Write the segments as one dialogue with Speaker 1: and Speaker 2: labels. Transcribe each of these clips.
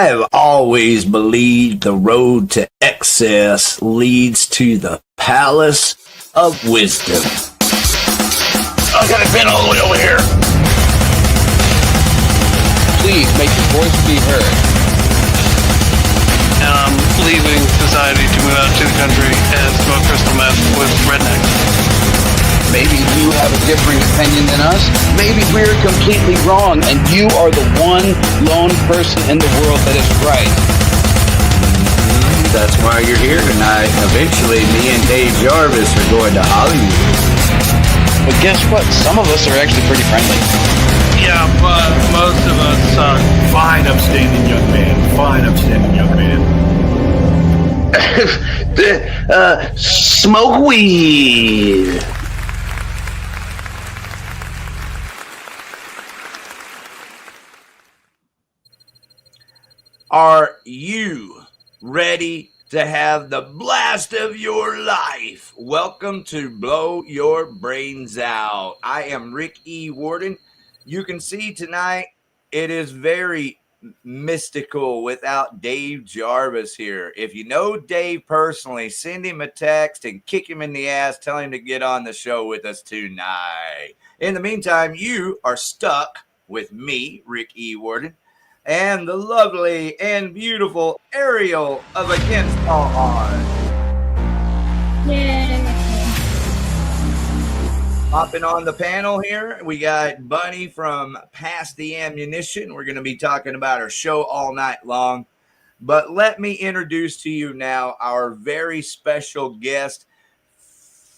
Speaker 1: I have always believed the road to excess leads to the palace of wisdom. I got it bent all the way over here.
Speaker 2: Please make your voice be heard.
Speaker 3: And I'm leaving society to move out to the country and smoke crystal meth with rednecks.
Speaker 2: Maybe you have a differing opinion than us. Maybe we're completely wrong, and you are the one lone person in the world that is right.
Speaker 1: That's why you're here tonight. Eventually, me and Dave Jarvis are going to Hollywood.
Speaker 2: But guess what? Some of us are actually pretty friendly.
Speaker 3: Yeah, but most of us suck.
Speaker 4: Fine, upstanding young man. Fine, upstanding young man.
Speaker 2: Smoke weed.
Speaker 1: Are you ready to have the blast of your life? Welcome to Blow Your Brains Out. I am Rick E. Warden. You can see tonight it is very mystical without Dave Jarvis here. If you know Dave personally, send him a text and kick him in the ass. Tell him to get on the show with us tonight. In the meantime, you are stuck with me, Rick E. Warden, and the lovely and beautiful Ariel of Against All Odds.
Speaker 5: Yay!
Speaker 1: Hopping on the panel here, we got Bunny from Pass the Ammunition. We're going to be talking about our show all night long. But let me introduce to you now our very special guest.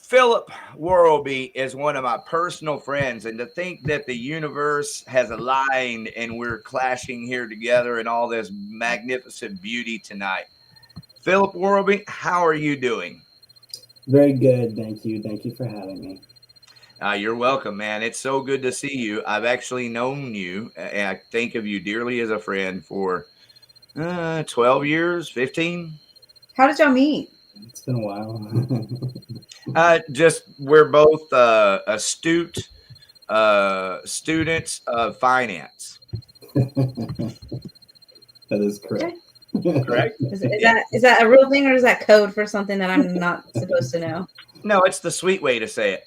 Speaker 1: Phillip Worobey is one of my personal friends, and to think that the universe has aligned and we're clashing here together in all this magnificent beauty tonight. Phillip Worobey, how are you doing?
Speaker 6: Very good, thank you. Thank you for having me.
Speaker 1: You're welcome, man. It's so good to see you. I've actually known you, and I think of you dearly as a friend for 12 years, 15.
Speaker 5: How did y'all meet?
Speaker 6: It's been a while.
Speaker 1: Just we're both astute students of finance.
Speaker 6: That is correct.
Speaker 1: Correct?
Speaker 5: Is that a real thing, or is that code for something that I'm not supposed to know?
Speaker 1: No, it's the sweet way to say it.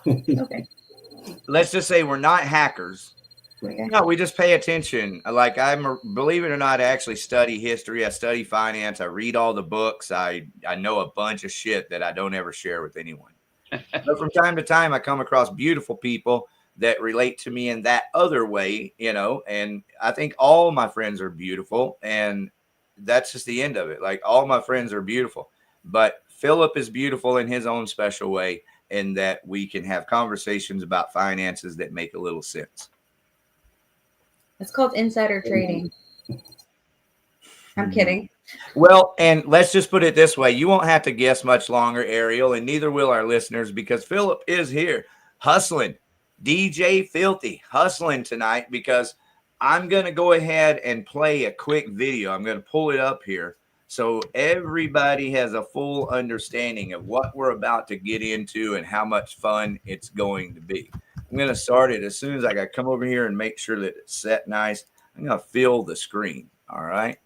Speaker 5: Okay.
Speaker 1: Let's just say we're not hackers.
Speaker 6: Right.
Speaker 1: No, we just pay attention. Like believe it or not, I actually study history. I study finance. I read all the books. I know a bunch of shit that I don't ever share with anyone. But from time to time, I come across beautiful people that relate to me in that other way, you know, and I think all my friends are beautiful, and that's just the end of it. Like, all my friends are beautiful, but Phillip is beautiful in his own special way, in that we can have conversations about finances that make a little sense.
Speaker 5: It's called insider trading. I'm kidding.
Speaker 1: Well, and let's just put it this way. You won't have to guess much longer, Ariel, and neither will our listeners, because Phillip is here hustling. DJ Filthy hustling tonight, because I'm going to go ahead and play a quick video. I'm going to pull it up here so everybody has a full understanding of what we're about to get into and how much fun it's going to be. I'm going to start it as soon as I got to come over here and make sure that it's set nice. I'm going to fill the screen. All right.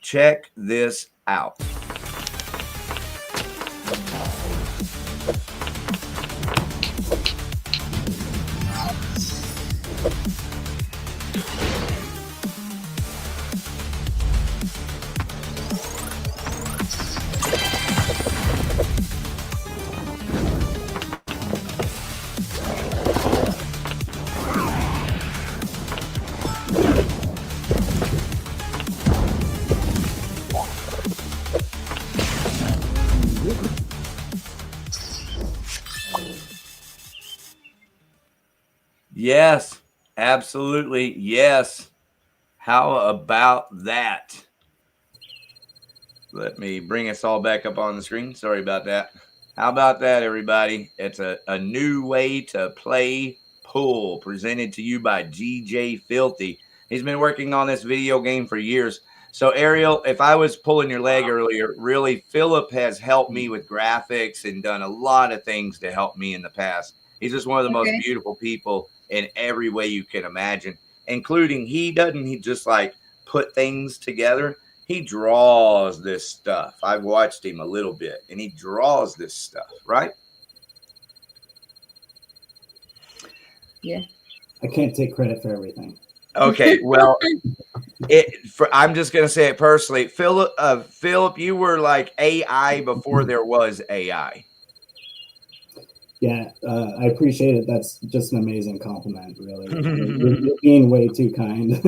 Speaker 1: Check this out. Yes, absolutely. Yes. How about that? Let me bring us all back up on the screen. Sorry about that. How about that, everybody? It's a new way to play pool, presented to you by GJ Filthy. He's been working on this video game for years. So, Ariel, if I was pulling your leg earlier, really, Phillip has helped me with graphics and done a lot of things to help me in the past. He's just one of the most beautiful people in every way you can imagine, including he doesn't just like put things together. He draws this stuff. I've watched him a little bit, and he draws this stuff, right?
Speaker 5: Yeah.
Speaker 6: I can't take credit for everything.
Speaker 1: Okay, well, I'm just going to say it personally. Phillip, you were like AI before there was AI.
Speaker 6: Yeah, I appreciate it. That's just an amazing compliment, really. You're being way too kind.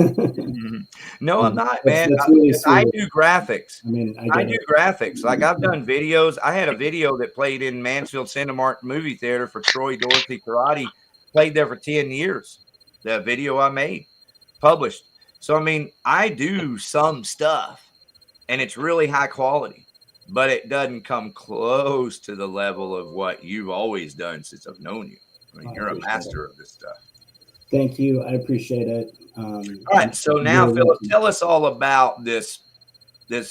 Speaker 1: No, I'm not, man.
Speaker 6: That's really
Speaker 1: I
Speaker 6: sweet.
Speaker 1: do graphics.
Speaker 6: I mean,
Speaker 1: I do graphics. Like I've done videos. I had a video that played in Mansfield Cinemark movie theater for Troy Dorothy Karate. Played there for 10 years. The video I made, published. So, I mean, I do some stuff, and it's really high quality, but it doesn't come close to the level of what you've always done since I've known you. I mean, you're a master of this stuff.
Speaker 6: Thank you. I appreciate it.
Speaker 1: All right. So now, Phillip, tell us all about this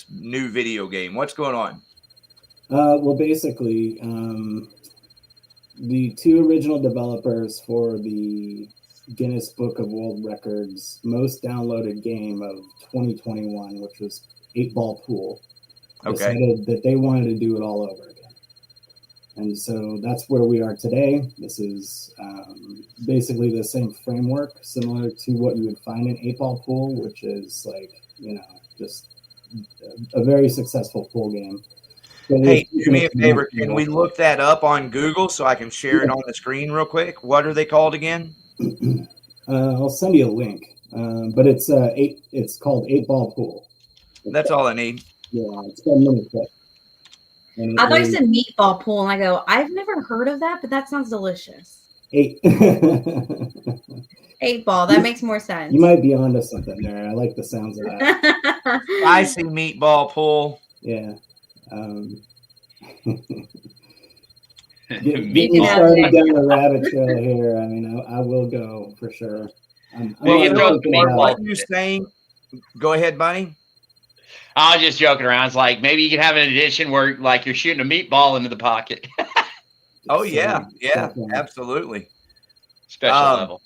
Speaker 1: new video game. What's going on?
Speaker 6: Well, basically, the two original developers for the Guinness Book of World Records most downloaded game of 2021, which was 8-Ball Pool, decided that they wanted to do it all over again. And so that's where we are today. This is basically the same framework, similar to what you would find in 8-Ball Pool, which is like, just a very successful pool game.
Speaker 1: Hey, do me a favor. Can we look that up on Google so I can share it on the screen real quick? What are they called again?
Speaker 6: I'll send you a link, but it's called 8-Ball Pool.
Speaker 1: That's all I need.
Speaker 6: Yeah, it's got a mini clip.
Speaker 5: I thought you said meatball pool, and I go, I've never heard of that, but that sounds delicious. 8-ball, that makes more sense.
Speaker 6: You might be onto something there. I like the sounds of that.
Speaker 1: Spicy meatball pool.
Speaker 6: Yeah. Getting started down the rabbit trail here. I mean, I will go for sure.
Speaker 1: What you saying? Go ahead, Bunny.
Speaker 7: I was just joking around. It's like maybe you could have an edition where like you're shooting a meatball into the pocket.
Speaker 1: Oh yeah, absolutely.
Speaker 7: Special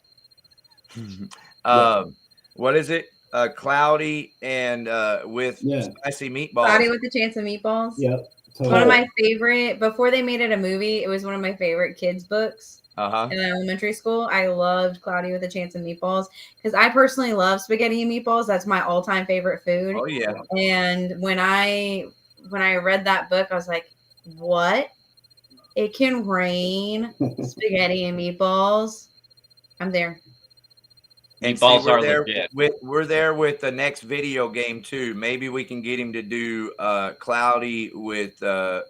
Speaker 1: level. What is it? Cloudy and with spicy meatballs.
Speaker 5: Cloudy with a chance of meatballs.
Speaker 6: Yep.
Speaker 5: Totally. One of my favorite. Before they made it a movie, it was one of my favorite kids' books. In elementary school, I loved Cloudy with a Chance of Meatballs because I personally love spaghetti and meatballs. That's my all-time favorite food.
Speaker 1: Oh yeah.
Speaker 5: And when I read that book, I was like, "What? It can rain spaghetti and meatballs." I'm there.
Speaker 1: And
Speaker 7: meatballs
Speaker 1: see,
Speaker 7: are legit.
Speaker 1: We're there with the next video game too. Maybe we can get him to do Cloudy with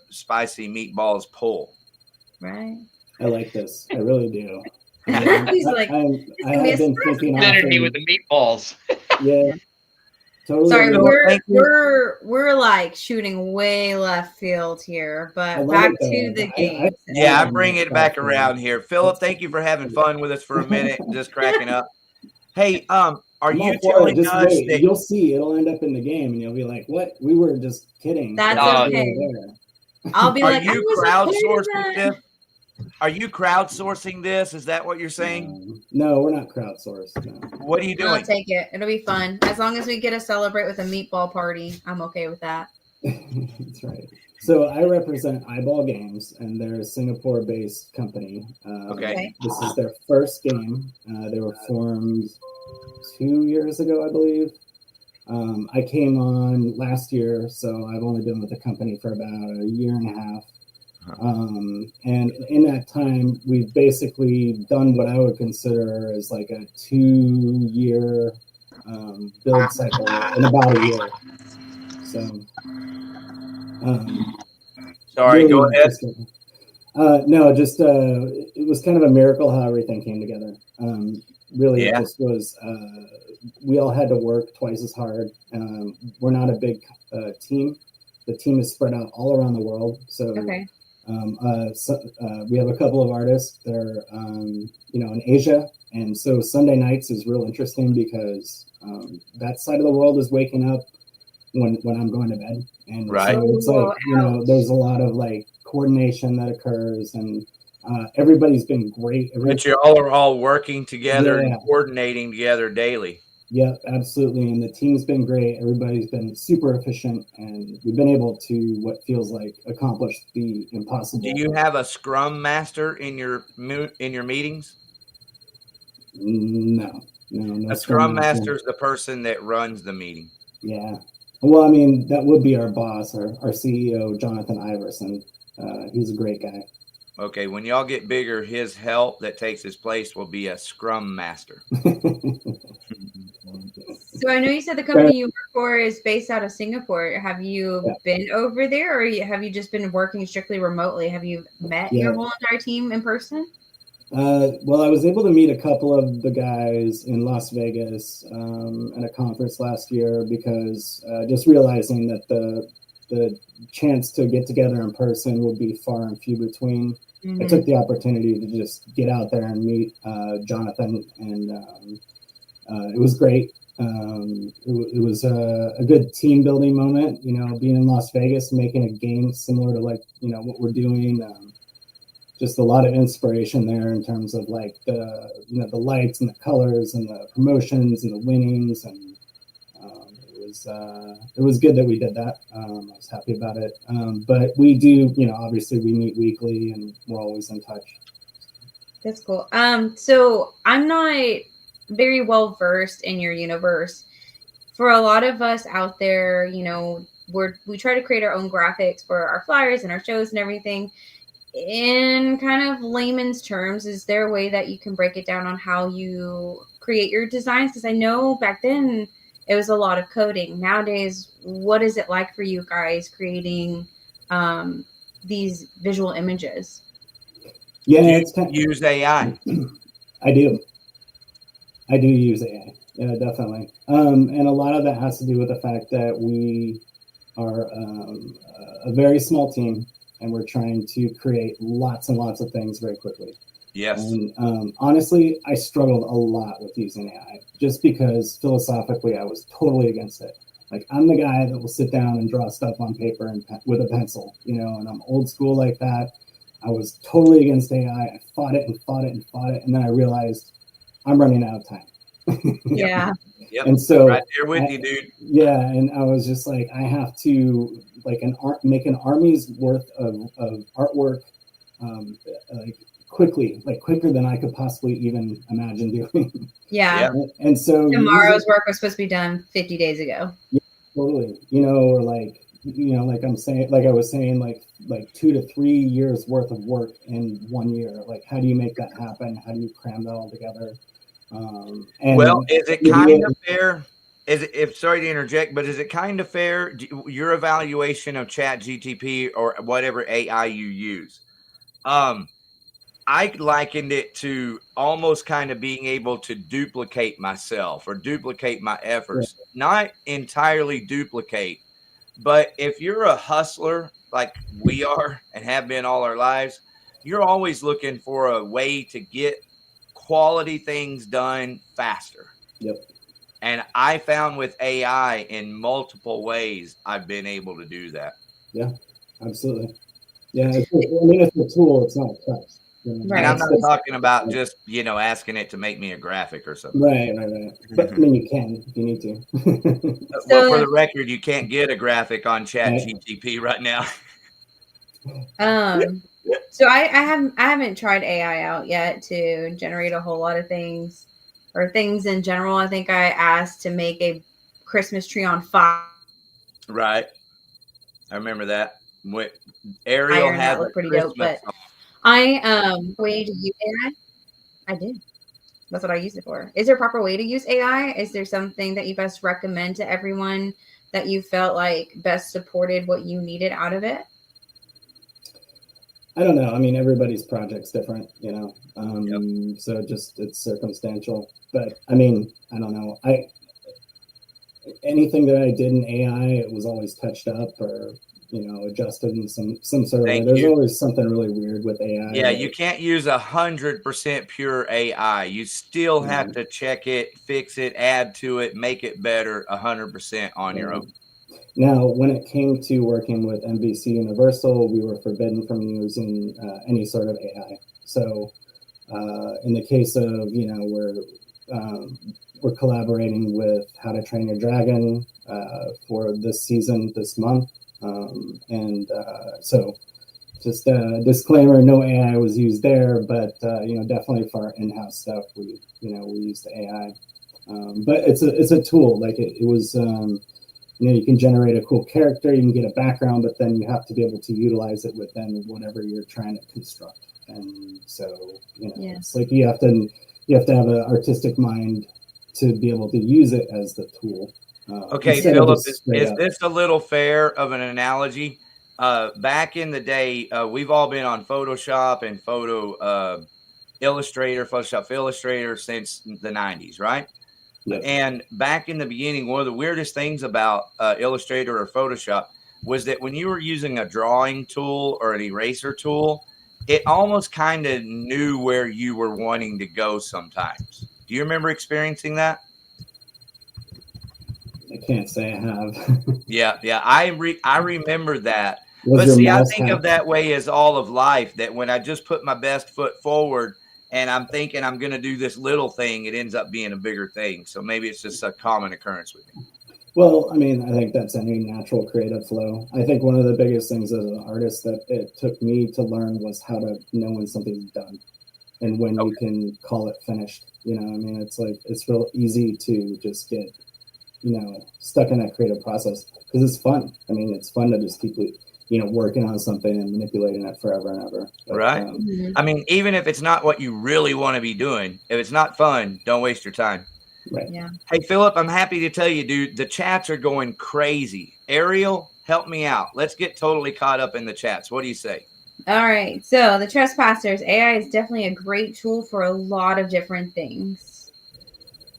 Speaker 1: spicy meatballs pull.
Speaker 5: Right.
Speaker 6: I like this. I really do.
Speaker 5: He's like,
Speaker 6: I have been thinking
Speaker 7: energy with the meatballs.
Speaker 6: Yeah. Totally.
Speaker 5: Sorry, we're like shooting way left field here, but back to the game.
Speaker 1: I bring it back around here. Phillip, thank you for having fun with us for a minute, just cracking up. Hey, are you telling us that
Speaker 6: you'll see it'll end up in the game and you'll be like, what? We were just kidding.
Speaker 5: That's okay. I'll be like,
Speaker 1: are you crowdsourcing this? Are you crowdsourcing this? Is that what you're saying?
Speaker 6: No, we're not crowdsourced. No.
Speaker 1: What are you doing?
Speaker 5: I'll take it. It'll be fun. As long as we get to celebrate with a meatball party, I'm okay with that.
Speaker 6: That's right. So I represent Eyeball Games, and they're a Singapore-based company.
Speaker 1: Okay.
Speaker 6: This is their first game. They were formed 2 years ago, I believe. I came on last year, so I've only been with the company for about a year and a half. And in that time, we've basically done what I would consider as like a 2-year build cycle in about a year. So,
Speaker 1: sorry,
Speaker 6: really
Speaker 1: go ahead.
Speaker 6: No, just it was kind of a miracle how everything came together. Really, it just was. We all had to work twice as hard. We're not a big team. The team is spread out all around the world. So.
Speaker 5: Okay.
Speaker 6: We have a couple of artists that are, in Asia, and so Sunday nights is real interesting because that side of the world is waking up when I'm going to bed, and so it's like there's a lot of like coordination that occurs, and everybody's been great.
Speaker 1: But you all are all working together and coordinating together daily.
Speaker 6: Yep, absolutely. And the team's been great. Everybody's been super efficient, and we've been able to what feels like accomplish the impossible.
Speaker 1: Do you have a Scrum Master in your meetings?
Speaker 6: No.
Speaker 1: A Scrum Master is the person that runs the meeting.
Speaker 6: Yeah. Well, I mean, that would be our boss, our CEO, Jonathan Iverson. He's a great guy.
Speaker 1: Okay, when y'all get bigger, his help that takes his place will be a Scrum Master.
Speaker 5: So I know you said the company you work for is based out of Singapore. Have you been over there, or have you just been working strictly remotely? Have you met your whole entire team in person?
Speaker 6: Well, I was able to meet a couple of the guys in Las Vegas at a conference last year because just realizing that the chance to get together in person would be far and few between. I took the opportunity to just get out there and meet Jonathan, and it was great. It was a good team building moment, being in Las Vegas, making a game similar to what we're doing. Just a lot of inspiration there in terms of the lights and the colors and the promotions and the winnings, and it was good that we did that. I was happy about it. But we do, obviously we meet weekly and we're always in touch.
Speaker 5: That's cool. So I'm not very well versed in your universe. For a lot of us out there, we try to create our own graphics for our flyers and our shows and everything. In kind of layman's terms, is there a way that you can break it down on how you create your designs? Because I know back then it was a lot of coding. Nowadays, what is it like for you guys creating these visual images?
Speaker 6: Yeah,
Speaker 1: do you use AI?
Speaker 6: I do use AI. Yeah, definitely. And a lot of that has to do with the fact that we are a very small team, and we're trying to create lots and lots of things very quickly.
Speaker 1: Yes.
Speaker 6: And honestly, I struggled a lot with using AI just because philosophically I was totally against it. Like, I'm the guy that will sit down and draw stuff on paper and with a pencil, and I'm old school like that. I was totally against AI. I fought it and fought it and fought it. And then I realized I'm running out of time.
Speaker 5: Yeah.
Speaker 1: Yep.
Speaker 6: And so
Speaker 1: right there with you, dude.
Speaker 6: Yeah. And I was just like, I have to make an army's worth of artwork quickly, quicker than I could possibly even imagine doing.
Speaker 5: Yeah.
Speaker 6: And so
Speaker 5: tomorrow's work was supposed to be done 50 days ago.
Speaker 6: Yeah, totally. Or like I was saying, like 2 to 3 years worth of work in 1 year. Like, how do you make that happen? How do you cram that all together?
Speaker 1: Well, is it kind of fair? Sorry to interject, but is it kind of fair, your evaluation of ChatGPT or whatever AI you use? I likened it to almost kind of being able to duplicate myself or duplicate my efforts. Yeah. Not entirely duplicate, but if you're a hustler like we are and have been all our lives, you're always looking for a way to get quality things done faster.
Speaker 6: Yep.
Speaker 1: And I found with AI in multiple ways, I've been able to do that.
Speaker 6: Yeah, absolutely. Yeah, it's a tool. It's not a crutch.
Speaker 1: Right. And I'm not talking about just, asking it to make me a graphic or something.
Speaker 6: Right. But I mean, you can if you need to.
Speaker 1: Well, for the record, you can't get a graphic on ChatGPT right now.
Speaker 5: So I haven't tried AI out yet to generate a whole lot of things or things in general. I think I asked to make a Christmas tree on fire.
Speaker 1: Right. I remember that. Ariel had
Speaker 5: that looked pretty dope, but way to use AI. I did. That's what I use it for. Is there a proper way to use AI? Is there something that you best recommend to everyone that you felt like best supported what you needed out of it?
Speaker 6: I don't know. I mean, everybody's project's different, so it's circumstantial. But I mean, I don't know. Anything that I did in AI, it was always touched up or adjusted in some sort of way. There's always something really weird with AI.
Speaker 1: Yeah, you can't use 100% pure AI. You still have to check it, fix it, add to it, make it better 100% on your own.
Speaker 6: Now, when it came to working with NBC Universal, we were forbidden from using any sort of AI. So in the case of, where we're collaborating with How to Train Your Dragon for this season, this month. So just a disclaimer, no AI was used there, but definitely for our in-house stuff, we use the AI. But it's a tool. Like it was, you can generate a cool character, you can get a background, but then you have to be able to utilize it within whatever you're trying to construct. And so, it's like you have to have an artistic mind to be able to use it as the tool.
Speaker 1: Okay, Phillip, is this a little fair of an analogy? Back in the day, we've all been on Photoshop and Photoshop Illustrator since the 90s, right? Yep. And back in the beginning, one of the weirdest things about Illustrator or Photoshop was that when you were using a drawing tool or an eraser tool, it almost kind of knew where you were wanting to go sometimes. Do you remember experiencing that?
Speaker 6: I can't say I have.
Speaker 1: Yeah. I remember that. But see, I think of that way as all of life, that when I just put my best foot forward and I'm thinking I'm going to do this little thing, it ends up being a bigger thing. So maybe it's just a common occurrence with me.
Speaker 6: Well, I mean, I think that's any natural creative flow. I think one of the biggest things as an artist that it took me to learn was how to know when something's done and when you can call it finished. I mean, it's like, it's real easy to just get, stuck in that creative process because it's fun. I mean, it's fun to just keep, working on something and manipulating it forever and ever. But,
Speaker 1: right. I mean, even if it's not what you really want to be doing, if it's not fun, don't waste your time.
Speaker 6: Right.
Speaker 5: Yeah.
Speaker 1: Hey, Phillip, I'm happy to tell you, dude, the chats are going crazy. Ariel, help me out. Let's get totally caught up in the chats. What do you say?
Speaker 5: All right. So the Trespassers, AI is definitely a great tool for a lot of different things.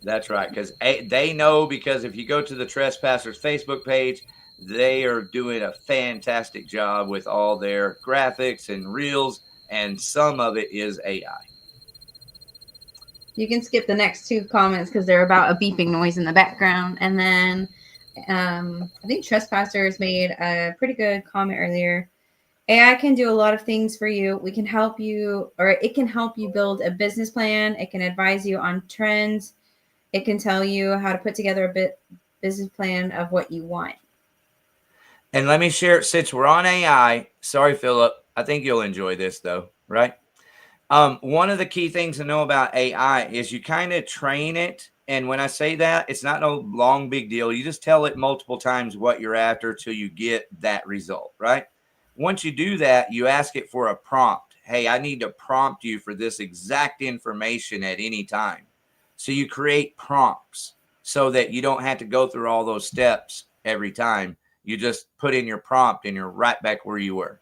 Speaker 1: That's right. Because they know, because if you go to the Trespassers Facebook page, they are doing a fantastic job with all their graphics and reels, and some of it is AI.
Speaker 5: You can skip the next two comments because they're about a beeping noise in the background. And then I think Trespassers made a pretty good comment earlier. AI can do a lot of things for you. We can help you, or it can help you build a business plan. It can advise you on trends. It can tell you how to put together a business plan of what you want.
Speaker 1: And let me share, since we're on AI, sorry, Phillip, I think you'll enjoy this though, right? One of the key things to know about AI is you kind of train it. And when I say that, it's not no long big deal. You just tell it multiple times what you're after till you get that result, right? Once you do that, you ask it for a prompt. Hey, I need to prompt you for this exact information at any time. So you create prompts so that you don't have to go through all those steps every time. You just put in your prompt and you're right back where you were.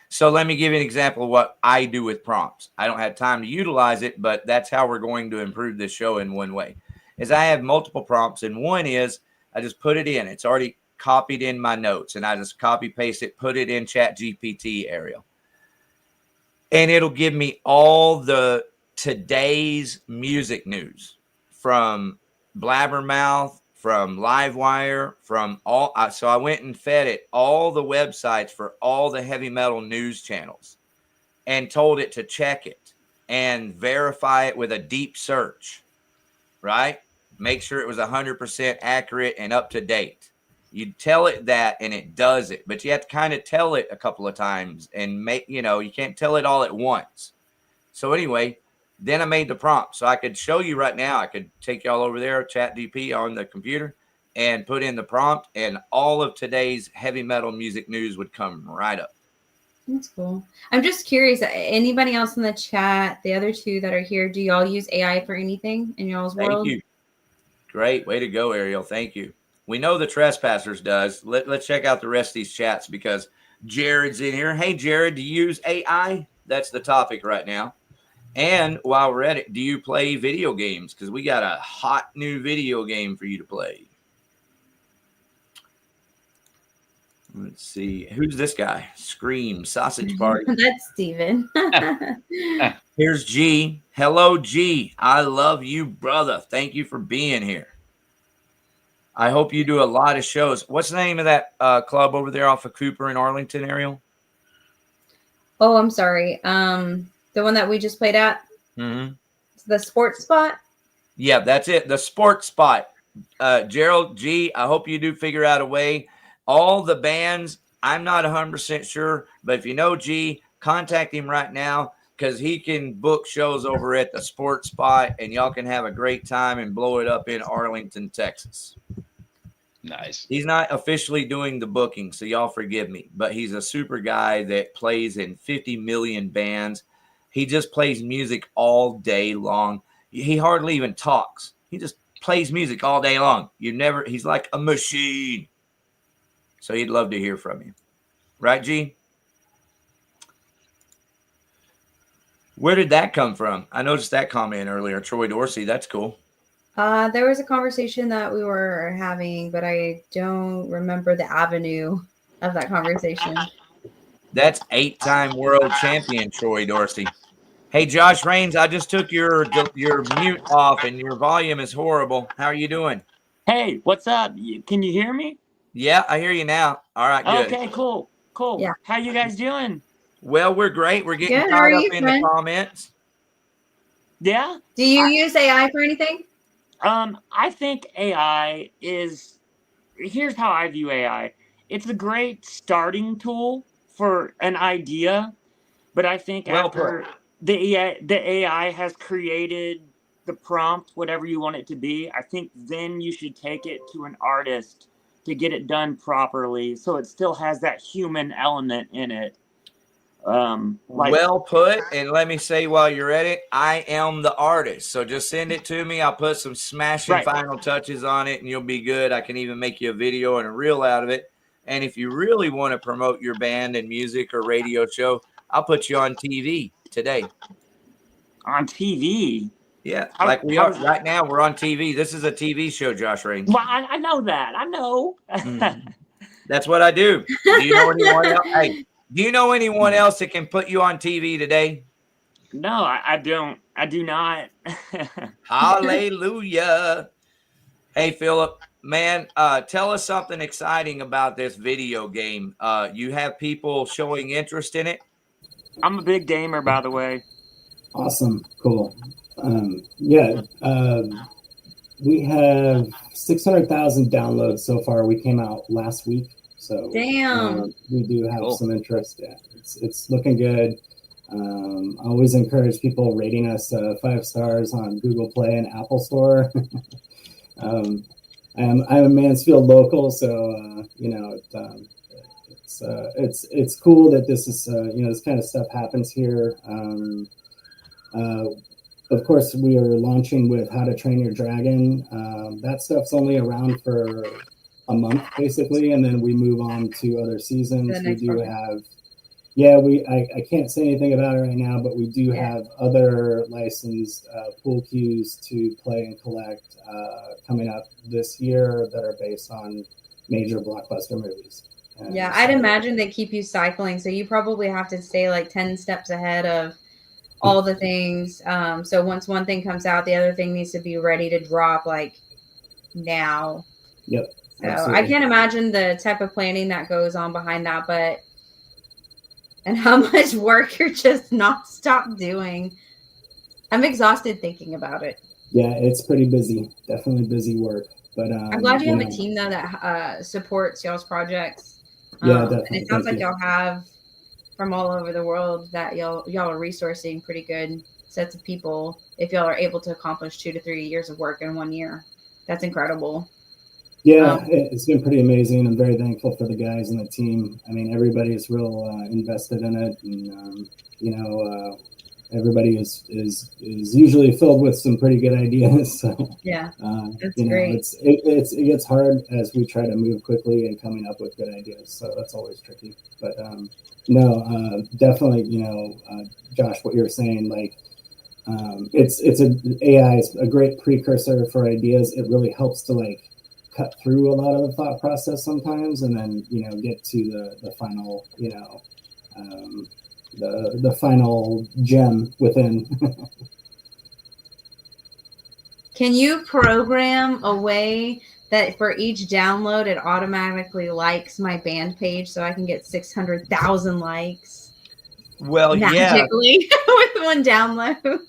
Speaker 1: So let me give you an example of what I do with prompts. I don't have time to utilize it, but that's how we're going to improve this show in one way. Is I have multiple prompts, and one is I just put it in. It's already copied in my notes, and I just copy paste it, put it in ChatGPT, Ariel. And it'll give me all the today's music news from Blabbermouth, from Livewire, from all. So I went and fed it all the websites for all the heavy metal news channels and told it to check it and verify it with a deep search, right? Make sure it was 100% accurate and up to date. You tell it that and it does it, but you have to kind of tell it a couple of times and you can't tell it all at once. So anyway, then I made the prompt. So I could show you right now. I could take y'all over there, ChatGPT on the computer, and put in the prompt, and all of today's heavy metal music news would come right up.
Speaker 5: That's cool. I'm just curious, anybody else in the chat, the other two that are here, do y'all use AI for anything in y'all's world?
Speaker 1: Thank you. Great. Way to go, Ariel. Thank you. We know the Trespassers does. Let's check out the rest of these chats because Jared's in here. Hey, Jared, do you use AI? That's the topic right now. And while we're at it, do you play video games? Because we got a hot new video game for you to play. Let's see. Who's this guy? Scream Sausage Party.
Speaker 5: That's Steven.
Speaker 1: Here's G. Hello, G. I love you, brother. Thank you for being here. I hope you do a lot of shows. What's the name of that club over there off of Cooper in Arlington, Ariel?
Speaker 5: Oh, I'm sorry. The one that we just played at?
Speaker 1: Mm-hmm.
Speaker 5: The Sports Spot?
Speaker 1: Yeah, that's it. The sports spot. Gerald G, I hope you do figure out a way. All the bands, I'm not 100% sure, but if you know G, contact him right now because he can book shows over at the sports spot and y'all can have a great time and blow it up in Arlington, Texas.
Speaker 7: Nice.
Speaker 1: He's not officially doing the booking, so y'all forgive me, but he's a super guy that plays in 50 million bands. He just plays music all day long. He hardly even talks. He just plays music all day long. He's like a machine. So he'd love to hear from you. Right, G? Where did that come from? I noticed that comment earlier. Troy Dorsey, that's cool.
Speaker 5: There was a conversation that we were having, but I don't remember the avenue of that conversation.
Speaker 1: That's 8-time world champion Troy Dorsey. Hey, Josh Raines, I just took your mute off and your volume is horrible. How are you doing?
Speaker 8: Hey, what's up? Can you hear me?
Speaker 1: Yeah, I hear you now. All right, good.
Speaker 8: Okay, cool.
Speaker 5: Yeah.
Speaker 8: How you guys doing?
Speaker 1: Well, we're great. We're getting
Speaker 5: Good.
Speaker 1: caught up in the comments.
Speaker 8: Yeah?
Speaker 5: Do you use AI for anything?
Speaker 8: I think AI is, here's how I view AI. It's a great starting tool for an idea, but I think after the AI has created the prompt, whatever you want it to be, I think then you should take it to an artist to get it done properly so it still has that human element in it.
Speaker 1: Well put. And let me say while you're at it, I am the artist. So just send it to me. I'll put some smashing final touches on it and you'll be good. I can even make you a video and a reel out of it. And if you really want to promote your band and music or radio show, I'll put you on TV today.
Speaker 8: On TV?
Speaker 1: Yeah, like we are right now. We're on TV. This is a TV show, Josh Raines.
Speaker 8: Well, I know that. I know.
Speaker 1: That's what I do. Do you know anyone else? Hey, do you know anyone else that can put you on TV today?
Speaker 8: No, I don't. I do not.
Speaker 1: Hallelujah. Hey, Phillip, man, tell us something exciting about this video game. You have people showing interest in it?
Speaker 8: I'm a big gamer, by the way.
Speaker 6: Awesome. Cool. We have 600,000 downloads so far. We came out last week. So
Speaker 5: damn,
Speaker 6: we do have some interest. Yeah, it's looking good. I always encourage people rating us 5 stars on Google Play and Apple Store. I'm a Mansfield local, so it's cool that this is this kind of stuff happens here. Of course, we are launching with How to Train Your Dragon. That stuff's only around for a month basically, and then we move on to other seasons. We do have, I can't say anything about it right now, but we do have other licensed pool cues to play and collect coming up this year that are based on major blockbuster movies.
Speaker 5: I'd imagine they keep you cycling, so you probably have to stay like 10 steps ahead of all the things. So once one thing comes out, the other thing needs to be ready to drop like now.
Speaker 6: Yep.
Speaker 5: So absolutely. I can't imagine the type of planning that goes on behind that, and how much work you're just nonstop doing. I'm exhausted thinking about it.
Speaker 6: Yeah, it's pretty busy. Definitely busy work. But
Speaker 5: I'm glad you have a team though that supports y'all's projects.
Speaker 6: Yeah, definitely.
Speaker 5: And it sounds like y'all have from all over the world that y'all are resourcing pretty good sets of people. If y'all are able to accomplish 2 to 3 years of work in 1 year, that's incredible.
Speaker 6: Yeah, it's been pretty amazing. I'm very thankful for the guys and the team. I mean, everybody is real invested in it, and everybody is usually filled with some pretty good ideas. So
Speaker 5: that's great.
Speaker 6: It gets hard as we try to move quickly and coming up with good ideas. So that's always tricky. But definitely, Josh, what you're saying, like, AI is a great precursor for ideas. It really helps to like cut through a lot of the thought process sometimes, and then get to the final the final gem within.
Speaker 5: Can you program a way that for each download it automatically likes my band page so I can get 600,000 likes?
Speaker 1: Well,
Speaker 5: magically with one download.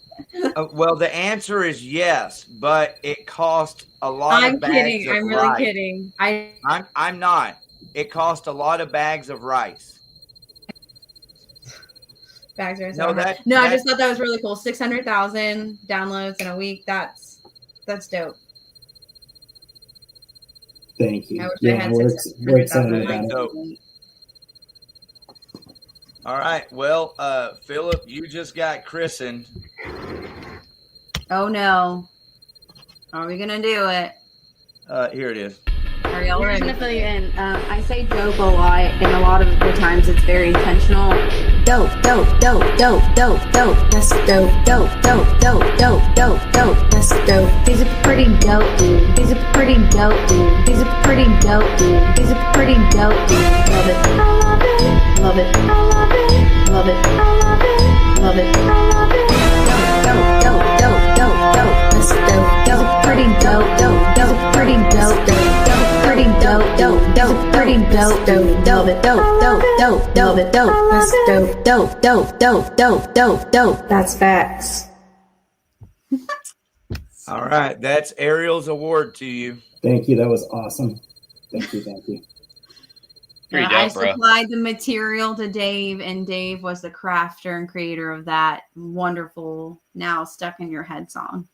Speaker 1: Well, the answer is yes, but it cost a lot
Speaker 5: I'm
Speaker 1: of bags
Speaker 5: kidding.
Speaker 1: of
Speaker 5: I'm really
Speaker 1: rice.
Speaker 5: kidding.
Speaker 1: I'm not. It cost a lot of bags of rice.
Speaker 5: Bags are
Speaker 1: No,
Speaker 5: hard. No, I just thought that was really cool. 600,000 downloads in a week. That's dope.
Speaker 6: Thank you.
Speaker 5: I wish I
Speaker 6: Yeah,
Speaker 5: had
Speaker 6: we're
Speaker 5: 600,000
Speaker 6: excited
Speaker 5: likes.
Speaker 6: about it.
Speaker 1: All right. Well, Phillip, you just got christened.
Speaker 5: Oh no. Are we gonna do it?
Speaker 1: Here it is.
Speaker 5: Are y'all
Speaker 9: We're
Speaker 5: ready?
Speaker 9: just gonna fill you in. I say dope a lot, and a lot of the times it's very intentional. Dope, dope, dope, dope, dope, dope. That's dope, dope, dope, dope, dope, dope, dope. That's dope. These are pretty dope. These are pretty dope. These are pretty dope. These are pretty dope. Love it. I love it. Love it. I love it. Love it. I love it. Love it. I love it. Dope, dope, dope, dope, dope. That's dope. These are pretty dope. These are pretty dope. Pretty dope, dope, dope, pretty dope, dope, dope, dope, dope, dope, dope, dope. That's dope, dope, dope, dope, dope, dope, dope. That's facts.
Speaker 1: All right, that's Ariel's award to you.
Speaker 6: Thank you. That was awesome. Thank you. Thank you.
Speaker 7: Pretty
Speaker 5: I
Speaker 7: dope, bro.
Speaker 5: supplied the material to Dave, and Dave was the crafter and creator of that wonderful "Now Stuck in Your Head" song.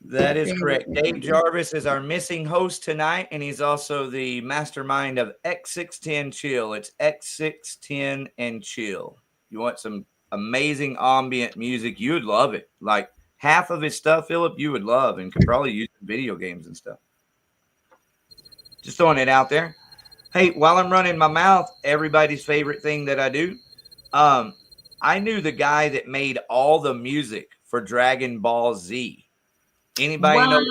Speaker 1: That is correct. Dave Jarvis is our missing host tonight, and he's also the mastermind of X610 Chill. It's X610 and Chill. You want some amazing ambient music, you would love it. Like half of his stuff, Phillip, you would love and could probably use in video games and stuff. Just throwing it out there. Hey, while I'm running my mouth, everybody's favorite thing that I do, I knew the guy that made all the music for Dragon Ball Z. Anybody knows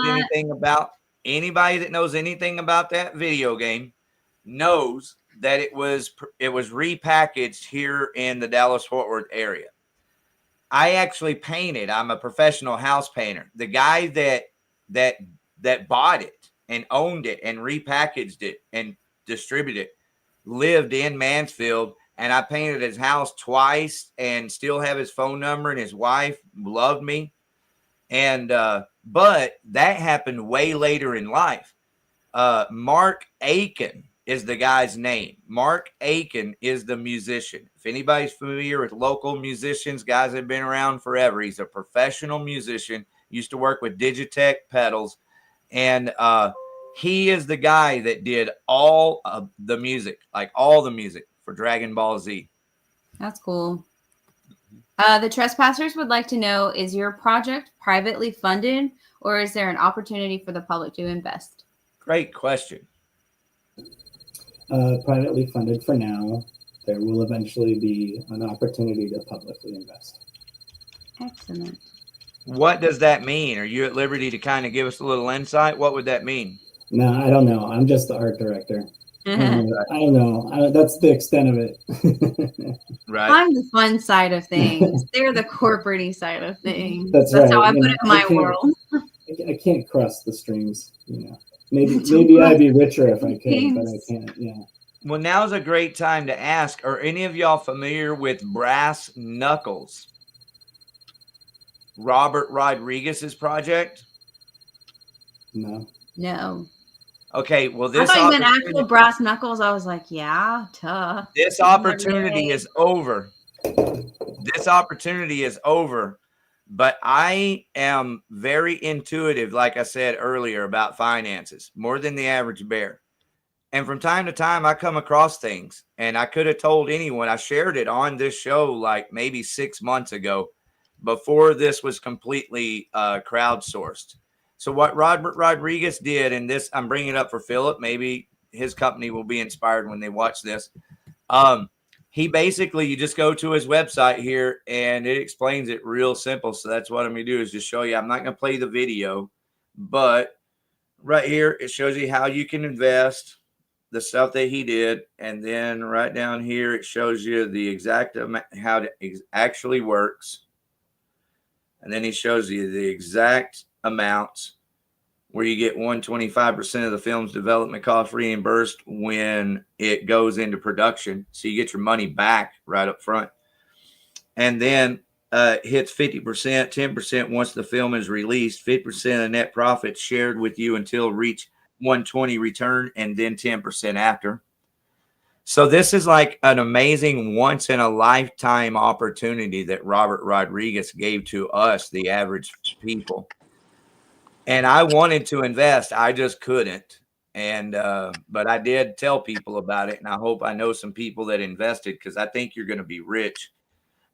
Speaker 1: anything about that video game knows that it was repackaged here in the Dallas-Fort Worth area. I actually painted. I'm a professional house painter. The guy that bought it and owned it and repackaged it and distributed it lived in Mansfield, and I painted his house twice and still have his phone number, and his wife loved me. And but that happened way later in life. Mark Aiken is the guy's name. Mark Aiken is the musician. If anybody's familiar with local musicians, guys that have been around forever, he's a professional musician, used to work with Digitech pedals, and he is the guy that did all of the music, like all the music for Dragon Ball Z.
Speaker 5: That's cool. The trespassers would like to know, is your project privately funded, or is there an opportunity for the public to invest?
Speaker 1: Great question.
Speaker 6: Privately funded for now. There will eventually be an opportunity to publicly invest.
Speaker 5: Excellent.
Speaker 1: What does that mean? Are you at liberty to kind of give us a little insight? What would that mean?
Speaker 6: No, I don't know. I'm just the art director. I don't know. That's the extent of it.
Speaker 1: Right.
Speaker 5: I'm the fun side of things. They're the corporate side of things.
Speaker 6: That's
Speaker 5: right. How I
Speaker 6: you
Speaker 5: put it in my world.
Speaker 6: I can't cross the streams. You know, maybe I'd be richer if I could, but I can't. Yeah.
Speaker 1: Well, now's a great time to ask: are any of y'all familiar with Brass Knuckles? Robert Rodriguez's project?
Speaker 6: No.
Speaker 5: No.
Speaker 1: Okay, well,
Speaker 5: I thought you meant actual brass knuckles. I was like, yeah, duh.
Speaker 1: This opportunity is over. This opportunity is over. But I am very intuitive, like I said earlier, about finances, more than the average bear. And from time to time, I come across things, and I could have told anyone. I shared it on this show like maybe 6 months ago, before this was completely crowdsourced. So what Robert Rodriguez did, and this I'm bringing it up for Phillip, maybe his company will be inspired when they watch this. He basically, you just go to his website here, and it explains it real simple. So that's what I'm going to do is just show you. I'm not going to play the video, but right here, it shows you how you can invest, the stuff that he did. And then right down here, it shows you the exact amount, how it actually works. And then he shows you the exact amounts where you get 125% of the film's development cost reimbursed when it goes into production. So you get your money back right up front. And then hits 50%, 10% once the film is released, 50% of net profits shared with you until reach 120 return, and then 10% after. So this is like an amazing once in a lifetime opportunity that Robert Rodriguez gave to us, the average people. And I wanted to invest. I just couldn't. And, but I did tell people about it. And I hope I know some people that invested, because I think you're going to be rich.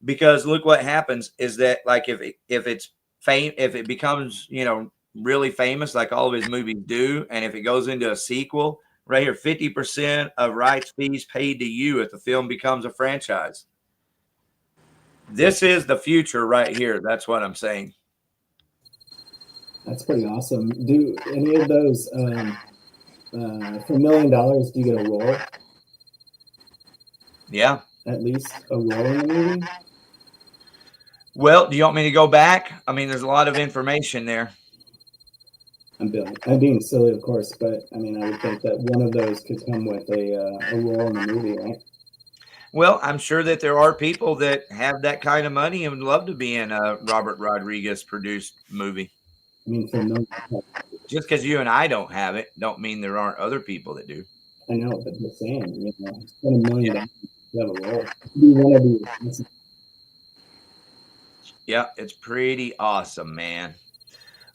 Speaker 1: Because look what happens is that, like, if it becomes, you know, really famous, like all of his movies do, and if it goes into a sequel, right here, 50% of rights fees paid to you if the film becomes a franchise. This is the future right here. That's what I'm saying.
Speaker 6: That's pretty awesome. Do any of those for $1 million? Do you get a role?
Speaker 1: Yeah,
Speaker 6: at least a role in the movie.
Speaker 1: Well, do you want me to go back? I mean, there's a lot of information there.
Speaker 6: I'm being silly, of course, but I mean, I would think that one of those could come with a role in the movie, right?
Speaker 1: Well, I'm sure that there are people that have that kind of money and would love to be in a Robert Rodriguez produced movie.
Speaker 6: I mean, for no,
Speaker 1: just because you and I don't have it, don't mean there aren't other people that do.
Speaker 6: I know, but just saying, you know, spend $1 million to have a role. Be one of these.
Speaker 1: Yeah, it's pretty awesome, man.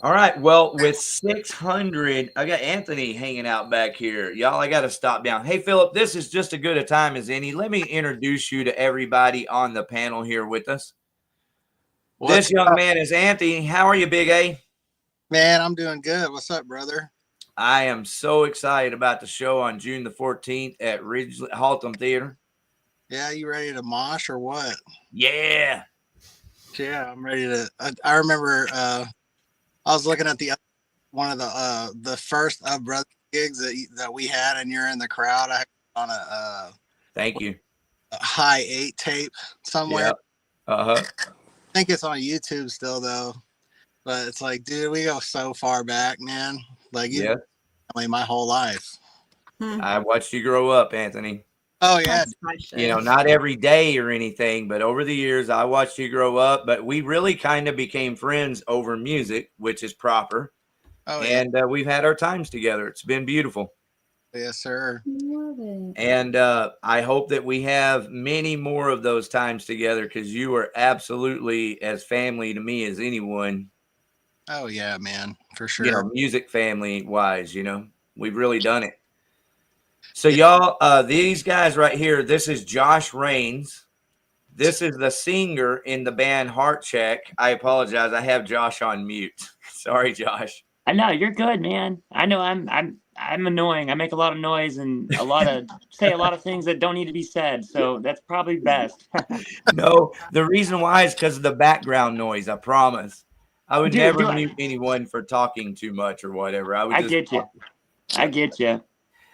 Speaker 1: All right, well, with 600, I got Anthony hanging out back here. Y'all, I got to stop down. Hey, Phillip, this is just as good a time as any. Let me introduce you to everybody on the panel here with us. This young man is Anthony. How are you, Big A?
Speaker 10: Man, I'm doing good. What's up, brother?
Speaker 1: I am so excited about the show on June the 14th at Haltom Theater.
Speaker 10: Yeah, you ready to mosh or what?
Speaker 1: Yeah.
Speaker 10: Yeah, I'm ready to. I remember I was looking at one of the first brother gigs that we had, and you're in the crowd. I had on a
Speaker 1: thank you,
Speaker 10: a high 8 tape somewhere.
Speaker 1: Yep. I
Speaker 10: think it's on YouTube still though. But it's like, dude, we go so far back, man. Like, yeah, my whole life.
Speaker 1: I watched you grow up, Anthony.
Speaker 10: Oh yeah,
Speaker 1: you know, not every day or anything, but over the years, I watched you grow up. But we really kind of became friends over music, which is proper.
Speaker 10: Oh,
Speaker 1: and we've had our times together. It's been beautiful.
Speaker 10: Yes, sir.
Speaker 5: Love it.
Speaker 1: And I hope that we have many more of those times together, because you are absolutely as family to me as anyone.
Speaker 10: Oh yeah, man, for sure.
Speaker 1: You know, music family wise, you know, we've really done it. So y'all, these guys right here, this is Josh Raines. This is the singer in the band Heart Check. I apologize. I have Josh on mute. Sorry, Josh.
Speaker 8: I know you're good, man. I know I'm annoying. I make a lot of noise and say a lot of things that don't need to be said. So that's probably best.
Speaker 1: No, the reason why is because of the background noise. I promise. I would never mute anyone for talking too much or whatever. I get
Speaker 8: you. I get you.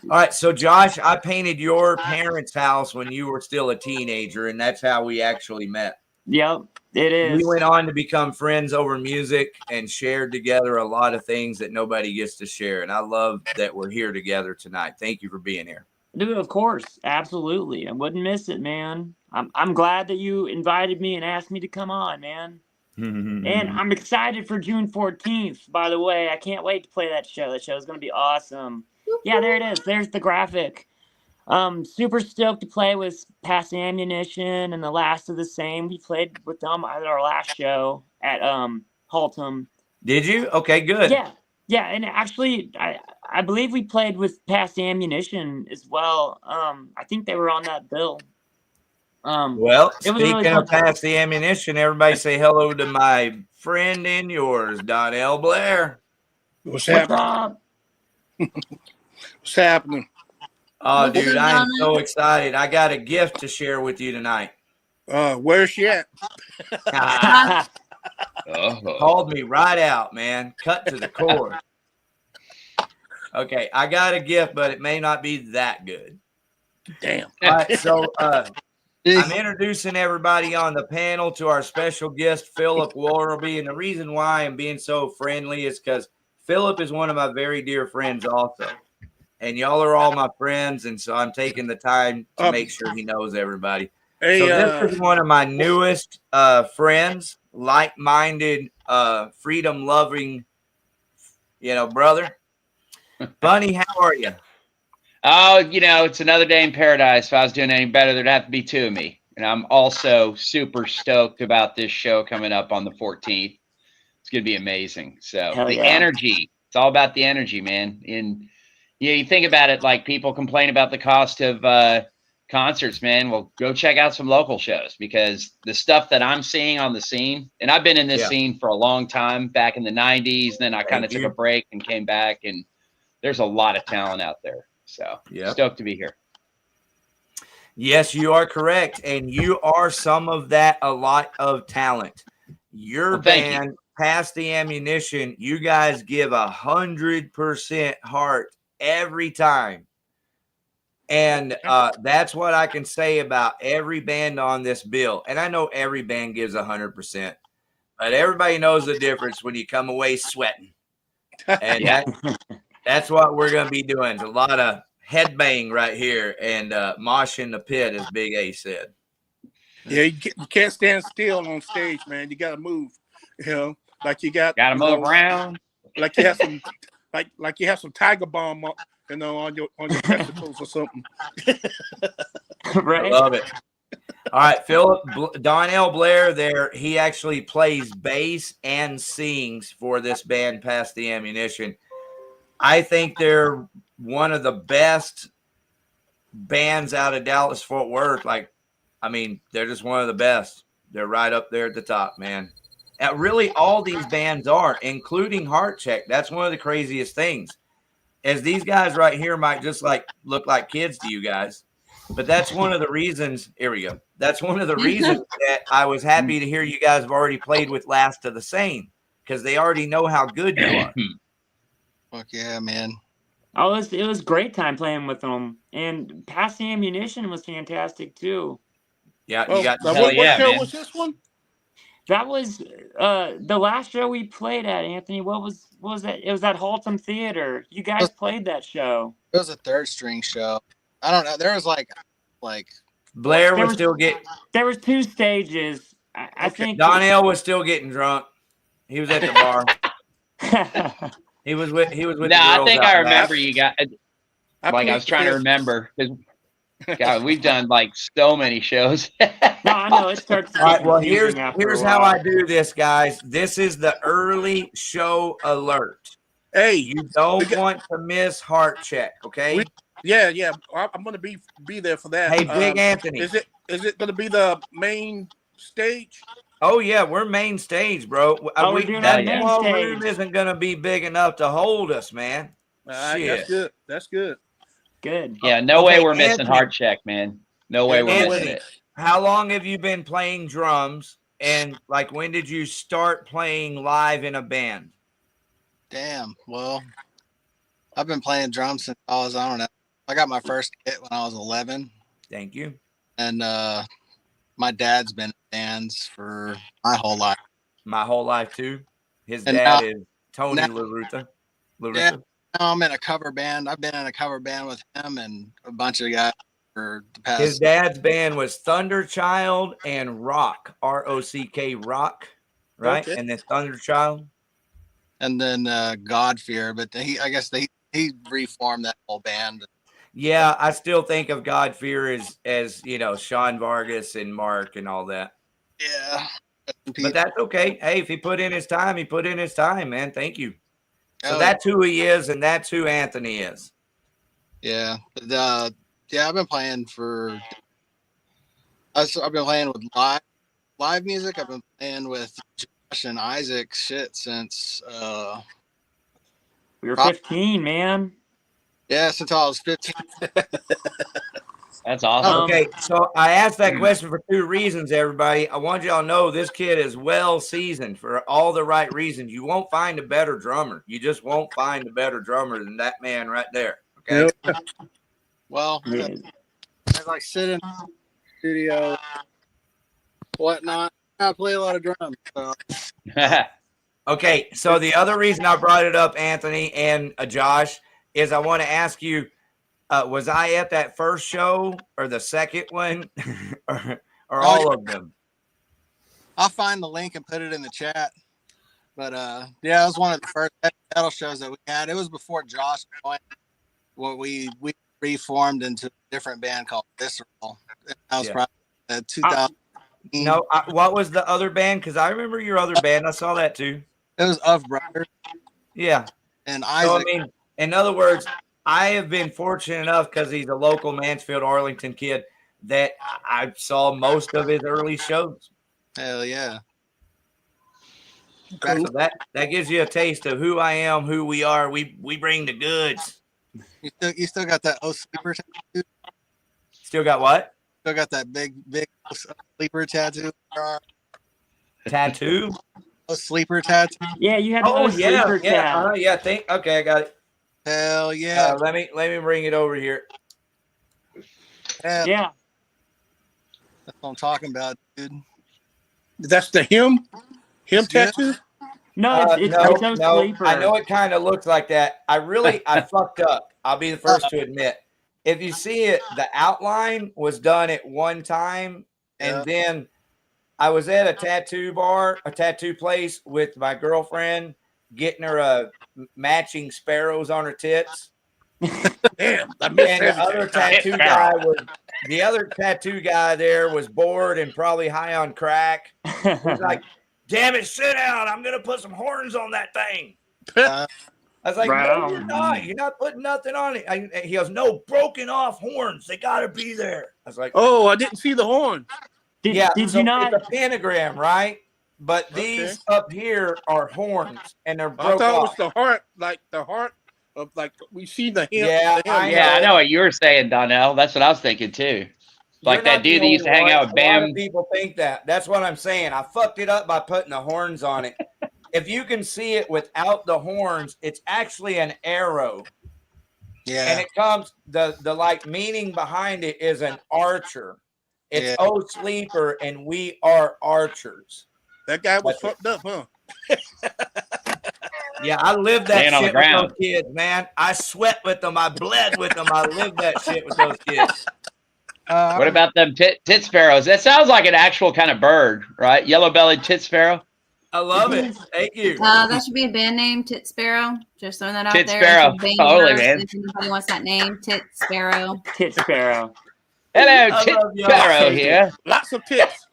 Speaker 1: All right. So, Josh, I painted your parents' house when you were still a teenager, and that's how we actually met.
Speaker 8: Yep, it is.
Speaker 1: We went on to become friends over music and shared together a lot of things that nobody gets to share. And I love that we're here together tonight. Thank you for being here.
Speaker 8: Dude, of course. Absolutely. I wouldn't miss it, man. I'm glad that you invited me and asked me to come on, man. And I'm excited for June 14th, by the way. I can't wait to play that show. That show is going to be awesome. Yeah, there it is. There's the graphic. Super stoked to play with Past Ammunition and the Last of the Same. We played with them at our last show at Haltom.
Speaker 1: Did you? Okay, good.
Speaker 8: Yeah, and actually, I believe we played with Past Ammunition as well. I think they were on that bill.
Speaker 1: Well, speaking of Past the Ammunition, everybody say hello to my friend and yours, Donnell Blair.
Speaker 11: What's happening? What's happening?
Speaker 1: Oh, dude, I am so excited. I got a gift to share with you tonight.
Speaker 11: Where's she at?
Speaker 1: Called me right out, man. Cut to the core. Okay, I got a gift, but it may not be that good.
Speaker 11: Damn.
Speaker 1: All right, so I'm introducing everybody on the panel to our special guest, Phillip Worobey. And the reason why I'm being so friendly is because Phillip is one of my very dear friends also. And y'all are all my friends, and so I'm taking the time to make sure he knows everybody.
Speaker 11: Hey,
Speaker 1: So this is one of my newest friends, like-minded, freedom-loving, brother. Bunny, how are you?
Speaker 7: Oh, it's another day in paradise. If I was doing any better, there'd have to be two of me. And I'm also super stoked about this show coming up on the 14th. It's going to be amazing. So energy, it's all about the energy, man. And you think about it, like people complain about the cost of concerts, man. Well, go check out some local shows, because the stuff that I'm seeing on the scene, and I've been in this scene for a long time, back in the 90s. Then I kind of took a break and came back, and there's a lot of talent out there. So stoked to be here.
Speaker 1: Yes, you are correct. And you are some of that, a lot of talent. Your band, Pass the Ammunition, you guys give 100% heart every time. And that's what I can say about every band on this bill. And I know every band gives 100%, but everybody knows the difference when you come away sweating. And that's what we're going to be doing. It's a lot of headbang right here and mosh in the pit, as Big A said.
Speaker 11: Yeah, you can't stand still on stage, man. You got to move. Like you got
Speaker 7: to move around.
Speaker 11: Like you have some, like you have some Tiger Balm, on your testicles or something.
Speaker 1: Right. I love it. All right, Phillip, Donnell Blair there, he actually plays bass and sings for this band, Pass the Ammunition. I think they're one of the best bands out of Dallas-Fort Worth. They're just one of the best. They're right up there at the top, man. And really, all these bands are, including Heart Check. That's one of the craziest things. As these guys right here might just look like kids to you guys. But that's one of the reasons. Here we go. That's one of the reasons that I was happy to hear you guys have already played with Last of the Same, because they already know how good you are.
Speaker 10: Fuck yeah, man.
Speaker 8: Oh, it was great time playing with them. And Pass the Ammunition was fantastic too.
Speaker 1: Yeah, you got
Speaker 11: what show was this one?
Speaker 8: That was the last show we played at, Anthony. What was that? It was at Haltom Theater. You guys played that show.
Speaker 10: It was a third string show. I don't know. There was like
Speaker 1: Blair was still getting.
Speaker 8: There was two stages. I think
Speaker 1: Donnell was still getting drunk. He was at the bar. He was with. No,
Speaker 7: I think I remember you got. I was trying to remember, because God, we've done so many shows.
Speaker 8: No, I know it starts.
Speaker 1: All right, well, here's how I do this, guys. This is the early show alert.
Speaker 11: Hey,
Speaker 1: you don't want to miss Heart Check, okay?
Speaker 11: Yeah. I'm gonna be there for that.
Speaker 1: Hey, Big Anthony,
Speaker 11: is it gonna be the main stage?
Speaker 1: Oh yeah, we're main stage, bro. That small room isn't gonna be big enough to hold us, man. Shit.
Speaker 11: That's good.
Speaker 8: Good.
Speaker 7: Yeah, no way we're missing Heart Check, man. No way we're missing it.
Speaker 1: How long have you been playing drums? And when did you start playing live in a band?
Speaker 10: Damn. Well, I've been playing drums since I was, I don't know. I got my first kit when I was 11.
Speaker 1: Thank you.
Speaker 10: And my dad's been in bands for my whole life.
Speaker 1: My whole life too. His dad is Tony LaRuta.
Speaker 10: Yeah. Now I'm in a cover band. I've been in a cover band with him and a bunch of guys for the past.
Speaker 1: His dad's band was Thunderchild and Rock, R-O-C-K, Rock, right? Okay. And then Thunderchild.
Speaker 10: And then Godfear, but I guess he reformed that whole band.
Speaker 1: Yeah, I still think of Godfear as Sean Vargas and Mark and all that.
Speaker 10: Yeah.
Speaker 1: But that's okay. Hey, if he put in his time, he put in his time, man. Thank you. So that's who he is, and that's who Anthony is.
Speaker 10: Yeah. But, I've been playing I've been playing with live music. I've been playing with Josh and Isaac since
Speaker 8: we were 15, man.
Speaker 10: Yeah, since I was 15.
Speaker 7: That's awesome.
Speaker 1: Okay, so I asked that question for two reasons, everybody. I want y'all to know this kid is well seasoned for all the right reasons. You won't find a better drummer. You just won't find a better drummer than that man right there. Okay.
Speaker 10: Yep. Well, as I sit in the studio, whatnot, I play a lot of drums. So.
Speaker 1: Okay, so the other reason I brought it up, Anthony and Josh, is I want to ask you, was I at that first show or the second one? or all of them?
Speaker 10: I'll find the link and put it in the chat. But yeah, it was one of the first heavy metal shows that we had. It was before Josh joined. What we reformed into a different band called Visceral. That was probably 2000.
Speaker 1: No, what was the other band? Because I remember your other band. I saw that too.
Speaker 10: It was Of Brothers.
Speaker 1: Yeah.
Speaker 10: And Isaac.
Speaker 1: So, I mean, in other words, I have been fortunate enough because he's a local Mansfield, Arlington kid that I saw most of his early shows.
Speaker 10: Hell yeah.
Speaker 1: So that gives you a taste of who I am, who we are. We bring the goods.
Speaker 10: You still got that sleeper tattoo?
Speaker 1: Still got what?
Speaker 10: Still got that big sleeper tattoo?
Speaker 1: Tattoo?
Speaker 10: Sleeper tattoo?
Speaker 8: Yeah, you have
Speaker 1: sleeper tattoo. Yeah, okay, I got it.
Speaker 10: Hell yeah.
Speaker 1: Let me bring it over here.
Speaker 8: Yeah.
Speaker 10: That's what I'm talking about, dude.
Speaker 11: That's the him tattoo?
Speaker 8: No, it's sleeper.
Speaker 1: I know it kind of looks like that. I fucked up. I'll be the first to admit. If you see it, the outline was done at one time, and then I was at a tattoo place with my girlfriend, getting her matching sparrows on her tits.
Speaker 11: Damn,
Speaker 1: and the other tattoo guy there was bored and probably high on crack. He's like, "Damn it, sit down! I'm gonna put some horns on that thing." I was like, "No, you're not. You're not putting nothing on it." He goes, "No, broken off horns. They gotta be there." I was like,
Speaker 11: "Oh, I didn't see the horns."
Speaker 8: Did you not?
Speaker 1: It's a pentagram, right? But these up here are horns, and they're broken.
Speaker 11: I thought it was the heart, like the heart of like we see the him.
Speaker 7: I know what you were saying, Donnell. That's what I was thinking too. Like that dude that used to hang out with Bam.
Speaker 1: A lot of people think that. That's what I'm saying. I fucked it up by putting the horns on it. If you can see it without the horns, it's actually an arrow.
Speaker 10: Yeah.
Speaker 1: And it comes, the like meaning behind it is an archer. It's Oh Sleeper, and we are archers.
Speaker 11: That guy was fucked up, huh?
Speaker 1: Yeah, I lived that shit with those kids, man. I sweat with them. I bled with them. I lived that shit with those kids.
Speaker 7: What about them tit sparrows? That sounds like an actual kind of bird, right? Yellow-bellied tit sparrow.
Speaker 1: I love it. Thank you.
Speaker 5: That should be a band name, Tit Sparrow. Just throwing that out there.
Speaker 7: Tit Sparrow. Totally, man.
Speaker 5: If anybody wants that name, Tit Sparrow.
Speaker 8: Tit Sparrow.
Speaker 7: Hello, Tit Sparrow here.
Speaker 11: Lots of tits.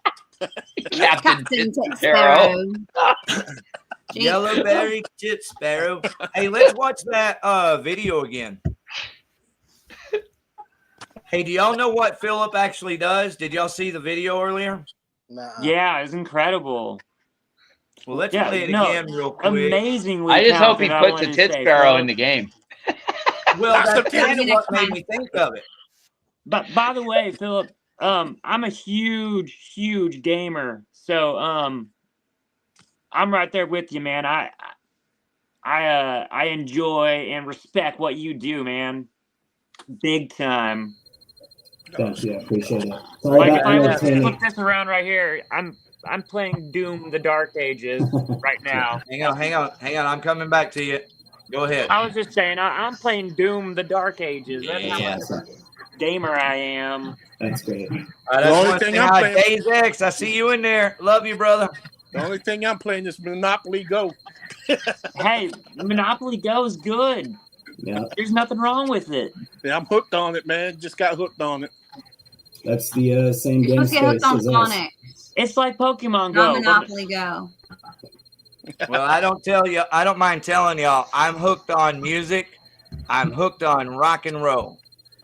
Speaker 7: Captain Tit Sparrow.
Speaker 1: Yellowberry Tit Sparrow. Hey, let's watch that video again. Hey, do y'all know what Phillip actually does? Did y'all see the video earlier?
Speaker 10: Nah.
Speaker 8: Yeah, it's incredible.
Speaker 1: Well, let's play it again real quick.
Speaker 8: Amazingly.
Speaker 7: I just hope he puts a tit sparrow in the game.
Speaker 1: Well, that's kind of what made me think of it.
Speaker 8: But by the way, Phillip, I'm a huge gamer. So I'm right there with you, man. I enjoy and respect what you do, man. Big time.
Speaker 6: Thank you. I appreciate it.
Speaker 8: Like if I was to flip this around right here, I'm playing Doom: The Dark Ages right now.
Speaker 1: Hang on. I'm coming back to you. Go ahead.
Speaker 8: I was just saying, I'm playing Doom: The Dark Ages. That's how much of a gamer I am.
Speaker 6: That's great.
Speaker 1: The only thing I'm playing, Days X, I see you in there. Love you, brother.
Speaker 11: The only thing I'm playing is Monopoly Go.
Speaker 8: Hey, Monopoly Go is good.
Speaker 6: Yeah.
Speaker 8: There's nothing wrong with it.
Speaker 11: Yeah, I'm hooked on it, man. Just got hooked on it.
Speaker 6: That's the same game
Speaker 5: Let's get hooked on
Speaker 6: space as us.
Speaker 5: Sonic.
Speaker 8: It's like Pokemon Go.
Speaker 5: Monopoly Go.
Speaker 1: Well, I don't mind telling y'all, I'm hooked on music. I'm hooked on rock and roll.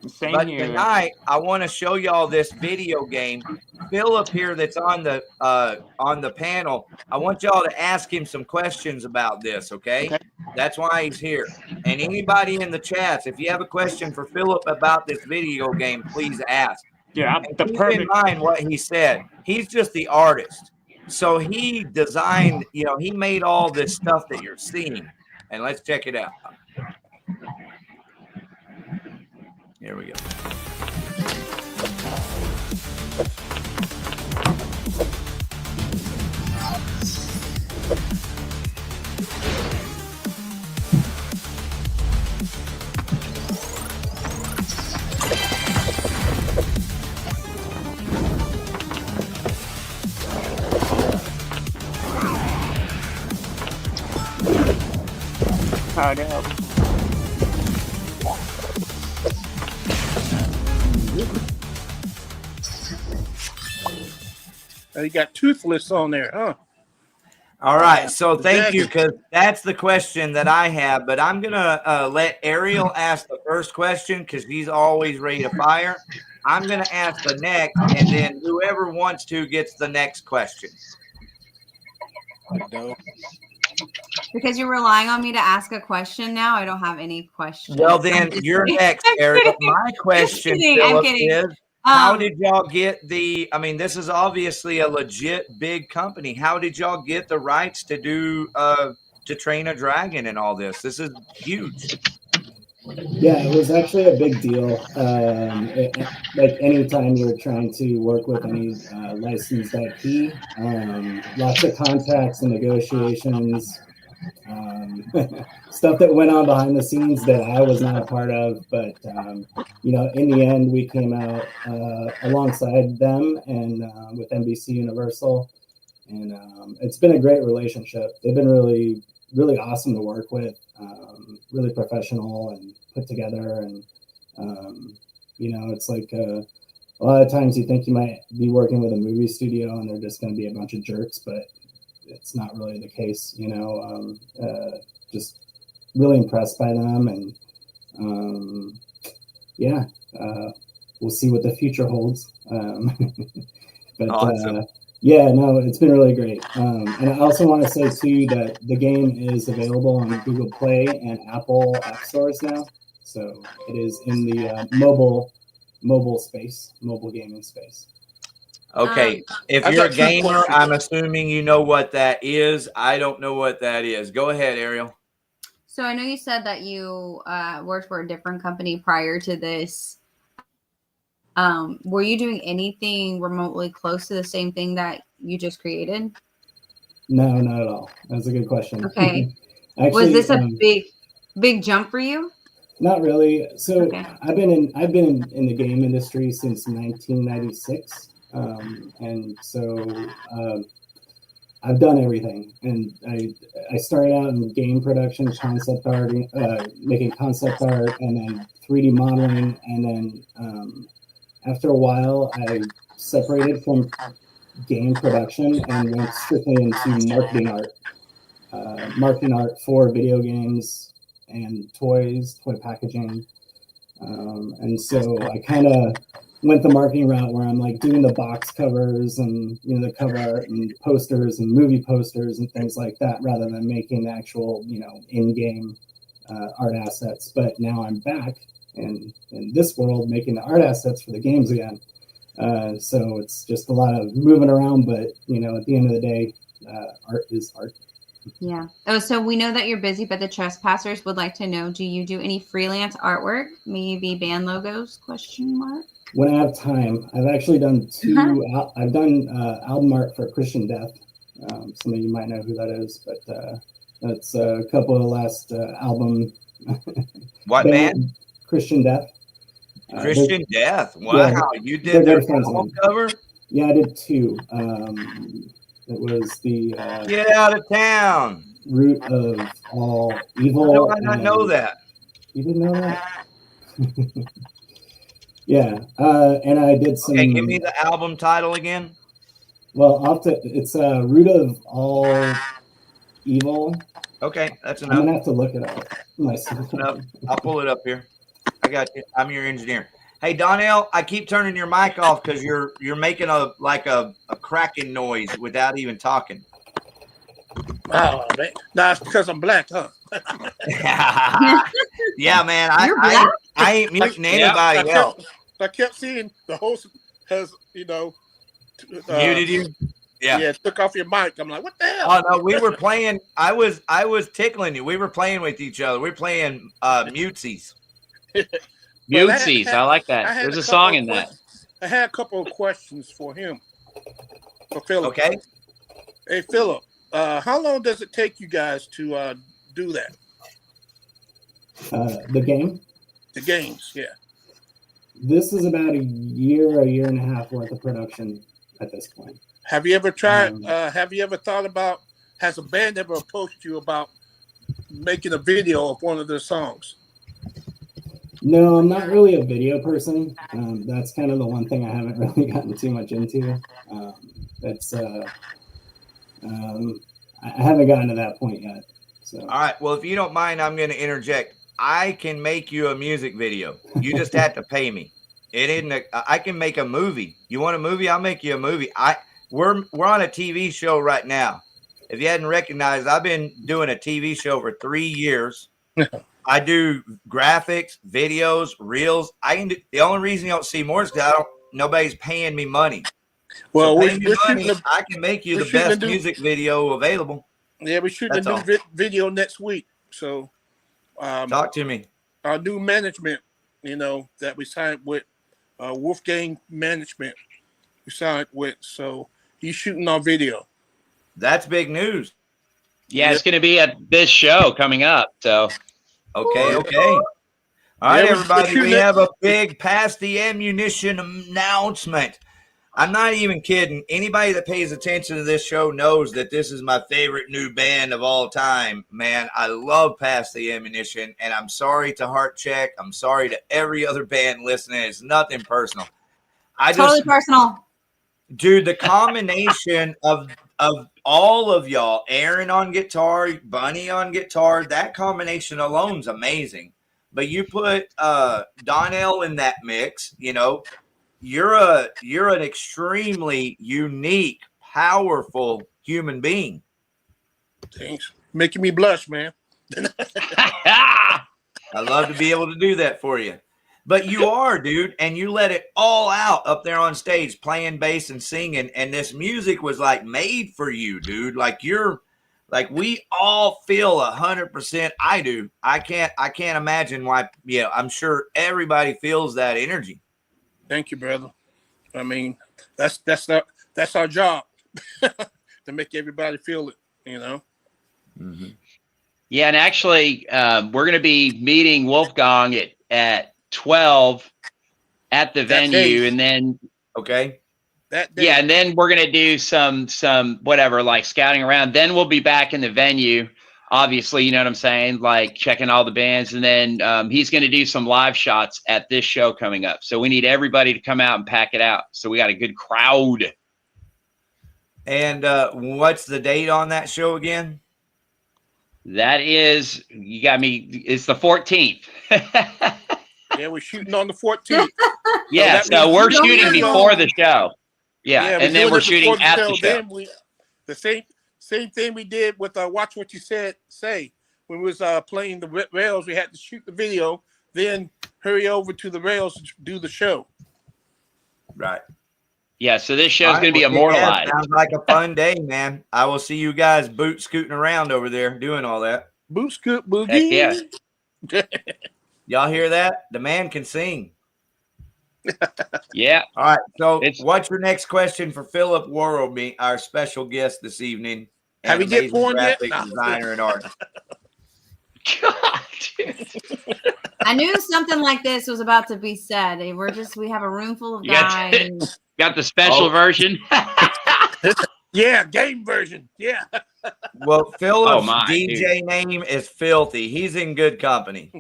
Speaker 8: Same here.
Speaker 1: Tonight, I want to show y'all this video game. Phillip here that's on the panel, I want y'all to ask him some questions about this, okay? That's why he's here. And anybody in the chats, if you have a question for Phillip about this video game, please ask.
Speaker 8: Yeah,
Speaker 1: keep in mind what he said. He's just the artist. So he designed, he made all this stuff that you're seeing. And let's check it out. Here we go.
Speaker 8: How'd it help?
Speaker 11: You got Toothless on there, huh?
Speaker 1: All right, so thank you, because that's the question that I have. But I'm gonna let Ariel ask the first question because he's always ready to fire. I'm gonna ask the next, and then whoever wants to gets the next question.
Speaker 5: Because you're relying on me to ask a question now, I don't have any questions.
Speaker 1: Well, then you're next, Ariel. My question, Phillip, is how did y'all get the? I mean, this is obviously a legit big company. How did y'all get the rights to do To Train a Dragon and all this? This is huge.
Speaker 6: Yeah, it was actually a big deal. Like anytime you're trying to work with any licensed IP, lots of contacts and negotiations, stuff that went on behind the scenes that I was not a part of. But you know, in the end, we came out alongside them and with NBC Universal, and it's been a great relationship. They've been really, really awesome to work with. Really professional and put together, and you know, it's like a lot of times you think you might be working with a movie studio and they're just going to be a bunch of jerks, but it's not really the case. You know, just really impressed by them, and yeah, we'll see what the future holds. But
Speaker 1: awesome.
Speaker 6: yeah, no, it's been really great. And I also want to say too that the game is available on Google Play and Apple App Stores now. So it is in the mobile space, mobile gaming space.
Speaker 1: Okay, if you're a gamer, I'm assuming you know what that is. I don't know what that is. Go ahead, Ariel.
Speaker 5: So I know you said that you worked for a different company prior to this. Were you doing anything remotely close to the same thing that you just created?
Speaker 6: No, not at all. That's a good question.
Speaker 5: Okay.
Speaker 6: Actually,
Speaker 5: was this a big jump for you?
Speaker 6: Not really. So okay. I've been in the game industry since 1996, and so I've done everything. And I started out in game production, concept art, making concept art, and then 3D modeling, and then after a while, I separated from game production and went strictly into marketing art for video games and toy packaging. And so I kind of went the marketing route where I'm like doing the box covers and, you know, the cover art and posters and movie posters and things like that, rather than making the actual, you know, in-game art assets. But now I'm back in this world making the art assets for the games again. So it's just a lot of moving around, but you know, at the end of the day, art is art.
Speaker 5: Yeah. Oh, so we know that you're busy, but the trespassers would like to know, do you do any freelance artwork? Maybe band logos, ?
Speaker 6: When I have time. I've actually done two. I've done album art for Christian Death. Some of you might know who that is, but that's a couple of the last album.
Speaker 1: What band?
Speaker 6: Christian Death.
Speaker 1: Christian Death. Wow, yeah, you did their album cover?
Speaker 6: Yeah, I did two. It was the
Speaker 1: Get Out of Town.
Speaker 6: Root of All Evil.
Speaker 1: How did I not know that?
Speaker 6: You didn't know that? Yeah, and I did some.
Speaker 1: Okay, give me the album title again.
Speaker 6: Well, it's Root of All Evil.
Speaker 1: Okay, that's enough.
Speaker 6: I'm gonna have to look it up myself.
Speaker 1: That's enough. I'll pull it up here. I got you. I'm your engineer. Hey, Donnell, I keep turning your mic off because you're making a cracking noise without even talking.
Speaker 11: Oh, man. That's because I'm black, huh?
Speaker 1: Yeah, man. I ain't muting anybody else.
Speaker 11: I kept seeing the host has, you know,
Speaker 1: muted you.
Speaker 11: Yeah, took off your mic. I'm like, what the hell?
Speaker 1: Oh no, we were playing. I was tickling you. We were playing with each other. We were playing mutesies.
Speaker 7: Mutesies, I like that. There's a song in that.
Speaker 11: I had a couple of questions for him. For Phillip.
Speaker 1: Okay.
Speaker 11: Hey, Phillip, how long does it take you guys to do that?
Speaker 6: The game?
Speaker 11: The games, yeah.
Speaker 6: This is about a year and a half worth of production at this point.
Speaker 11: Have you ever tried, have you ever thought about, has a band ever approached you about making a video of one of their songs?
Speaker 6: No, I'm not really a video person. That's kind of the one thing I haven't really gotten too much into. I haven't gotten to that point yet. So.
Speaker 1: All right. Well, if you don't mind, I'm going to interject. I can make you a music video. You just have to pay me. It isn't. I can make a movie. You want a movie? I'll make you a movie. We're on a TV show right now. If you hadn't recognized, I've been doing a TV show for 3 years. I do graphics, videos, reels. I can do. The only reason you don't see more is because nobody's paying me money.
Speaker 11: Well,
Speaker 1: so I can make you the best music video available.
Speaker 11: Yeah, we're shooting a new video next week. So,
Speaker 1: talk to me.
Speaker 11: Our new management, that we signed with, Wolfgang Management, we signed with. So he's shooting our video.
Speaker 1: That's big news.
Speaker 7: Yeah, it's going to be at this show coming up. So,
Speaker 1: okay. All right, everybody, we have a big Pass the Ammunition announcement. I'm not even kidding. Anybody that pays attention to this show knows that this is my favorite new band of all time. Man, I love Pass the Ammunition, and I'm sorry to Heart Check. I'm sorry to every other band listening. It's nothing personal.
Speaker 5: Totally personal.
Speaker 1: Dude, the combination of all of y'all, Aaron on guitar, Bunny on guitar, that combination alone is amazing. But you put Donnell in that mix, you're an extremely unique, powerful human being.
Speaker 11: Thanks. Making me blush, man.
Speaker 1: I love to be able to do that for you. But you are, dude, and you let it all out up there on stage, playing bass and singing. And this music was like made for you, dude. We all feel 100%. I do. I can't imagine why. Yeah, I'm sure everybody feels that energy.
Speaker 11: Thank you, brother. I mean, that's our job to make everybody feel it,
Speaker 1: Mm-hmm.
Speaker 7: Yeah, and actually, we're going to be meeting Wolfgang at 12 at the venue, and then
Speaker 11: that day.
Speaker 7: Yeah, and then we're going to do some whatever, like scouting around. Then we'll be back in the venue. Obviously, you know what I'm saying, like checking all the bands. And then he's going to do some live shots at this show coming up. So we need everybody to come out and pack it out. So we got a good crowd.
Speaker 1: And what's the date on that show again?
Speaker 7: That is, you got me, it's the 14th.
Speaker 11: Yeah, we're shooting on the 14th.
Speaker 7: Yeah, so we're shooting before the show. Yeah, and then we're shooting at the show.
Speaker 11: The same thing we did with Watch What You Say. When we was playing the rails, we had to shoot the video, then hurry over to the rails to do the show.
Speaker 1: Right.
Speaker 7: Yeah, so this show's going to be immortalized.
Speaker 1: Sounds like a fun day, man. I will see you guys boot scooting around over there doing all that.
Speaker 11: Boot scoot boogie.
Speaker 7: Yeah.
Speaker 1: Y'all hear that? The man can sing.
Speaker 7: Yeah.
Speaker 1: All right. So what's your next question for Phillip Worobey, our special guest this evening?
Speaker 11: Have you get porn yet?
Speaker 1: Designer and artist.
Speaker 7: God,
Speaker 5: I knew something like this was about to be said. We have a room full of guys.
Speaker 7: Got the special version.
Speaker 11: Yeah, game version. Yeah.
Speaker 1: Well, Phillip's DJ name is Filthy. He's in good company.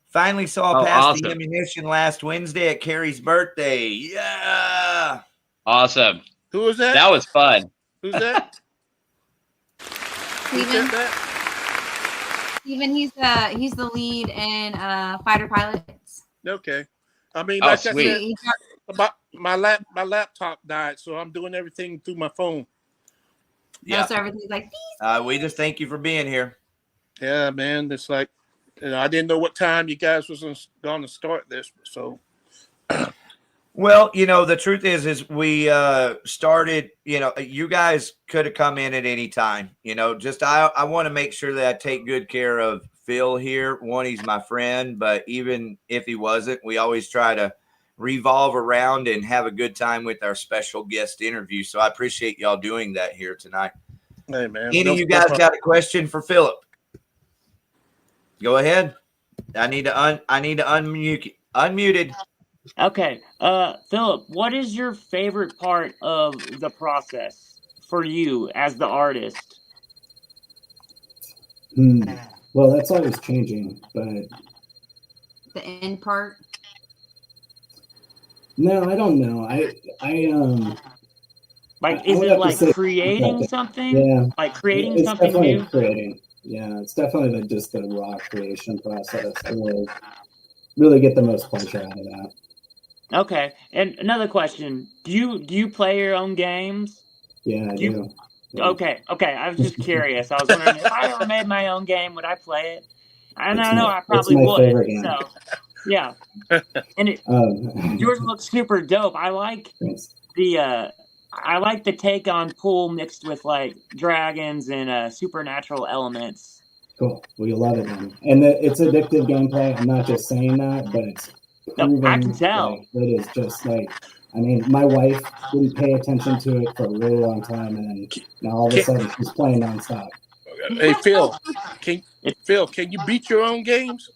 Speaker 1: Finally saw Pass the Ammunition last Wednesday at Carrie's birthday. Yeah.
Speaker 7: Awesome.
Speaker 11: Who was that?
Speaker 7: That was fun.
Speaker 11: Who's that?
Speaker 5: Steven. Steven, he's the lead in Fighter Pilots.
Speaker 11: Okay. I mean,
Speaker 7: like
Speaker 11: I said, about my laptop died, so I'm doing everything through my phone.
Speaker 1: Yeah.
Speaker 5: So everything's like these.
Speaker 1: We just thank you for being here.
Speaker 11: Yeah, man. It's like, I didn't know what time you guys was going to start this, so.
Speaker 1: Well, the truth is we started, you guys could have come in at any time, I want to make sure that I take good care of Phil here. One, he's my friend, but even if he wasn't, we always try to revolve around and have a good time with our special guest interview. So I appreciate y'all doing that here tonight.
Speaker 11: Hey, man.
Speaker 1: Any of you guys got a question for Phillip? Go ahead. I need to unmute. Unmuted.
Speaker 8: Okay. Phillip, what is your favorite part of the process for you as the artist?
Speaker 6: Well, that's always changing, but
Speaker 5: The end part.
Speaker 6: no, I don't know.
Speaker 8: Like, is it like creating something?
Speaker 6: Yeah,
Speaker 8: Like creating
Speaker 6: it's
Speaker 8: something
Speaker 6: definitely
Speaker 8: new?
Speaker 6: creating. Yeah, it's definitely just the raw creation process to really get the most pleasure out of that.
Speaker 8: Okay. And another question: Do you play your own games?
Speaker 6: Yeah, I do. Yeah.
Speaker 8: Okay. I was just curious. I was wondering if I ever made my own game, would I play it? And I know I probably
Speaker 6: my
Speaker 8: would.
Speaker 6: favorite game.
Speaker 8: So, yeah. And yours looks super dope. I like I like the take on pool mixed with like dragons and supernatural elements.
Speaker 6: Cool. Well, you love it then. And it's addictive gameplay. I'm not just saying that, but it's proven.
Speaker 8: I can tell.
Speaker 6: Like, it is just like, I mean, my wife didn't pay attention to it for a really long time, and then now all of a sudden she's playing nonstop.
Speaker 11: Hey, Phil, can you beat your own games?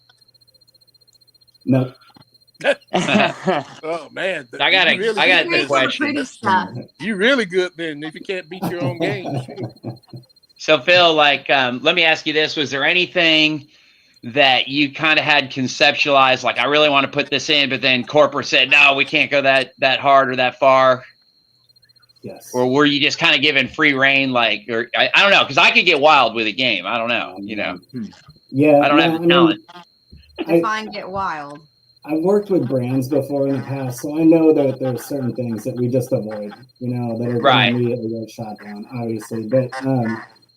Speaker 6: No.
Speaker 11: Oh man,
Speaker 7: I got the question.
Speaker 11: You're really good then if you can't beat your own games.
Speaker 7: So Phil, like, let me ask you this: was there anything that you kind of had conceptualized, like, I really want to put this in, but then corporate said, no, we can't go that hard or that far?
Speaker 6: Yes.
Speaker 7: Or were you just kind of given free reign, like, or I don't know, because I could get wild with a game. I don't know, you know.
Speaker 6: Yeah.
Speaker 7: I don't have the talent.
Speaker 5: Define get wild.
Speaker 6: I've worked with brands before in the past, so I know that there's certain things that we just avoid, you know, that are going to immediately get shot down, obviously. But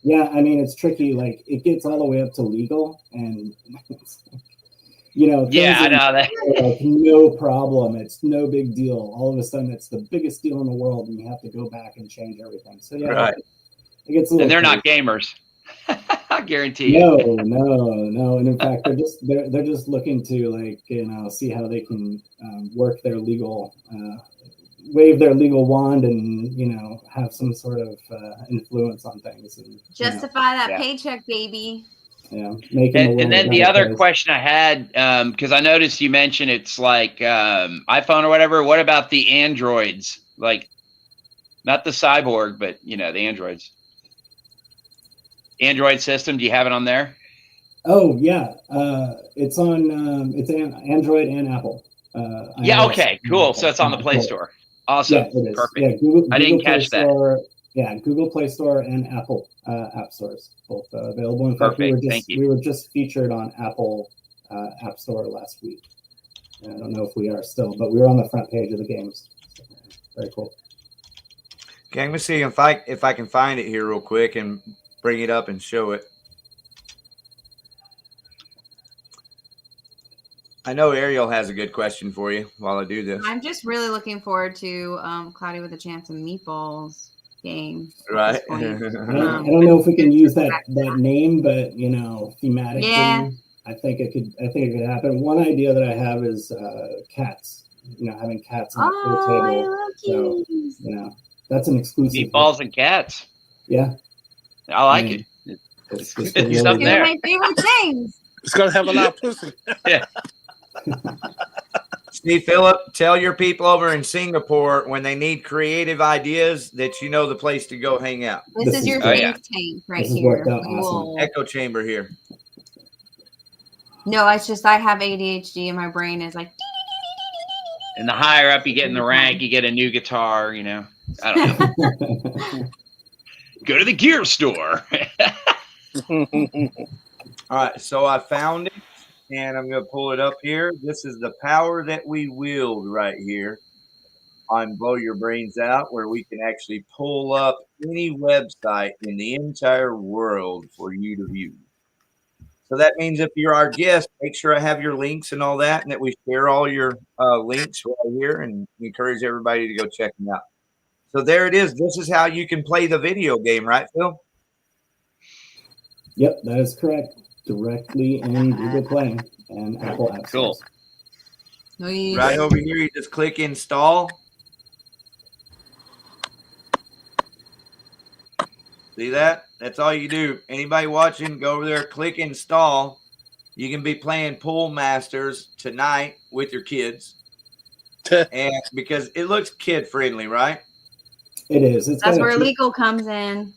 Speaker 6: yeah, I mean, it's tricky. Like, it gets all the way up to legal, and you know,
Speaker 7: yeah, I know that.
Speaker 6: Like, no problem. It's no big deal. All of a sudden, it's the biggest deal in the world, and you have to go back and change everything. So yeah, it gets a little.
Speaker 7: And they're
Speaker 6: crazy.
Speaker 7: not gamers. I guarantee you.
Speaker 6: No. And in fact, they're just looking to, like, you know, see how they can work their legal, wave their legal wand, and, you know, have some sort of influence on things. And
Speaker 5: justify that paycheck, baby.
Speaker 6: Yeah.
Speaker 7: And then the other question I had, because I noticed you mentioned it's like iPhone or whatever. What about the Androids? Like, not the cyborg, but, you know, the Androids. Android system, do you have it on there?
Speaker 6: Oh yeah, it's on it's Android and Apple.
Speaker 7: Yeah, okay, cool. So it's on the Play Store. Awesome.
Speaker 6: Yeah, it is.
Speaker 7: Perfect.
Speaker 6: Yeah, Google
Speaker 7: I didn't
Speaker 6: Play
Speaker 7: catch
Speaker 6: Store, that. Yeah, Google Play Store and Apple App Stores, both available. In fact, we were just featured on Apple App Store last week. I don't know if we are still, but we were on the front page of the games. So, very cool.
Speaker 1: Okay, let me see if I can find it here real quick and bring it up and show it. I know Ariel has a good question for you while I do this.
Speaker 5: I'm just really looking forward to Cloudy with a Chance of Meatballs game.
Speaker 1: Right.
Speaker 6: I don't know if we can use that name, but, you know, thematically, I think it could happen. One idea that I have is cats. You know, having cats on the pool table.
Speaker 5: I love
Speaker 6: so, you know, that's an exclusive.
Speaker 7: Meatballs and cats.
Speaker 6: Yeah.
Speaker 7: I like it.
Speaker 6: It's
Speaker 7: really
Speaker 5: one of my favorite things.
Speaker 11: It's gonna have a lot of pussy.
Speaker 7: Yeah.
Speaker 1: See, Philip, tell your people over in Singapore when they need creative ideas that you know the place to go hang out.
Speaker 5: This is your think tank right here.
Speaker 1: Awesome. Echo chamber here.
Speaker 5: No, it's just I have ADHD and my brain is like.
Speaker 7: And the higher up you get in the rank, you get a new guitar, you know. I don't know. Go to the gear store.
Speaker 1: All right, so I found it, and I'm going to pull it up here. This is the power that we wield right here on Blow Your Brains Out, where we can actually pull up any website in the entire world for you to view. So that means if you're our guest, make sure I have your links and all that, and that we share all your links right here and encourage everybody to go check them out. So there it is. This is how you can play the video game, right, Phil?
Speaker 6: Yep, that is correct. Directly in Google Play and Apple App Stores.
Speaker 1: Cool. Right over here, you just click install. See that? That's all you do. Anybody watching, go over there, click install. You can be playing Pool Masters tonight with your kids. And because it looks kid friendly, right?
Speaker 6: It is.
Speaker 5: That's where legal comes in.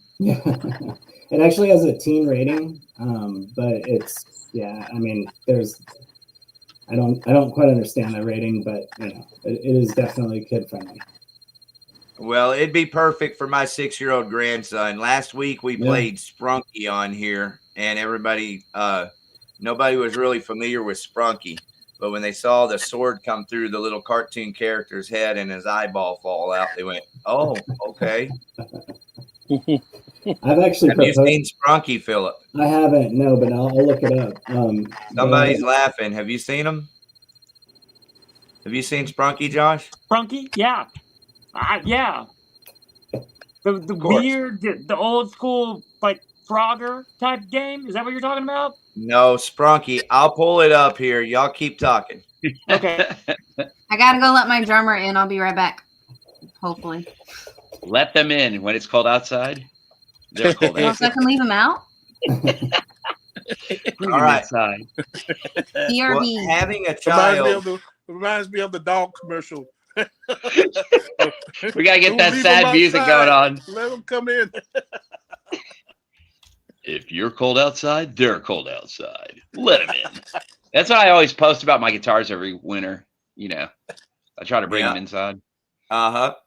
Speaker 6: It actually has a teen rating, but it's I mean, I don't quite understand the rating, but it is definitely kid friendly.
Speaker 1: Well, it'd be perfect for my 6-year-old grandson. Last week we played Sprunky on here, and nobody was really familiar with Sprunky. But when they saw the sword come through the little cartoon character's head and his eyeball fall out, they went, "Oh, okay."
Speaker 6: I've actually
Speaker 1: Have you seen Sprunky, Phillip?
Speaker 6: I haven't, no, but I'll look it up.
Speaker 1: Somebody's laughing. Have you seen him? Have you seen Sprunky, Josh?
Speaker 8: Sprunky? Yeah. Yeah. The weird, the old school, like, Frogger type game? Is that what you're talking about?
Speaker 1: No, Sprunky. I'll pull it up here. Y'all keep talking.
Speaker 8: Okay.
Speaker 5: I gotta go let my drummer in. I'll be right back. Hopefully.
Speaker 7: Let them in when it's cold outside. They're cold outside.
Speaker 5: So I can leave him out?
Speaker 1: All right.
Speaker 7: Inside.
Speaker 5: BRB.
Speaker 1: Well, having a child
Speaker 11: reminds me of the dog commercial.
Speaker 7: We gotta get that sad music going on.
Speaker 11: Let them come in.
Speaker 7: If you're cold outside, they're cold outside. Let them in. That's what I always post about my guitars every winter. I try to bring them inside.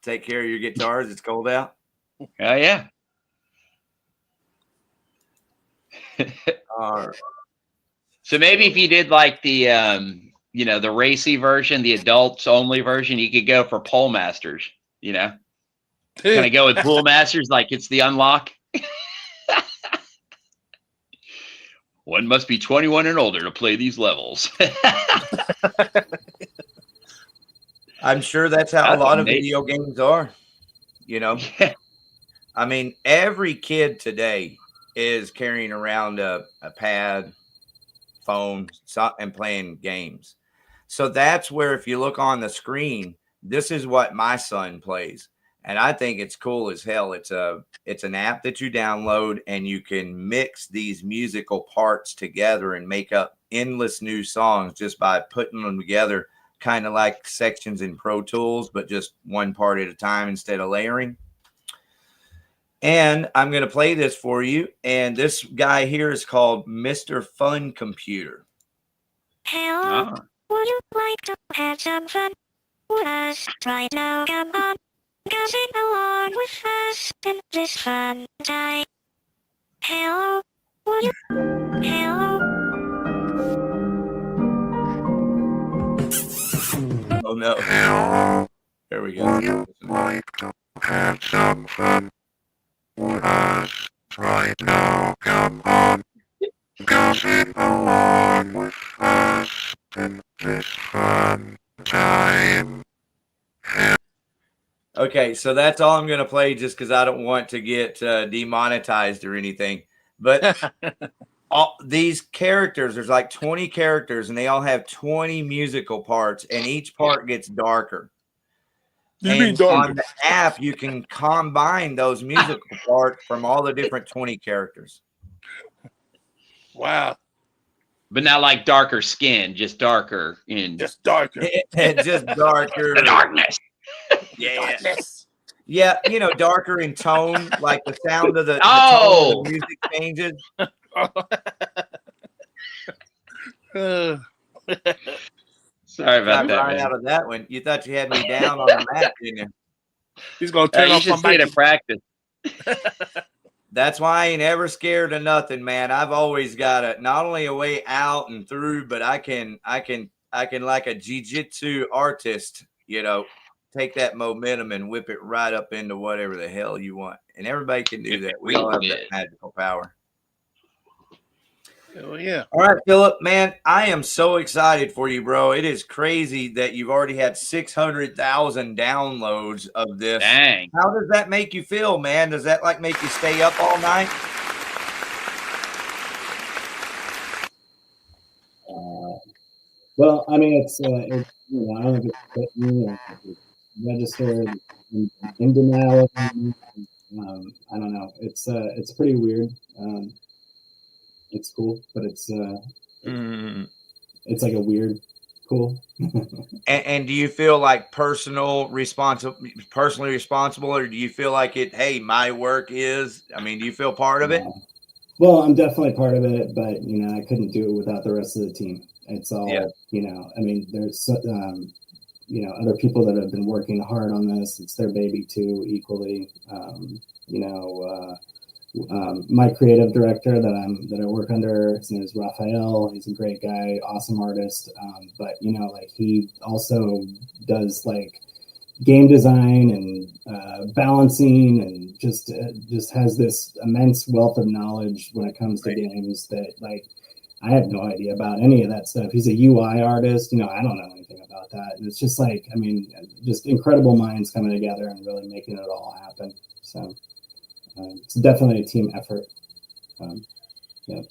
Speaker 1: Take care of your guitars. It's cold out.
Speaker 7: Oh yeah. So maybe if you did like the the racy version, the adults only version, you could go for pole masters. Kind of go with pool masters, like it's the unlock. One must be 21 and older to play these levels.
Speaker 1: I'm sure that's how a lot of video games are. I mean, every kid today is carrying around a pad, phone, and playing games. So that's where, if you look on the screen, this is what my son plays. And I think it's cool as hell. It's an app that you download, and you can mix these musical parts together and make up endless new songs just by putting them together, kind of like sections in Pro Tools, but just one part at a time instead of layering. And I'm going to play this for you. And this guy here is called Mr. Fun Computer.
Speaker 12: Hello, would you like to have some fun with us right now? Come on, come along with us in this fun time. Hello, would you? Hello.
Speaker 1: Oh no.
Speaker 12: Hello.
Speaker 1: There we go.
Speaker 12: Would you like to have some fun with us right now? Come on, come along with us in this fun time.
Speaker 1: Okay, so that's all I'm going to play just because I don't want to get demonetized or anything. But all these characters, there's like 20 characters, and they all have 20 musical parts, and each part gets darker. And on the app, you can combine those musical parts from all the different 20 characters.
Speaker 11: Wow.
Speaker 7: But not like darker skin, just darker
Speaker 11: just darker.
Speaker 1: Just darker.
Speaker 7: The darkness.
Speaker 1: Yeah. Yeah, darker in tone, like the sound of the tone of the music changes.
Speaker 7: Sorry about that.
Speaker 1: Right out of that one. You thought you had me down on the map, didn't you?
Speaker 11: He's gonna turn off my mic.
Speaker 7: To practice.
Speaker 1: That's why I ain't ever scared of nothing, man. I've always got not only a way out and through, but I can like a jiu-jitsu artist, take that momentum and whip it right up into whatever the hell you want. And everybody can do that. We all have that magical power.
Speaker 11: Oh, yeah.
Speaker 1: All right, Phillip, man, I am so excited for you, bro. It is crazy that you've already had 600,000 downloads of this.
Speaker 7: Dang.
Speaker 1: How does that make you feel, man? Does that make you stay up all night?
Speaker 6: Well, I mean, it's I don't know if it's registered in denial. I don't know. It's pretty weird. It's cool, but it's like a weird cool.
Speaker 1: And do you feel like personally responsible, or do you feel like hey, my work is, I mean, do you feel part of it?
Speaker 6: Well, I'm definitely part of it, but I couldn't do it without the rest of the team. It's all, I mean, there's, other people that have been working hard on this. It's their baby too, equally. My creative director that I work under, his name is Raphael. He's a great guy, awesome artist. But like he also does like game design and balancing, and just has this immense wealth of knowledge when it comes to games that like I have no idea about any of that stuff. He's a UI artist. I don't know anything about that. And it's just like, I mean, just incredible minds coming together and really making it all happen. So it's definitely a team effort. Yeah.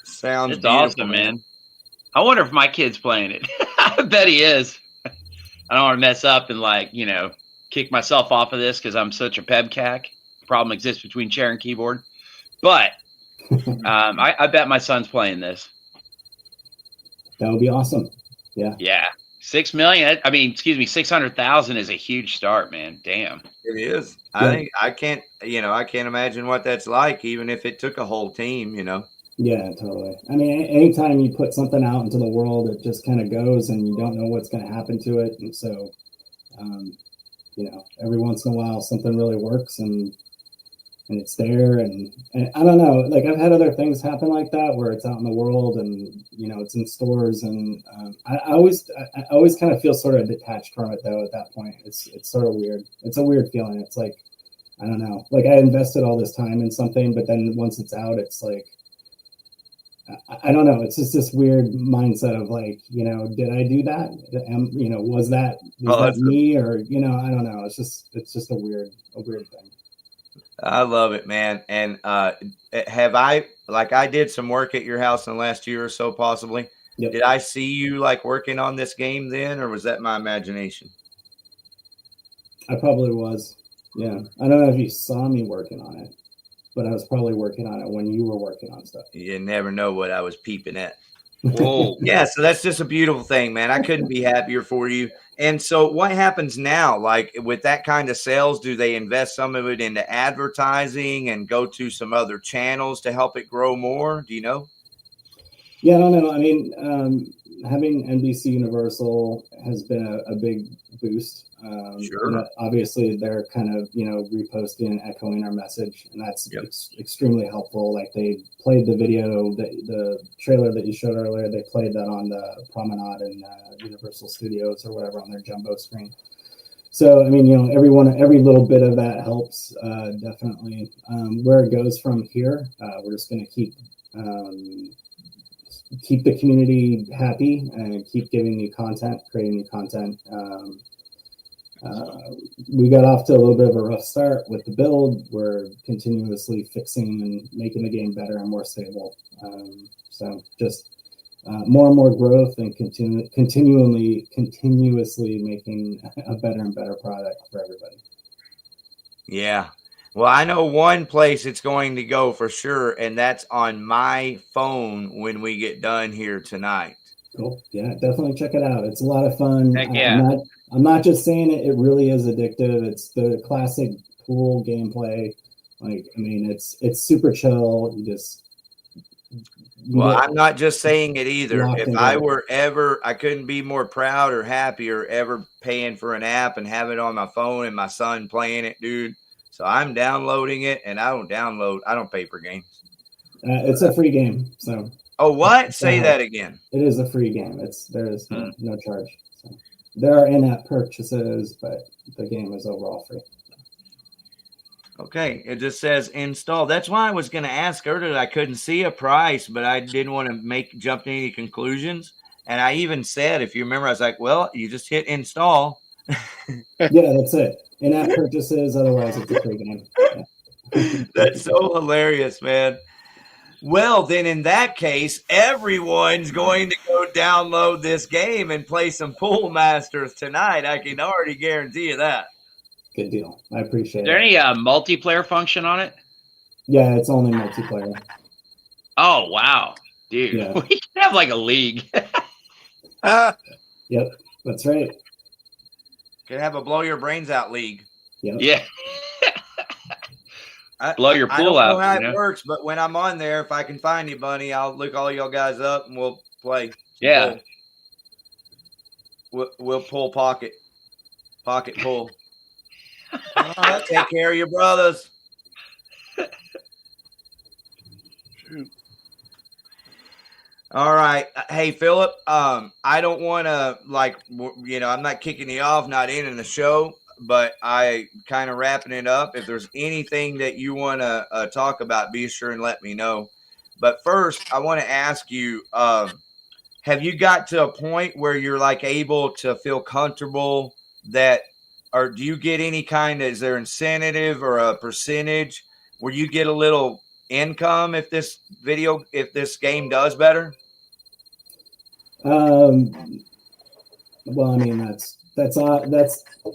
Speaker 1: Sounds
Speaker 7: it's awesome, man. I wonder if my kid's playing it. I bet he is. I don't want to mess up and kick myself off of this because I'm such a pebcac. Problem exists between chair and keyboard. But I bet my son's playing this.
Speaker 6: That would be awesome. Yeah.
Speaker 7: Yeah. 6 million. I mean, excuse me, 600,000 is a huge start, man. Damn.
Speaker 1: It is. I think I can't imagine what that's like, even if it took a whole team,
Speaker 6: Yeah, totally. I mean, anytime you put something out into the world, it just kind of goes and you don't know what's going to happen to it. And so, every once in a while something really works and it's there. And I don't know, like I've had other things happen like that where it's out in the world and, it's in stores. And I always kind of feel sort of detached from it though. At that point, it's sort of weird. It's a weird feeling. It's like, I don't know, like I invested all this time in something, but then once it's out, it's like, I don't know. It's just this weird mindset of like, did I do that? Was that me or, I don't know. It's just a weird thing.
Speaker 1: I love it, man. And I did some work at your house in the last year or so, possibly.
Speaker 6: Yep.
Speaker 1: Did I see you like working on this game then, or was that my imagination?
Speaker 6: I probably was. Yeah. I don't know if you saw me working on it, but I was probably working on it when you were working on stuff.
Speaker 1: You never know what I was peeping at. Whoa. Yeah, so that's just a beautiful thing, man. I couldn't be happier for you. And so what happens now? Like with that kind of sales, do they invest some of it into advertising and go to some other channels to help it grow more? Do you know?
Speaker 6: Yeah, I don't know. I mean, having NBC Universal has been a big boost.
Speaker 1: Sure.
Speaker 6: Obviously, they're kind of, reposting and echoing our message, and that's extremely helpful. Like they played the video, the trailer that you showed earlier, they played that on the Promenade in Universal Studios or whatever on their jumbo screen. So, I mean, every little bit of that helps, definitely. Where it goes from here, we're just going to keep the community happy and keep giving new content, creating new content. We got off to a little bit of a rough start with the build. We're continuously fixing and making the game better and more stable. So just more and more growth and continuously making a better and better product for everybody.
Speaker 1: Yeah. Well, I know one place it's going to go for sure, and that's on my phone when we get done here tonight.
Speaker 6: Cool. Yeah, definitely check it out. It's a lot of fun.
Speaker 7: Heck yeah.
Speaker 6: I'm not just saying it. It really is addictive. It's the classic pool gameplay. Like, I mean, it's super chill.
Speaker 1: Well, I'm not just saying it either. If I were ever, I couldn't be more proud or happier ever paying for an app and have it on my phone and my son playing it, dude. So I'm downloading it, and I don't pay for games.
Speaker 6: It's a free game. So.
Speaker 1: Oh, what? Say that again.
Speaker 6: It is a free game. There is no charge. So there are in-app purchases, but the game is overall free.
Speaker 1: Okay, it just says install. That's why I was going to ask earlier. I couldn't see a price, but I didn't want to jump to any conclusions. And I even said, if you remember, I was like, well, you just hit install.
Speaker 6: Yeah, that's it. In-app purchases, otherwise it's a free game. Yeah.
Speaker 1: That's so hilarious, man. Well, then in that case, everyone's going to go download this game and play some Pool Masters tonight. I can already guarantee you that.
Speaker 6: Good deal. I appreciate it.
Speaker 7: Is there any multiplayer function on it?
Speaker 6: Yeah, it's only multiplayer.
Speaker 7: Oh, wow. Dude,
Speaker 6: Yeah.
Speaker 7: we can have like a league.
Speaker 6: Yep, that's right.
Speaker 1: Could have a blow your brains out league.
Speaker 6: Yep.
Speaker 7: Yeah. Blow your
Speaker 1: I
Speaker 7: pool
Speaker 1: don't know
Speaker 7: out.
Speaker 1: how it works, but when I'm on there, if I can find you, Bunny, I'll look all y'all guys up and we'll play.
Speaker 7: Yeah.
Speaker 1: We'll pull pocket pull. Take care of your brothers. All right. Hey, Phillip, I don't want to, I'm not kicking you off, not ending the show, but I kind of wrapping it up. If there's anything that you want to talk about, be sure and let me know. But first, I want to ask you, have you got to a point where you're able to feel comfortable or do you get any is there incentive or a percentage where you get a little income if this game does better?
Speaker 6: Well, I mean, that's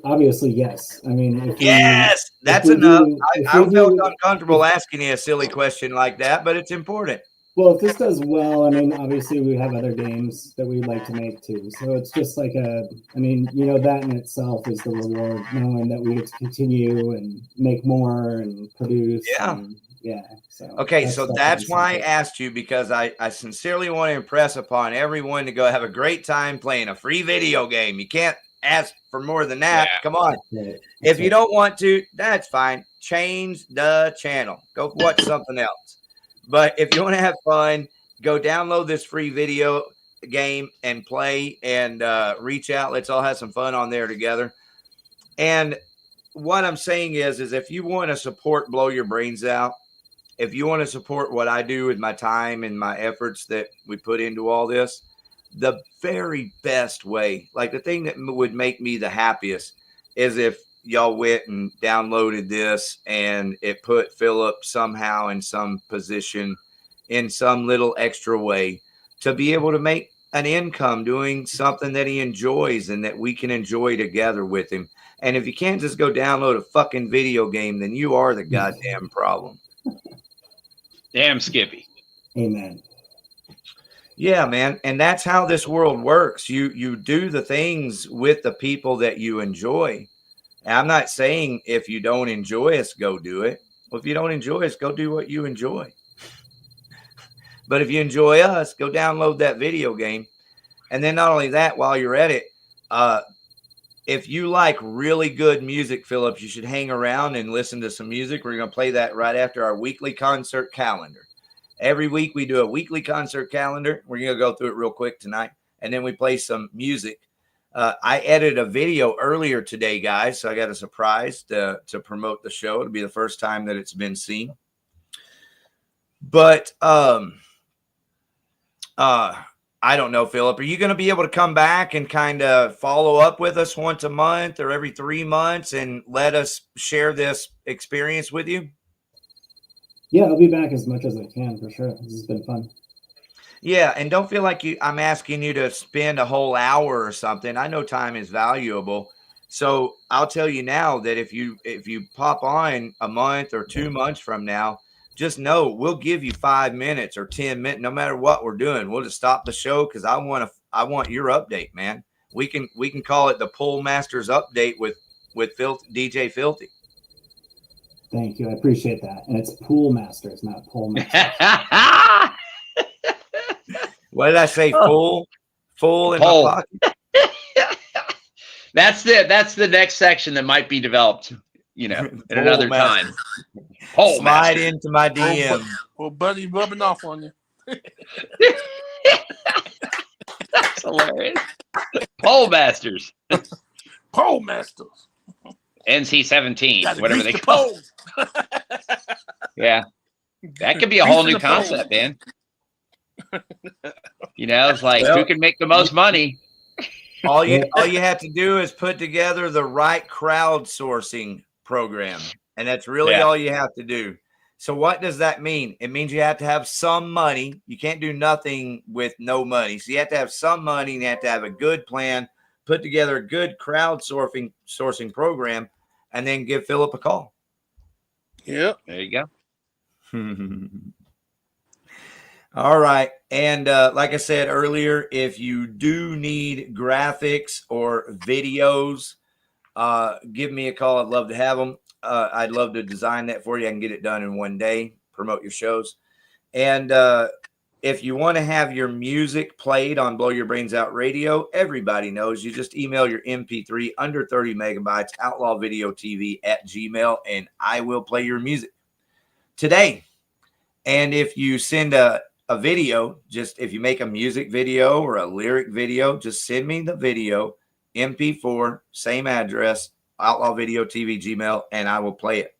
Speaker 6: obviously yes. I mean,
Speaker 1: yes, that's enough. I felt uncomfortable asking you a silly question like that, but it's important.
Speaker 6: Well, if this does well, I mean, obviously we have other games that we'd like to make too. So it's just that in itself is the reward, knowing that we get to continue and make more and produce.
Speaker 1: Yeah.
Speaker 6: So
Speaker 1: okay, that's why I asked you, because I sincerely want to impress upon everyone to go have a great time playing a free video game. You can't ask for more than that. Yeah. Come on. Yeah, if you don't want to, that's fine. Change the channel. Go watch something else. But if you want to have fun, go download this free video game and play and reach out. Let's all have some fun on there together. And what I'm saying is if you want to support Blow Your Brains Out, if you want to support what I do with my time and my efforts that we put into all this, the very best way, the thing that would make me the happiest, is if y'all went and downloaded this and it put Phillip somehow in some position, in some little extra way, to be able to make an income doing something that he enjoys and that we can enjoy together with him. And if you can't just go download a fucking video game, then you are the goddamn problem.
Speaker 7: Damn Skippy.
Speaker 6: Amen.
Speaker 1: Yeah, man. And that's how this world works. You do the things with the people that you enjoy. And I'm not saying if you don't enjoy us, go do it. Well, if you don't enjoy us, go do what you enjoy. But if you enjoy us, go download that video game. And then not only that, while you're at it, if you like really good music, Phillip, you should hang around and listen to some music. We're going to play that right after our weekly concert calendar. Every week we do a weekly concert calendar. We're going to go through it real quick tonight. And then we play some music. I edited a video earlier today, guys. So I got a surprise to promote the show. It'll be the first time that it's been seen. But I don't know, Phillip. Are you going to be able to come back and kind of follow up with us once a month or every 3 months and let us share this experience with you?
Speaker 6: Yeah, I'll be back as much as I can, for sure. This has been fun.
Speaker 1: Yeah, and don't feel like I'm asking you to spend a whole hour or something. I know time is valuable. So I'll tell you now that if you pop on a month or 2 months from now, just know we'll give you 5 minutes or 10 minutes, no matter what we're doing. We'll just stop the show because I want your update, man. We can call it the Pool Masters update with DJ Filthy.
Speaker 6: Thank you. I appreciate that. And it's Pool Masters, not Pool Masters.
Speaker 1: What did I say? Full in my pocket.
Speaker 7: That's the next section that might be developed, at another time.
Speaker 1: Slide into my DM.
Speaker 11: Well, buddy, rubbing off on you.
Speaker 7: That's hilarious. Pole Masters.
Speaker 11: Pole Masters.
Speaker 7: NC-17, whatever they call it. Yeah. That could be a whole new concept, man. It's like, who can make the most money?
Speaker 1: All you have to do is put together the right crowdsourcing program. And that's really all you have to do. So what does that mean? It means you have to have some money. You can't do nothing with no money. So you have to have some money and you have to have a good plan, put together a good crowdsourcing program, and then give Phillip a call.
Speaker 11: Yep.
Speaker 7: There you go.
Speaker 1: All right. And like I said earlier, if you do need graphics or videos, give me a call. I'd love to have them. I'd love to design that for you. I can get it done in one day, promote your shows. And if you want to have your music played on Blow Your Brains Out Radio, everybody knows you just email your MP3 under 30 megabytes, OutlawVideoTV@gmail, and I will play your music today. And if you send a video, just if you make a music video or a lyric video, just send me the video, MP4, same address, OutlawVideoTV Gmail, and I will play it.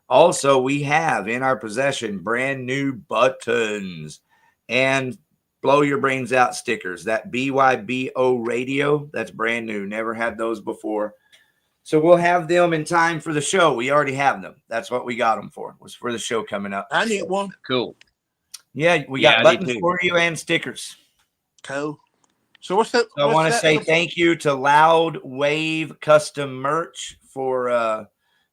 Speaker 1: Also, we have in our possession brand new buttons and Blow Your Brains Out stickers. That BYBO radio, that's brand new. Never had those before. So we'll have them in time for the show. We already have them. That's what we got them for, was for the show coming up.
Speaker 11: I need one.
Speaker 7: Cool.
Speaker 1: Yeah, we got buttons for you and stickers.
Speaker 11: Cool. So what's that?
Speaker 1: So I want to say thank you to Loud Wave Custom Merch for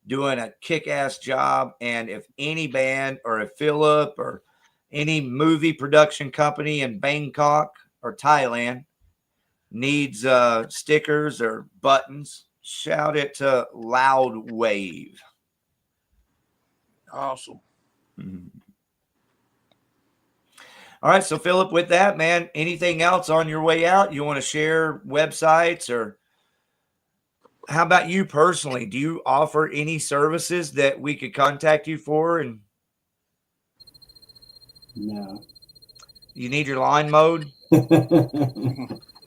Speaker 1: doing a kick-ass job. And if any band or if Phillip or any movie production company in Bangkok or Thailand needs stickers or buttons, shout it to Loud Wave.
Speaker 11: Awesome.
Speaker 1: Mm-hmm. All right, so Phillip, with that, man, anything else on your way out? You want to share websites, or how about you personally? Do you offer any services that we could contact you for? And
Speaker 6: no.
Speaker 1: You need your lawn mowed?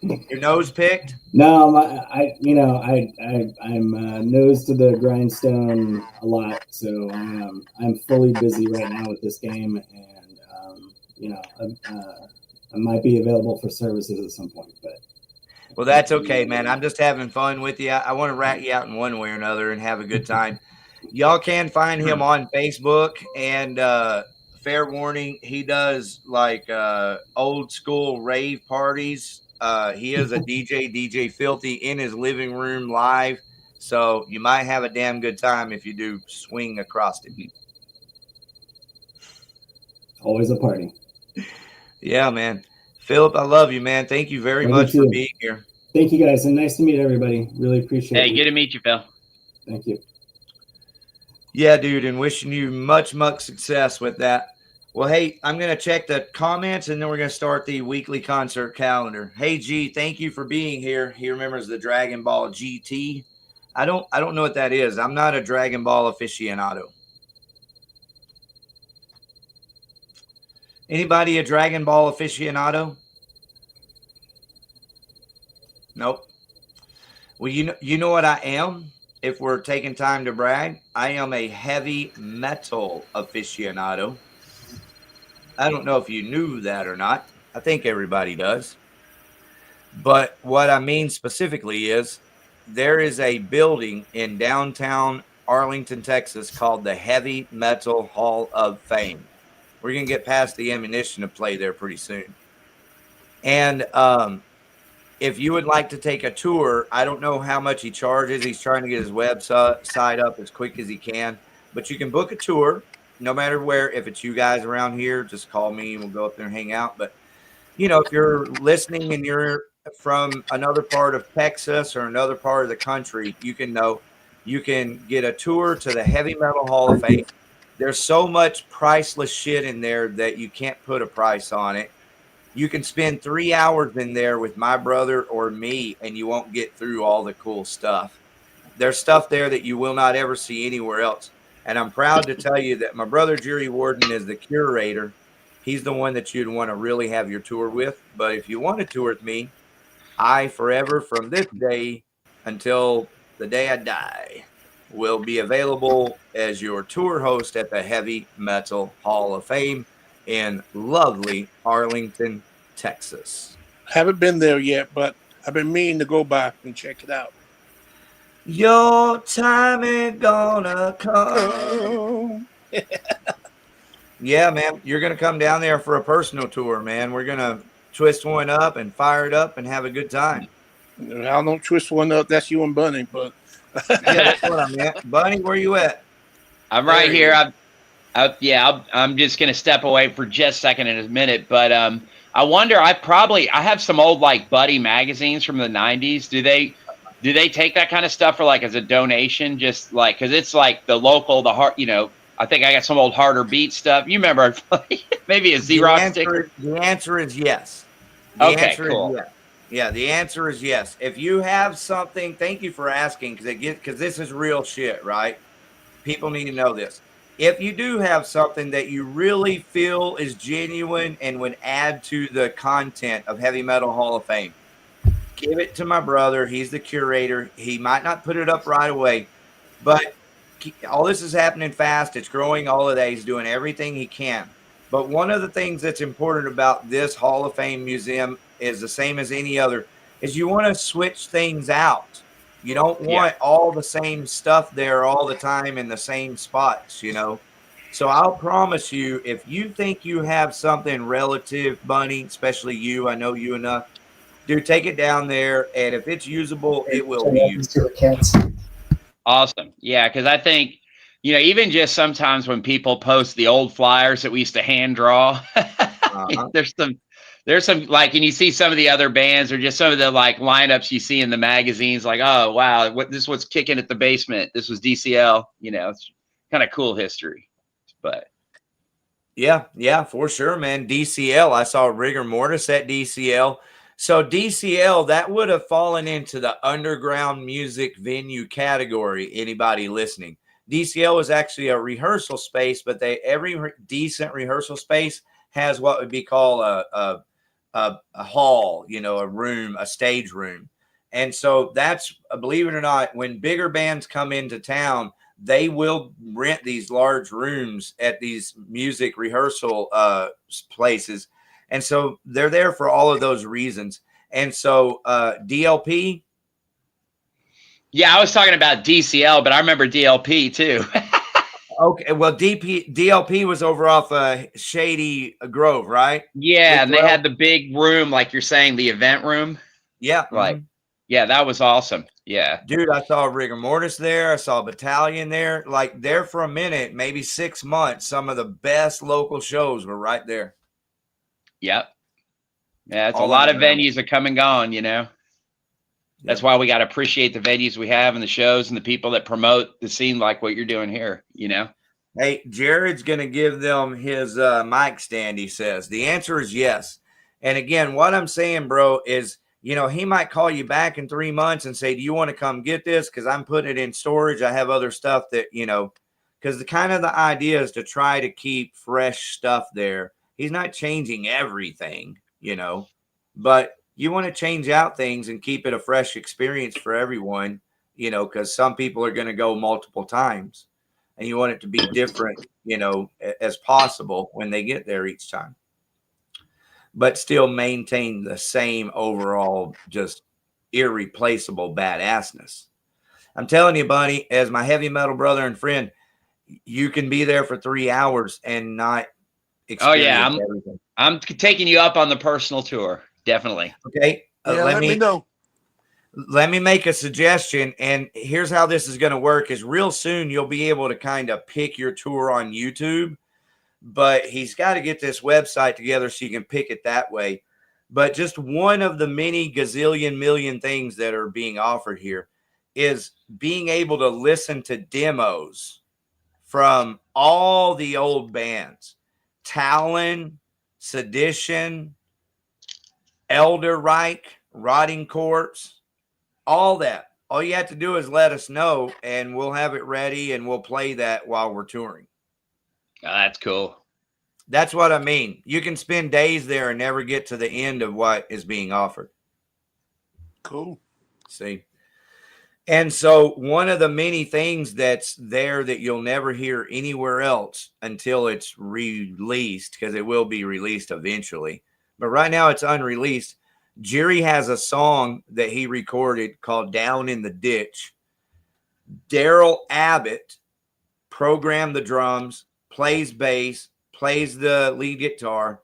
Speaker 1: Your nose picked?
Speaker 6: No, I'm nose to the grindstone a lot, so I'm fully busy right now with this game, and I might be available for services at some point, but.
Speaker 1: Well, that's okay, man. I'm just having fun with you. I want to rat you out in one way or another and have a good time. Y'all can find him on Facebook, and fair warning, he does like old school rave parties. He is a DJ Filthy, in his living room live. So you might have a damn good time if you do swing across it.
Speaker 6: Always a party.
Speaker 1: Yeah, man. Phillip, I love you, man. Thank you very much for being here.
Speaker 6: Thank you, guys, and nice to meet everybody. Really appreciate it.
Speaker 7: Hey, good to meet you, Phil.
Speaker 6: Thank you.
Speaker 1: Yeah, dude, and wishing you much success with that. Well, hey, I'm going to check the comments, and then we're going to start the weekly concert calendar. Hey, G, thank you for being here. He remembers the Dragon Ball GT. I don't know what that is. I'm not a Dragon Ball aficionado. Anybody a Dragon Ball aficionado? Nope. Well, you know what I am? If we're taking time to brag, I am a heavy metal aficionado. I don't know if you knew that or not. I think everybody does. But what I mean specifically is there is a building in downtown Arlington, Texas called the Heavy Metal Hall of Fame. We're going to get past the ammunition to play there pretty soon. And if you would like to take a tour, I don't know how much he charges. He's trying to get his website up as quick as he can. But you can book a tour no matter where. If it's you guys around here, just call me and we'll go up there and hang out. But, if you're listening and you're from another part of Texas or another part of the country, you can get a tour to the Heavy Metal Hall of Fame. There's so much priceless shit in there that you can't put a price on it. You can spend 3 hours in there with my brother or me, and you won't get through all the cool stuff. There's stuff there that you will not ever see anywhere else. And I'm proud to tell you that my brother, Jerry Warden, is the curator. He's the one that you'd want to really have your tour with. But if you want to tour with me, I forever from this day until the day I die will be available as your tour host at the Heavy Metal Hall of Fame in lovely Arlington, Texas.
Speaker 11: Haven't been there yet, but I've been meaning to go by and check it out.
Speaker 1: Your time ain't gonna come. Yeah, man, you're gonna come down there for a personal tour, man. We're gonna twist one up and fire it up and have a good time.
Speaker 11: I don't twist one up. That's you and Bunny, but
Speaker 1: yeah, that's what I meant. Bunny, where you at?
Speaker 7: I'm right here. I'm just going to step away for just a second in a minute, but I wonder. I have some old like Buddy magazines from the '90s. Do they take that kind of stuff for like as a donation? Just like because it's like the local, I think I got some old Harder Beat stuff. You remember maybe a Z-Rock sticker?
Speaker 1: The answer is yes.
Speaker 7: Okay, cool.
Speaker 1: Yes. Yeah, the answer is yes. If you have something, thank you for asking because this is real shit, right? People need to know this. If you do have something that you really feel is genuine and would add to the content of Heavy Metal Hall of Fame, give it to my brother. He's the curator. He might not put it up right away, but all this is happening fast. It's growing all of that. He's doing everything he can. But one of the things that's important about this Hall of Fame museum is the same as any other, is you want to switch things out. You don't want all the same stuff there all the time in the same spots, So I'll promise you, if you think you have something relative, Bunny, especially you, I know you enough, dude, take it down there, and if it's usable, it will be used.
Speaker 7: Awesome. Yeah, because I think, even just sometimes when people post the old flyers that we used to hand draw, there's some like, and you see some of the other bands or just some of the like lineups you see in the magazines, like, oh wow, this was kicking at the basement. This was DCL. It's kind of cool history, but.
Speaker 1: Yeah, for sure, man. DCL, I saw Rigor Mortis at DCL. So DCL, that would have fallen into the underground music venue category. Anybody listening? DCL is actually a rehearsal space, but every decent rehearsal space has what would be called a hall, a room, a stage room. And so that's, believe it or not, when bigger bands come into town, they will rent these large rooms at these music rehearsal places. And so they're there for all of those reasons. And so DLP.
Speaker 7: Yeah, I was talking about DCL, but I remember DLP too.
Speaker 1: Okay, well, DLP was over off Shady Grove, right?
Speaker 7: Yeah, and they had the big room, like you're saying, the event room.
Speaker 1: Yeah.
Speaker 7: Like, yeah, that was awesome. Yeah.
Speaker 1: Dude, I saw Rigor Mortis there. I saw Battalion there. Like, there for a minute, maybe 6 months, some of the best local shows were right there.
Speaker 7: Yep. Yeah, it's a lot of venues that come and gone, That's why we got to appreciate the venues we have and the shows and the people that promote the scene like what you're doing here,
Speaker 1: Hey, Jared's going to give them his mic stand, he says. The answer is yes. And again, what I'm saying, bro, is, he might call you back in 3 months and say, do you want to come get this? Because I'm putting it in storage. I have other stuff that, because the idea is to try to keep fresh stuff there. He's not changing everything, but you want to change out things and keep it a fresh experience for everyone, because some people are going to go multiple times and you want it to be different, as possible when they get there each time, but still maintain the same overall, just irreplaceable badassness. I'm telling you, Bunny, as my heavy metal brother and friend, you can be there for 3 hours and not experience everything.
Speaker 7: I'm taking you up on the personal tour. Definitely.
Speaker 1: Okay.
Speaker 11: Let me know.
Speaker 1: Let me make a suggestion. And here's how this is going to work is real soon you'll be able to kind of pick your tour on YouTube, but he's got to get this website together so you can pick it that way. But just one of the many gazillion million things that are being offered here is being able to listen to demos from all the old bands. Talon, Sedition, Elder Reich, Rotting Corpse, all that. All you have to do is let us know and we'll have it ready and we'll play that while we're touring.
Speaker 7: Oh, that's cool.
Speaker 1: That's what I mean. You can spend days there and never get to the end of what is being offered.
Speaker 11: Cool.
Speaker 1: See? And so one of the many things that's there that you'll never hear anywhere else until it's released, because it will be released eventually, but right now it's unreleased. Jerry has a song that he recorded called Down in the Ditch. Daryl Abbott programmed the drums, plays bass, plays the lead guitar.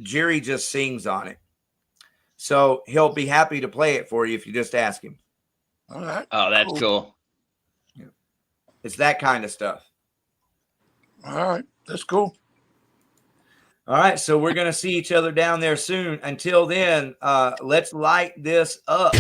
Speaker 1: Jerry just sings on it. So he'll be happy to play it for you if you just ask him.
Speaker 11: All right.
Speaker 7: Oh, that's cool.
Speaker 1: Yeah. It's that kind of stuff.
Speaker 11: All right. That's cool.
Speaker 1: All right, so we're going to see each other down there soon. Until then, let's light this up.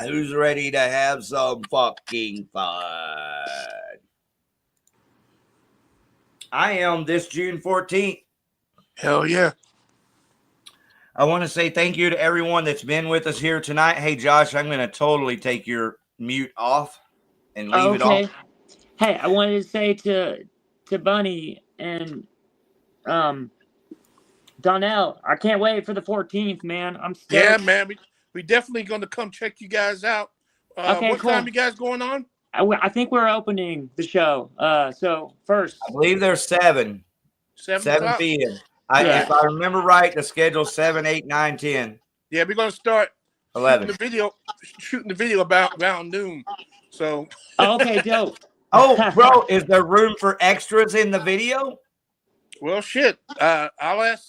Speaker 1: Who's ready to have some fucking fun? I am this June 14th.
Speaker 11: Hell yeah.
Speaker 1: I want to say thank you to everyone that's been with us here tonight. Hey, Josh, I'm going to totally take your mute off and leave it off.
Speaker 8: Hey, I wanted to say to Bunny and Donnell, I can't wait for the 14th, man. I'm stoked.
Speaker 11: Yeah, man. We definitely going to come check you guys out.
Speaker 8: Okay,
Speaker 11: what
Speaker 8: cool.
Speaker 11: time you guys going on?
Speaker 8: I think we're opening the show. So first,
Speaker 1: I believe there's 7 p.m. If I remember right, the schedule's 7, 8, 9, 10.
Speaker 11: Yeah, we're going to start
Speaker 1: 11.
Speaker 11: shooting the video about around noon. So.
Speaker 8: Okay, dope.
Speaker 1: Oh, bro, is there room for extras in the video?
Speaker 11: Well, shit. I'll ask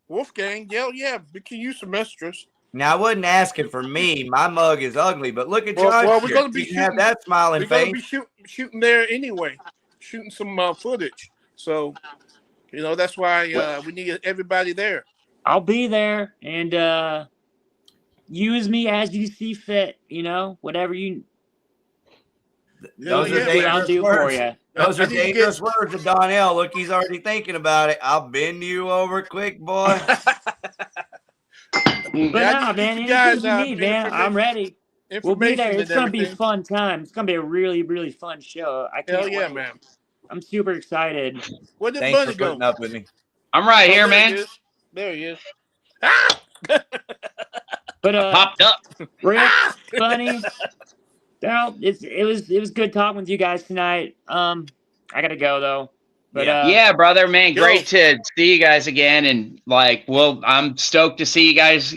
Speaker 11: Wolfgang. Yeah, we can use some extras.
Speaker 1: Now, I wasn't asking for me. My mug is ugly, but look at Josh.
Speaker 11: Well, we're going to be shooting,
Speaker 1: have that smiling face.
Speaker 11: We're going to be shooting there anyway, shooting some footage. So, that's why we need everybody there.
Speaker 8: I'll be there, and use me as you see fit. Whatever you.
Speaker 1: Those are dangerous words. Those are dangerous words of Donnell. Look, he's already thinking about it. I'll bend you over quick, boy.
Speaker 8: But nah, man, anything you need, man, I'm ready. We'll be there. It's going to be a fun time. It's going to be a really, really fun show. I can't wait.
Speaker 11: Yeah, man.
Speaker 8: I'm super excited.
Speaker 11: Where did
Speaker 1: Thanks
Speaker 11: Bunny
Speaker 1: for
Speaker 11: go?
Speaker 1: putting up with me.
Speaker 7: I'm right here, man.
Speaker 11: There he is.
Speaker 8: But
Speaker 7: popped up.
Speaker 8: Rick, Bunny, Daryl, it was good talking with you guys tonight. I gotta go though. But
Speaker 7: yeah, brother, man, great to see you guys again, and I'm stoked to see you guys,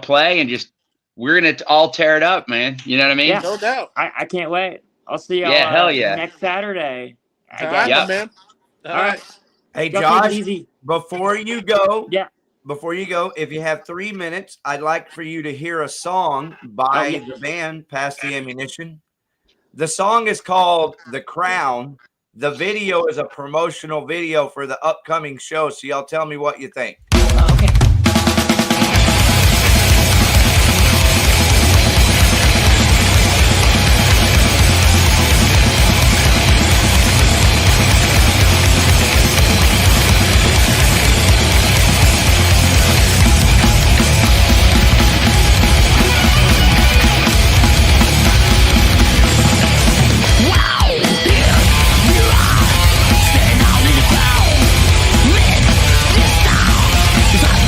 Speaker 7: play, and just we're gonna all tear it up, man. You know what I mean?
Speaker 8: Yeah,
Speaker 11: no doubt.
Speaker 8: I can't wait. I'll see y'all.
Speaker 7: Hell yeah.
Speaker 8: Next Saturday.
Speaker 11: All right, man. All right.
Speaker 1: Hey, Josh, before you go, if you have 3 minutes, I'd like for you to hear a song by the band Pass the Ammunition. The song is called The Crown. The video is a promotional video for the upcoming show, so y'all tell me what you think.
Speaker 8: Okay.
Speaker 13: Wow, yeah, you are staying out in the crowd. This style is like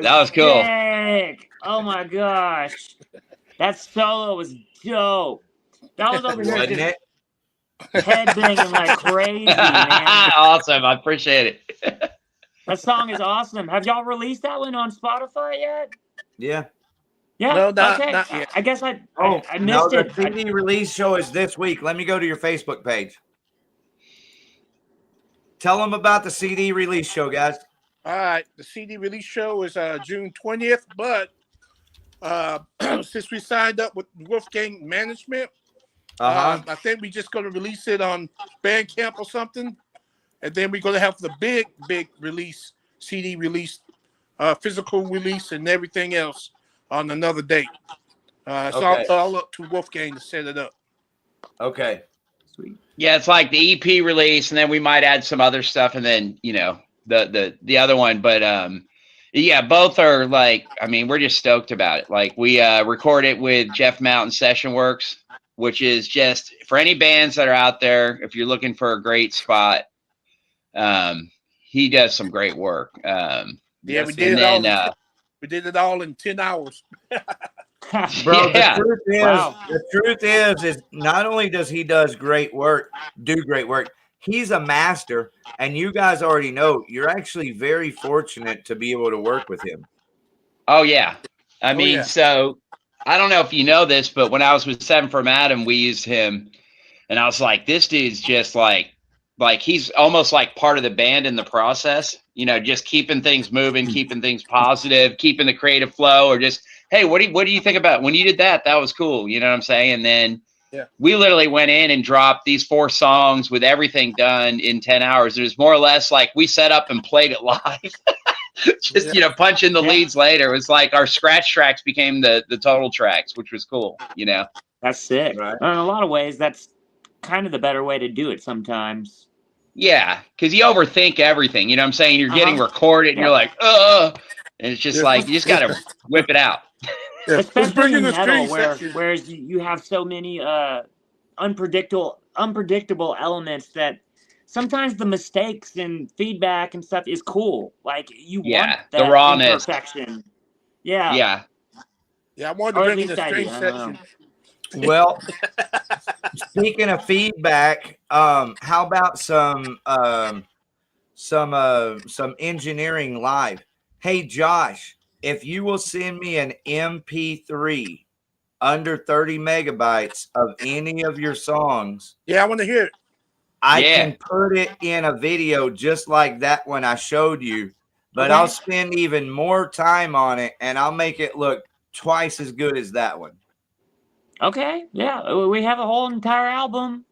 Speaker 8: That
Speaker 7: was cool.
Speaker 8: Sick. Oh my gosh. That solo was dope. That was over here
Speaker 1: Wasn't
Speaker 8: just
Speaker 1: it?
Speaker 8: headbanging like crazy, man.
Speaker 7: Awesome. I appreciate it.
Speaker 8: That song is awesome. Have y'all released that one on Spotify yet?
Speaker 1: Yeah.
Speaker 8: Yeah.
Speaker 11: No, not
Speaker 8: okay.
Speaker 11: yet.
Speaker 8: I guess I
Speaker 1: No,
Speaker 8: missed
Speaker 1: the
Speaker 8: it.
Speaker 1: CD release show is this week. Let me go to your Facebook page. Tell them about the CD release show, guys.
Speaker 11: All right, the CD release show is June 20th, but since we signed up with Wolfgang Management, I think we're just going to release it on Bandcamp or something, and then we're going to have the big release, CD release, physical release, and everything else on another date. It's all up to Wolfgang to set it up.
Speaker 1: Okay.
Speaker 8: Sweet.
Speaker 7: Yeah, it's like the EP release, and then we might add some other stuff, and then the other one. But yeah, both are like, I mean, we're just stoked about it. Like we record it with Jeff Mountain Session Works, which is just for any bands that are out there. If you're looking for a great spot, he does some great work.
Speaker 11: Yeah, we did it all in 10 hours.
Speaker 1: Bro,
Speaker 7: Yeah.
Speaker 1: the truth is not only does he do great work, he's a master, and you guys already know you're actually very fortunate to be able to work with him.
Speaker 7: Oh yeah. I mean, so I don't know if you know this, but when I was with Seven from Adam, we used him, and I was like, this dude's just like he's almost like part of the band in the process, just keeping things moving, keeping things positive, keeping the creative flow, or just, hey, what do you think about when you did that? That was cool. You know what I'm saying? And then we literally went in and dropped these 4 songs with everything done in 10 hours. It was more or less like we set up and played it live. Just, punch in the leads later. It was like our scratch tracks became the total tracks, which was cool,
Speaker 8: That's sick.
Speaker 1: Right.
Speaker 8: In a lot of ways, that's kind of the better way to do it sometimes.
Speaker 7: Yeah, because you overthink everything. You know what I'm saying? You're getting recorded, and you're like, and it's just like, you just got to whip it out.
Speaker 8: Especially in metal, whereas you have so many unpredictable elements that sometimes the mistakes and feedback and stuff is cool. Like you want that
Speaker 7: the rawness.
Speaker 8: imperfection. Yeah.
Speaker 11: I wanted to bring in a strange section.
Speaker 1: Well, speaking of feedback, how about some engineering live? Hey, Josh, if you will send me an MP3 under 30 megabytes of any of your songs,
Speaker 11: I want to hear it.
Speaker 1: I can put it in a video just like that one I showed you, but I'll spend even more time on it, and I'll make it look twice as good as that one.
Speaker 8: Okay, yeah, we have a whole entire album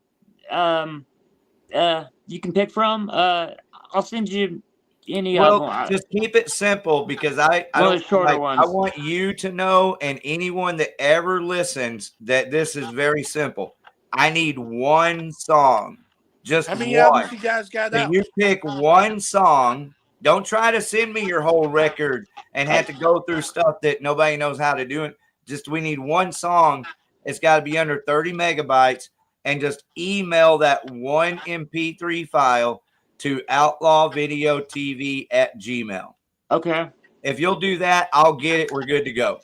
Speaker 8: you can pick from. I'll send you any
Speaker 1: well,
Speaker 8: album.
Speaker 1: Just keep it simple, because I want you to know, and anyone that ever listens, that this is very simple. I need one song. Just
Speaker 11: how many
Speaker 1: one.
Speaker 11: albums you guys got out?
Speaker 1: You pick one song. Don't try to send me your whole record and have to go through stuff that nobody knows how to do. Just, we need one song. It's got to be under 30 megabytes, and just email that one MP3 file to OutlawVideoTV@gmail.
Speaker 8: Okay.
Speaker 1: If you'll do that, I'll get it. We're good to go.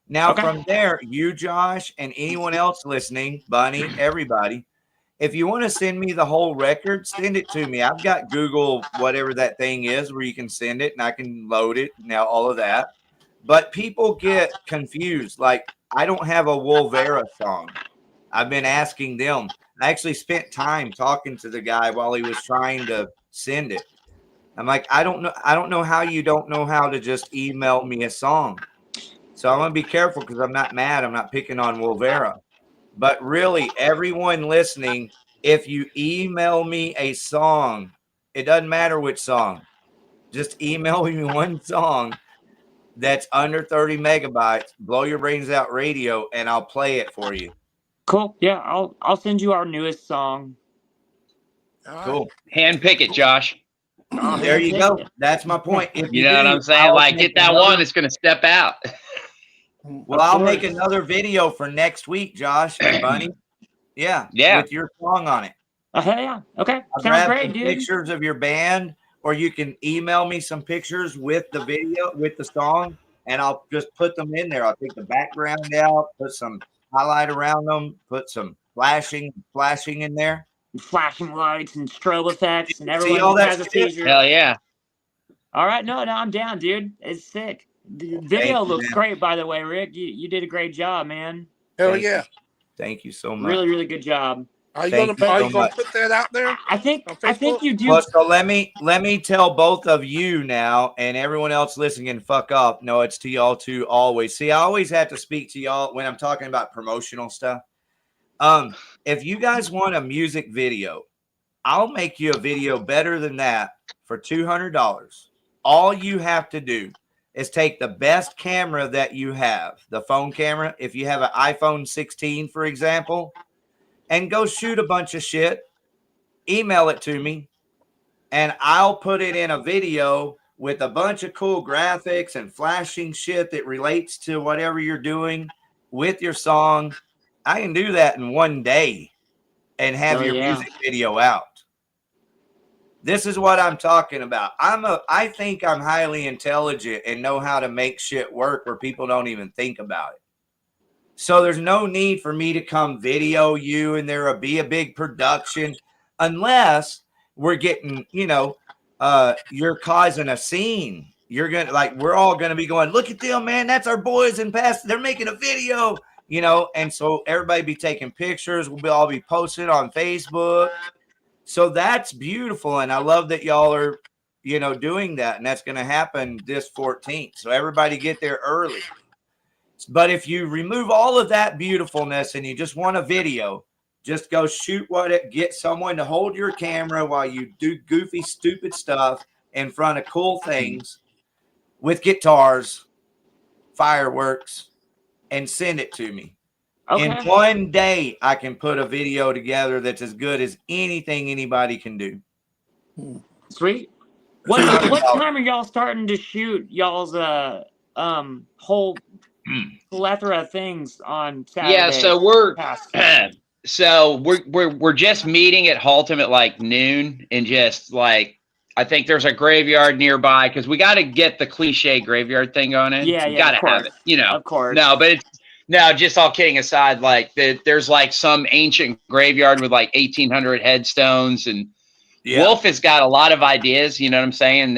Speaker 1: Now, from there, you, Josh, and anyone else listening, Bunny, everybody, if you want to send me the whole record, send it to me. I've got Google, whatever that thing is, where you can send it, and I can load it. Now, all of that. But people get confused. Like, I don't have a Wolvera song. I've been asking them. I actually spent time talking to the guy while he was trying to send it. I'm like, I don't know how you don't know how to just email me a song. So I'm going to be careful, because I'm not mad. I'm not picking on Wolvera. But really, everyone listening, if you email me a song, it doesn't matter which song. Just email me one song that's under 30 megabytes, Blow Your Brains Out Radio, and I'll play it for you.
Speaker 8: Cool. Yeah, I'll send you our newest song.
Speaker 1: Cool.
Speaker 7: Hand pick it, Josh.
Speaker 1: There you go. That's my point.
Speaker 7: You know what I'm saying? Like, get that one that's going to step out.
Speaker 1: Well, I'll make another video for next week, Josh and Bunny. Yeah. With your song on it.
Speaker 8: Yeah. Okay.
Speaker 1: I'll
Speaker 8: Sounds
Speaker 1: grab
Speaker 8: great,
Speaker 1: some
Speaker 8: dude.
Speaker 1: pictures of your band or you can email me some pictures with the video, with the song, and I'll just put them in there. I'll take the background out, put some highlight around them, put some flashing in there.
Speaker 8: Flashing lights and strobe effects, and
Speaker 1: See
Speaker 8: everyone
Speaker 1: all that
Speaker 8: has a
Speaker 1: shit?
Speaker 8: seizure.
Speaker 7: Hell yeah.
Speaker 8: All right, no, I'm down, dude. It's sick. The video looks great, by the way, Rick. You did a great job, man.
Speaker 11: Hell yeah.
Speaker 1: Thank you so much.
Speaker 8: Really, really good job.
Speaker 11: Are you gonna put that out there?
Speaker 8: I think you do.
Speaker 1: Well, so let me tell both of you now, and everyone else listening, and fuck off. No, it's to y'all too always. See, I always have to speak to y'all when I'm talking about promotional stuff. If you guys want a music video, I'll make you a video better than that for $200. All you have to do is take the best camera that you have, the phone camera. If you have an iPhone 16, for example, and go shoot a bunch of shit, email it to me, and I'll put it in a video with a bunch of cool graphics and flashing shit that relates to whatever you're doing with your song. I can do that in one day and have your music video out. This is what I'm talking about. I think I'm highly intelligent and know how to make shit work where people don't even think about it. So there's no need for me to come video you and there will be a big production unless we're getting, you're causing a scene. You're going to we're all going to be going, look at them, man. That's our boys in past. They're making a video, and so everybody be taking pictures. We'll all be posted on Facebook. So that's beautiful. And I love that y'all are, doing that. And that's going to happen this 14th. So everybody get there early. But if you remove all of that beautifulness and you just want a video, just go shoot get someone to hold your camera while you do goofy, stupid stuff in front of cool things with guitars, fireworks, and send it to me. Okay. In one day, I can put a video together that's as good as anything anybody can do.
Speaker 8: Sweet. What time are y'all starting to shoot y'all's whole plethora of things on Saturday?
Speaker 7: Yeah, so we're just meeting at Haltom at noon, and just I think there's a graveyard nearby because we got to get the cliche graveyard thing going in.
Speaker 8: Yeah,
Speaker 7: got to have it.
Speaker 8: Of course.
Speaker 7: No, but just all kidding aside, there's some ancient graveyard with 1,800 headstones, and Wolf has got a lot of ideas. You know what I'm saying?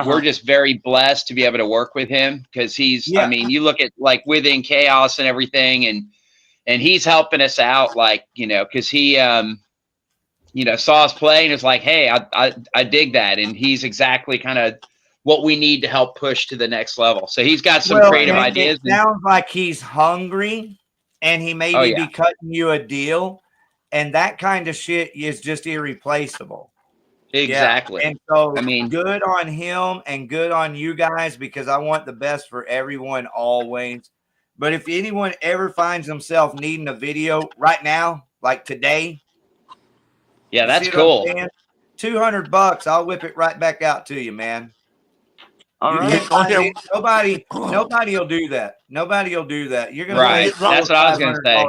Speaker 7: We're just very blessed to be able to work with him because he's. I mean, you look at Within Chaos and everything, and he's helping us out, because he saw us play and was like, hey, I dig that, and he's exactly kind of what we need to help push to the next level. So he's got some creative ideas.
Speaker 1: It sounds like he's hungry, and he may be cutting you a deal, and that kind of shit is just irreplaceable.
Speaker 7: Exactly.
Speaker 1: Yeah. And so, good on him and good on you guys, because I want the best for everyone always. But if anyone ever finds himself needing a video right now, like today,
Speaker 7: that's cool.
Speaker 1: $200, I'll whip it right back out to you, man.
Speaker 8: All right.
Speaker 1: Nobody will do that. Nobody will do that. You're gonna
Speaker 7: right. That's what I was gonna say.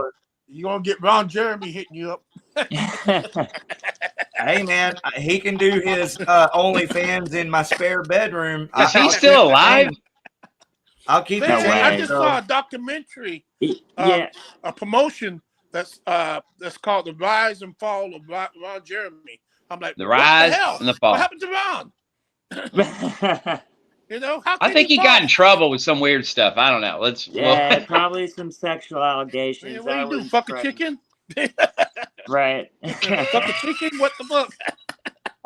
Speaker 11: You're gonna get Ron Jeremy hitting you up.
Speaker 1: Hey man, he can do his OnlyFans in my spare bedroom.
Speaker 7: Is he still alive?
Speaker 1: I'll keep it.
Speaker 11: I just saw a documentary, a promotion that's called The Rise and Fall of Ron Jeremy. I'm like,
Speaker 7: The Rise and the Fall.
Speaker 11: What happened to Ron?
Speaker 7: I think he got in trouble with some weird stuff. I don't know.
Speaker 8: Probably some sexual allegations.
Speaker 11: Man, what do you do? Fuck a chicken?
Speaker 8: Right.
Speaker 11: Fuck a chicken? What the fuck?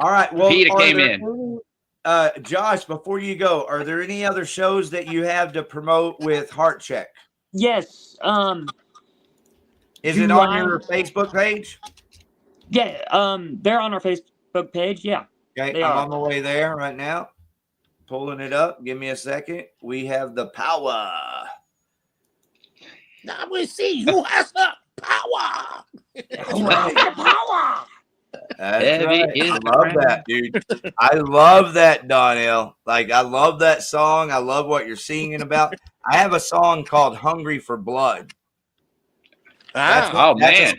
Speaker 1: All right. Well,
Speaker 7: Peter came in.
Speaker 1: Josh, before you go, are there any other shows that you have to promote with Heart Check?
Speaker 8: Yes.
Speaker 1: Is it on your Facebook page?
Speaker 8: Yeah. They're on our Facebook page. Yeah.
Speaker 1: Okay. I'm on the way there right now. Pulling it up. Give me a second. We have the power.
Speaker 11: Now we see who has the power.
Speaker 8: Who has the power?
Speaker 1: That's right. I love that, dude. I love that, Donnell. I love that song. I love what you're singing about. I have a song called Hungry for Blood.
Speaker 7: Man.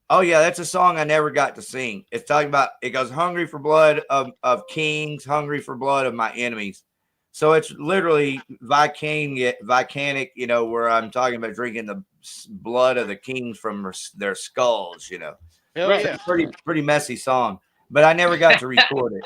Speaker 1: Oh yeah, that's a song I never got to sing. It's talking about, it goes, hungry for blood of kings, hungry for blood of my enemies. So it's literally volcanic, you know, where I'm talking about drinking the blood of the kings from their skulls, you know.
Speaker 7: Right.
Speaker 1: So pretty messy song, but I never got to record it.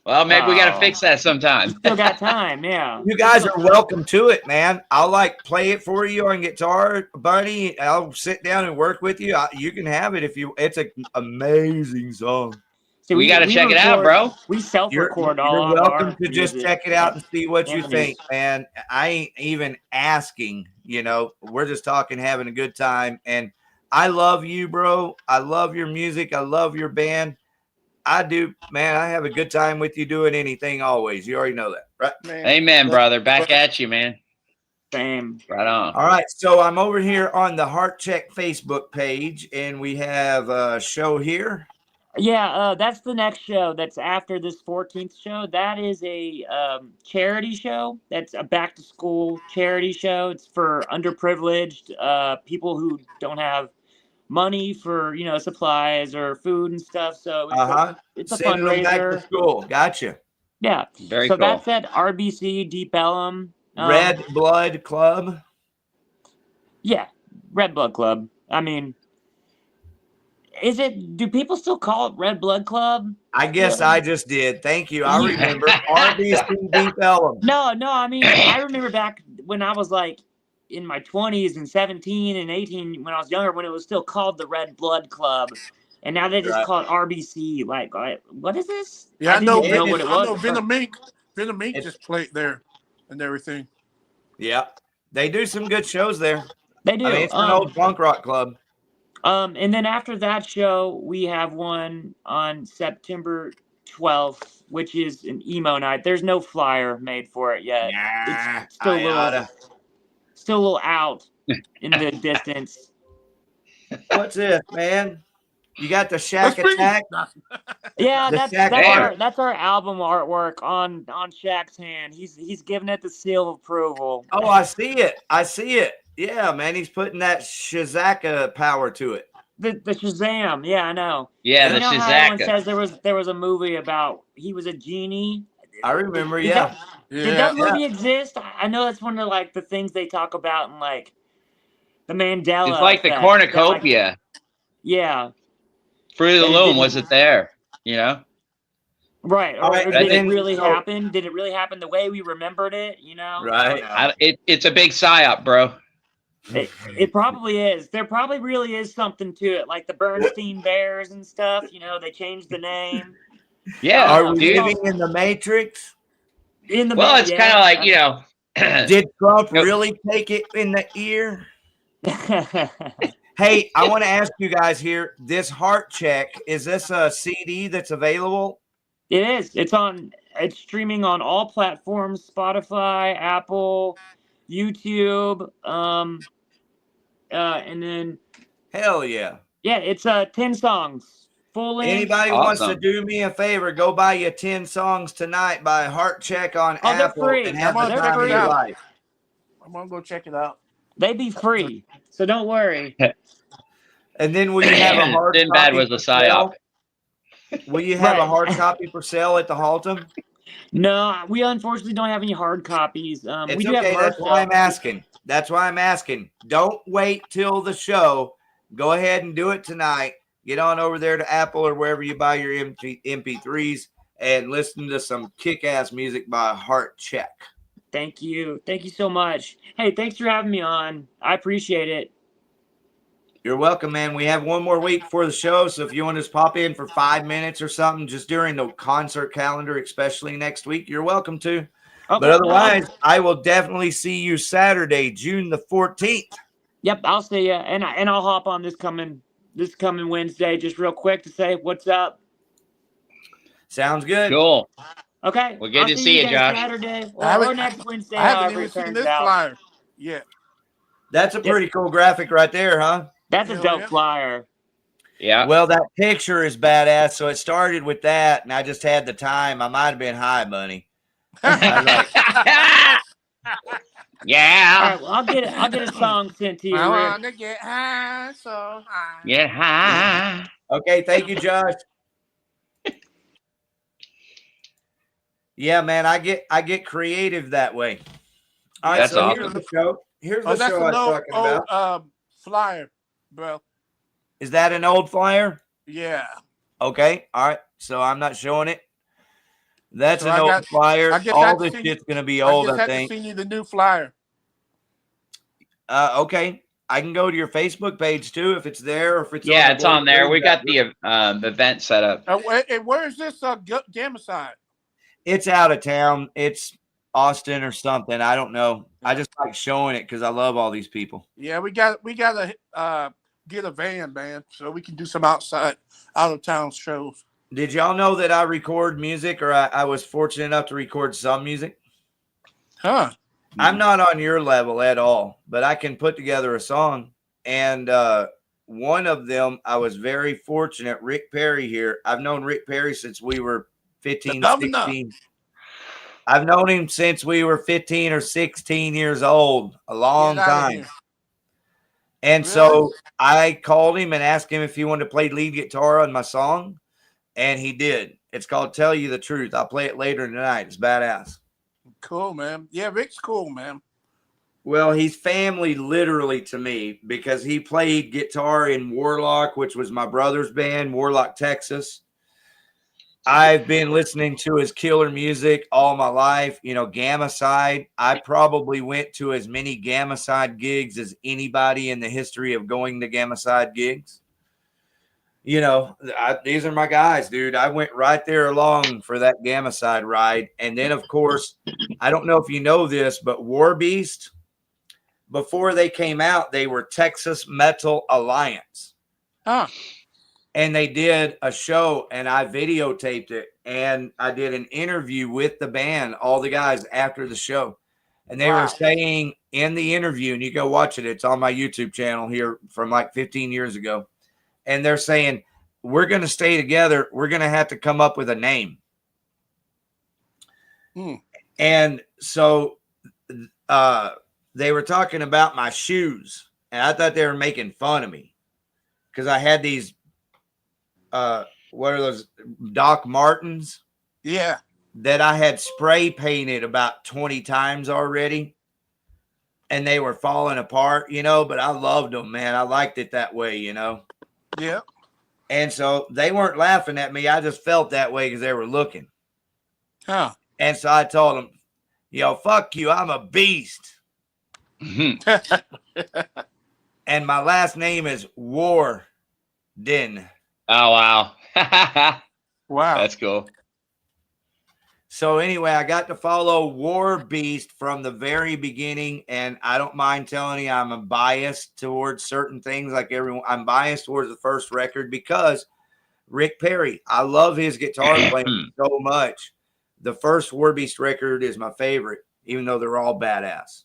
Speaker 7: Well, maybe we got to fix that sometime.
Speaker 8: Still got time, yeah.
Speaker 1: You guys are welcome to it, man. I'll like play it for you on guitar, buddy. I'll sit down and work with you. You can have it if you. It's an amazing song.
Speaker 8: See,
Speaker 7: we got to check it out, bro.
Speaker 8: We self-record all.
Speaker 1: You're welcome to just
Speaker 8: music.
Speaker 1: check it out and see what you think, man. I ain't even asking. You know, we're just talking, having a good time, and I love you, bro. I love your music. I love your band. I do, man. I have a good time with you doing anything always. You already know that, right?
Speaker 11: Man.
Speaker 7: Amen, brother. Back at you, man.
Speaker 8: Same.
Speaker 7: Right on.
Speaker 1: All right. So I'm over here on the Heart Check Facebook page, and we have a show here.
Speaker 8: Yeah, that's the next show. That's after this 14th show. That is a charity show. That's a back-to-school charity show. It's for underprivileged people who don't have money for, you know, supplies or food and stuff. So it's a
Speaker 1: Sending them back to
Speaker 8: fundraiser.
Speaker 1: school. Gotcha.
Speaker 8: Yeah.
Speaker 7: Very
Speaker 8: so
Speaker 7: cool.
Speaker 8: that's at RBC Deep Ellum.
Speaker 1: Red Blood Club.
Speaker 8: Yeah, Red Blood Club. I mean, do people still call it Red Blood Club?
Speaker 1: I guess I just did. Thank you. I remember RBC Deep Ellum.
Speaker 8: No, I mean, I remember back when I was like in my 20s and 17 and 18 when I was younger, when it was still called the Red Blood Club, and now they just call it RBC. Like, what is this?
Speaker 11: Yeah, I know
Speaker 8: what it was.
Speaker 11: I know Venom Inc. just played there and everything.
Speaker 1: Yeah, they do some good shows there.
Speaker 8: They do.
Speaker 1: I mean, it's an old punk rock club.
Speaker 8: And then after that show, we have one on September 12th, which is an emo night. There's no flyer made for it yet.
Speaker 1: Nah,
Speaker 8: it's still a little out in the distance.
Speaker 1: What's this, man? You got the Shack Attack?
Speaker 8: Yeah,
Speaker 1: The
Speaker 8: that's our album artwork on Shaq's hand. He's giving it the seal of approval.
Speaker 1: Oh, I see it. Yeah, man, he's putting that Shazaka power to it.
Speaker 8: The Shazam, yeah, I know.
Speaker 7: Yeah,
Speaker 8: you
Speaker 7: the
Speaker 8: know how everyone
Speaker 7: Shazaka.
Speaker 8: says there was a movie about he was a genie.
Speaker 1: I remember,
Speaker 8: Did that movie exist? I know that's one of like the things they talk about in like the Mandela.
Speaker 7: It's like the
Speaker 8: effect.
Speaker 7: cornucopia.
Speaker 8: Yeah.
Speaker 7: Fruit of the Loom wasn't there, you know?
Speaker 8: Right. Or
Speaker 1: right,
Speaker 8: did it really happen? Did it really happen the way we remembered it? You know?
Speaker 1: Right.
Speaker 7: It's a big psyop, bro.
Speaker 8: It probably is. There probably really is something to it, like the Bernstein Bears and stuff. You know, they changed the name.
Speaker 7: Yeah.
Speaker 1: Are we living in the Matrix?
Speaker 7: Well, it's kind of like, you know.
Speaker 1: Did Trump really take it in the ear? Hey, I want to ask you guys here, this Heart Check, is this a CD that's available?
Speaker 8: It is. It's streaming on all platforms: Spotify, Apple, YouTube, and then
Speaker 1: Hell yeah.
Speaker 8: Yeah, it's 10 songs. Full length.
Speaker 1: Anybody wants to do me a favor, go buy you 10 songs tonight by Heart Check on Apple and have the time of your life.
Speaker 11: I'm gonna go check it out.
Speaker 8: They be free, so don't worry.
Speaker 1: And then will you have a hard
Speaker 7: Sinbad
Speaker 1: copy
Speaker 7: was a
Speaker 1: for sale?
Speaker 7: psyop.
Speaker 1: Will you have a hard copy for sale at the Haltom?
Speaker 8: No, we unfortunately don't have any hard copies.
Speaker 1: It's
Speaker 8: we do
Speaker 1: okay.
Speaker 8: have
Speaker 1: That's why I'm asking. That's why I'm asking. Don't wait till the show. Go ahead and do it tonight. Get on over there to Apple or wherever you buy your MP3s and listen to some kick-ass music by Heart Check.
Speaker 8: Thank you. Thank you so much. Hey, thanks for having me on. I appreciate it.
Speaker 1: You're welcome, man. We have one more week for the show, so if you want to just pop in for 5 minutes or something, just during the concert calendar, especially next week, you're welcome to. Okay, but otherwise, I will definitely see you Saturday, June the 14th.
Speaker 8: Yep, I'll see you, and I'll hop on this coming Wednesday, just real quick to say what's up.
Speaker 1: Sounds good.
Speaker 7: Cool.
Speaker 8: Okay.
Speaker 7: Well, good to see you, Josh.
Speaker 8: Saturday or next Wednesday.
Speaker 11: I haven't even seen this flyer yet.
Speaker 1: That's a pretty cool graphic right there, huh?
Speaker 8: That's a dope flyer.
Speaker 7: Yeah.
Speaker 1: Well, that picture is badass. So it started with that, and I just had the time. I might have been high, Bunny.
Speaker 7: Yeah.
Speaker 8: All right, well, I'll get a song sent to you,
Speaker 11: I
Speaker 8: Rick.
Speaker 11: wanna get high, so high.
Speaker 7: Get high.
Speaker 1: Okay, thank you, Josh. Yeah, man, I get creative that way. All right,
Speaker 7: That's
Speaker 1: so
Speaker 7: awesome.
Speaker 1: here's the show. Here's the
Speaker 11: That's
Speaker 1: show
Speaker 11: an
Speaker 1: I was
Speaker 11: old,
Speaker 1: talking about.
Speaker 11: flyer, bro.
Speaker 1: Is that an old flyer?
Speaker 11: Yeah.
Speaker 1: Okay, all right. So I'm not showing it. That's
Speaker 11: So
Speaker 1: an old flyer.
Speaker 11: I guess
Speaker 1: All this shit's gonna be old, I
Speaker 11: I
Speaker 1: think.
Speaker 11: to send you the new flyer.
Speaker 1: Okay. I can go to your Facebook page too if it's there or if it's
Speaker 7: it's on there. We got the event set up.
Speaker 11: Where is this gamma side?
Speaker 1: It's out of town. It's Austin or something. I don't know. I just like showing it because I love all these people.
Speaker 11: Yeah, we got to get a van, man, so we can do some out of town shows.
Speaker 1: Did y'all know that I record music, or I was fortunate enough to record some music?
Speaker 11: Huh.
Speaker 1: I'm not on your level at all, but I can put together a song. And one of them, I was very fortunate. Rick Perry here. I've known Rick Perry since we were 15, 16. I've known him since we were 15 or 16 years old, a long time. And so I called him and asked him if he wanted to play lead guitar on my song, and he did. It's called Tell You the Truth. I'll play it later tonight. It's badass.
Speaker 11: Cool, man. Yeah, Rick's cool, man.
Speaker 1: Well, he's family literally to me because he played guitar in Warlock, which was my brother's band, Warlock, Texas. I've been listening to his killer music all my life. You know, Gamma Side. I probably went to as many Gamma Side gigs as anybody in the history of going to Gamma Side gigs. You know, these are my guys, dude. I went right there along for that Gamma Side ride. And then, of course, I don't know if you know this, but War Beast, before they came out, they were Texas Metal Alliance.
Speaker 11: Huh.
Speaker 1: And they did a show, and I videotaped it. And I did an interview with the band, all the guys, after the show. And they were saying in the interview, and you go watch it, it's on my YouTube channel here from like 15 years ago. And they're saying, we're going to stay together. We're going to have to come up with a name. And so they were talking about my shoes. And I thought they were making fun of me because I had these, what are those, Doc Martens?
Speaker 11: Yeah.
Speaker 1: That I had spray painted about 20 times already. And they were falling apart, you know, but I loved them, man. I liked it that way, you know.
Speaker 11: Yeah.
Speaker 1: And so they weren't laughing at me. I just felt that way because they were looking.
Speaker 11: Huh.
Speaker 1: And so I told them, yo, fuck you. I'm a beast. And my last name is Warden.
Speaker 7: Oh, wow.
Speaker 11: Wow.
Speaker 7: That's cool.
Speaker 1: So anyway, I got to follow War Beast from the very beginning, and I don't mind telling you I'm biased towards certain things like everyone. I'm biased towards the first record because Rick Perry, I love his guitar playing so much. The first War Beast record is my favorite, even though they're all badass.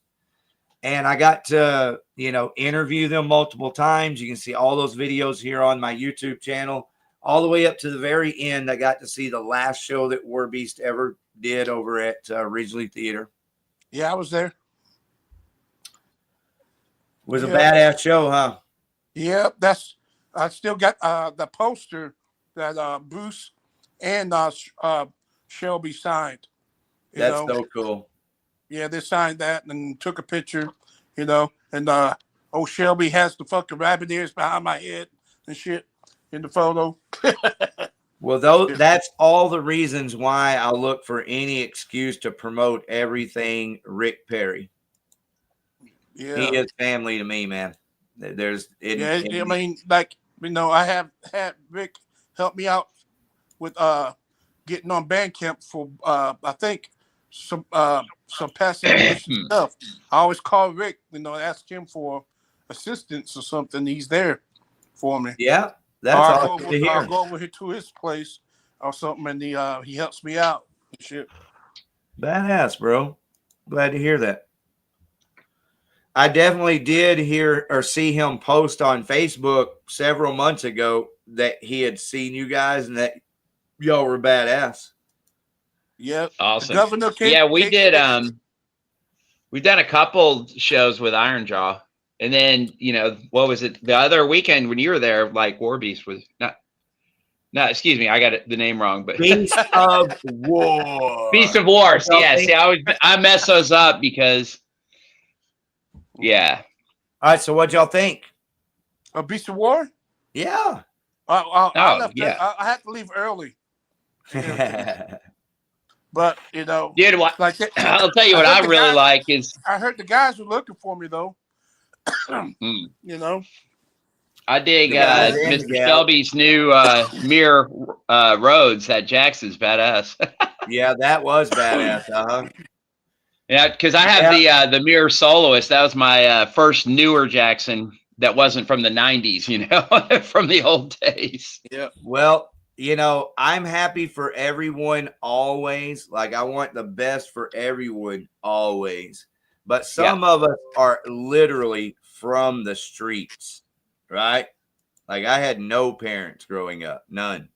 Speaker 1: And I got to, you know, interview them multiple times. You can see all those videos here on my YouTube channel. All the way up to the very end, I got to see the last show that War Beast ever did over at Ridgely Theater.
Speaker 11: Yeah, I was there.
Speaker 1: Was a badass show, huh?
Speaker 11: Yeah, I still got the poster that Bruce and Shelby signed.
Speaker 1: That's so cool.
Speaker 11: Yeah, they signed that and took a picture, you know, and Shelby has the fucking rabbit ears behind my head and shit in the photo.
Speaker 1: Well, that's all the reasons why I look for any excuse to promote everything Rick Perry.
Speaker 11: Yeah.
Speaker 1: He is family to me, man. I
Speaker 11: mean, like, you know, I have had Rick help me out with getting on Bandcamp for I think some passive stuff. I always call Rick, you know, ask him for assistance or something. He's there for me.
Speaker 1: Yeah. That's awesome to hear.
Speaker 11: I'll go over here to his place or something, and he helps me out and shit.
Speaker 1: Badass, bro. Glad to hear that. I definitely did hear or see him post on Facebook several months ago that he had seen you guys and that y'all were badass.
Speaker 11: Yep.
Speaker 7: Awesome.
Speaker 11: Governor
Speaker 7: we did. We've done a couple shows with Iron Jaw. And then, what was it? The other weekend when you were there, like War Beast was not. No, excuse me, I got the name wrong. But
Speaker 1: Beast of War.
Speaker 7: Beast of War. Yeah, see, I mess those up because, yeah.
Speaker 1: All right, so what'd y'all think?
Speaker 11: A Beast of War?
Speaker 1: Yeah.
Speaker 11: I left. I had to leave early. But
Speaker 7: dude, I'll tell you what I really like is
Speaker 11: I heard the guys were looking for me though.
Speaker 7: I dig Mr. Shelby's new mirror roads at Jackson's badass.
Speaker 1: Yeah, that was badass.
Speaker 7: Yeah, because I have the mirror soloist. That was my first newer Jackson that wasn't from the 90s, from the old days.
Speaker 1: Yeah. Well, I'm happy for everyone always. Like, I want the best for everyone always. But some of us are literally from the streets, right? Like, I had no parents growing up, none.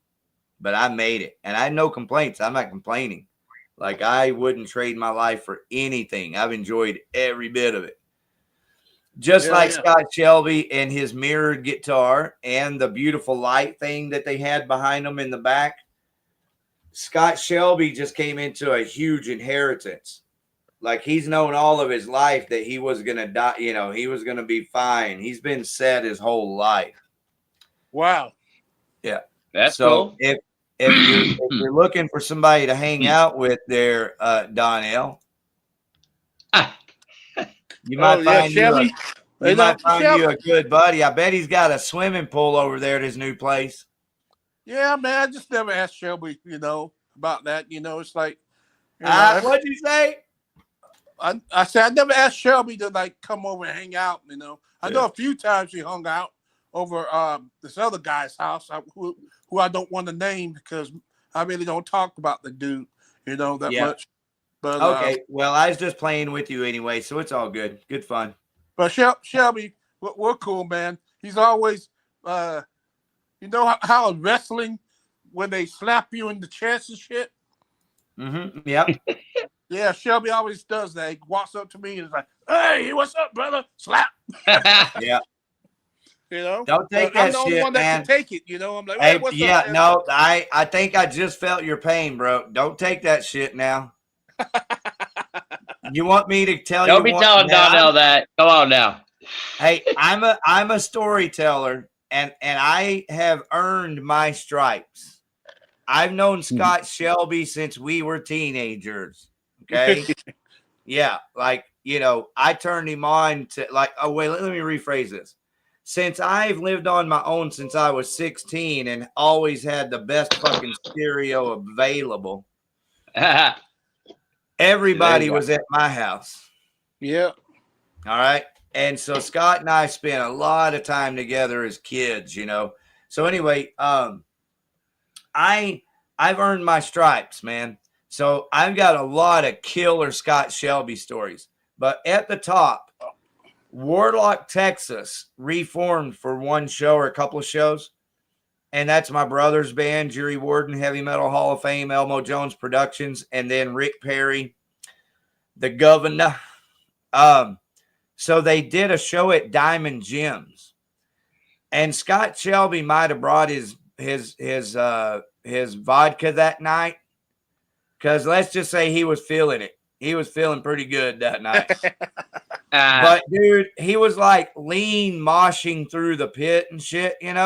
Speaker 1: But I made it, and I had no complaints. I'm not complaining. Like, I wouldn't trade my life for anything. I've enjoyed every bit of it. Just like Scott Shelby and his mirrored guitar and the beautiful light thing that they had behind them in the back. Scott Shelby just came into a huge inheritance. Like, he's known all of his life that he was going to die. He was going to be fine. He's been set his whole life.
Speaker 11: Wow.
Speaker 7: Yeah. That's cool.
Speaker 1: If you're looking for somebody to hang out with there, Donnell, you might find you a good buddy. I bet he's got a swimming pool over there at his new place.
Speaker 11: Yeah, man. I just never asked Shelby, about that. It's like,
Speaker 1: what'd you say?
Speaker 11: I said I never asked Shelby to come over and hang out. I know a few times she hung out over this other guy's house who I don't want to name because I really don't talk about the dude, that much. But
Speaker 1: okay, well, I was just playing with you anyway, so it's all good. Good fun.
Speaker 11: But Shelby, we're cool, man. He's always, how in wrestling when they slap you in the chest and shit.
Speaker 1: Mm-hmm. Yep.
Speaker 11: Yeah, Shelby always does that. He walks up to me and is like, "Hey, what's up, brother?" Slap.
Speaker 1: Yeah. Don't take
Speaker 11: I'm
Speaker 1: that
Speaker 11: the only
Speaker 1: shit,
Speaker 11: one that
Speaker 1: man.
Speaker 11: can take it. I'm like,
Speaker 1: hey,
Speaker 11: what's
Speaker 1: yeah,
Speaker 11: up, man?
Speaker 1: no, I think I just felt your pain, bro. Don't take that shit now. You want me to tell you?
Speaker 7: Don't be telling Donnell that. Come on now.
Speaker 1: Hey, I'm a storyteller, and I have earned my stripes. I've known Scott Shelby since we were teenagers. Okay. Yeah, I turned him on to let me rephrase this. Since I've lived on my own since I was 16 and always had the best fucking stereo available, everybody was at my house.
Speaker 11: Yeah.
Speaker 1: All right. And so Scott and I spent a lot of time together as kids, So anyway, I've earned my stripes, man. So I've got a lot of killer Scott Shelby stories. But at the top, Warlock, Texas reformed for one show or a couple of shows. And that's my brother's band, Jerry Warden, Heavy Metal Hall of Fame, Elmo Jones Productions, and then Rick Perry, the governor. So they did a show at Diamond Gyms. And Scott Shelby might have brought his vodka that night. Because let's just say he was feeling it. He was feeling pretty good that night. But, dude, he was lean moshing through the pit and shit, And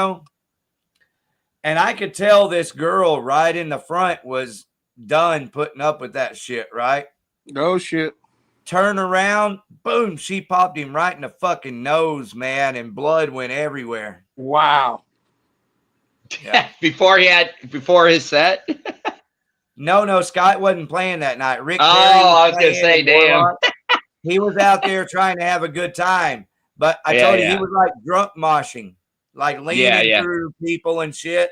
Speaker 1: I could tell this girl right in the front was done putting up with that shit, right?
Speaker 11: No shit.
Speaker 1: Turn around, boom, she popped him right in the fucking nose, man, and blood went everywhere.
Speaker 11: Wow.
Speaker 7: Yeah. before his set?
Speaker 1: No, Scott wasn't playing that night. Rick Perry
Speaker 7: I was gonna say, damn.
Speaker 1: He was out there trying to have a good time. But I told you, he was drunk moshing, leaning through people and shit.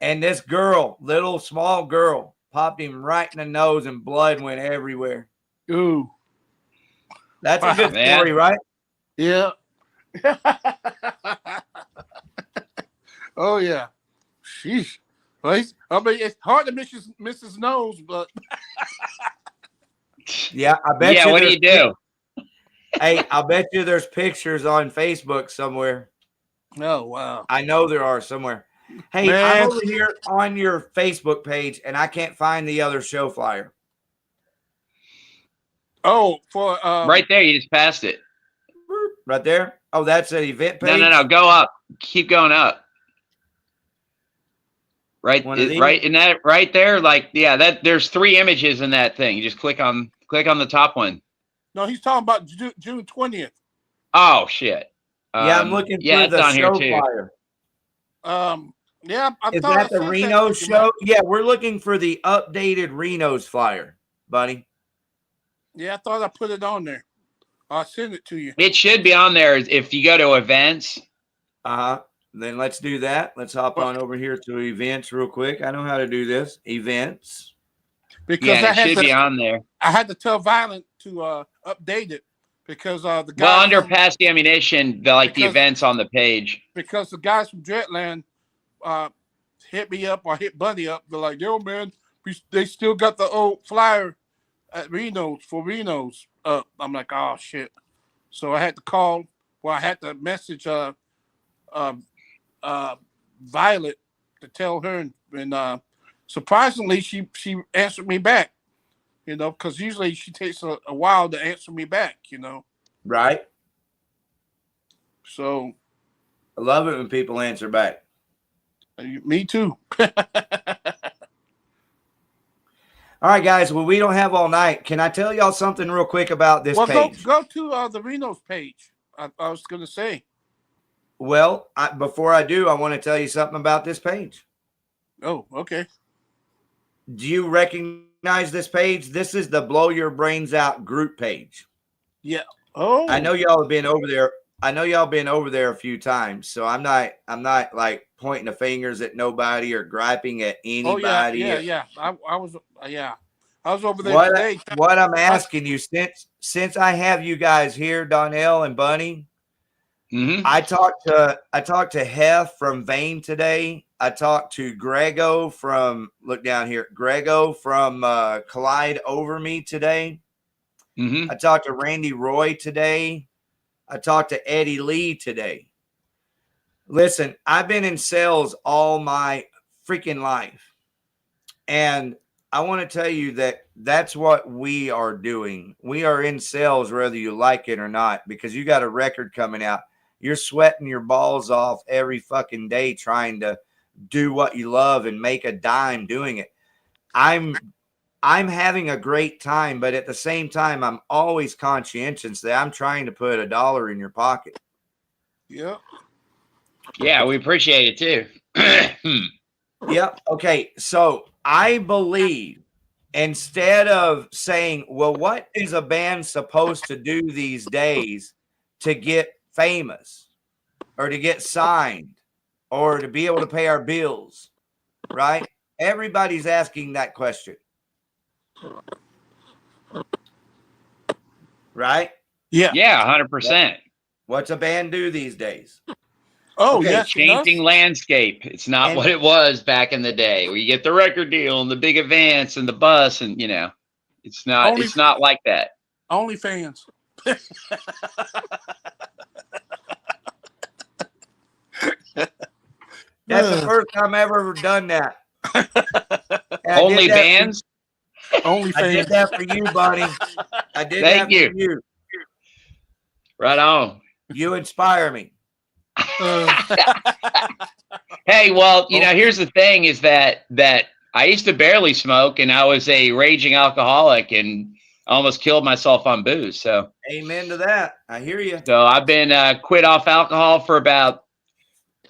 Speaker 1: And this girl, little small girl, popped him right in the nose and blood went everywhere.
Speaker 11: Ooh.
Speaker 1: That's a good story, right?
Speaker 11: Yeah. Oh, yeah. Sheesh. Well, I mean, it's hard to miss his nose, but
Speaker 1: Yeah, I bet
Speaker 7: yeah,
Speaker 1: you.
Speaker 7: what do you do?
Speaker 1: Hey, I bet you there's pictures on Facebook somewhere.
Speaker 11: Oh, wow.
Speaker 1: I know there are somewhere. Hey,
Speaker 11: Man.
Speaker 1: I'm over here on your Facebook page, and I can't find the other show flyer.
Speaker 11: Oh, for
Speaker 7: right there, you just passed it.
Speaker 1: Right there. Oh, that's an event page.
Speaker 7: No. Go up. Keep going up. Right, right in that, right there. Like, yeah, that there's 3 images in that thing. You just click on the top one.
Speaker 11: No, he's talking about June 20th.
Speaker 7: Oh shit.
Speaker 1: Yeah, I'm looking for the show flyer.
Speaker 11: Yeah,
Speaker 1: is that the Reno show? Yeah, we're looking for the updated Reno's flyer, buddy.
Speaker 11: Yeah, I thought I put it on there. I'll send it to you.
Speaker 7: It should be on there if you go to events.
Speaker 1: Then let's do that. Let's hop on over here to events real quick. I know how to do this. Events.
Speaker 11: Because
Speaker 7: it should be on there.
Speaker 11: I had to tell Violent to update it because the guys.
Speaker 7: Well, under past ammunition, the events on the page.
Speaker 11: Because the guys from Dreadland hit me up or hit Buddy up. They're like, yo, man, they still got the old flyer at Reno's for Reno's. I'm like, oh shit. So I had to call. Well, I had to message Violet to tell her, and surprisingly, she answered me back. You know, because usually she takes a while to answer me back. You know.
Speaker 1: Right.
Speaker 11: So.
Speaker 1: I love it when people answer back.
Speaker 11: Me too.
Speaker 1: All right, guys. Well, we don't have all night. Can I tell y'all something real quick about this page?
Speaker 11: Go to the Reno's page. I was going to say.
Speaker 1: Well, before I do, I want to tell you something about this page.
Speaker 11: Oh, okay.
Speaker 1: Do you recognize this page? This is the Blow Your Brains Out group page.
Speaker 11: Yeah. Oh.
Speaker 1: I know y'all have been over there. I know y'all been over there a few times, so I'm not like pointing the fingers at nobody or griping at anybody.
Speaker 11: Oh yeah. I was over there today.
Speaker 1: What I'm asking you, since I have you guys here, Donnell and Bunny, I talked to Hef from Vane today. I talked to Grego from Collide Over Me today. I talked to Randy Roy today. I talked to Eddie Lee today. Listen, I've been in sales all my freaking life. And I want to tell you that that's what we are doing. We are in sales whether you like it or not, because you got a record coming out. You're sweating your balls off every fucking day trying to do what you love and make a dime doing it. I'm having a great time, but at the same time, I'm always conscientious that I'm trying to put $1 in your pocket.
Speaker 11: Yeah.
Speaker 7: Yeah, we appreciate it too.
Speaker 1: Yep. Okay. So I believe instead of saying, well, what is a band supposed to do these days to get famous or to get signed or to be able to pay our bills, right? Everybody's asking that question. Right?
Speaker 11: Yeah.
Speaker 7: Yeah, 100%.
Speaker 1: What's a band do these days?
Speaker 11: Oh,
Speaker 1: Okay,
Speaker 11: yes.
Speaker 7: Changing landscape. It's not what it was back in the day where you get the record deal and the big events and the bus and, you know, it's not like that.
Speaker 11: Only fans.
Speaker 1: That's the first time I've ever done that.
Speaker 7: Only bands?
Speaker 11: Only fans.
Speaker 1: I did that for you, buddy. I did that for you.
Speaker 7: Right on.
Speaker 1: You inspire me.
Speaker 7: Hey, well, you know, here's the thing is that I used to barely smoke and I was a raging alcoholic and almost killed myself on booze. So
Speaker 1: amen to that. I hear you.
Speaker 7: So I've been quit off alcohol for about,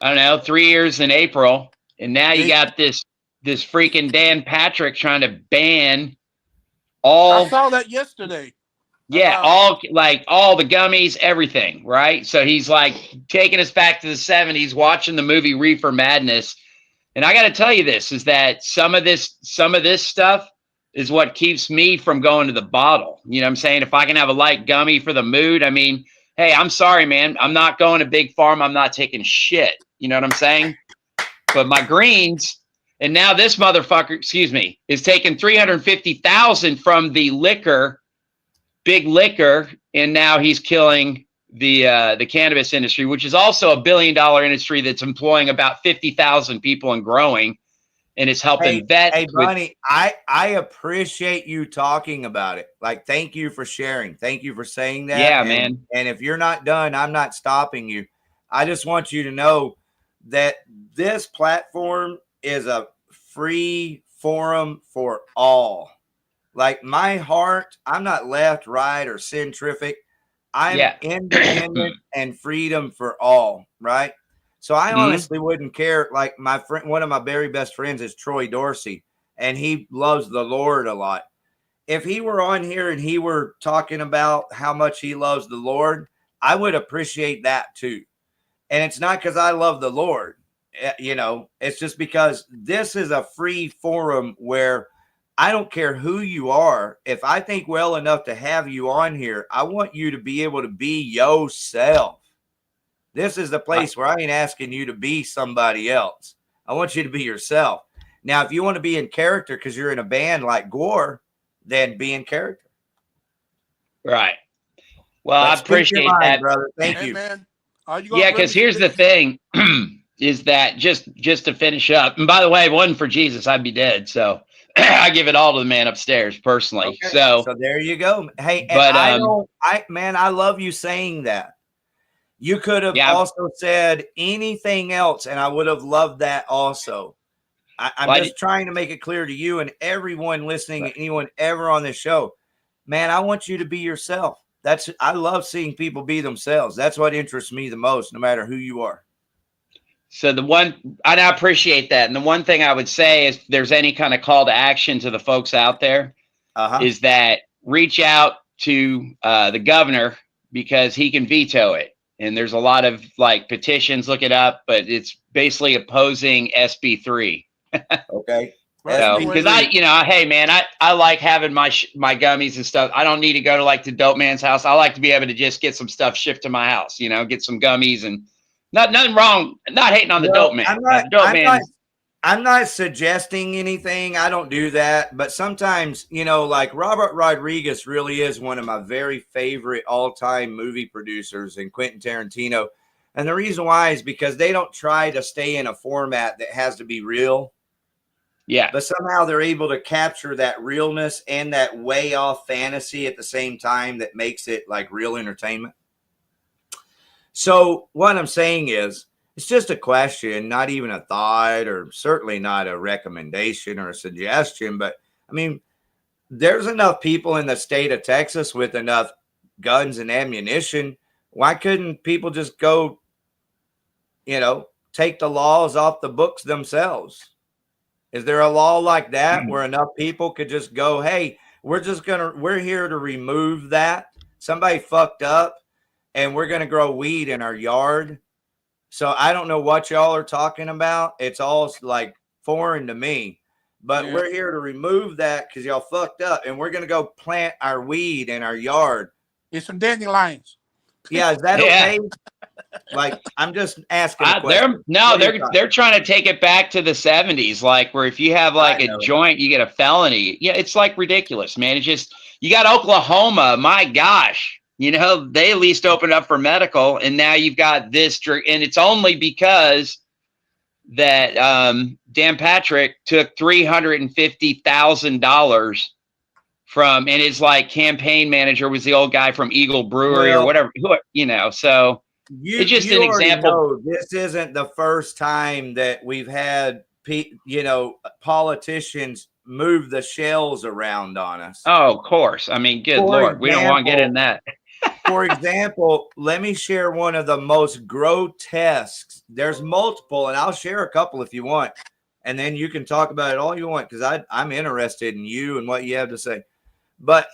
Speaker 7: I don't know, 3 years in April. And now you got this freaking Dan Patrick trying to ban all.
Speaker 11: I saw that yesterday.
Speaker 7: Yeah, all the gummies, everything, right? So he's like taking us back to the 70s, watching the movie Reefer Madness. And I got to tell you this is that some of this stuff is what keeps me from going to the bottle. You know what I'm saying? If I can have a light gummy for the mood, I mean, hey, I'm sorry, man. I'm not going to Big Farm. I'm not taking shit. You know what I'm saying? But my greens, and now this motherfucker, is taking $350,000 from the liquor big liquor, and now he's killing the cannabis industry, which is also a $1 billion industry that's employing about 50,000 people and growing, and it's helping vets.
Speaker 1: Hey, Bunny, I appreciate you talking about it. Like, thank you for sharing. Thank you for saying that.
Speaker 7: Yeah,
Speaker 1: and,
Speaker 7: man.
Speaker 1: And if you're not done, I'm not stopping you. I just want you to know that this platform is a free forum for all. Like, my heart, I'm not left, right, or centrifugal. I'm independent and freedom for all, right? So I honestly wouldn't care. Like, my friend, one of my very best friends is Troy Dorsey, and he loves the Lord a lot. If he were on here and he were talking about how much he loves the Lord, I would appreciate that too. And it's not because I love the Lord, you know, it's just because this is a free forum where I don't care who you are. If I think well enough to have you on here, I want you to be able to be yourself. This is the place where I ain't asking you to be somebody else. I want you to be yourself. Now, if you want to be in character because you're in a band like Gore, then be in character.
Speaker 7: Right. Well, I appreciate that,
Speaker 1: brother. Thank
Speaker 11: Hey,
Speaker 1: you.
Speaker 11: Man,
Speaker 7: yeah, because here's the thing, is that just to finish up, and by the way, if it wasn't for Jesus, I'd be dead. So I give it all to the man upstairs personally.
Speaker 1: Okay.
Speaker 7: So
Speaker 1: there you go. Hey,
Speaker 7: but
Speaker 1: I love you saying that. You could have also said anything else, and I would have loved that also. I'm just trying to make it clear to you and everyone listening, anyone ever on this show, man, I want you to be yourself. I love seeing people be themselves. That's what interests me the most, no matter who you are.
Speaker 7: So I appreciate that. And the one thing I would say is, if there's any kind of call to action to the folks out there, is that reach out to the governor, because he can veto it. And there's a lot of like petitions, look it up, but it's basically opposing SB 3.
Speaker 1: Okay.
Speaker 7: So, because hey man, I like having my gummies and stuff. I don't need to go to like the dope man's house. I like to be able to just get some stuff shipped to my house, you know, get some gummies, and nothing wrong. Not hating on the dope man.
Speaker 1: I'm not suggesting anything. I don't do that. But sometimes, you know, like Robert Rodriguez really is one of my very favorite all-time movie producers, and Quentin Tarantino. And the reason why is because they don't try to stay in a format that has to be real.
Speaker 7: Yeah.
Speaker 1: But somehow they're able to capture that realness and that way off fantasy at the same time that makes it like real entertainment. So what I'm saying is, it's just a question, not even a thought, or certainly not a recommendation or a suggestion. But I mean, there's enough people in the state of Texas with enough guns and ammunition. Why couldn't people just go, you know, take the laws off the books themselves? Is there a law like that where enough people could just go, hey, we're here to remove that. Somebody fucked up and we're going to grow weed in our yard. So I don't know what y'all are talking about. It's all like foreign to me, but we're here to remove that because y'all fucked up, and we're going to go plant our weed in our yard.
Speaker 11: It's some dandelions.
Speaker 1: Yeah. Is that okay? Like, I'm just asking a question.
Speaker 7: They're trying to take it back to the 70s, like where if you have like a joint, you get a felony. Yeah, it's like ridiculous, man. It's just, you got Oklahoma, my gosh, you know, they at least opened up for medical, and now you've got this drug, and it's only because that Dan Patrick took $350,000 from, and his like campaign manager was the old guy from Eagle Brewery or whatever, you know, so. It's just an example.
Speaker 1: This isn't the first time that we've had, you know, politicians move the shells around on us.
Speaker 7: Oh, of course. I mean, good Lord, we don't want to get in that.
Speaker 1: For example, let me share one of the most grotesque. There's multiple, and I'll share a couple if you want, and then you can talk about it all you want, because I'm interested in you and what you have to say. But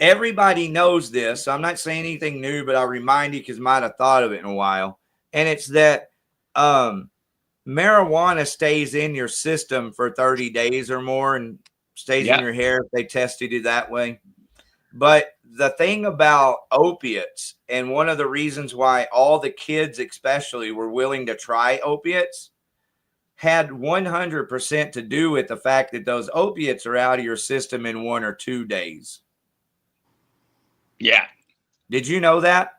Speaker 1: everybody knows this, so I'm not saying anything new, but I'll remind you because I might have thought of it in a while. And it's that marijuana stays in your system for 30 days or more and stays in your hair if they tested you that way. But the thing about opiates, and one of the reasons why all the kids especially were willing to try opiates, had 100% to do with the fact that those opiates are out of your system in 1 or 2 days.
Speaker 7: Yeah.
Speaker 1: Did you know that?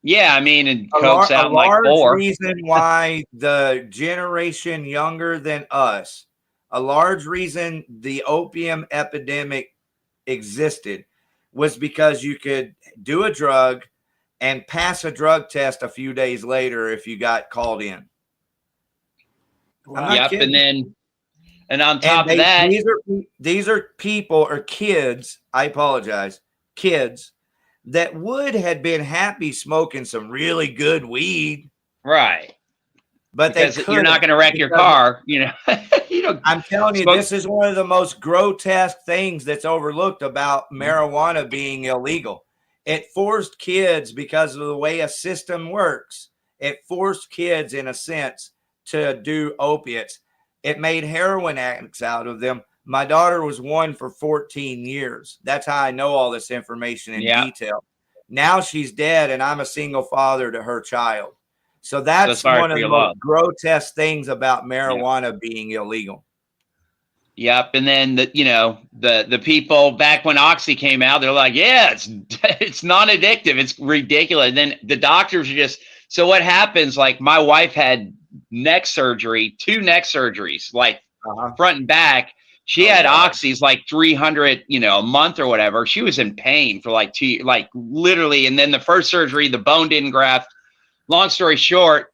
Speaker 7: Yeah, I mean, and Coke's out in like 4.
Speaker 1: Reason why the generation younger than us, a large reason the opium epidemic existed was because you could do a drug and pass a drug test a few days later if you got called in.
Speaker 7: Wow. I'm not kidding. And on top of that,
Speaker 1: these are people or kids, I apologize, kids that would have been happy smoking some really good weed.
Speaker 7: Right.
Speaker 1: But
Speaker 7: because you're not going to wreck your car, you know.
Speaker 1: I'm telling you, this is one of the most grotesque things that's overlooked about marijuana being illegal. It forced kids, because of the way a system works, it forced kids, in a sense, to do opiates. It made heroin addicts out of them. My daughter was one for 14 years. That's how I know all this information in detail. Now she's dead, and I'm a single father to her child. So that's one of the most grotesque things about marijuana being illegal.
Speaker 7: Yep. And then the people back when Oxy came out, they're like, yeah, it's non-addictive. It's ridiculous. And then the doctors are just, so what happens? Like my wife had neck surgery, 2 neck surgeries, like front and back. She had Oxys like 300, a month or whatever. She was in pain for like literally. And then the first surgery, the bone didn't graft. Long story short,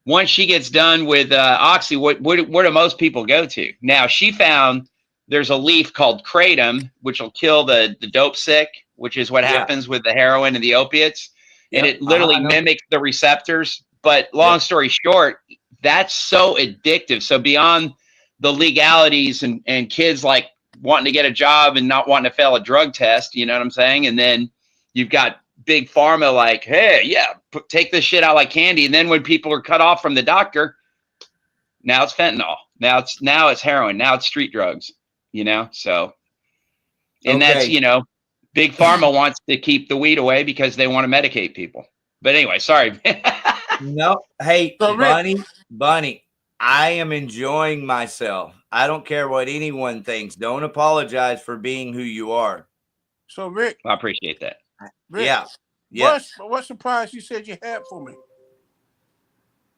Speaker 7: once she gets done with Oxy, where do most people go to? Now, she found there's a leaf called kratom, which will kill the dope sick, which is what happens with the heroin and the opiates. And it literally mimics the receptors. But long story short, that's so addictive. So beyond the legalities and kids like wanting to get a job and not wanting to fail a drug test, you know what I'm saying? And then you've got big pharma like, hey, take this shit out like candy. And then when people are cut off from the doctor, now it's fentanyl. Now it's heroin. Now it's street drugs, So, and that's, big pharma wants to keep the weed away because they want to medicate people. But anyway, sorry.
Speaker 1: No, hey, Bunny, I am enjoying myself. I don't care what anyone thinks. Don't apologize for being who you are.
Speaker 11: So, Rick,
Speaker 7: I appreciate that.
Speaker 11: Rick, what surprise you said you had for me?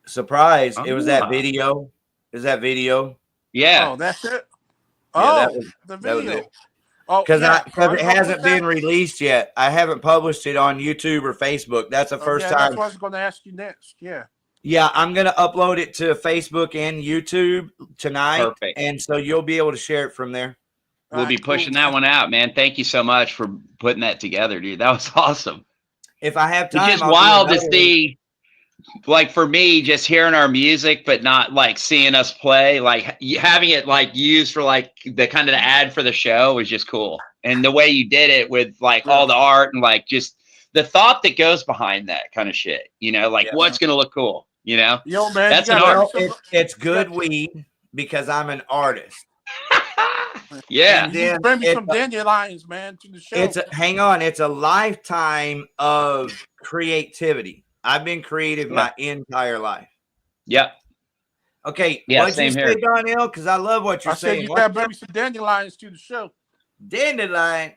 Speaker 1: Surprise! It was that video. Is that video?
Speaker 7: Yeah.
Speaker 11: Oh, that's it. The video.
Speaker 1: Because it hasn't been released yet. I haven't published it on YouTube or Facebook. That's the first time.
Speaker 11: That's what I was going to ask you next. Yeah.
Speaker 1: Yeah, I'm going to upload it to Facebook and YouTube tonight.
Speaker 7: Perfect.
Speaker 1: And so you'll be able to share it from there.
Speaker 7: We'll be pushing that one out, man. Thank you so much for putting that together, dude. That was awesome.
Speaker 1: If I have time,
Speaker 7: it's just wild to see, like for me, just hearing our music, but not like seeing us play, like having it like used for like the kind of the ad for the show was just cool. And the way you did it with like all the art and like just the thought that goes behind that kind of shit, what's going to look cool,
Speaker 11: Yo, man,
Speaker 7: that's an art.
Speaker 1: It's good weed because I'm an artist.
Speaker 7: Yeah,
Speaker 11: you bring me some dandelions, man, to the show.
Speaker 1: Hang on, it's a lifetime of creativity. I've been creative my entire life.
Speaker 7: Yep.
Speaker 1: Okay. What'd you say, Donnell? Because I love what you're saying.
Speaker 11: I said you gotta bring me some dandelions to the show.
Speaker 1: Dandelion.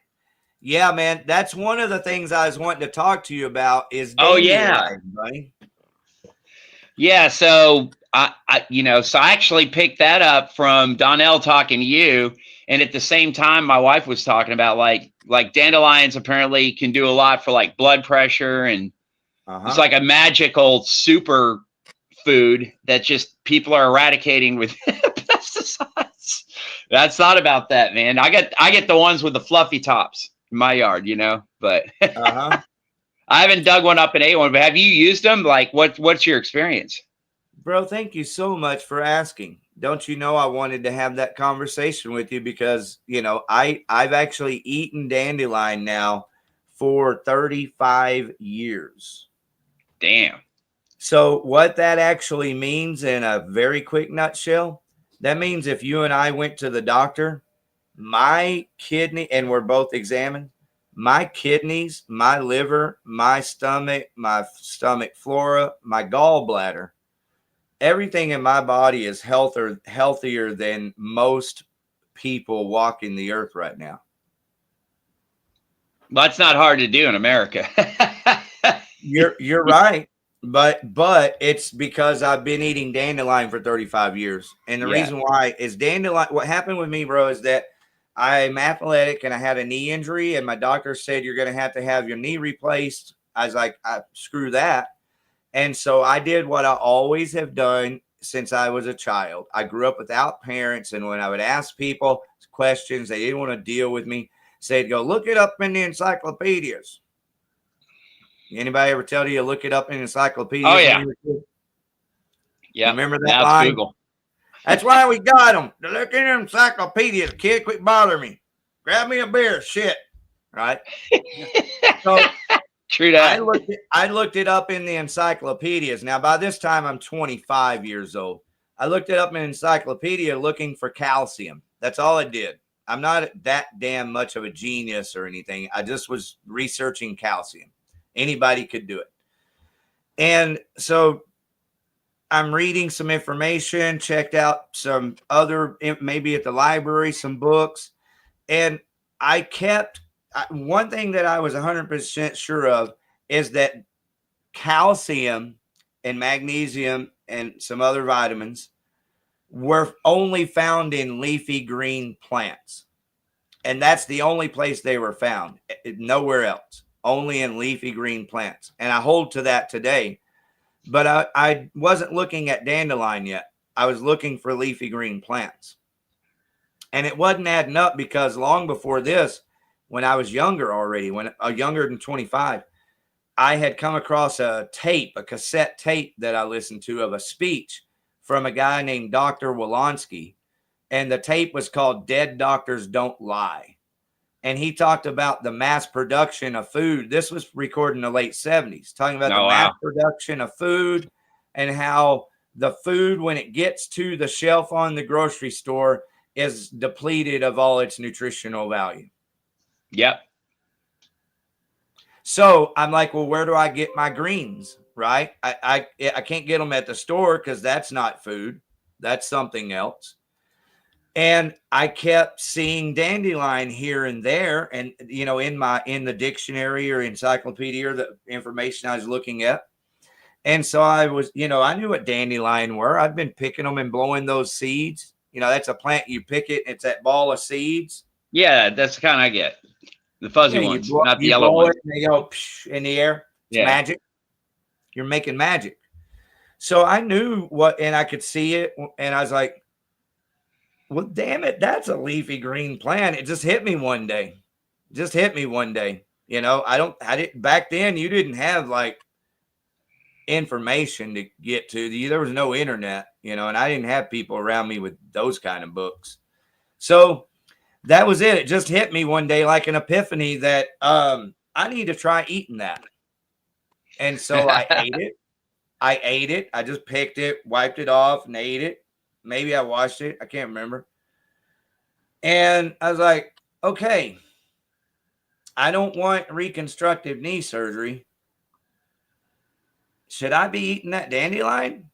Speaker 1: Yeah, man. That's one of the things I was wanting to talk to you about. Is buddy.
Speaker 7: Yeah. So I actually picked that up from Donnell talking to you. And at the same time, my wife was talking about like dandelions apparently can do a lot for like blood pressure. And it's like a magical super food that just people are eradicating with pesticides. That's not about that, man. I get the ones with the fluffy tops in my yard, but I haven't dug one up and ate one, but have you used them? Like what's your experience?
Speaker 1: Bro, thank you so much for asking. Don't you know I wanted to have that conversation with you because, I've actually eaten dandelion now for 35 years.
Speaker 7: Damn.
Speaker 1: So what that actually means in a very quick nutshell, that means if you and I went to the doctor, my kidney, and we're both examined, my kidneys, my liver, my stomach flora, my gallbladder, everything in my body is healthier than most people walking the earth right now.
Speaker 7: That's not hard to do in America.
Speaker 1: You're right. But it's because I've been eating dandelion for 35 years. And the reason why is dandelion. What happened with me, bro, is that I'm athletic and I had a knee injury, and my doctor said you're going to have your knee replaced. I was like, screw that. And so I did what I always have done since I was a child. I grew up without parents, and when I would ask people questions, they didn't want to deal with me. So they'd go, look it up in the encyclopedias. Anybody ever tell you look it up in encyclopedias?
Speaker 7: Oh, yeah.
Speaker 1: Yeah. Remember that line?
Speaker 7: Google.
Speaker 1: That's why we got them. To look in the encyclopedias. Kid, quit bothering me. Grab me a beer. Shit. Right? So
Speaker 7: true that.
Speaker 1: I looked it up in the encyclopedias. Now, by this time, I'm 25 years old. I looked it up in an encyclopedia looking for calcium. That's all I did. I'm not that damn much of a genius or anything. I just was researching calcium. Anybody could do it. And so I'm reading some information, checked out some other, maybe at the library, some books. And one thing that I was 100% sure of is that calcium and magnesium and some other vitamins were only found in leafy green plants. And that's the only place they were found, nowhere else. Only in leafy green plants. And I hold to that today. But I wasn't looking at dandelion yet. I was looking for leafy green plants. And it wasn't adding up because long before this, when I was younger already, younger than 25, I had come across a cassette tape that I listened to of a speech from a guy named Dr. Wolonsky. And the tape was called Dead Doctors Don't Lie. And he talked about the mass production of food. This was recorded in the late 70s, talking about the mass production of food and how the food, when it gets to the shelf on the grocery store, is depleted of all its nutritional value.
Speaker 7: Yep.
Speaker 1: So I'm like, well, where do I get my greens? Right? I can't get them at the store because that's not food. That's something else. And I kept seeing dandelion here and there, and in the dictionary or encyclopedia or the information I was looking at. And so I was, I knew what dandelion were. I've been picking them and blowing those seeds. That's a plant. You pick it, it's that ball of seeds.
Speaker 7: Yeah, that's the kind I get. The fuzzy ones, not the yellow ones.
Speaker 1: And they go in the air. It's magic. You're making magic. So I knew and I could see it, and I was like, well, damn it, that's a leafy green plant. It just hit me one day. I didn't back then. You didn't have like information to get to. There was no internet, and I didn't have people around me with those kind of books. So that was it. It just hit me one day like an epiphany that I need to try eating that. And so I ate it. I just picked it, wiped it off, and ate it. Maybe I watched it. I can't remember. And I was like, okay, I don't want reconstructive knee surgery. Should I be eating that dandelion?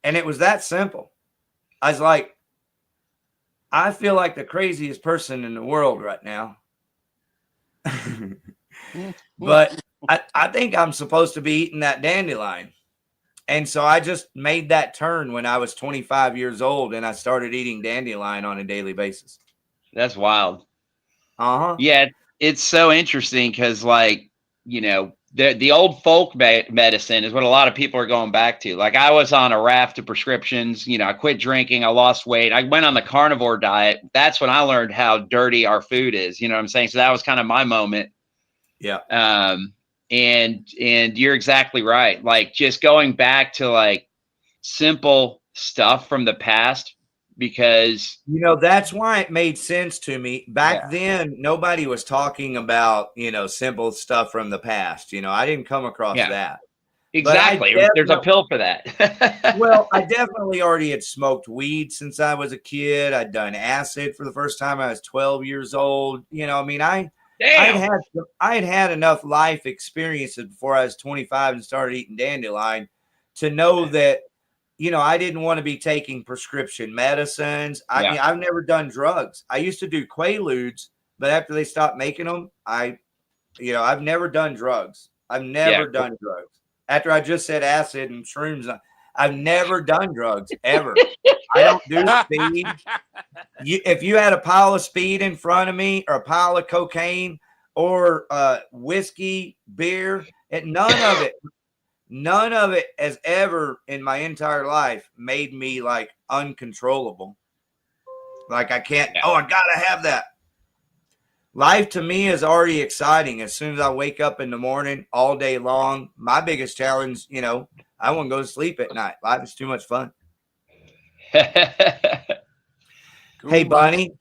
Speaker 1: And it was that simple. I was like, I feel like the craziest person in the world right now. But I think I'm supposed to be eating that dandelion. And so I just made that turn when I was 25 years old, and I started eating dandelion on a daily basis.
Speaker 7: That's wild.
Speaker 1: Uh-huh.
Speaker 7: Yeah, it's so interesting because, the old folk medicine is what a lot of people are going back to. Like, I was on a raft of prescriptions. I quit drinking. I lost weight. I went on the carnivore diet. That's when I learned how dirty our food is. You know what I'm saying? So that was kind of my moment.
Speaker 1: Yeah.
Speaker 7: And you're exactly right. Like, just going back to like simple stuff from the past, because
Speaker 1: that's why it made sense to me back then. Nobody was talking about simple stuff from the past. I didn't come across that.
Speaker 7: Exactly. There's a pill for that.
Speaker 1: Well, I definitely already had smoked weed since I was a kid. I'd done acid for the first time I was 12 years old. I had had enough life experiences before I was 25 and started eating dandelion to know that, I didn't want to be taking prescription medicines. I've never done drugs. I used to do Quaaludes, but after they stopped making them, I You know, I've never done drugs. I've never done drugs. After I just said acid and shrooms, I've never done drugs ever. I don't do speed. If you had a pile of speed in front of me, or a pile of cocaine, or whiskey, beer, none of it has ever in my entire life made me like uncontrollable. Like I can't, I gotta have that. Life to me is already exciting. As soon as I wake up in the morning, all day long, my biggest challenge, you know, I won't go to sleep at night. Life is too much fun. Hey, Bunny,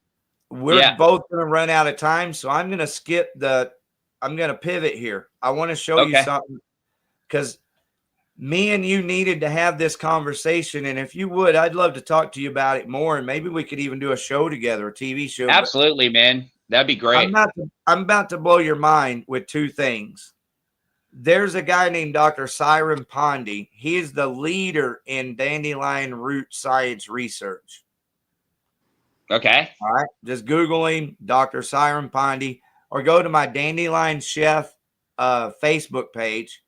Speaker 1: we're both going to run out of time, so I'm going to I'm going to pivot here. I want to show you something, because me and you needed to have this conversation, and if you would, I'd love to talk to you about it more, and maybe we could even do a show together, a TV show.
Speaker 7: Absolutely, man. That'd be great.
Speaker 1: I'm about to blow your mind with two things. There's a guy named Dr. Cyron Pondy. He is the leader in dandelion root science research.
Speaker 7: Okay.
Speaker 1: All right. Just Google him, Dr. Cyron Pondy, or go to my Dandelion Chef Facebook page.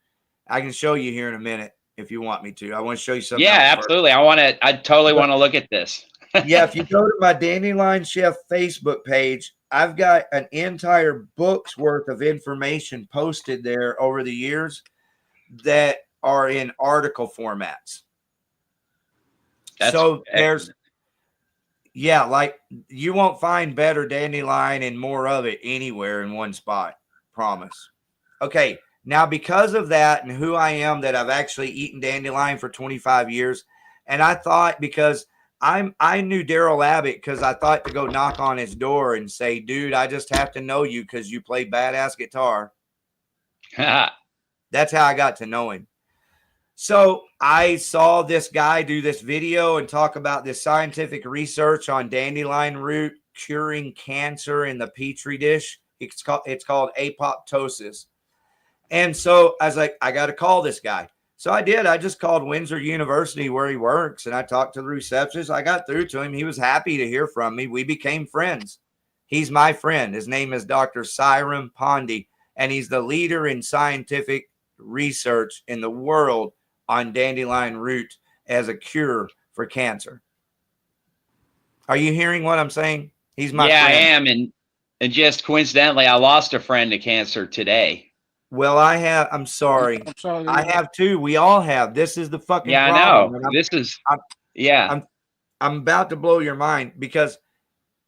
Speaker 1: I can show you here in a minute if you want me to. I want to show you something.
Speaker 7: Yeah, absolutely. First. I totally want to look at this.
Speaker 1: Yeah, if you go to my Dandelion Chef Facebook page, I've got an entire book's worth of information posted there over the years that are in article formats. So there's, like you won't find better dandelion and more of it anywhere in one spot. Promise. Okay. Now, because of that and who I am, that I've actually eaten dandelion for 25 years. And I thought, because I knew Daryl Abbott, because I thought to go knock on his door and say, dude, I just have to know you because you play badass guitar. That's how I got to know him. So I saw this guy do this video and talk about this scientific research on dandelion root curing cancer in the petri dish. It's called apoptosis. And so I was like, I got to call this guy. So I did. I just called Windsor University where he works, and I talked to the receptionist. I got through to him. He was happy to hear from me. We became friends. He's my friend. His name is Dr. Cyron Pondy, and he's the leader in scientific research in the world on dandelion root as a cure for cancer. Are you hearing what I'm saying? He's my friend.
Speaker 7: I am. And just coincidentally, I lost a friend to cancer today.
Speaker 1: Well, I'm sorry. I have too. We all have. This is the fucking problem.
Speaker 7: I know. This is,
Speaker 1: I'm about to blow your mind, because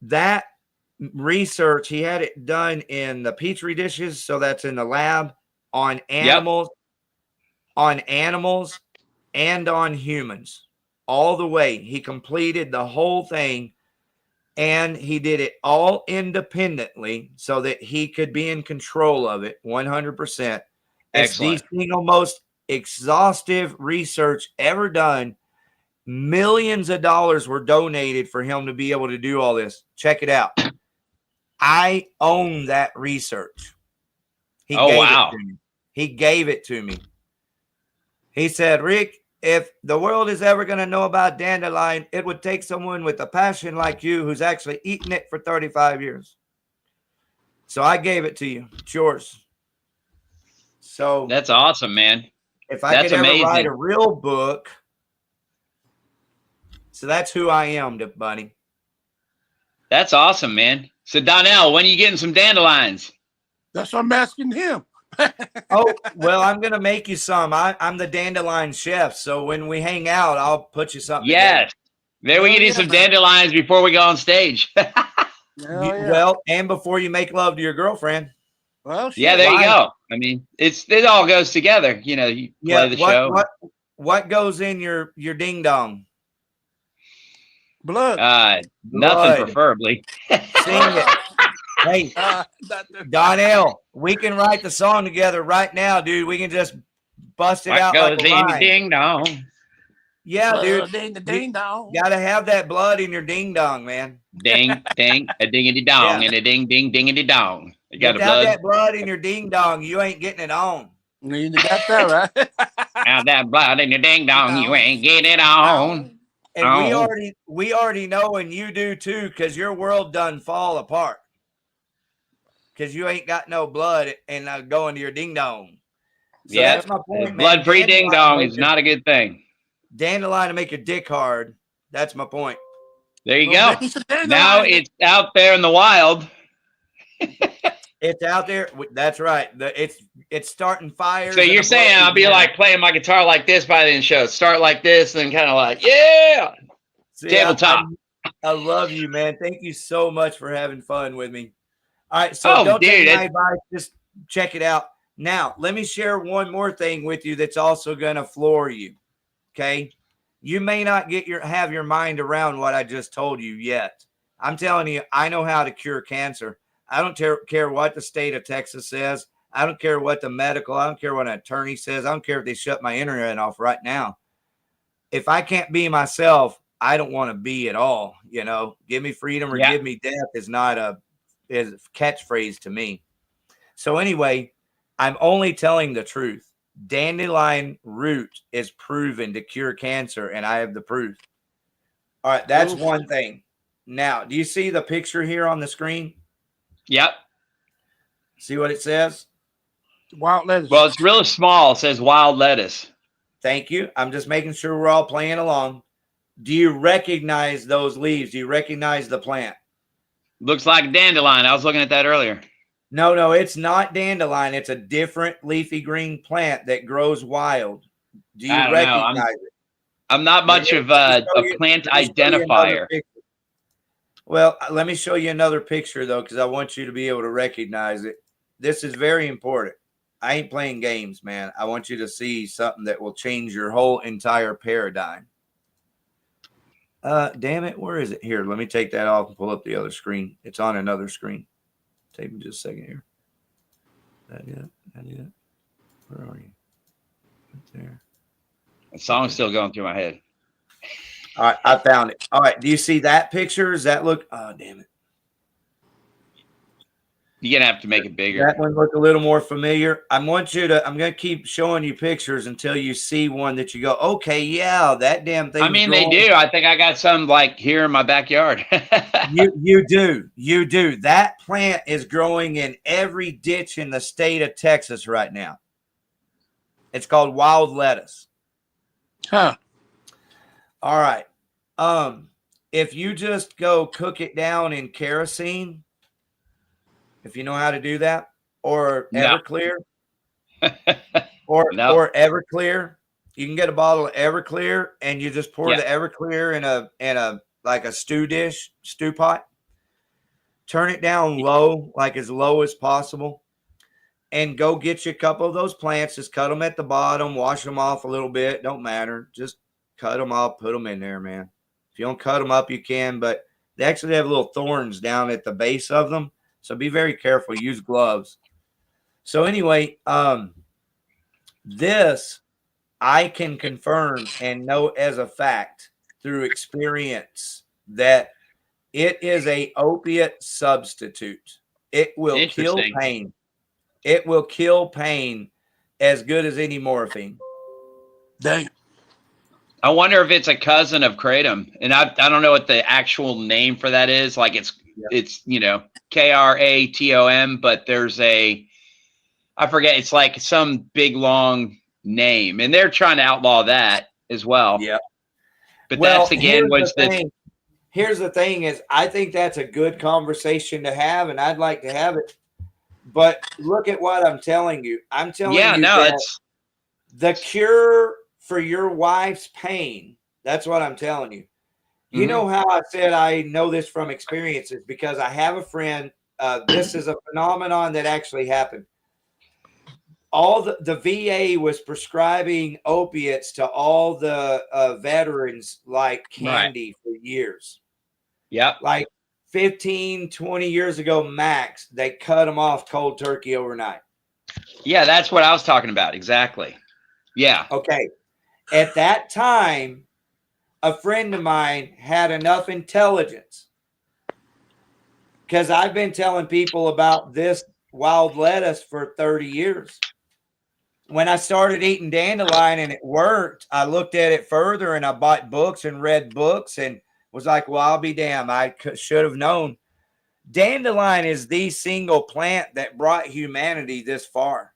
Speaker 1: that research, he had it done in the petri dishes. So that's in the lab, on animals, and on humans, all the way. He completed the whole thing. And he did it all independently so that he could be in control of it 100%. It's the single most exhaustive research ever done. Millions of dollars were donated for him to be able to do all this. Check it out. I own that research. He gave it to me. He said, Rick, if the world is ever going to know about dandelion, it would take someone with a passion like you who's actually eaten it for 35 years. So I gave it to you. It's yours. So
Speaker 7: that's awesome, man.
Speaker 1: If I could ever write a real book. So that's who I am, buddy.
Speaker 7: That's awesome, man. So Donnell, when are you getting some dandelions?
Speaker 11: That's what I'm asking him.
Speaker 1: Oh, well, I'm going to make you some. I'm the dandelion chef. So when we hang out, I'll put you something.
Speaker 7: Yes. Maybe we can eat some dandelions before we go on stage.
Speaker 1: Well, and before you make love to your girlfriend.
Speaker 11: Well,
Speaker 7: there you go. I mean, it all goes together. You know, you play the show.
Speaker 1: What goes in your ding dong?
Speaker 11: Blood.
Speaker 7: Nothing preferably.
Speaker 1: Sing it. Hey, Donnell, we can write the song together right now, dude. We can just bust it out like a line.
Speaker 7: Ding dong.
Speaker 1: Yeah, dude.
Speaker 11: Ding dong.
Speaker 1: Gotta have that blood in your ding dong, man.
Speaker 7: Ding, ding, a dingity dong, and a ding, ding, dingity dong. You got
Speaker 1: that blood in your ding dong, you ain't getting it on.
Speaker 11: You got that right.
Speaker 7: Have that blood in your ding dong, you ain't getting it on.
Speaker 1: And we already know, and you do too, because your world done fall apart. because you ain't got no blood and going to your ding dong. So
Speaker 7: Yeah,
Speaker 1: that's my point, man.
Speaker 7: Blood-free ding dong is not a good thing.
Speaker 1: Dandelion to make your dick hard. That's my point.
Speaker 7: There you go. Now it's out there in the wild.
Speaker 1: It's out there. That's right. It's starting fires.
Speaker 7: So you're saying I'll be like playing my guitar like this by the end of the show. Start like this, and then kind of like, yeah.
Speaker 1: See,
Speaker 7: Tabletop.
Speaker 1: I love you, man. Thank you so much for having fun with me. All right, so don't take my advice. Just check it out. Now, let me share one more thing with you that's also going to floor you. Okay, you may not have your mind around what I just told you yet. I'm telling you, I know how to cure cancer. I don't care what the state of Texas says. I don't care what I don't care what an attorney says. I don't care if they shut my internet off right now. If I can't be myself, I don't want to be at all. You know, give me freedom or give me death is not a catchphrase to me. So anyway, I'm only telling the truth. Dandelion root is proven to cure cancer, and I have the proof. All right, that's one thing. Now, do you see the picture here on the screen?
Speaker 7: Yep.
Speaker 1: See what it says?
Speaker 11: Wild lettuce.
Speaker 7: Well, it's really small. It says wild lettuce.
Speaker 1: Thank you. I'm just making sure we're all playing along. Do you recognize those leaves? Do you recognize the plant?
Speaker 7: Looks like dandelion. I was looking at that earlier.
Speaker 1: No, it's not dandelion. It's a different leafy green plant that grows wild. Do you recognize it?
Speaker 7: I'm not much of a plant identifier.
Speaker 1: Well, let me show you another picture, though, because I want you to be able to recognize it. This is very important. I ain't playing games, man. I want you to see something that will change your whole entire paradigm. Damn it. Where is it? Here, let me take that off and pull up the other screen. It's on another screen. Take me just a second here. That yet? Where are you? Right there.
Speaker 7: The song's still going through my head.
Speaker 1: All right, I found it. All right, do you see that picture? Does that look? Oh, damn it!
Speaker 7: You're gonna have to make it bigger.
Speaker 1: That one look a little more familiar. I'm gonna keep showing you pictures until you see one that you go, okay, yeah, that damn thing.
Speaker 7: I mean, they do. I think I got some like here in my backyard.
Speaker 1: You do. That plant is growing in every ditch in the state of Texas right now. It's called wild lettuce.
Speaker 11: Huh.
Speaker 1: All right. If you just go cook it down in kerosene, if you know how to do that, or Everclear, or Everclear, you can get a bottle of Everclear and you just pour the Everclear in a like a stew pot. Turn it down low, like as low as possible, and go get you a couple of those plants. Just cut them at the bottom, wash them off a little bit. Don't matter. Just cut them off, put them in there, man. If you don't cut them up, you can, but they actually have little thorns down at the base of them. So be very careful. Use gloves. So anyway, this I can confirm and know as a fact through experience that it is a opiate substitute. It will kill pain. It will kill pain as good as any morphine.
Speaker 11: Dang.
Speaker 7: I wonder if it's a cousin of kratom, and I don't know what the actual name for that is. Like it's KRATOM, but there's I forget. It's like some big long name, and they're trying to outlaw that as well.
Speaker 1: Yeah.
Speaker 7: But that's again
Speaker 1: here's the thing is I think that's a good conversation to have, and I'd like to have it. But look at what I'm telling you. I'm telling you that the cure for your wife's pain, that's what I'm telling you. You know how I said I know this from experiences because I have a friend. This is a phenomenon that actually happened. All the VA was prescribing opiates to all the veterans like candy for years.
Speaker 7: Yeah.
Speaker 1: Like 15, 20 years ago max, they cut them off cold turkey overnight.
Speaker 7: Yeah, that's what I was talking about. Exactly. Yeah.
Speaker 1: Okay. At that time, a friend of mine had enough intelligence because I've been telling people about this wild lettuce for 30 years. When I started eating dandelion and it worked, I looked at it further and I bought books and read books and was like, well, I'll be damned. I should have known. Dandelion is the single plant that brought humanity this far.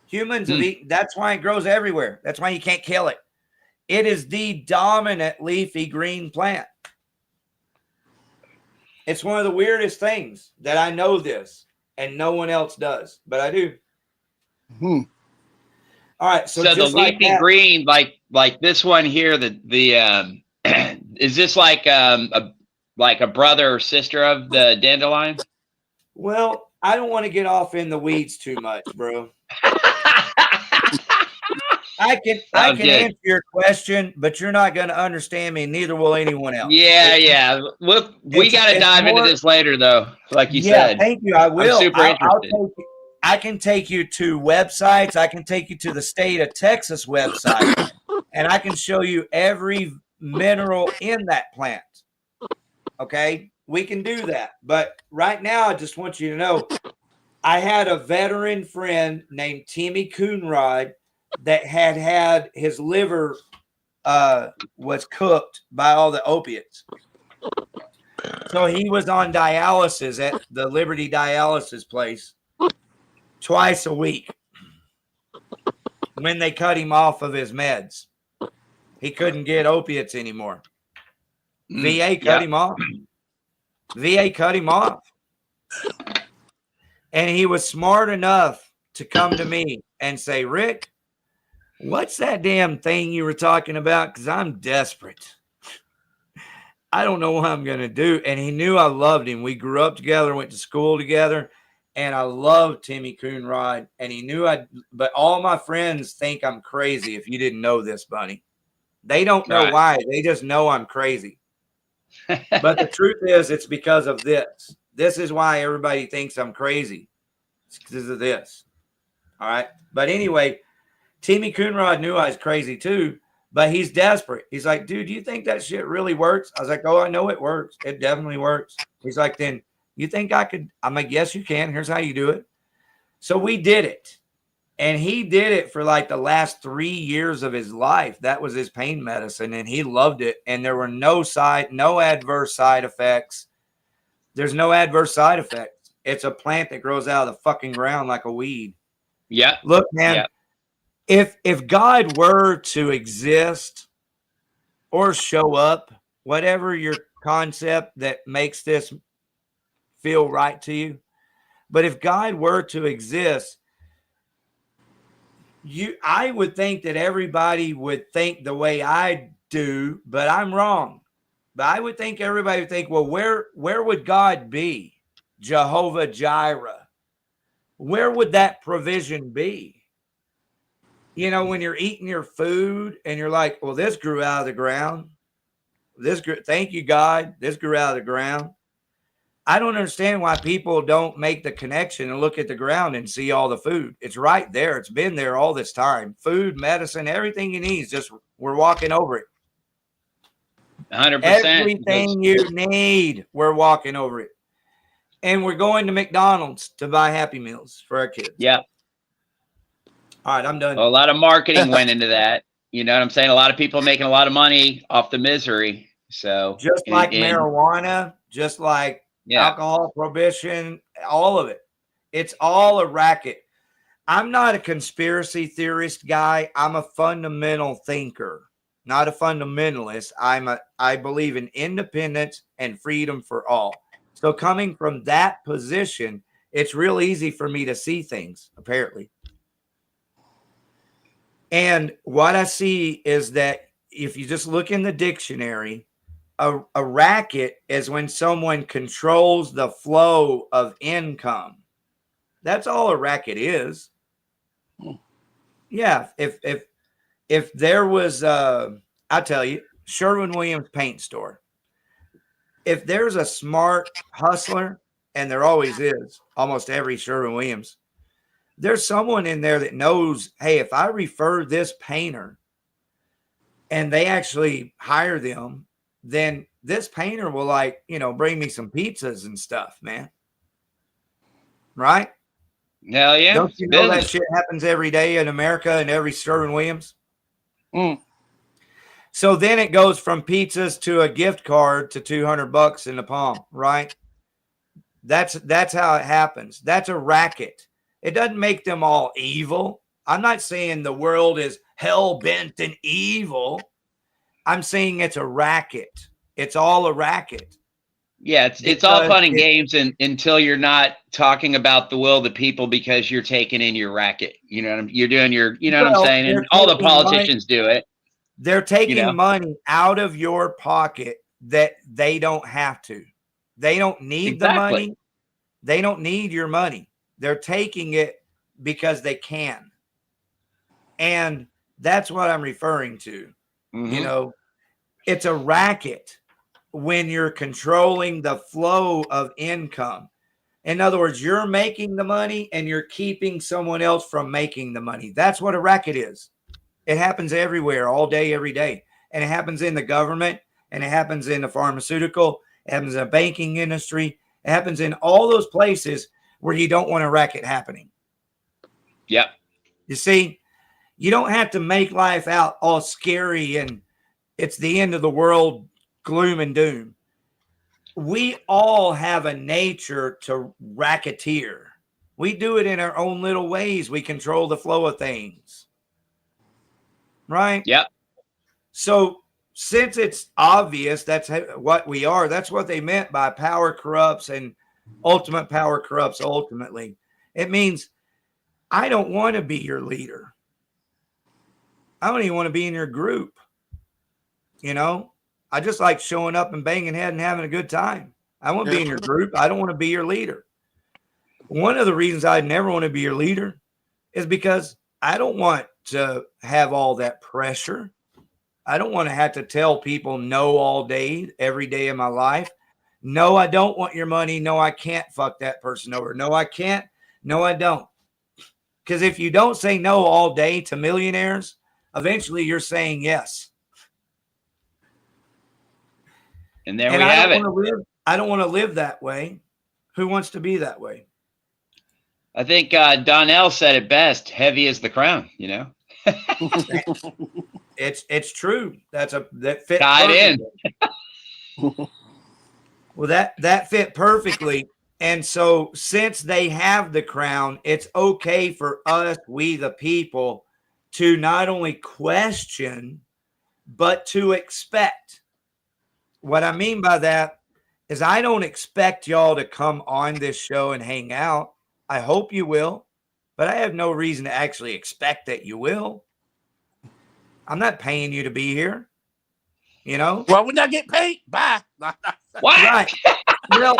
Speaker 1: Humans have eaten, that's why it grows everywhere. That's why you can't kill it. It is the dominant leafy green plant. It's one of the weirdest things that I know this and no one else does, but I do.
Speaker 7: Hmm.
Speaker 1: All right, so
Speaker 7: the
Speaker 1: just
Speaker 7: leafy green, like this one here, the is this like a brother or sister of the dandelion?
Speaker 1: Well, I don't want to get off in the weeds too much, bro. I can answer your question, but you're not going to understand me. Neither will anyone else.
Speaker 7: Yeah. We got to dive into this later, though. Like you said.
Speaker 1: Thank you. I will.
Speaker 7: I'm super interested.
Speaker 1: I can take you to websites. I can take you to the state of Texas website, and I can show you every mineral in that plant. Okay, we can do that. But right now, I just want you to know, I had a veteran friend named Timmy Coonrod that had his liver was cooked by all the opiates. So he was on dialysis at the Liberty dialysis place twice a week when they cut him off of his meds. He couldn't get opiates anymore. VA cut him off. VA cut him off. And he was smart enough to come to me and say, Rick, what's that damn thing you were talking about? Because I'm desperate. I don't know what I'm going to do. And he knew I loved him. We grew up together, went to school together, and I loved Timmy Coonrod. And he knew but all my friends think I'm crazy if you didn't know this, Bunny. They don't know why. They just know I'm crazy. But the truth is, it's because of this. This is why everybody thinks I'm crazy. It's because of this. All right. But anyway, Timmy Coonrod knew I was crazy too, but he's desperate. He's like, dude, do you think that shit really works? I was like, oh, I know it works. It definitely works. He's like, then you think I could? I'm like, yes, you can. Here's how you do it. So we did it. And he did it for like the last 3 years of his life. That was his pain medicine, and he loved it. And there were no adverse side effects. There's no adverse side effects. It's a plant that grows out of the fucking ground like a weed.
Speaker 7: Yeah.
Speaker 1: Look, man, if God were to exist or show up, whatever your concept that makes this feel right to you, but if God were to exist, I would think that everybody would think the way I do, but I'm wrong. But I would think everybody would think, well, where would God be? Jehovah Jireh. Where would that provision be? You know, when you're eating your food and you're like, well, this grew out of the ground. Thank you, God. This grew out of the ground. I don't understand why people don't make the connection and look at the ground and see all the food. It's right there. It's been there all this time. Food, medicine, everything you need. Just we're walking over it.
Speaker 7: 100%.
Speaker 1: Everything you need, we're walking over it. And we're going to McDonald's to buy Happy Meals for our kids.
Speaker 7: Yeah.
Speaker 1: All right, I'm done.
Speaker 7: Well, a lot of marketing went into that. You know what I'm saying? A lot of people making a lot of money off the misery. So
Speaker 1: just like marijuana, just like alcohol prohibition, all of it. It's all a racket. I'm not a conspiracy theorist guy. I'm a fundamental thinker, not a fundamentalist. I believe in independence and freedom for all. So coming from that position, it's real easy for me to see things, apparently. And what I see is that if you just look in the dictionary, a racket is when someone controls the flow of income. That's all a racket is. Yeah. If there was, I'll tell you, Sherwin-Williams paint store. If there's a smart hustler, and there always is, almost every Sherwin-Williams, there's someone in there that knows, hey, if I refer this painter and they actually hire them, then this painter will bring me some pizzas and stuff, man. Right?
Speaker 7: Hell yeah.
Speaker 1: Don't you know that shit happens every day in America and every Sherwin-Williams? So then it goes from pizzas to a gift card to $200 in the palm, right? That's how it happens. That's a racket. It doesn't make them all evil. I'm not saying the world is hell-bent and evil. I'm saying it's a racket. It's all a racket.
Speaker 7: Yeah, it's all fun and games until you're not talking about the will of the people because you're taking in your racket. You know, you're doing your, you know what I'm saying? And all the politicians do it.
Speaker 1: They're taking money out of your pocket that they don't have to. They don't need the money. They don't need your money. They're taking it because they can. And that's what I'm referring to. You know, it's a racket when you're controlling the flow of income. In other words, you're making the money and you're keeping someone else from making the money. That's what a racket is. It happens everywhere, all day, every day. And it happens in the government, and it happens in the pharmaceutical, it happens in the banking industry. It happens in all those places where you don't want a racket happening.
Speaker 7: Yep.
Speaker 1: You see, you don't have to make life out all scary and it's the end of the world, gloom and doom. We all have a nature to racketeer. We do it in our own little ways. We control the flow of things. Right?
Speaker 7: Yep.
Speaker 1: So since it's obvious that's what we are, that's what they meant by power corrupts and ultimate power corrupts ultimately. It means I don't want to be your leader. I don't even want to be in your group. You know, I just like showing up and banging head and having a good time. I want to be in your group. I don't want to be your leader. One of the reasons I never want to be your leader is because I don't want to have all that pressure. I don't want to have to tell people no all day, every day of my life. No, I don't want your money. No, I can't fuck that person over. No, I can't. No, I don't. Because if you don't say no all day to millionaires, eventually you're saying yes.
Speaker 7: And there we have it.
Speaker 1: I don't want to live that way. Who wants to be that way?
Speaker 7: I think Donnell said it best. Heavy is the crown, you know.
Speaker 1: It's true. That fit
Speaker 7: tied in.
Speaker 1: Well, that fit perfectly. And so since they have the crown, it's okay for us, we the people, to not only question, but to expect. What I mean by that is I don't expect y'all to come on this show and hang out. I hope you will, but I have no reason to actually expect that you will. I'm not paying you to be here. You know?
Speaker 11: Well, when I get paid, bye.
Speaker 7: What?
Speaker 1: Right. Well,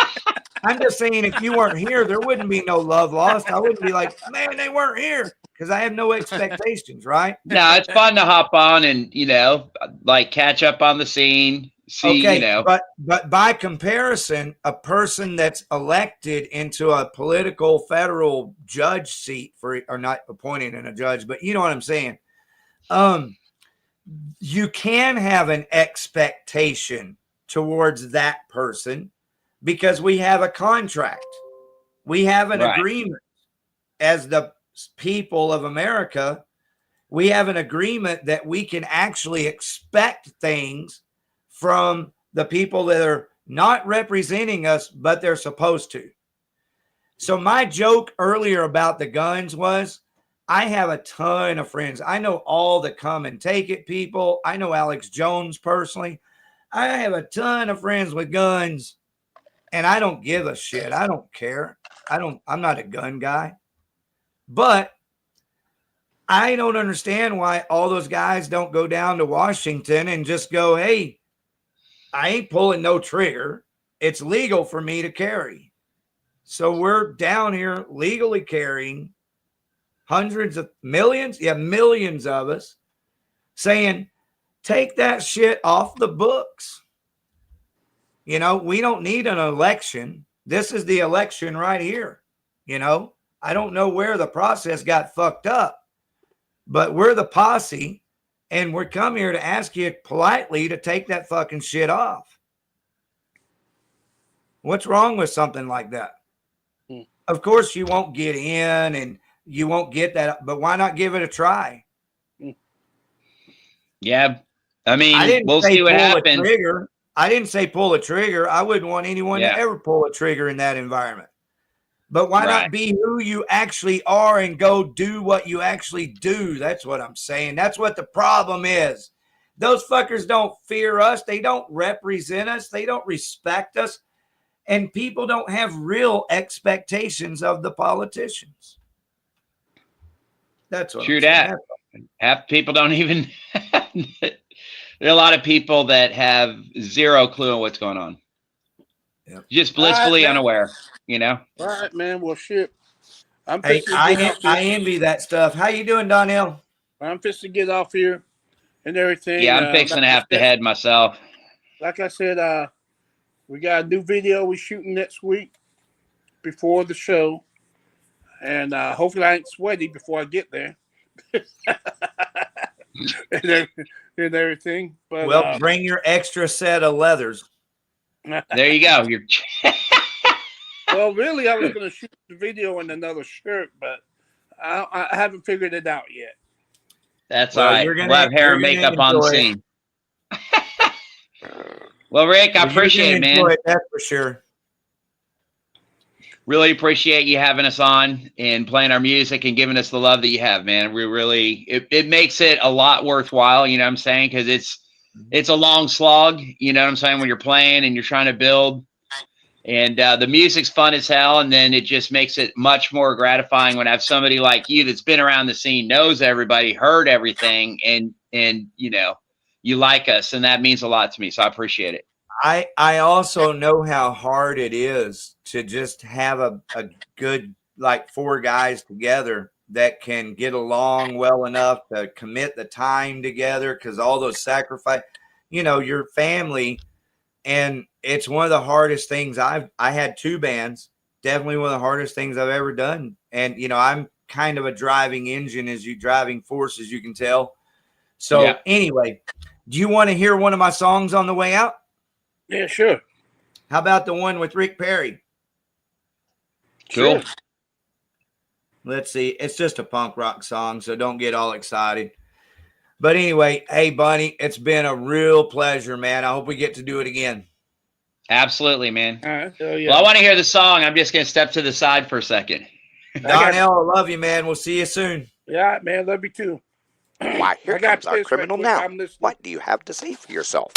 Speaker 1: I'm just saying if you weren't here, there wouldn't be no love lost. I wouldn't be like, man, they weren't here, because I have no expectations, right?
Speaker 7: No, it's fun to hop on and, you know, like catch up on the scene. See,
Speaker 1: okay,
Speaker 7: you know.
Speaker 1: But by comparison, a person that's elected into a political federal judge seat or not appointed in a judge, but you know what I'm saying? You can have an expectation towards that person because we have a contract. We have an agreement as the people of America. We have an agreement that we can actually expect things from the people that are not representing us, but they're supposed to. So my joke earlier about the guns was, I have a ton of friends. I know all the come and take it people. I know Alex Jones personally. I have a ton of friends with guns, and I don't give a shit. I don't care. I'm not a gun guy. But I don't understand why all those guys don't go down to Washington and just go, hey, I ain't pulling no trigger. It's legal for me to carry. So we're down here legally carrying hundreds of millions, millions of us saying, take that shit off the books. You know, we don't need an election. This is the election right here. You know, I don't know where the process got fucked up, but we're the posse, and we're come here to ask you politely to take that fucking shit off. What's wrong with something like that? Of course, you won't get in and you won't get that, but why not give it a try?
Speaker 7: Yeah. I mean, we'll see what happens.
Speaker 1: I didn't say pull a trigger. I wouldn't want anyone to ever pull a trigger in that environment. But why not be who you actually are and go do what you actually do? That's what I'm saying. That's what the problem is. Those fuckers don't fear us. They don't represent us. They don't respect us. And people don't have real expectations of the politicians. That's what
Speaker 7: True that. Half people don't even. There are a lot of people that have zero clue on what's going on. Yep. Just blissfully unaware, you know?
Speaker 11: All right, man. Well, shit.
Speaker 1: I envy that stuff. How you doing, Donnell?
Speaker 11: I'm fixing to get off here and everything.
Speaker 7: Yeah, I'm fixing to have to head myself.
Speaker 11: Like I said, we got a new video we're shooting next week before the show. And hopefully I ain't sweaty before I get there. and everything. But,
Speaker 1: well, bring your extra set of leathers.
Speaker 7: There you go.
Speaker 11: Well, really, I was going to shoot the video in another shirt, but I haven't figured it out yet.
Speaker 7: That's all right. We'll have hair and makeup on the scene. Well, Rick, I appreciate it, man.
Speaker 1: That's for sure.
Speaker 7: Really appreciate you having us on and playing our music and giving us the love that you have, man. We really, it makes it a lot worthwhile, you know what I'm saying? Because it's a long slog, you know what I'm saying, when you're playing and you're trying to build. And the music's fun as hell, and then it just makes it much more gratifying when I have somebody like you that's been around the scene, knows everybody, heard everything, and you know, you like us, and that means a lot to me, so I appreciate it.
Speaker 1: I also know how hard it is to just have a good, like, 4 guys together that can get along well enough to commit the time together, because all those sacrifice, you know, your family. And it's one of the hardest things I had 2 bands, definitely one of the hardest things I've ever done. And, you know, I'm kind of a driving engine, driving force, as you can tell. So anyway, do you want to hear one of my songs on the way out?
Speaker 11: Yeah, sure.
Speaker 1: How about the one with Rick Perry?
Speaker 7: Cool.
Speaker 1: Sure. Let's see. It's just a punk rock song, so don't get all excited. But anyway, hey, Bunny, it's been a real pleasure, man. I hope we get to do it again.
Speaker 7: Absolutely, man.
Speaker 11: All right. So, yeah.
Speaker 7: Well, I want to hear the song. I'm just going to step to the side for a second.
Speaker 1: Donnell, I love you, man. We'll see you soon.
Speaker 11: Yeah, man. Love you too.
Speaker 13: Why, here comes our criminal now. What do you have to say for yourself?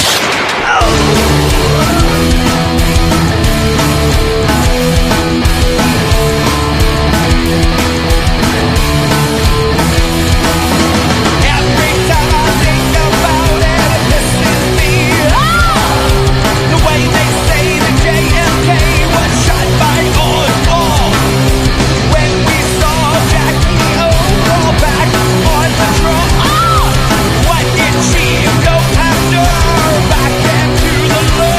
Speaker 14: What did she go after? Back into the Lord.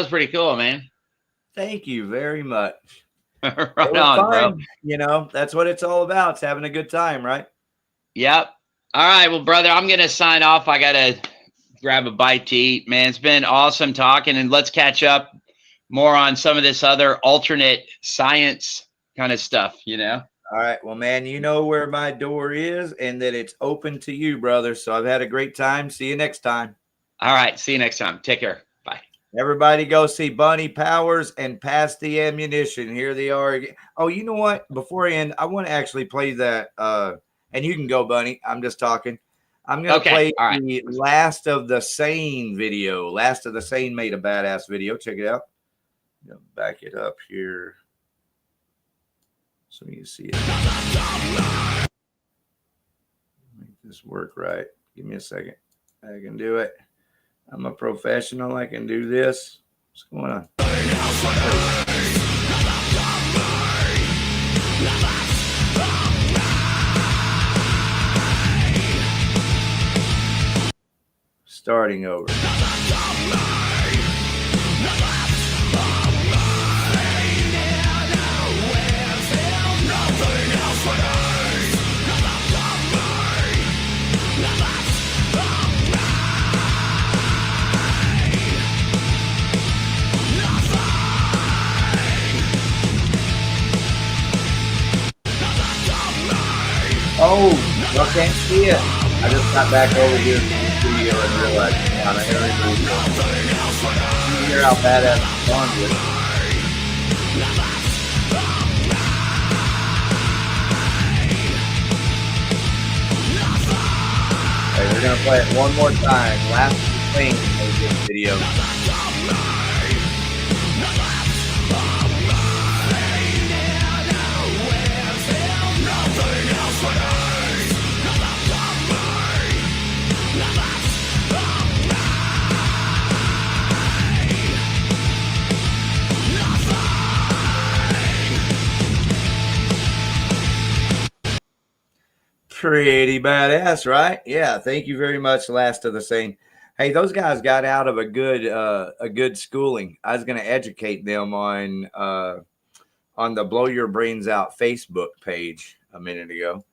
Speaker 7: pretty cool, man.
Speaker 1: Thank you very much.
Speaker 7: Right on, bro.
Speaker 1: You know, that's what it's all about. It's having a good time, right?
Speaker 7: Yep. All right. Well, brother, I'm going to sign off. I got to grab a bite to eat, man. It's been awesome talking, and let's catch up more on some of this other alternate science kind of stuff, you know?
Speaker 1: All right. Well, man, you know where my door is and that it's open to you, brother. So I've had a great time. See you next time.
Speaker 7: All right. See you next time. Take care. Bye.
Speaker 1: Everybody go see Bunny Powers and Pass the Ammunition. Here they are. Oh, you know what? Before I end, I want to actually play that. And you can go, Bunny. I'm just talking. I'm going to play the Last of the Sane video. Last of the Sane made a badass video. Check it out. I'm going to back it up here so you see it. Make this work right. Give me a second. I can do it. I'm a professional. I can do this. What's going on? Starting over. Oh, y'all can't see it. I just got back over here to the studio and realized I you hear how badass the song is. Okay, we're gonna play it one more time. Last thing of this video. Pretty badass, right? Yeah, thank you very much, Last of the Sane. Hey, those guys got out of a good schooling. I was going to educate them on the Blow Your Brains Out Facebook page a minute ago.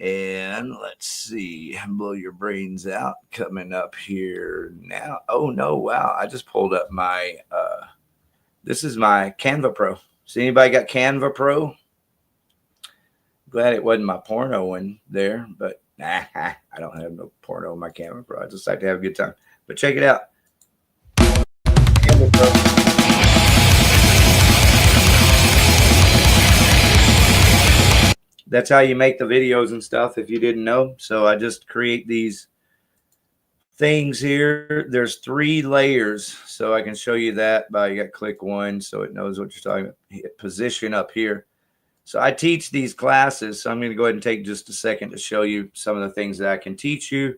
Speaker 1: And let's see, Blow Your Brains Out coming up here now. Oh no, wow! I just pulled up my. This is my Canva Pro. See anybody got Canva Pro? Glad it wasn't my porno one there, but nah, I don't have no porno on my Canva Pro. I just like to have a good time. But check it out. Canva Pro. That's how you make the videos and stuff if you didn't know. So I just create these things here. There's 3 layers. So I can show you that by you got to click one so it knows what you're talking about. Hit position up here. So I teach these classes, so I'm going to go ahead and take just a second to show you some of the things that I can teach you.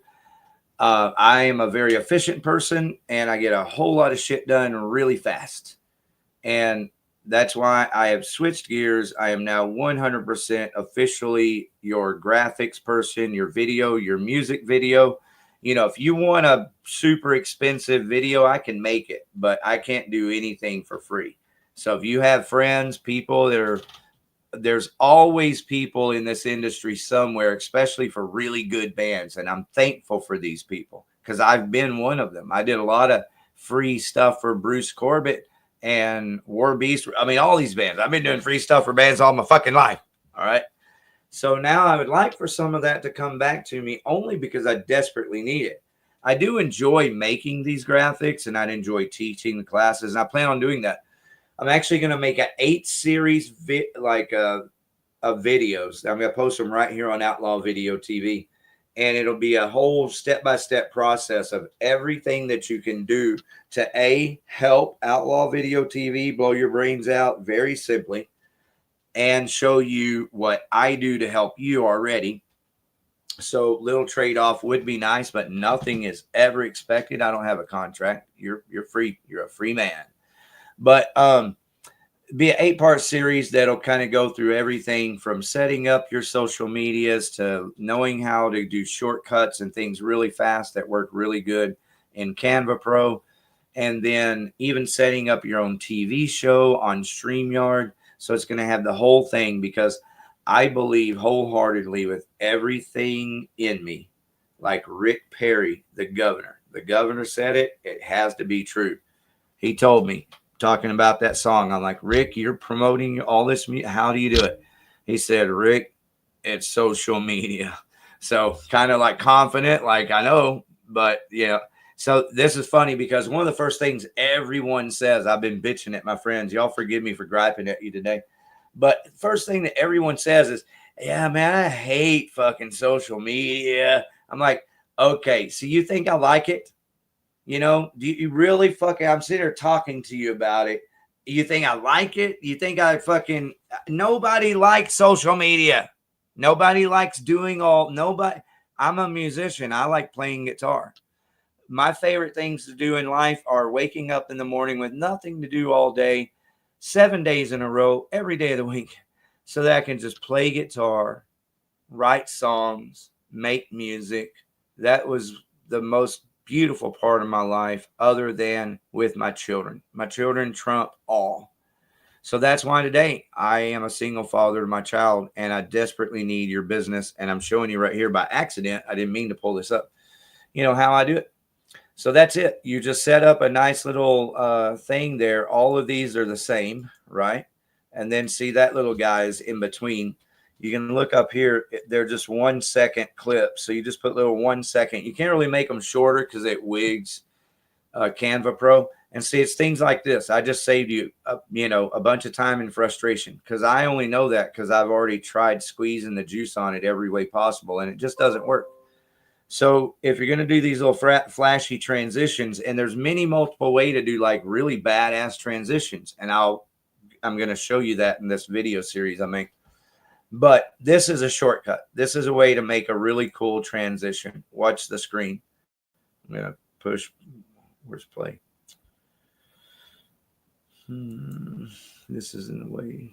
Speaker 1: I am a very efficient person, and I get a whole lot of shit done really fast. And that's why I have switched gears. I am now 100% officially your graphics person, your video, your music video. You know, if you want a super expensive video, I can make it, but I can't do anything for free. So if you have friends, people that are... There's always people in this industry somewhere, especially for really good bands. And I'm thankful for these people because I've been one of them. I did a lot of free stuff for Bruce Corbett and War Beast. I mean, all these bands. I've been doing free stuff for bands all my fucking life. All right. So now I would like for some of that to come back to me only because I desperately need it. I do enjoy making these graphics and I enjoy teaching the classes. And I plan on doing that. I'm actually going to make an 8 series of videos. I'm going to post them right here on Outlaw Video TV. And it'll be a whole step-by-step process of everything that you can do to help Outlaw Video TV blow your brains out very simply and show you what I do to help you already. So little trade-off would be nice, but nothing is ever expected. I don't have a contract. You're free. You're a free man. But be an 8-part series that'll kind of go through everything from setting up your social medias to knowing how to do shortcuts and things really fast that work really good in Canva Pro. and then even setting up your own TV show on StreamYard. So it's going to have the whole thing, because I believe wholeheartedly with everything in me, like Rick Perry, the governor said it, it has to be true. He told me, talking about that song, I'm like, Rick, you're promoting all this. How do you do it? He said, Rick, it's social media. So kind of like confident, like I know, but yeah. So this is funny because one of the first things everyone says, I've been bitching at my friends. Y'all forgive me for griping at you today. But first thing that everyone says is, yeah, man, I hate fucking social media. I'm like, okay, so you think I like it? You know, do you really fucking, I'm sitting here talking to you about it. You think I like it? You think I fucking, nobody likes social media. Nobody likes doing nobody. I'm a musician. I like playing guitar. My favorite things to do in life are waking up in the morning with nothing to do all day, 7 days in a row, every day of the week, so that I can just play guitar, write songs, make music. That was the most beautiful part of my life, other than with my children. My children trump all. So that's why today I am a single father to my child, and I desperately need your business. And I'm showing you right here by accident. I didn't mean to pull this up. You know how I do it. So that's it. You just set up a nice little thing there. All of these are the same, right? And then see that little guy is in between. You can look up here. They're just 1 second clips. So you just put little 1 second. You can't really make them shorter because it wigs Canva Pro. And see, it's things like this. I just saved you, a bunch of time and frustration, because I only know that because I've already tried squeezing the juice on it every way possible, and it just doesn't work. So if you're going to do these little flashy transitions, and there's multiple ways to do like really badass transitions, and I'm going to show you that in this video series I make. But this is a shortcut. This is a way to make a really cool transition. Watch the screen. I'm going to push. Where's play? This isn't the way.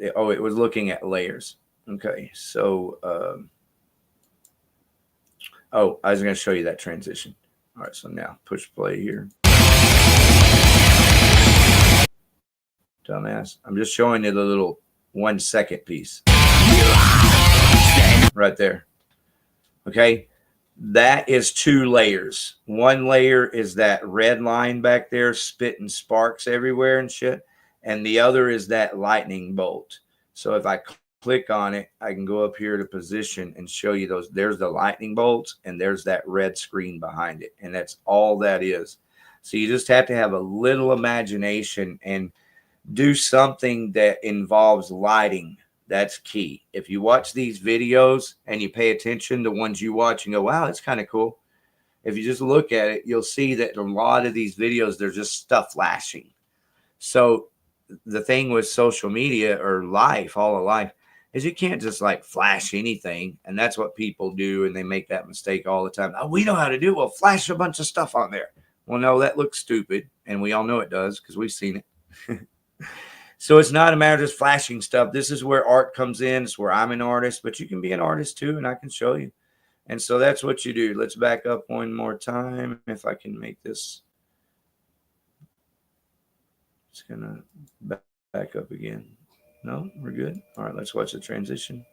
Speaker 1: It was looking at layers. Okay, so I was going to show you that transition. All right, so now push play here. Dumbass. I'm just showing you the little 1 second piece right there. Okay, that is 2 layers. One layer is that red line back there spitting sparks everywhere and shit, and the other is that lightning bolt. So if I click on it, I can go up here to position and show you those. There's the lightning bolts, and there's that red screen behind it, and that's all that is. So you just have to have a little imagination and do something that involves lighting. That's key. If you watch these videos and you pay attention to ones you watch and go, wow, that's kind of cool. If you just look at it, you'll see that a lot of these videos, they're just stuff flashing. So the thing with social media or life, all of life, is you can't just like flash anything. And that's what people do. And they make that mistake all the time. Oh, we know how to do it. Well, flash a bunch of stuff on there. Well, no, that looks stupid. And we all know it does because we've seen it. So it's not a matter of just flashing stuff. This is where art comes in. It's where I'm an artist, but you can be an artist too, and I can show you. And so that's what you do. Let's back up one more time. If I can make this. It's going to back up again. No, we're good. All right, let's watch the transition.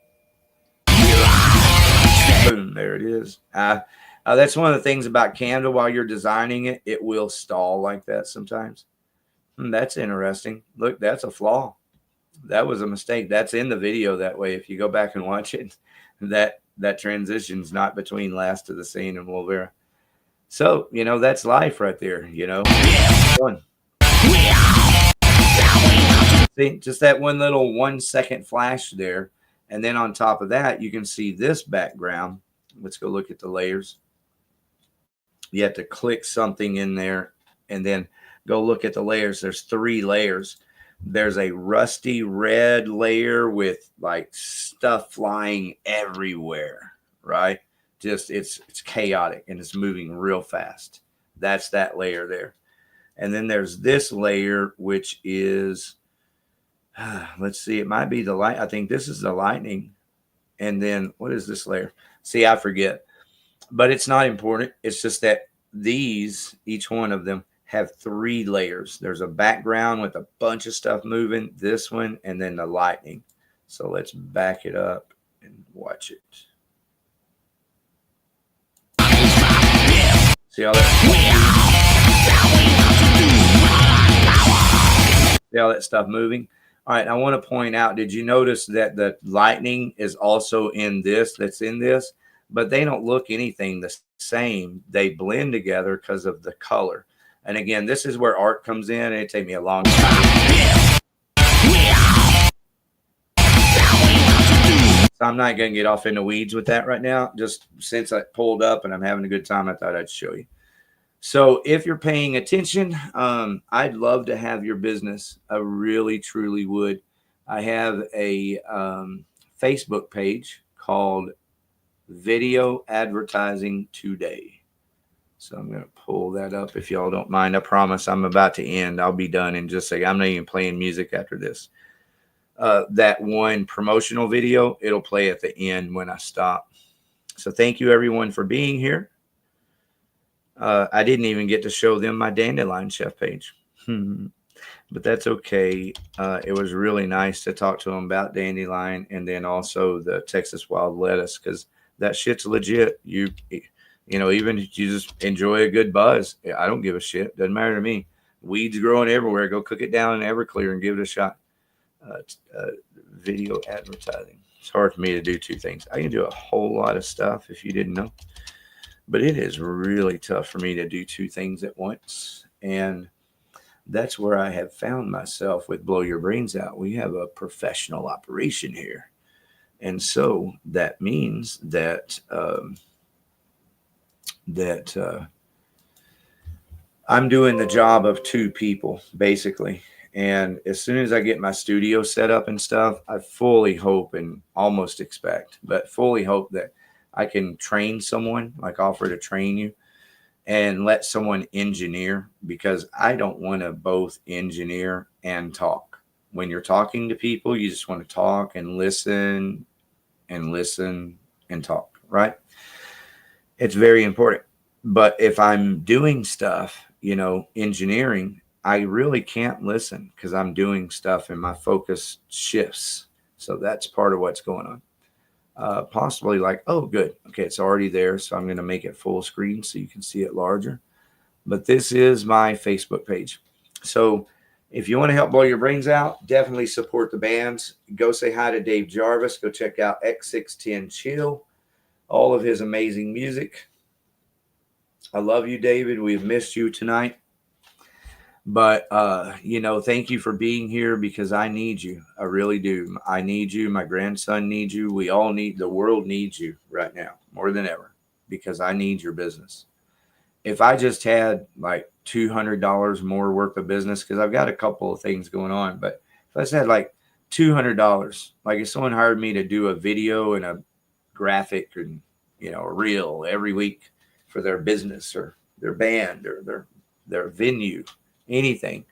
Speaker 1: Boom, there it is. That's one of the things about Canva. While you're designing it, it will stall like that sometimes. That's interesting. Look, that's a flaw. That was a mistake. That's in the video that way. If you go back and watch it, that transition's not between Last of the Scene and Wolvera. So, that's life right there, One. See, just that one little 1 second flash there. And then on top of that, you can see this background. Let's go look at the layers. You have to click something in there and then go look at the layers. There's 3 layers. There's a rusty red layer with like stuff flying everywhere, right? Just it's chaotic and it's moving real fast. That's that layer there. And then there's this layer, which is, let's see, it might be the light. I think this is the lightning. And then what is this layer? See, I forget, but it's not important. It's just that these, each one of them, have 3 layers. There's a background with a bunch of stuff moving, this one, and then the lightning. So let's back it up and watch it. See all that? See all that stuff moving? All right, I want to point out, did you notice that the lightning is also in this, that's in this? But they don't look anything the same. They blend together because of the color. And again, this is where art comes in, and it take me a long time. So I'm not going to get off in the weeds with that right now. Just since I pulled up and I'm having a good time, I thought I'd show you. So if you're paying attention, I'd love to have your business. I really, truly would. I have a Facebook page called Video Advertising Today. So I'm going to pull that up if y'all don't mind. I promise I'm about to end. I'll be done in just a second. I'm not even playing music after this. That one promotional video, it'll play at the end when I stop. So thank you everyone for being here. I didn't even get to show them my Dandelion Chef page. But that's okay. It was really nice to talk to them about Dandelion and then also the Texas Wild Lettuce, because that shit's legit. You know, even if you just enjoy a good buzz, I don't give a shit. Doesn't matter to me. Weeds growing everywhere. Go cook it down in Everclear and give it a shot. Video advertising. It's hard for me to do 2 things. I can do a whole lot of stuff if you didn't know. But it is really tough for me to do 2 things at once. And that's where I have found myself with Blow Your Brains Out. We have a professional operation here. And so that means that I'm doing the job of 2 people, basically. And as soon as I get my studio set up and stuff, I fully hope and almost expect, but fully hope that I can train someone, like offer to train you and let someone engineer, because I don't want to both engineer and talk. When you're talking to people, you just want to talk and listen and talk, right? It's very important. But if I'm doing stuff, you know, engineering, I really can't listen because I'm doing stuff and my focus shifts. So that's part of what's going on. Possibly like, oh, good. Okay, it's already there. So I'm going to make it full screen so you can see it larger. But this is my Facebook page. So if you want to help blow your brains out, definitely support the bands. Go say hi to Dave Jarvis. Go check out X610 Chill, all of his amazing music. I love you, David. We've missed you tonight. But, you know, thank you for being here because I need you. I really do. I need you. My grandson needs you. We all need, the world needs you right now more than ever because I need your business. If I just had like $200 more worth of business, because I've got a couple of things going on, but if I just had like $200, like if someone hired me to do a video and a graphic and, you know, a reel every week for their business or their band or their venue, anything,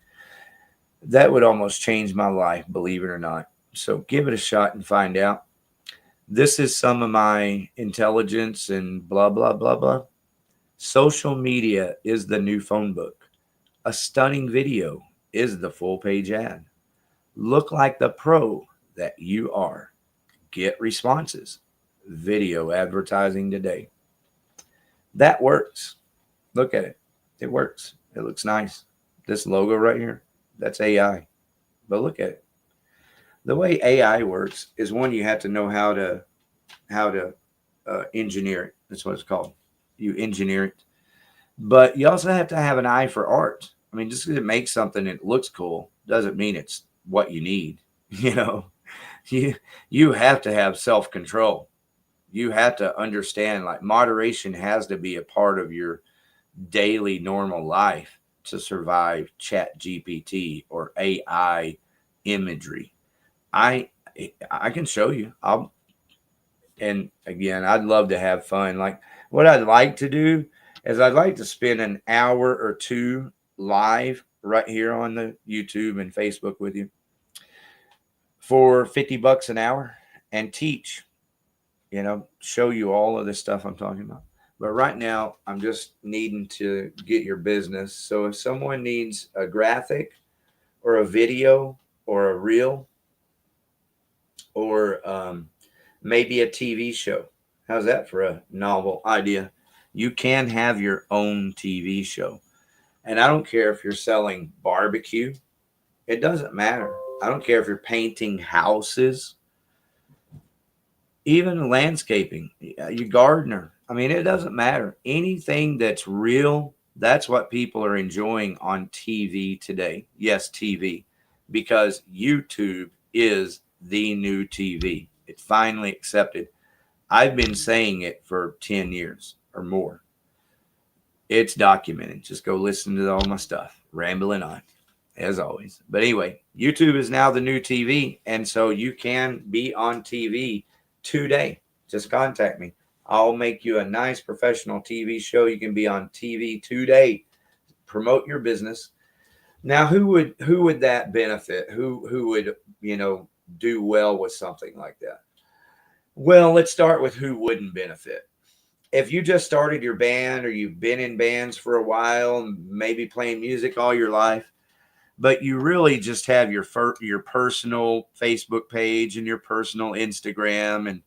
Speaker 1: that would almost change my life, believe it or not. So give it a shot and find out. This is some of my intelligence and blah, blah, blah, blah. Social media is the new phone book. A stunning video is the full page ad. Look like the pro that you are. Get responses. Video advertising today. That works. Look at it. It works. It looks nice. This logo right here, that's AI. But look at it. The way AI works is one, you have to know how to engineer it. That's what it's called. You engineer it. But you also have to have an eye for art. I mean, just because it makes something that looks cool doesn't mean it's what you need. You know, you have to have self-control. You have to understand, like, moderation has to be a part of your daily normal life to survive Chat GPT or AI imagery. I can show you. And again, I'd love to have fun. Like, what I'd like to do is I'd like to spend an hour or 2 live right here on the YouTube and Facebook with you for $50 an hour and teach, you know, show you all of this stuff I'm talking about. But right now, I'm just needing to get your business. So if someone needs a graphic or a video or a reel or maybe a TV show, how's that for a novel idea? You can have your own TV show. And I don't care if you're selling barbecue. It doesn't matter. I don't care if you're painting houses, even landscaping, you gardener. I mean, it doesn't matter. Anything that's real, that's what people are enjoying on TV today. Yes, TV, because YouTube is the new TV. It's finally accepted. I've been saying it for 10 years or more. It's documented. Just go listen to all my stuff, rambling on, as always. But anyway, YouTube is now the new TV, and so you can be on TV today. Just contact me. I'll make you a nice professional TV show. You can be on TV today. Promote your business. Now, who would that benefit? Who would, do well with something like that? Well, let's start with who wouldn't benefit. If you just started your band or you've been in bands for a while, maybe playing music all your life, but you really just have your personal Facebook page and your personal Instagram, and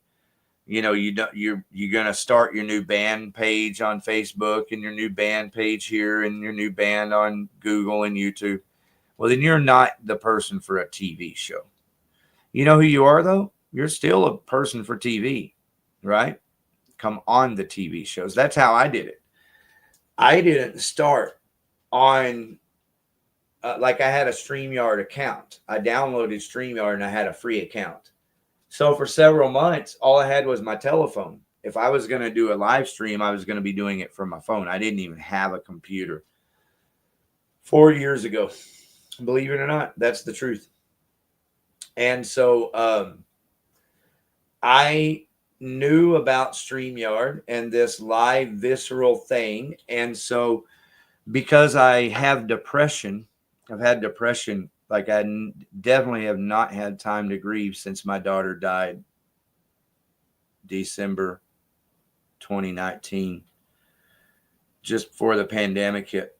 Speaker 1: you're going to start your new band page on Facebook and your new band page here and your new band on Google and YouTube. Well, then you're not the person for a TV show. You know who you are, though? You're still a person for TV, right? Come on the TV shows. That's how I did it. I didn't start on, like I had a StreamYard account. I downloaded StreamYard and I had a free account. So for several months, all I had was my telephone. If I was going to do a live stream, I was going to be doing it from my phone. I didn't even have a computer. 4 years ago, believe it or not, that's the truth. And so I knew about StreamYard and this live visceral thing. And so because I have depression, I've had depression, like I definitely have not had time to grieve since my daughter died December 2019, just before the pandemic hit.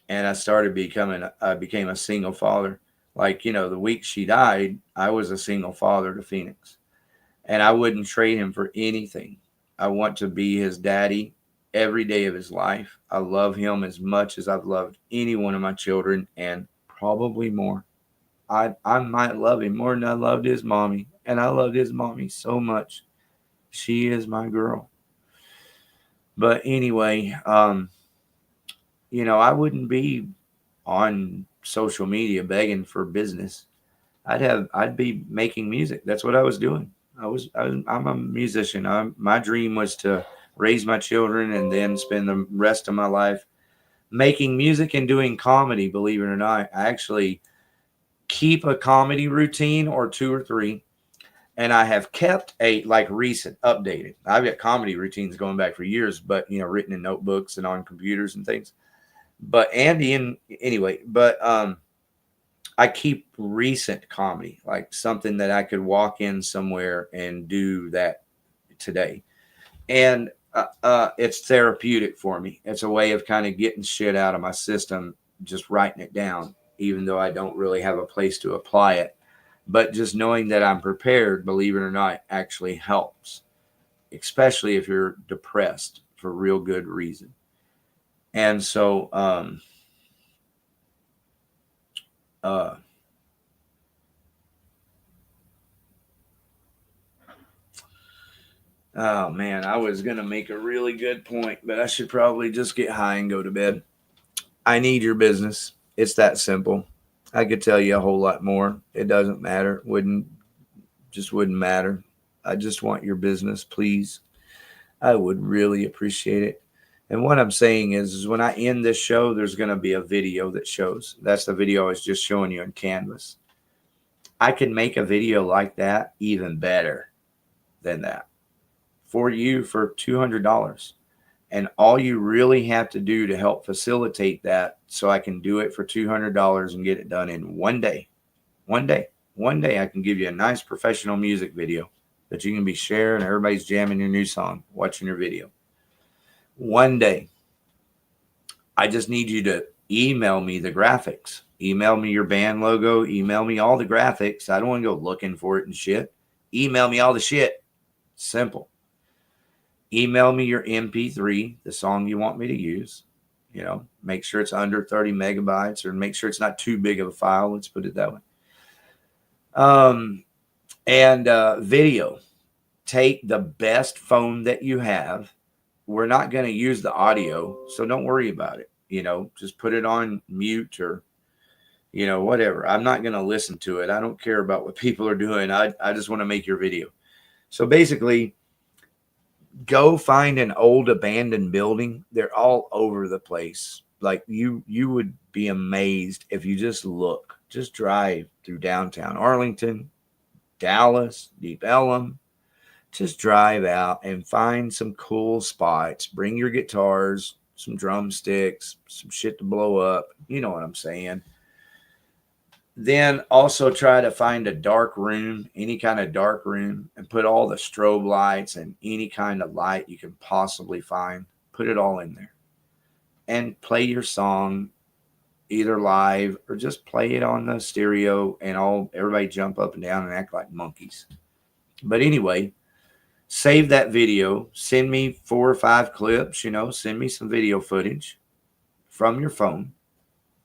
Speaker 1: And I became a single father. Like, the week she died, I was a single father to Phoenix. And I wouldn't trade him for anything. I want to be his daddy every day of his life. I love him as much as I've loved any one of my children, and probably more. I might love him more than I loved his mommy. And I loved his mommy so much. She is my girl. But anyway, I wouldn't be on social media begging for business. I'd be making music. That's what I was doing. I'm a musician. My dream was to raise my children and then spend the rest of my life making music and doing comedy. Believe it or not, I actually keep a comedy routine or 2 or 3, and I have kept a recent updated. I've got comedy routines going back for years, but written in notebooks and on computers and things. But I keep recent comedy, like something that I could walk in somewhere and do that today. And it's therapeutic for me. It's a way of kind of getting shit out of my system, just writing it down, even though I don't really have a place to apply it. But just knowing that I'm prepared, believe it or not, actually helps, especially if you're depressed for real good reason. And so, oh man, I was going to make a really good point, but I should probably just get high and go to bed. I need your business. It's that simple. I could tell you a whole lot more. It doesn't matter. Wouldn't matter. I just want your business, please. I would really appreciate it. And what I'm saying is when I end this show, there's going to be a video that shows. That's the video I was just showing you on Canvas. I can make a video like that even better than that for you for $200. And all you really have to do to help facilitate that, so I can do it for $200 and get it done in one day. One day I can give you a nice professional music video that you can be sharing. Everybody's jamming your new song, watching your video. one day, I just need you to email me the graphics. Email me your band logo. Email me all the graphics. I don't want to go looking for it and shit. Email me all the shit. Simple. Email me your MP3, the song you want me to use. You know, make sure it's under 30 megabytes, or make sure it's not too big of a file. Let's put it that way. And video. Take the best phone that you have. We're not going to use the audio, so don't worry about it. You know, just put it on mute or, you know, whatever. I'm not going to listen to it. I don't care about what people are doing. I just want to make your video. So basically, go find an old abandoned building. They're all over the place. Like you would be amazed if you just look, just drive through downtown Arlington, Dallas, Deep Ellum. Just drive out and find some cool spots. Bring your guitars, some drumsticks, some shit to blow up. You know what I'm saying? Then also try to find a dark room, any kind of dark room, and put all the strobe lights and any kind of light you can possibly find. Put it all in there. And play your song either live or just play it on the stereo and everybody jump up and down and act like monkeys. But anyway, save that video. Send me 4 or 5 clips, you know, send me some video footage from your phone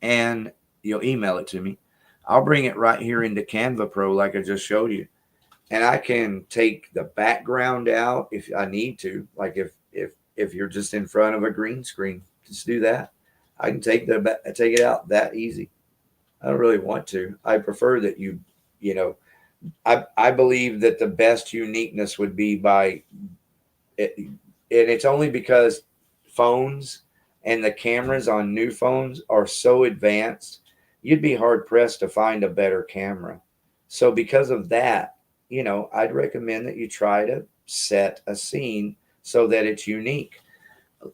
Speaker 1: and you'll email it to me. I'll bring it right here into Canva Pro like I just showed you. And I can take the background out if I need to. Like if you're just in front of a green screen, just do that. I can take it out that easy. I don't really want to. I prefer that you know, I believe that the best uniqueness would be by it, and it's only because phones and the cameras on new phones are so advanced, you'd be hard pressed to find a better camera. So because of that, you know, I'd recommend that you try to set a scene so that it's unique.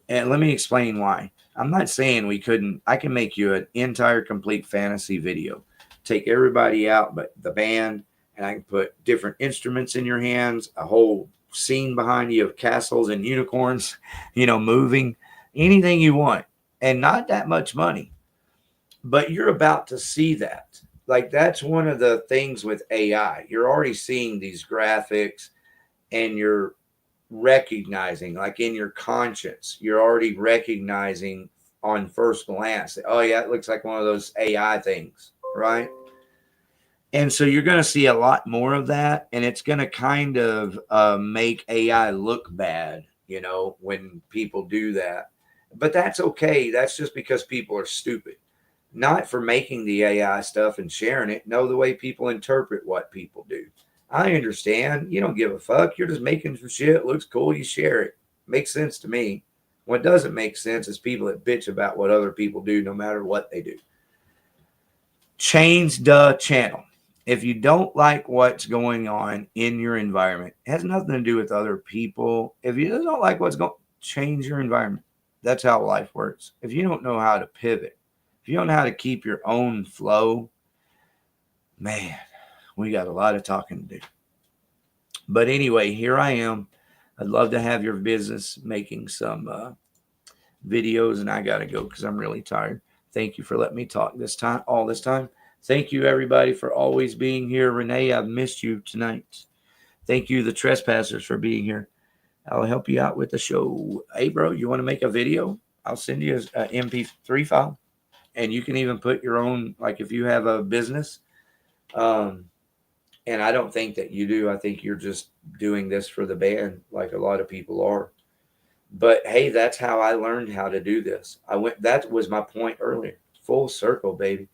Speaker 1: And let me explain why. I'm not saying I can make you an entire complete fantasy video. Take everybody out but the band, and I can put different instruments in your hands, a whole scene behind you of castles and unicorns, you know, moving, anything you want, and not that much money. But you're about to see that. Like, that's one of the things with AI. You're already seeing these graphics and you're recognizing, like in your conscience, you're already recognizing on first glance, oh yeah, it looks like one of those AI things, right? And so you're going to see a lot more of that, and it's going to kind of make AI look bad, you know, when people do that. But that's okay. That's just because people are stupid. Not for making the AI stuff and sharing it. No, the way people interpret what people do. I understand. You don't give a fuck. You're just making some shit. It looks cool. You share it. Makes sense to me. What doesn't make sense is people that bitch about what other people do, no matter what they do. Change the channel. If you don't like what's going on in your environment, it has nothing to do with other people. If you don't like what's going on, change your environment. That's how life works. If you don't know how to pivot, if you don't know how to keep your own flow, man, we got a lot of talking to do. But anyway, here I am. I'd love to have your business making some videos, and I got to go because I'm really tired. Thank you for letting me talk all this time. Thank you, everybody, for always being here. Renee, I've missed you tonight. Thank you, the trespassers, for being here. I'll help you out with the show. Hey, bro, you want to make a video? I'll send you an MP3 file. And you can even put your own, like if you have a business. And I don't think that you do. I think you're just doing this for the band, like a lot of people are. But, hey, that's how I learned how to do this. That was my point earlier. Full circle, baby.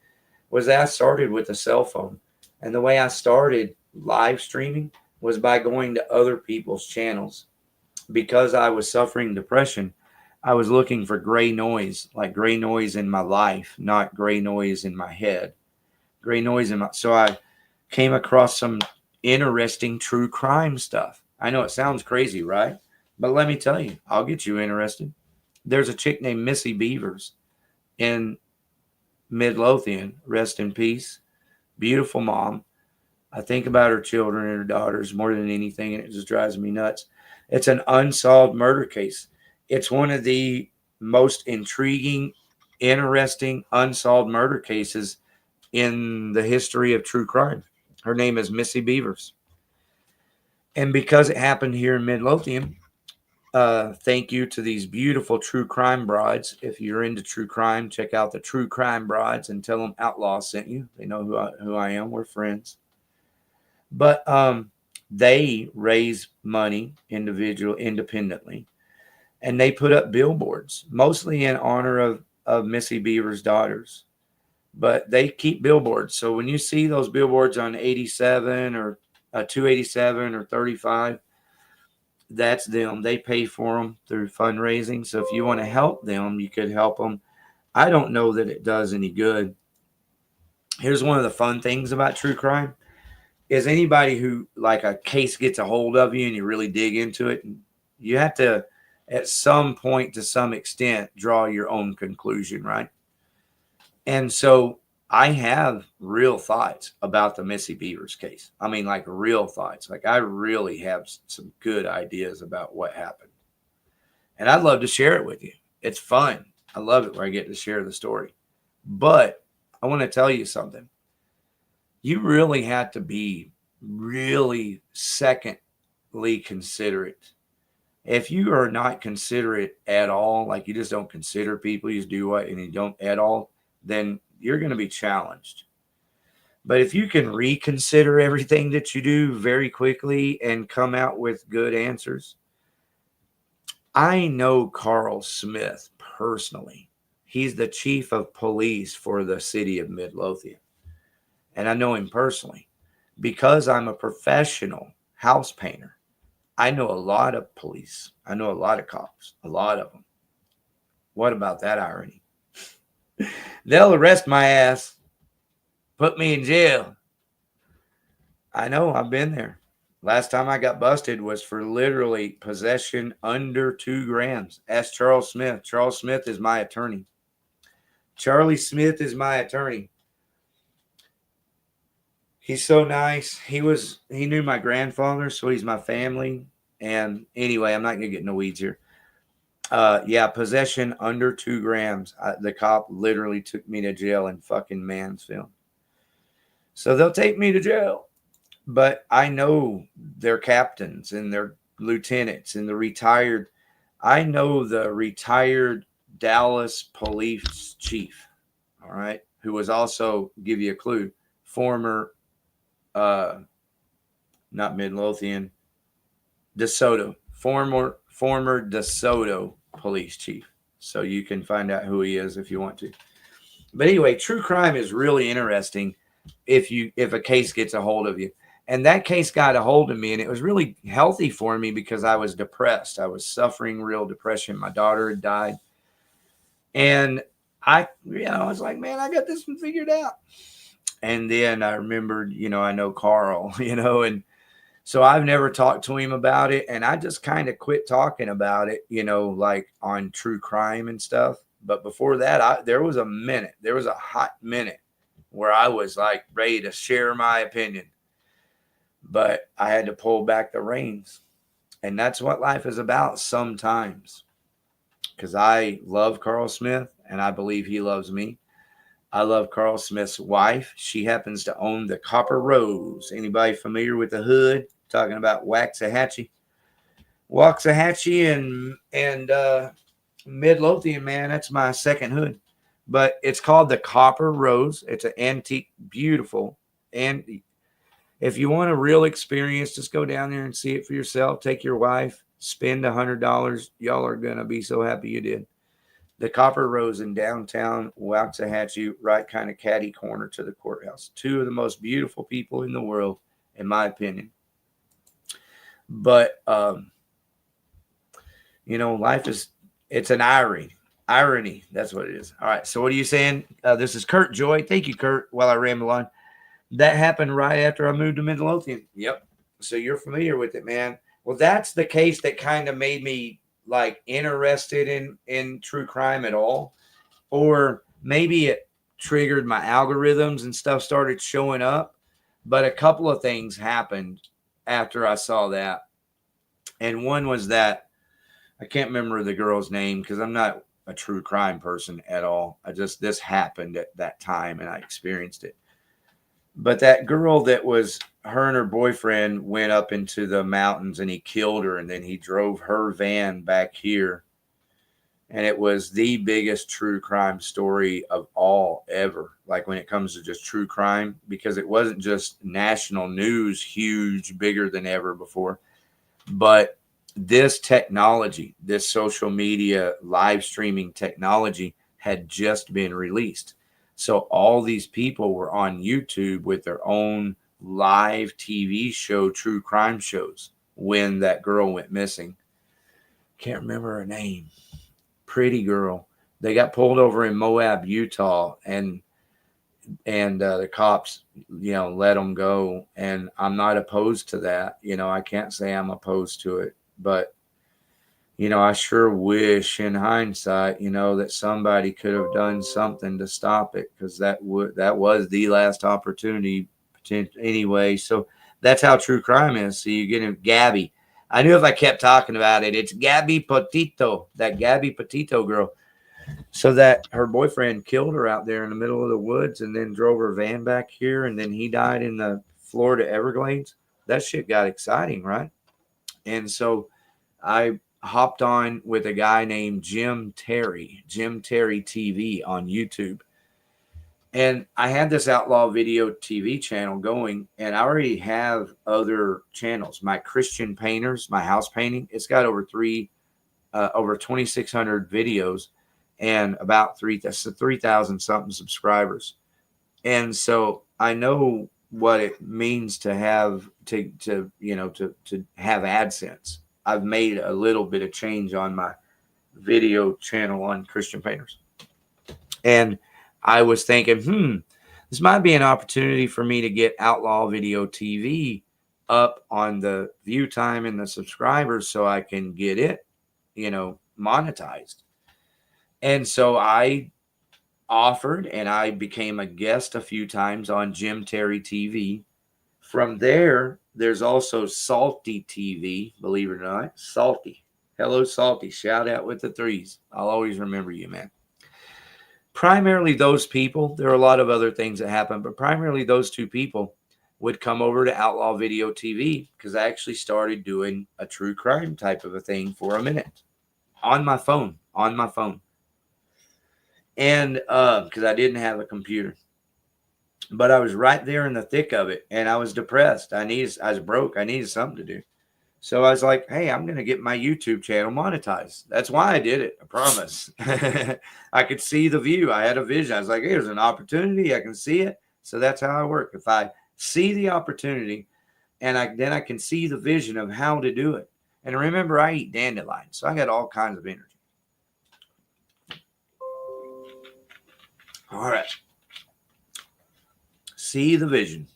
Speaker 1: Was that I started with a cell phone. And the way I started live streaming was by going to other people's channels. Because I was suffering depression, I was looking for gray noise, like gray noise in my life, not gray noise in my head. Gray noise in my... So I came across some interesting true crime stuff. I know it sounds crazy, right? But let me tell you, I'll get you interested. There's a chick named Missy Beavers in Midlothian, rest in peace. Beautiful mom. I think about her children and her daughters more than anything, and it just drives me nuts. It's an unsolved murder case. It's one of the most intriguing, interesting, unsolved murder cases in the history of true crime. Her name is Missy Bevers. And because it happened here in Midlothian, thank you to these beautiful true crime brides. If you're into true crime, check out the True Crime Brides and tell them Outlaw sent you. They know who I am. We're friends. But they raise money independently. And they put up billboards, mostly in honor of Missy Bevers' daughters. But they keep billboards. So when you see those billboards on 87 or 287 or 35, that's them. They pay for them through fundraising. So if you want to help them, you could help them. I don't know that it does any good. Here's one of the fun things about true crime is anybody who, like, a case gets a hold of you and you really dig into it, you have to, at some point, to some extent, draw your own conclusion, right? And so I have real thoughts about the Missy Bevers case. I mean, like, real thoughts. Like, I really have some good ideas about what happened. And I'd love to share it with you. It's fun. I love it where I get to share the story. But I want to tell you something. You really have to be really secondly considerate. If you are not considerate at all, like you just don't consider people, you just do what, and you don't at all, then you're going to be challenged. But if you can reconsider everything that you do very quickly and come out with good answers. I know Carl Smith personally. He's the chief of police for the city of Midlothian. And I know him personally because I'm a professional house painter. I know a lot of police. I know a lot of cops, a lot of them. What about that irony? They'll arrest my ass, put me in jail. I know, I've been there. Last time I got busted was for literally possession under 2 grams. Ask Charles Smith. Charles Smith is my attorney. Charlie Smith is my attorney. He's so nice. He knew my grandfather, so he's my family. And anyway, I'm not going to get in the weeds here. Yeah, possession under 2 grams. The cop literally took me to jail in fucking Mansfield. So they'll take me to jail. But I know their captains and their lieutenants and the retired. I know the retired Dallas police chief, all right, who was also, give you a clue, former, not Midlothian, DeSoto, former DeSoto police chief. So you can find out who he is if you want to. But anyway, true crime is really interesting if a case gets a hold of you. And that case got a hold of me, and it was really healthy for me because I was depressed. I was suffering real depression. My daughter had died. And I was like, man, I got this one figured out. And then I remembered, I know Carl, and so I've never talked to him about it. And I just kind of quit talking about it, like on true crime and stuff. But before that, there was a hot minute where I was like ready to share my opinion. But I had to pull back the reins. And that's what life is about sometimes. Because I love Carl Smith, and I believe he loves me. I love Carl Smith's wife. She happens to own the Copper Rose. Anybody familiar with the hood? Talking about Waxahachie. Waxahachie and Midlothian, man, that's my second hood. But it's called the Copper Rose. It's an antique, beautiful. And if you want a real experience, just go down there and see it for yourself. Take your wife. Spend $100. Y'all are going to be so happy you did. The Copper Rose in downtown Waxahachie, right kind of catty corner to the courthouse. 2 of the most beautiful people in the world, in my opinion. But, life it's an irony. Irony, that's what it is. All right, so what are you saying? This is Kurt Joy. Thank you, Kurt, while I ramble on. That happened right after I moved to Midlothian. Yep. So you're familiar with it, man. Well, that's the case that kind of made me like interested in true crime at all. Or maybe it triggered my algorithms and stuff started showing up. But a couple of things happened after I saw that. And one was that I can't remember the girl's name because I'm not a true crime person at all. This happened at that time and I experienced it. But that girl her and her boyfriend went up into the mountains and he killed her, and then he drove her van back here. And it was the biggest true crime story of all ever. Like when it comes to just true crime, because it wasn't just national news, huge, bigger than ever before, but this technology, this social media live streaming technology had just been released. So all these people were on YouTube with their own live TV show, true crime shows, when that girl went missing. Can't remember her name. Pretty girl. They got pulled over in Moab, Utah, and the cops, let them go. And I'm not opposed to that. I can't say I'm opposed to it, but I sure wish in hindsight, that somebody could have done something to stop it, because that was the last opportunity anyway. So that's how true crime is. So you get Gabby. I knew if I kept talking about it, it's Gabby Petito, that Gabby Petito girl. So that her boyfriend killed her out there in the middle of the woods and then drove her van back here, and then he died in the Florida Everglades. That shit got exciting, right? And so I hopped on with a guy named Jim Terry TV on YouTube. And I had this Outlaw Video TV channel going, and I already have other channels. My Christian Painters, my house painting, it's got over 2,600 videos and about 3,000 something subscribers. And so I know what it means to have to have AdSense. I've made a little bit of change on my video channel on Christian Painters. And I was thinking, this might be an opportunity for me to get Outlaw Video TV up on the view time and the subscribers so I can get it, monetized. And so I offered, and I became a guest a few times on Jim Terry TV. From there, there's also Salty TV, believe it or not. Salty. Hello, Salty. Shout out with the 3s. I'll always remember you, man. Primarily those people, there are a lot of other things that happen, but primarily those two people would come over to Outlaw Video TV because I actually started doing a true crime type of a thing for a minute on my phone. And because I didn't have a computer. But I was right there in the thick of it, and I was depressed. I was broke. I needed something to do. So I was like, hey, I'm going to get my YouTube channel monetized. That's why I did it. I promise. I could see the view. I had a vision. I was like, hey, there's an opportunity. I can see it. So that's how I work. If I see the opportunity, and then I can see the vision of how to do it. And remember, I eat dandelions, so I got all kinds of energy. All right. See the vision.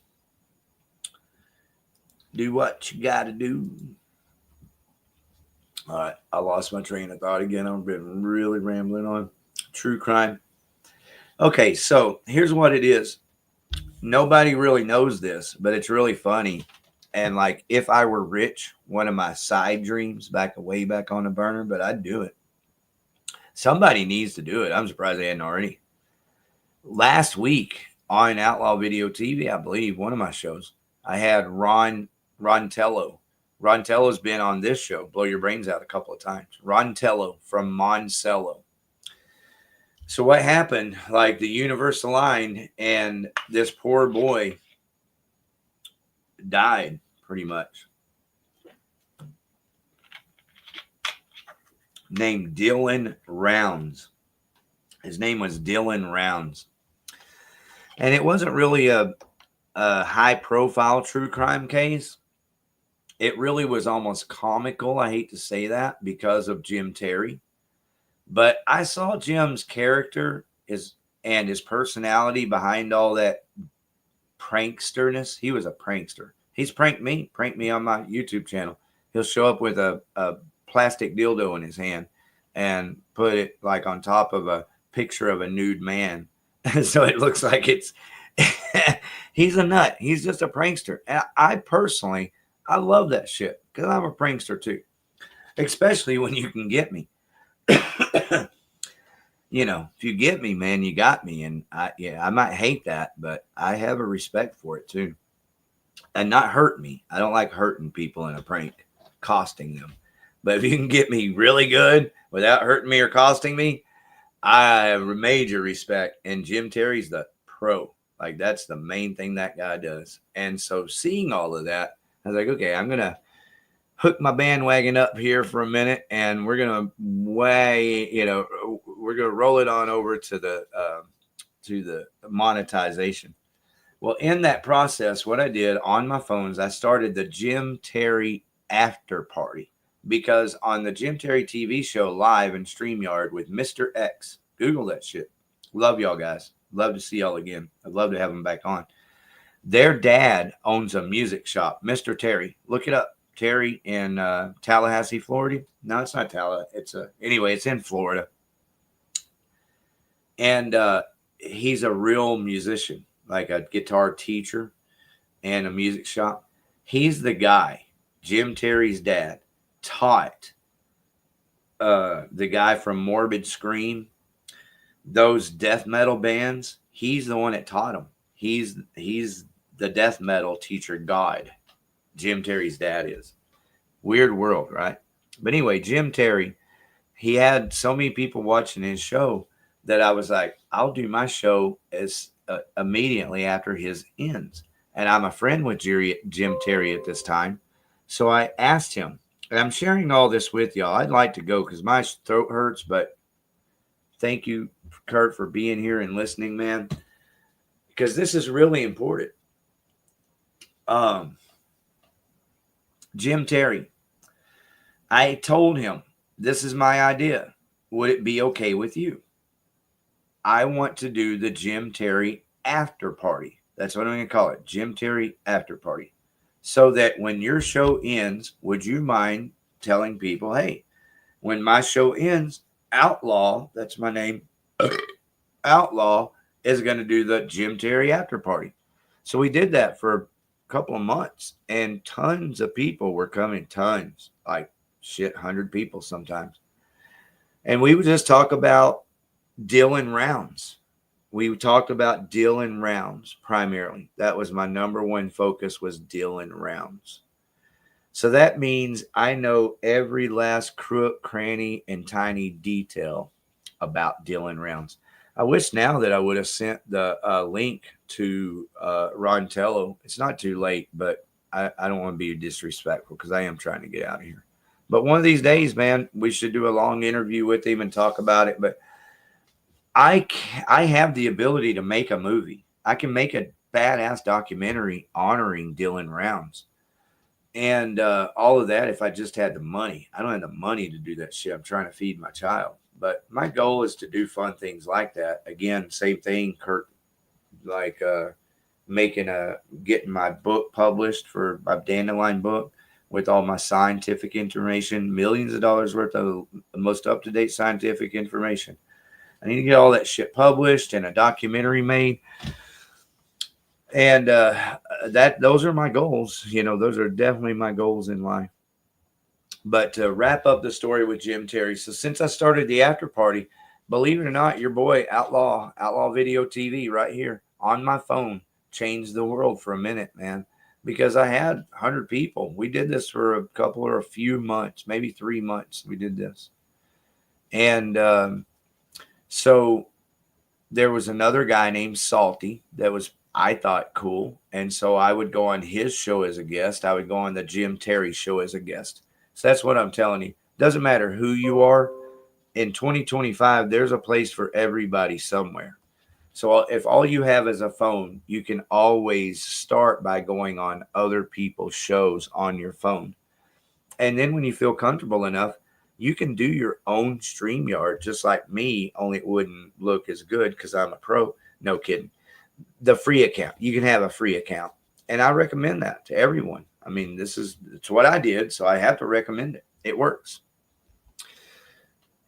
Speaker 1: Do what you got to do. All right. I lost my train of thought again. I've been really rambling on true crime. Okay. So here's what it is. Nobody really knows this, but it's really funny. And like, if I were rich, one of my side dreams way back on the burner, but I'd do it. Somebody needs to do it. I'm surprised they hadn't already. Last week on Outlaw Video TV, I believe, one of my shows, I had Ron Tello. Ron Tello's been on this show, Blow Your Brains Out, a couple of times. Ron Tello from Moncello. So what happened, like the universe aligned, and this poor boy died pretty much. Named Dylan Rounds. His name was Dylan Rounds. And it wasn't really a high-profile true crime case. It really was almost comical. I hate to say that because of Jim Terry. But I saw Jim's character and his personality behind all that pranksterness. He was a prankster. He's pranked me on my YouTube channel. He'll show up with a plastic dildo in his hand and put it like on top of a picture of a nude man. So it looks like he's a nut. He's just a prankster. And I personally love that shit because I'm a prankster too. especially when you can get me. You know, if you get me, man, you got me. And I might hate that, but I have a respect for it too. And not hurt me. I don't like hurting people in a prank, costing them. But if you can get me really good without hurting me or costing me, I have major respect. And Jim Terry's the pro. Like, that's the main thing that guy does. And so seeing all of that, I was like, okay, I'm going to hook my bandwagon up here for a minute, and we're going to we're going to roll it on over to the monetization. Well, in that process, what I did on my phones, I started the Jim Terry after party, because on the Jim Terry TV show live in StreamYard with Mr. X, Google that shit. Love y'all guys. Love to see y'all again. I'd love to have them back on. Their dad owns a music shop, Mr. Terry. Look it up. Terry in Tallahassee, Florida. No, it's not Tallahassee. Anyway, it's in Florida. And he's a real musician, like a guitar teacher and a music shop. He's the guy, Jim Terry's dad, taught the guy from Morbid Scream, those death metal bands. He's the one that taught them. He's the death metal teacher god. Jim Terry's dad is. Weird world, right? But anyway, Jim Terry, he had so many people watching his show that I was like, I'll do my show as immediately after his ends. And I'm a friend with Jim Terry at this time. So I asked him, and I'm sharing all this with y'all. I'd like to go because my throat hurts, but thank you, Kurt, for being here and listening, man, because this is really important. Jim Terry, I told him, this is my idea. Would it be okay with you? I want to do the Jim Terry after party. That's what I'm going to call it, Jim Terry after party. So that when your show ends, would you mind telling people, hey, when my show ends, Outlaw, that's my name, Outlaw is going to do the Jim Terry after party. So we did that for a couple of months, and tons of people were coming, tons, like shit, 100 people sometimes. And we would just talk about dealing rounds. We talked about dealing rounds primarily. That was my number one focus, was dealing rounds. So that means I know every last crook, cranny, and tiny detail about dealing rounds. I wish now that I would have sent the link to Ron Tello. It's not too late, but I don't want to be disrespectful because I am trying to get out of here. But one of these days, man, we should do a long interview with him and talk about it. But I have the ability to make a movie. I can make a badass documentary honoring Dylan Rounds. And all of that if I just had the money. I don't have the money to do that shit. I'm trying to feed my child. But my goal is to do fun things like that. Again, same thing, Kurt, like getting my book published for my Dandelion book with all my scientific information, millions of dollars worth of the most up-to-date scientific information. I need to get all that shit published and a documentary made. And those are my goals. You know, those are definitely my goals in life. But to wrap up the story with Jim Terry. So since I started the after party, believe it or not, your boy Outlaw Video TV right here on my phone changed the world for a minute, man, because I had 100 people. We did this for a few months, maybe 3 months. We did this. And so there was another guy named Salty that was, I thought, cool. And so I would go on his show as a guest. I would go on the Jim Terry show as a guest. So that's what I'm telling you. Doesn't matter who you are. In 2025, there's a place for everybody somewhere. So if all you have is a phone, you can always start by going on other people's shows on your phone. And then when you feel comfortable enough, you can do your own StreamYard just like me, only it wouldn't look as good because I'm a pro. No kidding. The free account. You can have a free account. And I recommend that to everyone. I mean, it's what I did, so I have to recommend it. It works.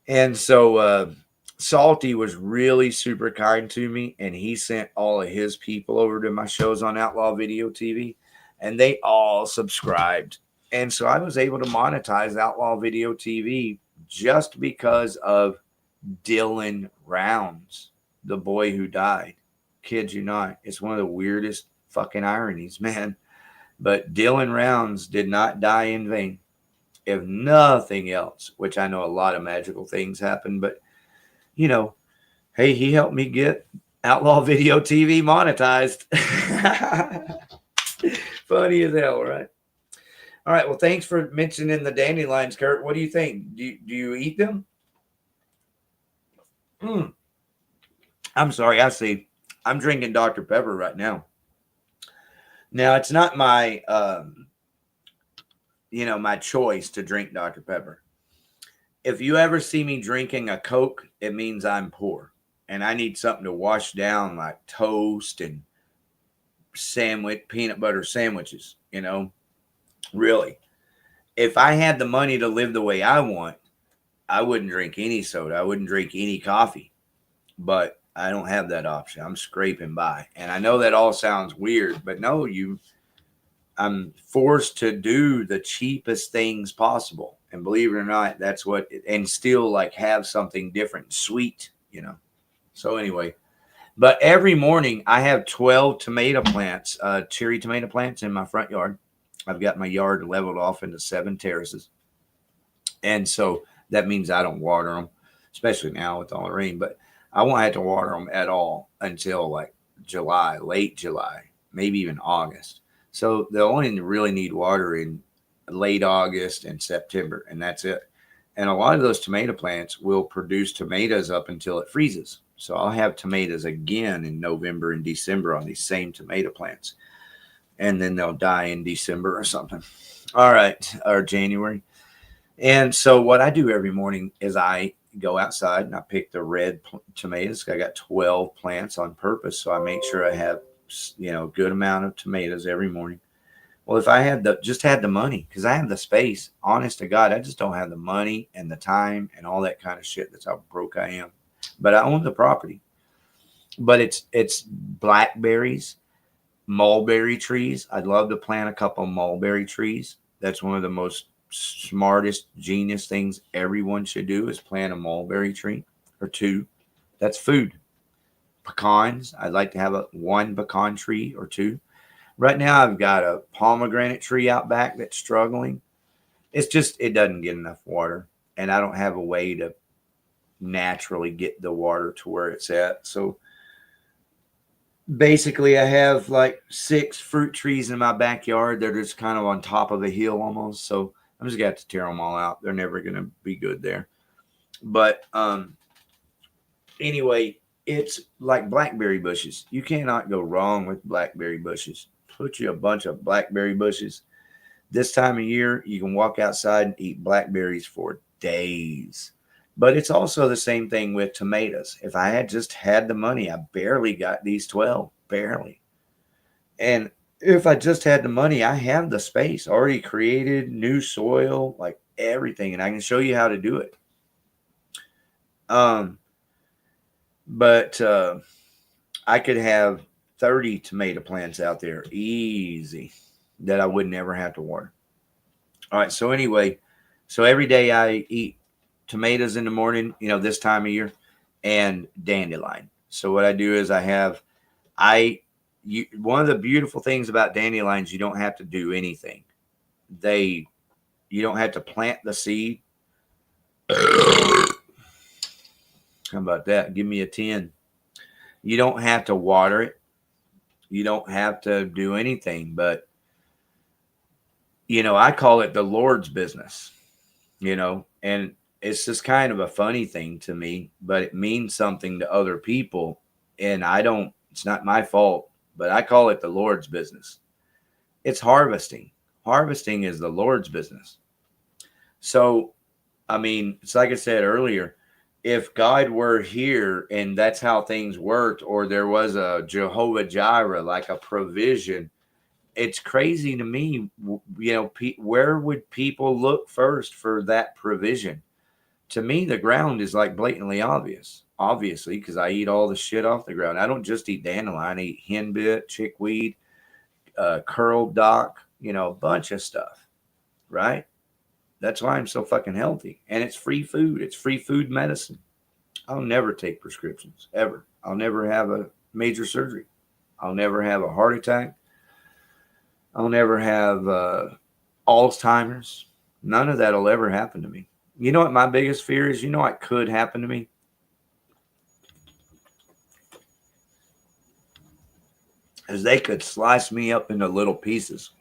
Speaker 1: And so Salty was really super kind to me, and he sent all of his people over to my shows on Outlaw Video TV, and they all subscribed. And so I was able to monetize Outlaw Video TV just because of Dylan Rounds, the boy who died. Kid you not. It's one of the weirdest fucking ironies, man. But Dylan Rounds did not die in vain. If nothing else, which I know a lot of magical things happen, but you know, hey, he helped me get Outlaw Video TV monetized. Funny as hell, right? All right. Well, thanks for mentioning the dandelions, Kurt. What do you think? Do you eat them? I'm sorry. I see. I'm drinking Dr. Pepper right now. Now, it's not my, my choice to drink Dr. Pepper. If you ever see me drinking a Coke, it means I'm poor. And I need something to wash down like toast and peanut butter sandwiches, really. If I had the money to live the way I want, I wouldn't drink any soda. I wouldn't drink any coffee. But I don't have that option. I'm scraping by. And I know that all sounds weird, but no, I'm forced to do the cheapest things possible. And believe it or not, that's what, and still like have something different, sweet, So anyway, but every morning I have 12 tomato plants, cherry tomato plants in my front yard. I've got my yard leveled off into 7 terraces. And so that means I don't water them, especially now with all the rain, but I won't have to water them at all until like July, late July, maybe even August. So they'll only really need water in late August and September, and that's it. And a lot of those tomato plants will produce tomatoes up until it freezes. So I'll have tomatoes again in November and December on these same tomato plants. And then they'll die in December or something. All right, or January. And so what I do every morning is I go outside and I pick the red tomatoes. I got 12 plants on purpose. So I make sure I have, a good amount of tomatoes every morning. Well, if I had just had the money, because I have the space, honest to God, I just don't have the money and the time and all that kind of shit. That's how broke I am. But I own the property. But it's blackberries, mulberry trees. I'd love to plant a couple of mulberry trees. That's one of the most smartest, genius things everyone should do is plant a mulberry tree or 2. That's food. Pecans. I'd like to have 1 pecan tree or 2. Right now, I've got a pomegranate tree out back that's struggling. It's just, it doesn't get enough water. And I don't have a way to naturally get the water to where it's at. So basically, I have like 6 fruit trees in my backyard. They're just kind of on top of a hill almost. So I'm just going to have to tear them all out. They're never going to be good there. But anyway, it's like blackberry bushes. You cannot go wrong with blackberry bushes. Put you a bunch of blackberry bushes. This time of year, you can walk outside and eat blackberries for days. But it's also the same thing with tomatoes. If I had just had the money, I barely got these 12, barely. And if I just had the money, I have the space already created, new soil, like everything. And I can show you how to do it. But I could have 30 tomato plants out there easy that I would never have to water. All right. So anyway, every day I eat tomatoes in the morning, this time of year, and dandelion. So what I do is one of the beautiful things about dandelions, you don't have to do anything. You don't have to plant the seed. How about that? Give me a 10. You don't have to water it. You don't have to do anything, but I call it the Lord's business, and it's just kind of a funny thing to me, but it means something to other people. And it's not my fault, but I call it the Lord's business. It's harvesting. Harvesting is the Lord's business. So, it's like I said earlier, if God were here and that's how things worked, or there was a Jehovah Jireh, like a provision, it's crazy to me, where would people look first for that provision? To me, the ground is like blatantly obviously, because I eat all the shit off the ground. I don't just eat dandelion. I eat henbit, chickweed, curled dock, a bunch of stuff. right? That's why I'm so fucking healthy. And it's free food. It's free food medicine. I'll never take prescriptions, ever. I'll never have a major surgery. I'll never have a heart attack. I'll never have Alzheimer's. None of that will ever happen to me. You know what my biggest fear is? You know what could happen to me? Is they could slice me up into little pieces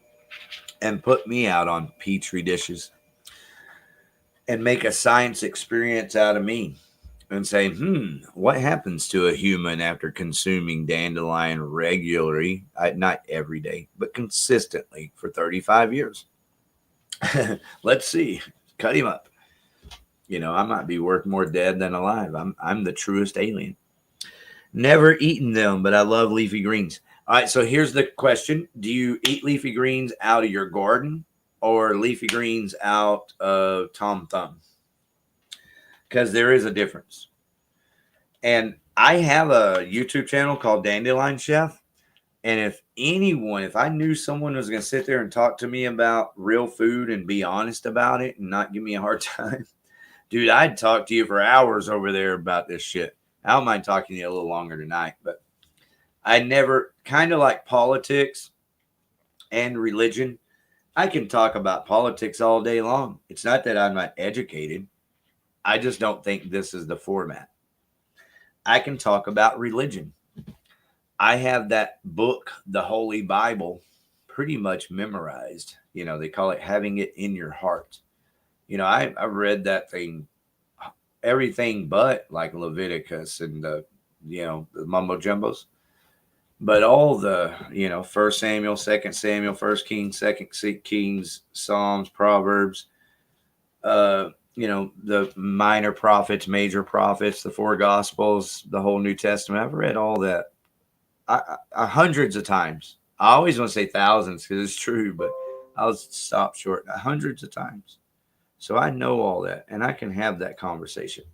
Speaker 1: and put me out on Petri dishes and make a science experience out of me and say, what happens to a human after consuming dandelion regularly, not every day, but consistently for 35 years? Let's see. Cut him up. You know, I might be worth more dead than alive. I'm the truest alien. Never eaten them, but I love leafy greens. All right, so here's the question. Do you eat leafy greens out of your garden or leafy greens out of Tom Thumb? Because there is a difference. And I have a YouTube channel called Dandelion Chef. And if I knew someone was going to sit there and talk to me about real food and be honest about it and not give me a hard time, dude, I'd talk to you for hours over there about this shit. I don't mind talking to you a little longer tonight, but I never, kind of like politics and religion, I can talk about politics all day long. It's not that I'm not educated. I just don't think this is the format. I can talk about religion. I have that book, the Holy Bible, pretty much memorized. You know, they call it having it in your heart. You know, I've read that thing, everything but like Leviticus and the mumbo jumbos. But all the, 1 Samuel, 2 Samuel, 1 Kings, 2 Kings, Psalms, Proverbs, the minor prophets, major prophets, the 4 Gospels, the whole New Testament. I've read all that hundreds of times. I always want to say thousands because it's true, but I'll stop short. Hundreds of times. So I know all that, and I can have that conversation.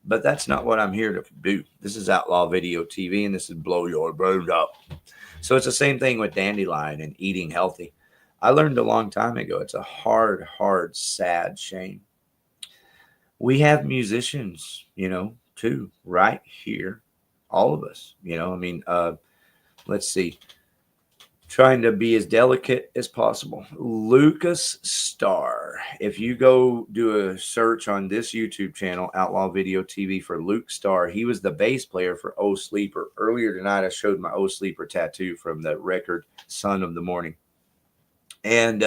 Speaker 1: But that's not what I'm here to do. This is Outlaw Video TV, and this is Blow Your Brains Out. So it's the same thing with dandelion and eating healthy. I learned a long time ago. It's a hard, sad shame. We have musicians, too, right here. All of us, let's see. Trying to be as delicate as possible. Lucas Starr. If you go do a search on this YouTube channel, Outlaw Video TV, for Luke Starr, he was the bass player for Oh Sleeper. Earlier tonight, I showed my Oh Sleeper tattoo from the record Son of the Morning. And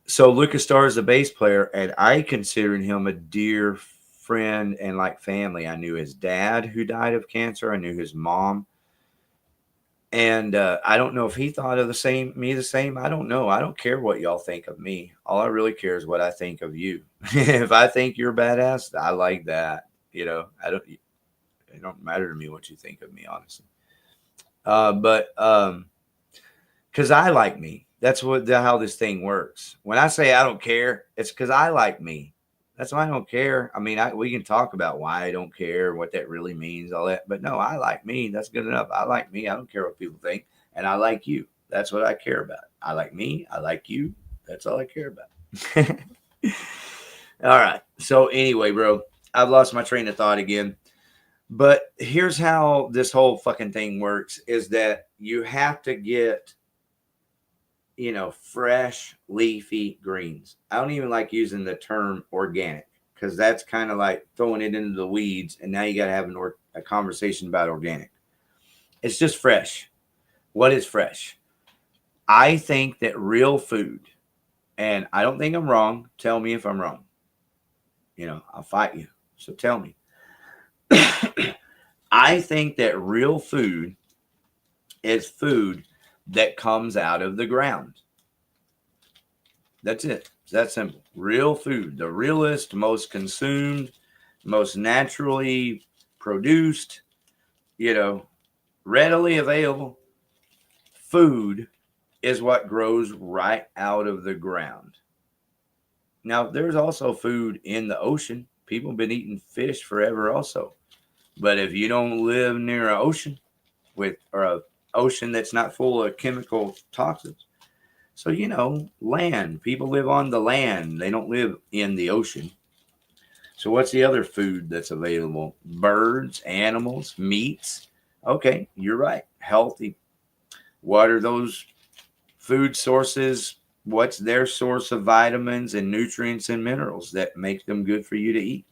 Speaker 1: so Lucas Starr is the bass player, and I consider him a dear friend and like family. I knew his dad who died of cancer. I knew his mom. And I don't know if he thought of me the same. I don't know. I don't care what y'all think of me. All I really care is what I think of you. If I think you're badass, I like that. It don't matter to me what you think of me, honestly. But because I like me. That's how this thing works. When I say I don't care, it's because I like me. That's why I don't care. I mean, we can talk about why I don't care, what that really means, all that. But no, I like me. That's good enough. I like me. I don't care what people think. And I like you. That's what I care about. I like me. I like you. That's all I care about. All right. So anyway, bro, I've lost my train of thought again. But here's how this whole fucking thing works is that you have to get, fresh leafy greens. I don't even like using the term organic because that's kind of like throwing it into the weeds. And now you got to have a conversation about organic. It's just fresh. What is fresh? I think that real food, and I don't think I'm wrong. Tell me if I'm wrong. I'll fight you. So tell me. I think that real food is food that comes out of the ground. That's it. It's that simple. Real food, the realest, most consumed, most naturally produced, readily available food is what grows right out of the ground. Now, there's also food in the ocean. People have been eating fish forever also. But if you don't live near an ocean or an ocean that's not full of chemical toxins, So, land. People live on the land. They don't live in the ocean. So what's the other food that's available? Birds, animals, meats. Okay, you're right. Healthy. What are those food sources? What's their source of vitamins and nutrients and minerals that make them good for you to eat?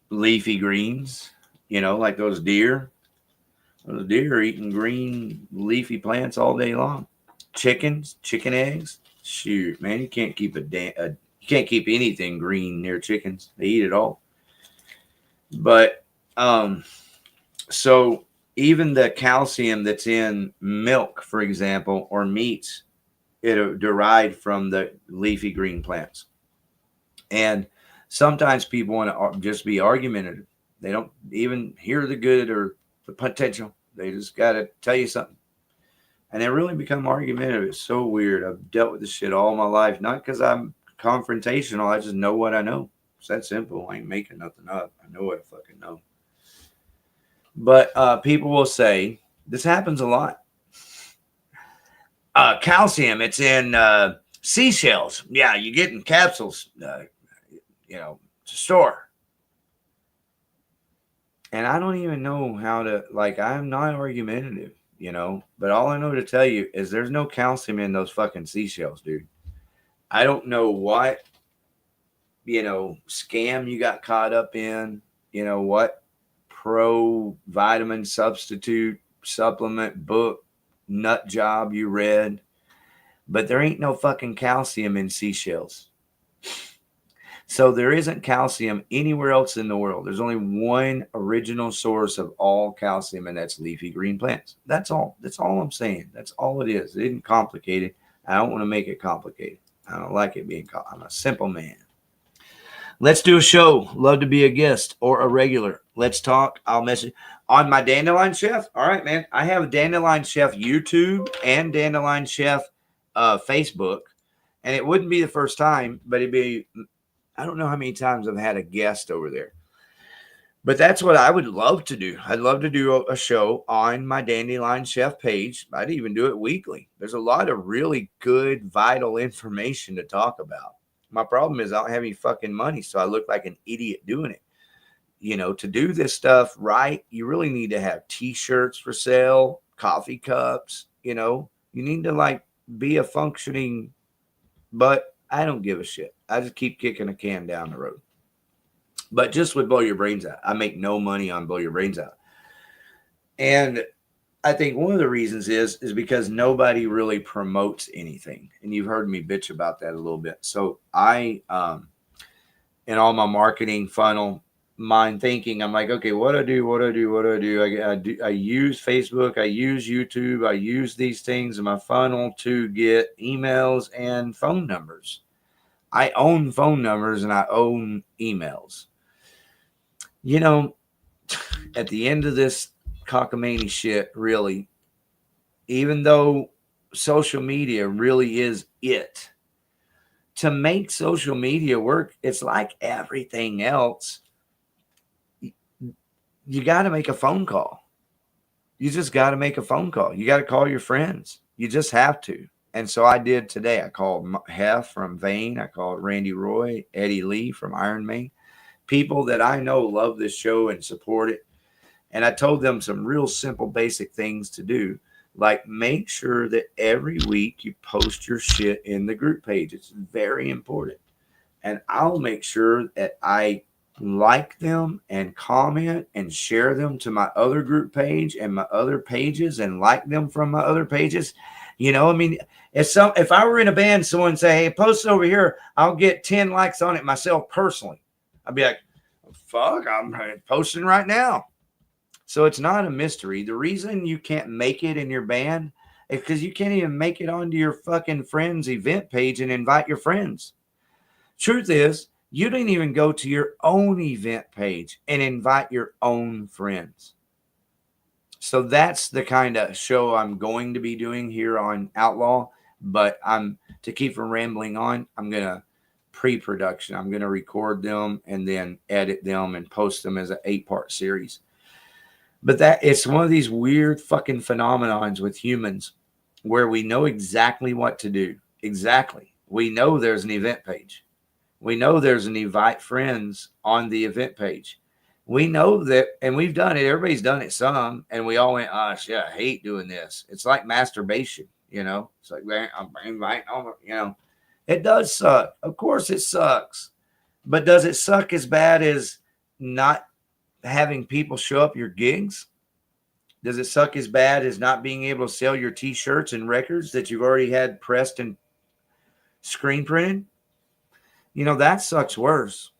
Speaker 1: Leafy greens, like those deer. Those deer are eating green leafy plants all day long. Chickens, chicken eggs. Shoot, man, you can't keep you can't keep anything green near chickens. They eat it all. But so even the calcium that's in milk, for example, or meats, it derived from the leafy green plants. And sometimes people want to just be argumentative. They don't even hear the good or the potential. They just got to tell you something. And they really become argumentative. It's so weird. I've dealt with this shit all my life. Not because I'm confrontational. I just know what I know. It's that simple. I ain't making nothing up. I know what I fucking know. But people will say, this happens a lot. Calcium, it's in seashells. Yeah, you get in capsules, to store. And I don't even know how to, I'm not argumentative, but all I know to tell you is there's no calcium in those fucking seashells, dude. I don't know what, scam you got caught up in, what pro vitamin substitute supplement book nut job you read, but there ain't no fucking calcium in seashells. So there isn't calcium anywhere else in the world. There's only one original source of all calcium, and that's leafy green plants. That's all. That's all I'm saying. That's all it is. It isn't complicated. I don't want to make it complicated. I don't like it being I'm a simple man. Let's do a show. Love to be a guest or a regular. Let's talk. I'll message on my Dandelion Chef. All right, man. I have a Dandelion Chef YouTube and Dandelion Chef Facebook. And it wouldn't be the first time, but it'd be, I don't know how many times I've had a guest over there. But that's what I would love to do. I'd love to do a show on my Dandelion Chef page. I'd even do it weekly. There's a lot of really good, vital information to talk about. My problem is I don't have any fucking money, so I look like an idiot doing it. To do this stuff right, you really need to have T-shirts for sale, coffee cups, you need to be a functioning, but I don't give a shit. I just keep kicking a can down the road. But just with Blow Your Brains Out, I make no money on Blow Your Brains Out. And I think one of the reasons is because nobody really promotes anything. And you've heard me bitch about that a little bit. So I, in all my marketing funnel, mind thinking, I'm like, okay, what do I do? I use Facebook, I use YouTube, I use these things in my funnel to get emails and phone numbers. I own phone numbers and I own emails. At the end of this cockamamie shit, really, even though social media really is it, to make social media work, it's like everything else. You got to make a phone call. You just got to make a phone call. You got to call your friends. You just have to. And so I did today. I called Hef from Vane. I called Randy Roy, Eddie Lee from Iron Man. People that I know love this show and support it. And I told them some real simple, basic things to do. Like make sure that every week you post your shit in the group page. It's very important. And I'll make sure that I like them and comment and share them to my other group page and my other pages and like them from my other pages. If I were in a band, someone say, hey, post it over here, I'll get 10 likes on it myself personally. I'd be like, fuck, I'm posting right now. So it's not a mystery. The reason you can't make it in your band is because you can't even make it onto your fucking friend's event page and invite your friends. Truth is, you didn't even go to your own event page and invite your own friends. So that's the kind of show I'm going to be doing here on Outlaw. But to keep from rambling on, I'm going to pre-production. I'm going to record them and then edit them and post them as an 8-part series. But it's one of these weird fucking phenomenons with humans. where we know exactly what to do. Exactly. We know there's an event page. We know there's an invite friends on the event page. We know that, and we've done it. Everybody's done it some, and we all went, oh, shit, I hate doing this. It's like masturbation, you know? It's like, I'm inviting all, you know? It does suck. Of course it sucks. But does it suck as bad as not having people show up your gigs? Does it suck as bad as not being able to sell your T-shirts and records that you've already had pressed and screen printed? You know, that sucks worse.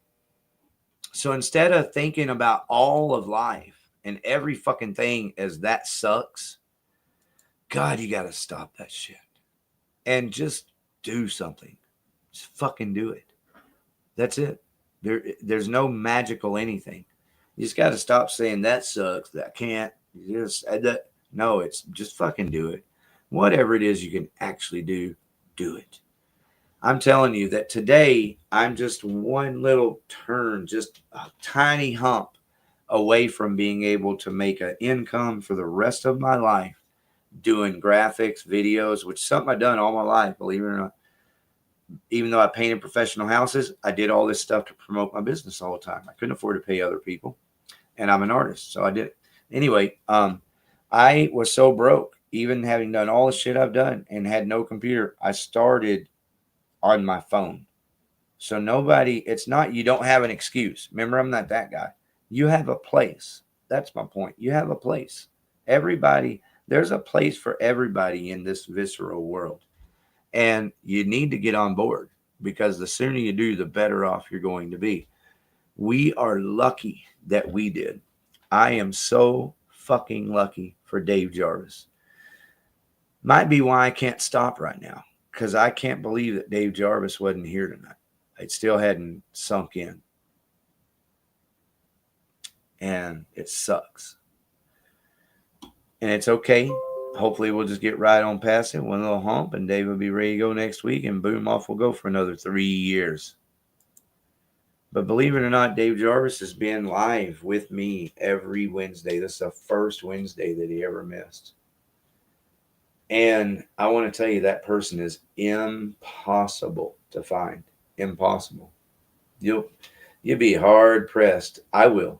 Speaker 1: So instead of thinking about all of life and every fucking thing as that sucks, God, you got to stop that shit and just do something. Just fucking do it. That's it. There's no magical anything. You just got to stop saying that sucks, that can't. You just that. No, it's just fucking do it. Whatever it is you can actually do, do it. I'm telling you that today I'm just one little turn, just a tiny hump away from being able to make an income for the rest of my life doing graphics, videos, which is something I've done all my life, believe it or not. Even though I painted professional houses, I did all this stuff to promote my business all the time. I couldn't afford to pay other people, and I'm an artist, so I did it. Anyway, I was so broke, even having done all the shit I've done and had no computer. I started on my phone. So nobody, it's not, you don't have an excuse. Remember, I'm not that guy. You have a place. That's my point. You have a place. Everybody, there's a place for everybody in this visceral world. And you need to get on board, because the sooner you do, the better off you're going to be. We are lucky that we did. I am so fucking lucky for Dave Jarvis. Might be why I can't stop right now, because I can't believe that Dave Jarvis wasn't here tonight. It still hadn't sunk in. And it sucks. And it's okay. Hopefully we'll just get right on past it, one little hump, and Dave will be ready to go next week, and boom, off we'll go for another 3 years. But believe it or not, Dave Jarvis has been live with me every Wednesday. This is the first Wednesday that he ever missed. And I want to tell you, that person is impossible to find. Impossible. You'll be hard pressed. I will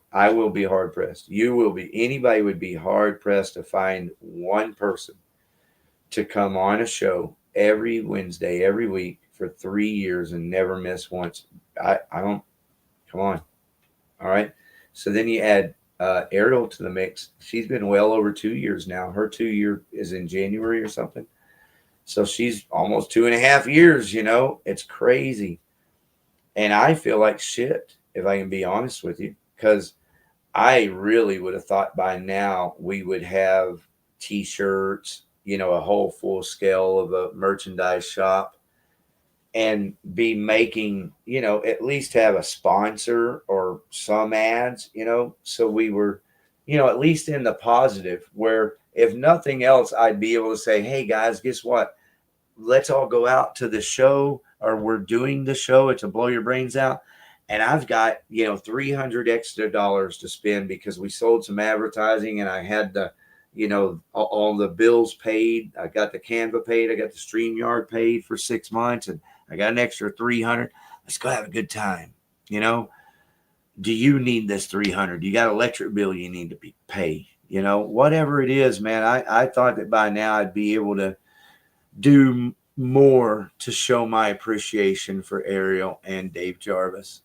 Speaker 1: be hard pressed. You will be. Anybody would be hard pressed to find one person to come on a show every Wednesday, every week for 3 years and never miss once. I don't. Come on. All right. So then you add Ariel to the mix. She's been well over 2 years now. Her 2 year is in January or something. So she's almost 2.5 years, you know. It's crazy. And I feel like shit, if I can be honest with you, because I really would have thought by now we would have T-shirts, you know, a whole full scale of a merchandise shop, and be making, you know, at least have a sponsor or some ads, you know, so we were, you know, at least in the positive, where if nothing else, I'd be able to say, hey guys, guess what? Let's all go out to the show, or we're doing the show. It's a Blow Your Brains Out. And I've got, you know, $300 extra to spend because we sold some advertising, and I had the, you know, all the bills paid. I got the Canva paid. I got the StreamYard paid for 6 months, and I got an extra $300. Let's go have a good time. You know, do you need this $300? You got an electric bill you need to pay, you know, whatever it is, man. I thought that by now I'd be able to do more to show my appreciation for Ariel and Dave Jarvis.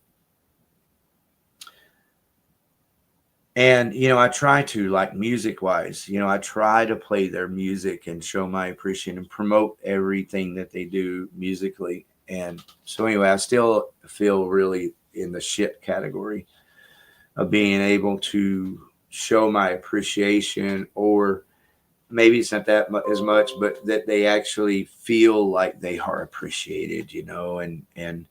Speaker 1: And, you know, I try to, like, music wise, you know, I try to play their music and show my appreciation and promote everything that they do musically. And so anyway, I still feel really in the shit category of being able to show my appreciation, or maybe it's not that as much, but that they actually feel like they are appreciated, you know, and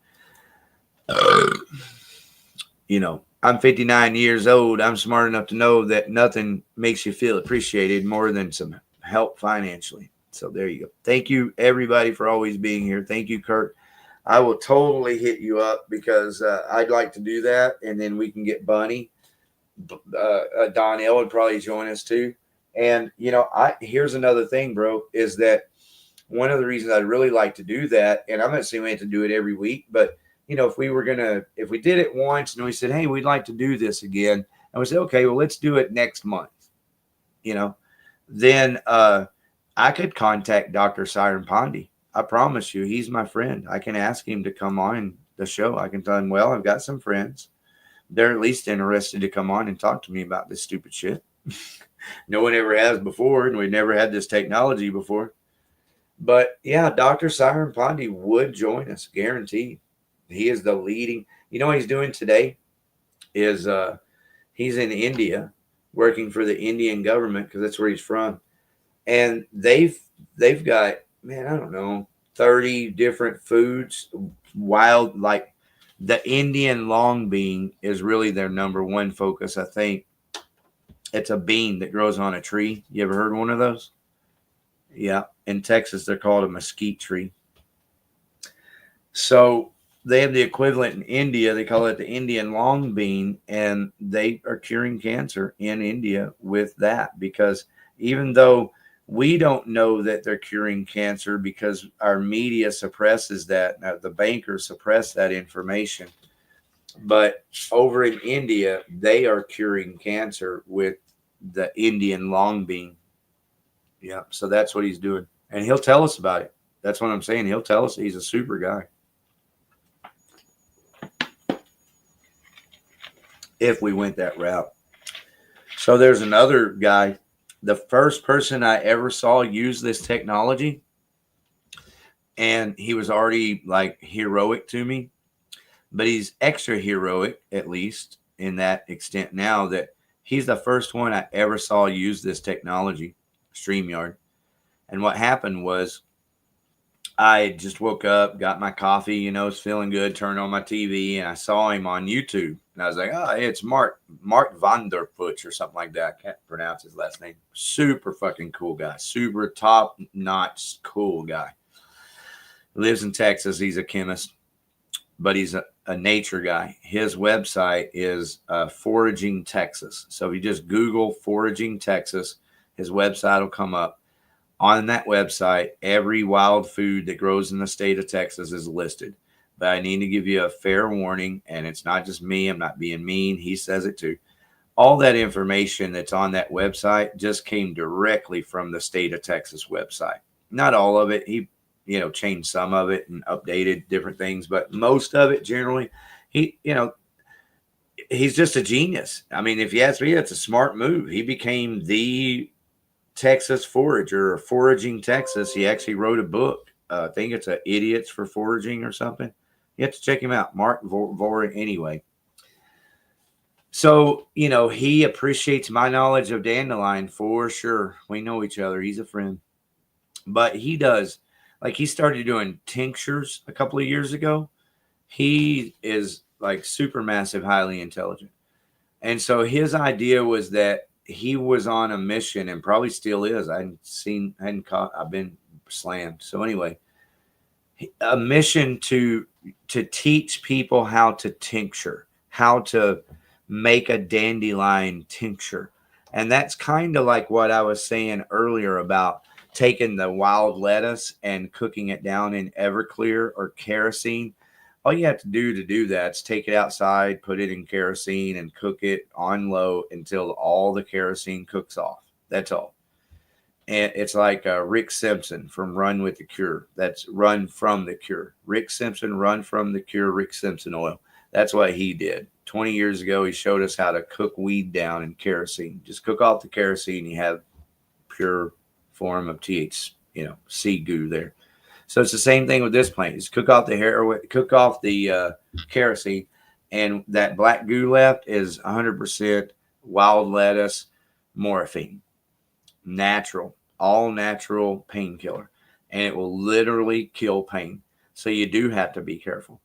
Speaker 1: you know, I'm 59 years old. I'm smart enough to know that nothing makes you feel appreciated more than some help financially. So there you go. Thank you, everybody, for always being here. Thank you, Kurt. I will totally hit you up, because I'd like to do that, and then we can get Bunny. Donnell would probably join us too. And, you know, here's another thing, bro, is that one of the reasons I'd really like to do that, and I'm not saying we have to do it every week, but if we did it once and we said, hey, we'd like to do this again, and we said, okay, well, let's do it next month, then I could contact Dr. Siren Pondy. I promise you, he's my friend. I can ask him to come on the show. I can tell him, well, I've got some friends. They're at least interested to come on and talk to me about this stupid shit. No one ever has before, and we've never had this technology before. But yeah, Dr. Siren Pondy would join us, guaranteed. He is the leading. What he's doing today is he's in India working for the Indian government because that's where he's from. And they've got, man, I don't know, 30 different foods, wild, like the Indian long bean is really their number one focus, I think. It's a bean that grows on a tree. You ever heard of one of those? Yeah. In Texas, they're called a mesquite tree. So they have the equivalent in India. They call it the Indian long bean, and they are curing cancer in India with that, because even though we don't know that they're curing cancer because our media suppresses that, the bankers suppress that information. But over in India, they are curing cancer with the Indian long bean. Yeah, so that's what he's doing. And he'll tell us about it. That's what I'm saying. He'll tell us. He's a super guy. If we went that route. So there's another guy. The first person I ever saw use this technology, and he was already like heroic to me, but he's extra heroic, at least in that extent now, that he's the first one I ever saw use this technology, StreamYard. And what happened was I just woke up, got my coffee, was feeling good, turned on my TV, and I saw him on YouTube. And I was like, oh, it's Mark Vanderputz or something like that. I can't pronounce his last name. Super fucking cool guy. Super top-notch cool guy. Lives in Texas. He's a chemist, but he's a nature guy. His website is Foraging Texas. So if you just Google Foraging Texas, his website will come up. On that website, every wild food that grows in the state of Texas is listed. But I need to give you a fair warning, and it's not just me. I'm not being mean. He says it too. All that information that's on that website just came directly from the state of Texas website. Not all of it. He, changed some of it and updated different things, but most of it generally, he's just a genius. I mean, if you ask me, that's a smart move. He became the Texas forager, or Foraging Texas. He actually wrote a book. I think it's a Idiots for Foraging or something. You have to check him out. Mark Voren, anyway. So, he appreciates my knowledge of dandelion for sure. We know each other. He's a friend. But he does, like, he started doing tinctures a couple of years ago. He is like super massive, highly intelligent. And so his idea was that he was on a mission, and probably still is. I've been slammed. So anyway, a mission to teach people how to tincture, how to make a dandelion tincture. And that's kind of like what I was saying earlier about taking the wild lettuce and cooking it down in Everclear or kerosene. All you have to do that is take it outside, put it in kerosene, and cook it on low until all the kerosene cooks off. That's all. And it's like Rick Simpson from Run with the Cure. That's Run from the Cure. Rick Simpson, Run from the Cure, Rick Simpson oil. That's what he did. 20 years ago, he showed us how to cook weed down in kerosene. Just cook off the kerosene. You have pure form of C goo there. So it's the same thing with this plant. Just cook off the kerosene, and that black goo left is 100% wild lettuce, morphine, natural, all natural painkiller, and it will literally kill pain. So you do have to be careful.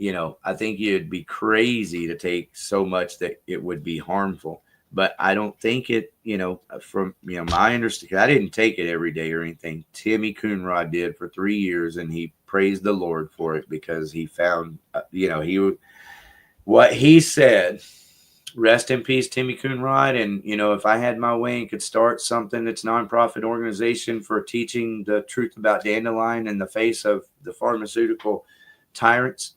Speaker 1: I think you'd be crazy to take so much that it would be harmful. But I don't think it, from my understanding, I didn't take it every day or anything. Timmy Coonrod did for 3 years, and he praised the Lord for it because he found, what he said rest in peace, Timmy Coonrod. And, you know, if I had my way and could start something that's nonprofit organization for teaching the truth about dandelion in the face of the pharmaceutical tyrants,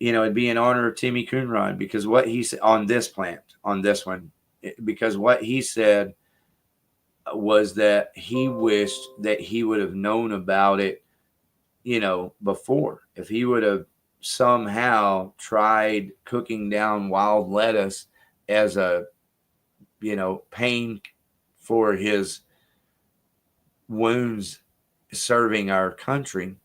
Speaker 1: you know, it'd be in honor of Timmy Coonrod, because what he said on this plant, on this one, because what he said was that he wished that he would have known about it, you know, before. If he would have somehow tried cooking down wild lettuce as a, you know, pain for his wounds serving our country.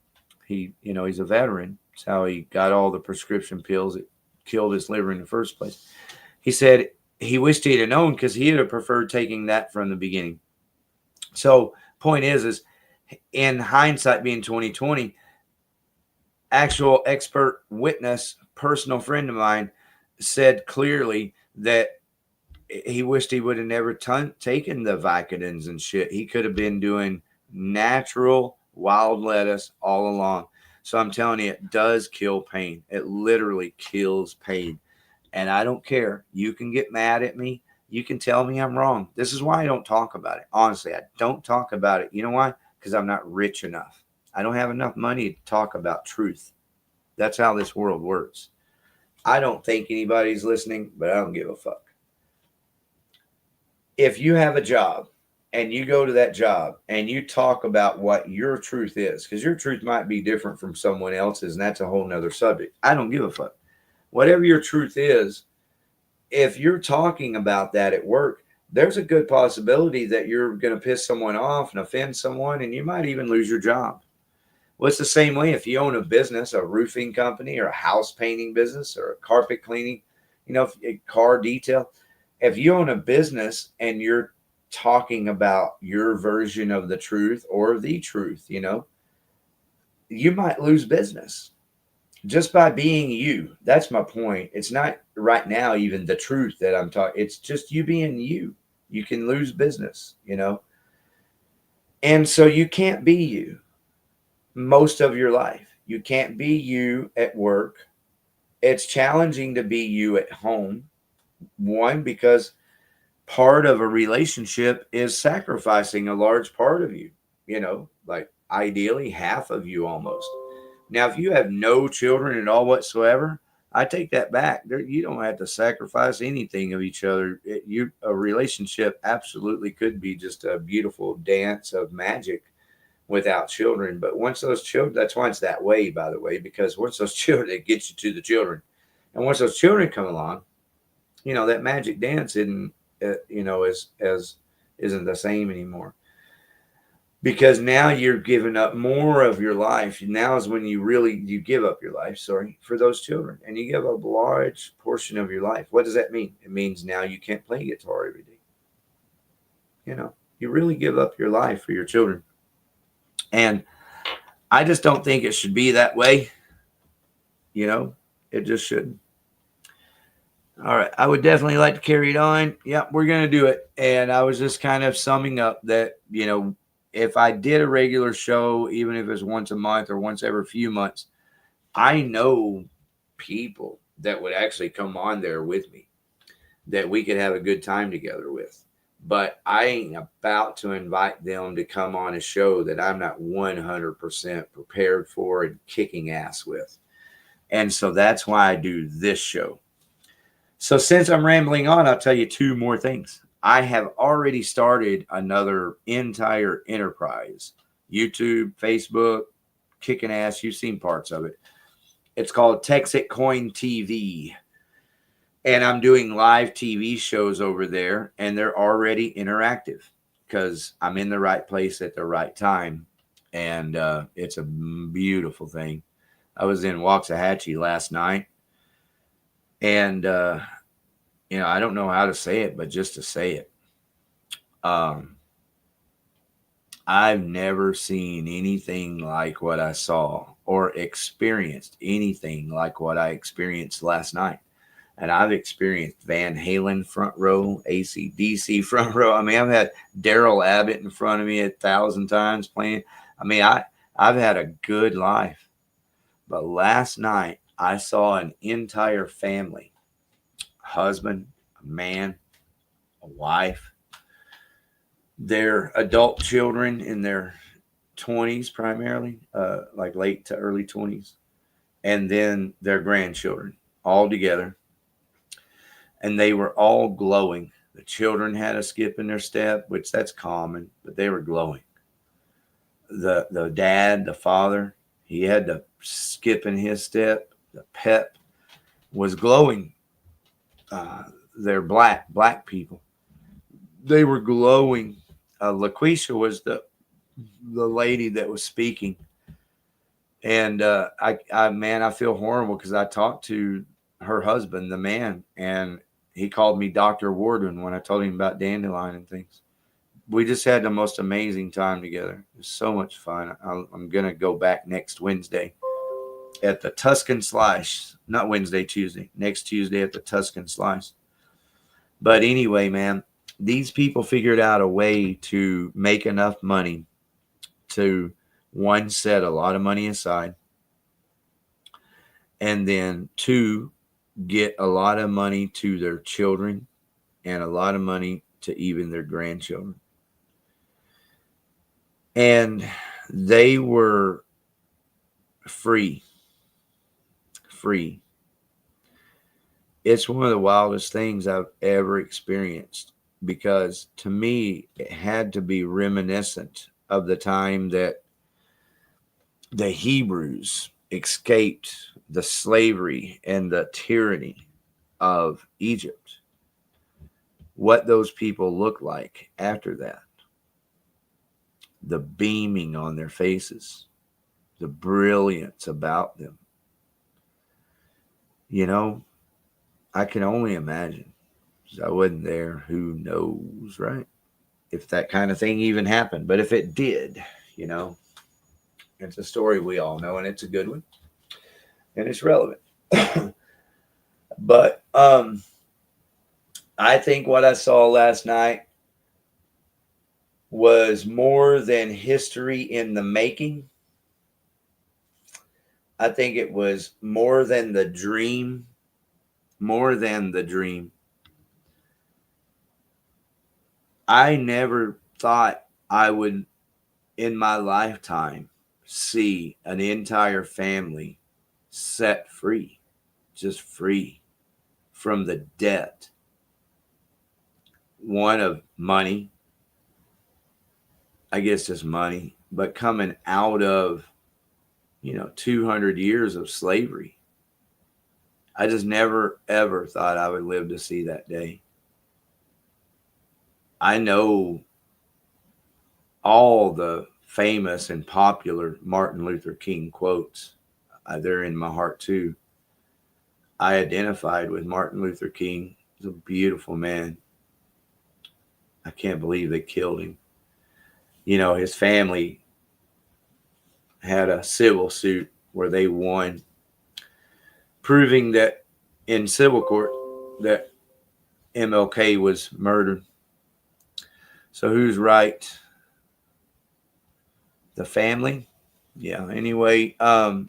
Speaker 1: He, you know, he's a veteran. That's how he got all the prescription pills that killed his liver in the first place. He said he wished he'd have known, because he'd have preferred taking that from the beginning. So point is in hindsight, being 2020, actual expert witness, personal friend of mine, said clearly that he wished he would have never taken the Vicodins and shit. He could have been doing natural wild lettuce all along. So I'm telling you, it does kill pain. It literally kills pain. And I don't care. You can get mad at me. You can tell me I'm wrong. This is why I don't talk about it. Honestly, I don't talk about it. You know why? Because I'm not rich enough. I don't have enough money to talk about truth. That's how this world works. I don't think anybody's listening, but I don't give a fuck. If you have a job and you go to that job and you talk about what your truth is, because your truth might be different from someone else's, and that's a whole nother subject. I don't give a fuck. Whatever your truth is, if you're talking about that at work, there's a good possibility that you're going to piss someone off and offend someone, and you might even lose your job. Well, it's the same way if you own a business, a roofing company or a house painting business or a carpet cleaning, you know, a car detail. If you own a business and you're talking about your version of the truth or the truth, you know, you might lose business just by being you. That's my point. It's not right now even the truth that I'm talking. It's just you being you. You can lose business, you know. And so you can't be you most of your life. You can't be you at work. It's challenging to be you at home. One, because part of a relationship is sacrificing a large part of you, you know, like ideally half of you almost. Now, if you have no children at all whatsoever, I take that back. You don't have to sacrifice anything of each other. A relationship absolutely could be just a beautiful dance of magic without children. But once those children, that's why it's that way, by the way, because once those children, it gets you to the children. And once those children come along, you know, that magic dance isn't, you know, isn't the same anymore. Because now you're giving up more of your life. Now is when you give up your life, for those children. And you give up a large portion of your life. What does that mean? It means now you can't play guitar every day. You know, you really give up your life for your children. And I just don't think it should be that way. You know, it just shouldn't. All right. I would definitely like to carry it on. Yep, we're going to do it. And I was just kind of summing up that, you know, if I did a regular show, even if it's once a month or once every few months, I know people that would actually come on there with me that we could have a good time together with. But I ain't about to invite them to come on a show that I'm not 100% prepared for and kicking ass with. And so that's why I do this show. So since I'm rambling on, I'll tell you two more things. I have already started another entire enterprise. YouTube, Facebook, kicking ass. You've seen parts of it. It's called Texit Coin TV. And I'm doing live TV shows over there, and they're already interactive because I'm in the right place at the right time. And it's a beautiful thing. I was in Waxahachie last night, and you know, I don't know how to say it, but just to say it, I've never seen anything like what I saw or experienced anything like what I experienced last night. And I've experienced Van Halen front row, AC/DC front row. I mean, I've had Daryl Abbott in front of me 1,000 times playing. I mean, I've had a good life. But last night, I saw an entire family, husband, man, a wife, their adult children in their 20s primarily, like late to early 20s, and then their grandchildren all together. And they were all glowing. The children had a skip in their step, which that's common, but they were glowing. The dad, the father, he had the skip in his step. The pep was glowing. They're black people. They were glowing. LaQuisha was the lady that was speaking. And I feel horrible because I talked to her husband, the man, and he called me Dr. Warden when I told him about Dandelion and things. We just had the most amazing time together. It was so much fun. I'm going to go back next Wednesday at the Tuscan Slice. Not Wednesday, Tuesday. Next Tuesday at the Tuscan Slice. But anyway, man, these people figured out a way to make enough money to, one, set a lot of money aside, and then two, get a lot of money to their children and a lot of money to even their grandchildren. And they were free. It's one of the wildest things I've ever experienced, because to me, it had to be reminiscent of the time that the Hebrews escaped the slavery and the tyranny of Egypt. What those people looked like after that. The beaming on their faces, the brilliance about them. You know, I can only imagine. I wasn't there. Who knows, right? If that kind of thing even happened. But if it did, you know, it's a story we all know, and it's a good one. And it's relevant. But I think what I saw last night was more than history in the making. I think it was more than the dream. More than the dream. I never thought I would, in my lifetime, see an entire family set free. Just free from the debt. One of money. I guess just money, but coming out of, 200 years of slavery. I just never, ever thought I would live to see that day. I know all the famous and popular Martin Luther King quotes. They're in my heart too. I identified with Martin Luther King. He's a beautiful man. I can't believe they killed him. His family had a civil suit where they won, proving that in civil court that MLK was murdered. So who's right? The family? Yeah. Anyway, the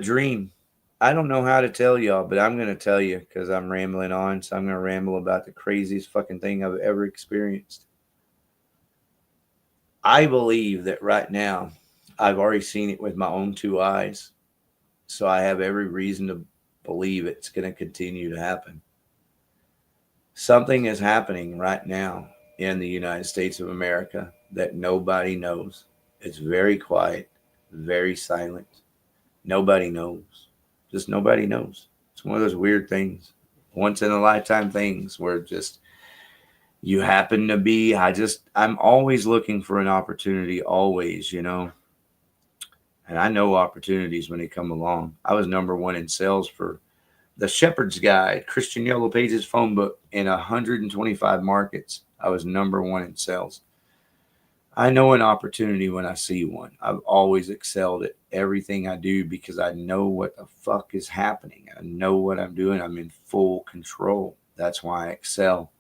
Speaker 1: dream. I don't know how to tell y'all, but I'm going to tell you because I'm rambling on. So I'm going to ramble about the craziest fucking thing I've ever experienced. I believe that right now I've already seen it with my own two eyes. So I have every reason to believe it's going to continue to happen. Something is happening right now in the United States of America that nobody knows. It's very quiet, very silent. Nobody knows. Just nobody knows. It's one of those weird things, once in a lifetime things where just you happen to be. I'm always looking for an opportunity, always, And I know opportunities when they come along. I was number one in sales for the Shepherd's Guide, Christian Yellow Pages phone book in 125 markets. I was number one in sales. I know an opportunity when I see one. I've always excelled at everything I do because I know what the fuck is happening. I know what I'm doing. I'm in full control. That's why I excel.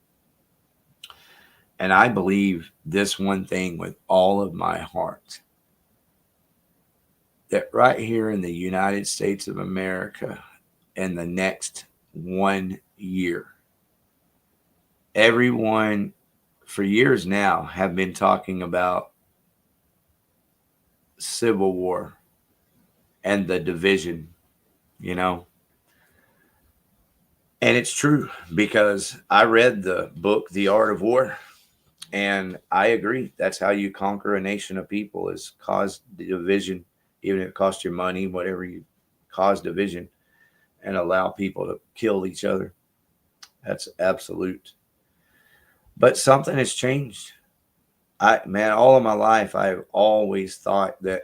Speaker 1: And I believe this one thing with all of my heart, that right here in the United States of America in the next 1 year. Everyone for years now have been talking about civil war and the division, you know. And it's true, because I read the book, The Art of War, and I agree. That's how you conquer a nation of people, is cause the division, even if it costs you money, whatever, you cause division and allow people to kill each other. That's absolute. But something has changed. All of my life, I've always thought that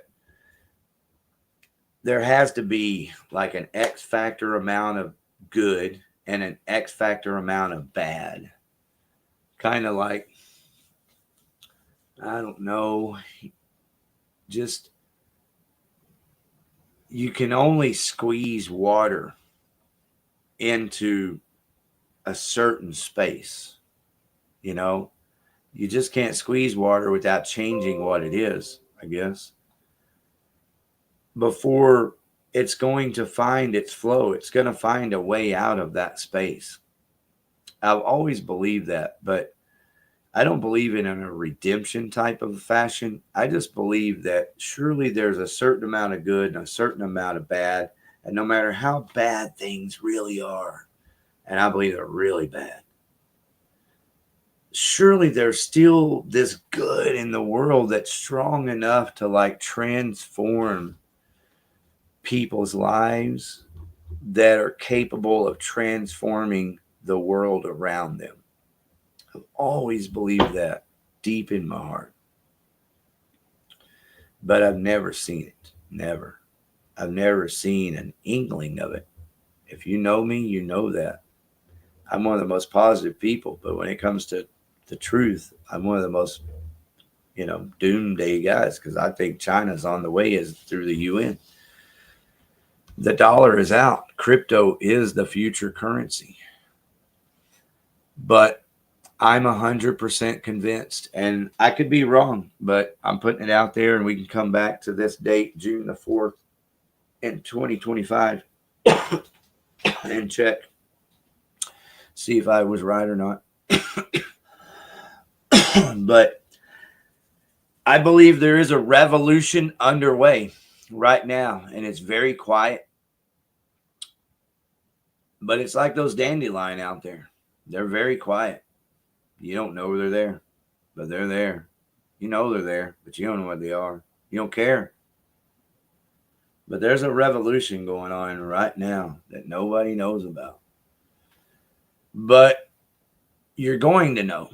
Speaker 1: there has to be like an X factor amount of good and an X factor amount of bad. Kind of like, I don't know, just you can only squeeze water into a certain space. You know, you just can't squeeze water without changing what it is, I guess. Before it's going to find its flow, it's going to find a way out of that space. I've always believed that, but I don't believe in a redemption type of fashion. I just believe that surely there's a certain amount of good and a certain amount of bad. And no matter how bad things really are, and I believe they're really bad, surely there's still this good in the world that's strong enough to like transform people's lives, that are capable of transforming the world around them. I've always believed that deep in my heart. But I've never seen it. Never. I've never seen an inkling of it. If you know me, you know that. I'm one of the most positive people, but when it comes to the truth, I'm one of the most, doomsday guys, because I think China's on the way is through the UN. The dollar is out. Crypto is the future currency. But I'm 100% convinced, and I could be wrong, but I'm putting it out there, and we can come back to this date, June the 4th in 2025, and check, see if I was right or not. But I believe there is a revolution underway right now, and it's very quiet. But it's like those dandelion out there. They're very quiet. You don't know they're there, but they're there. You know they're there, but you don't know what they are. You don't care. But there's a revolution going on right now that nobody knows about. But you're going to know.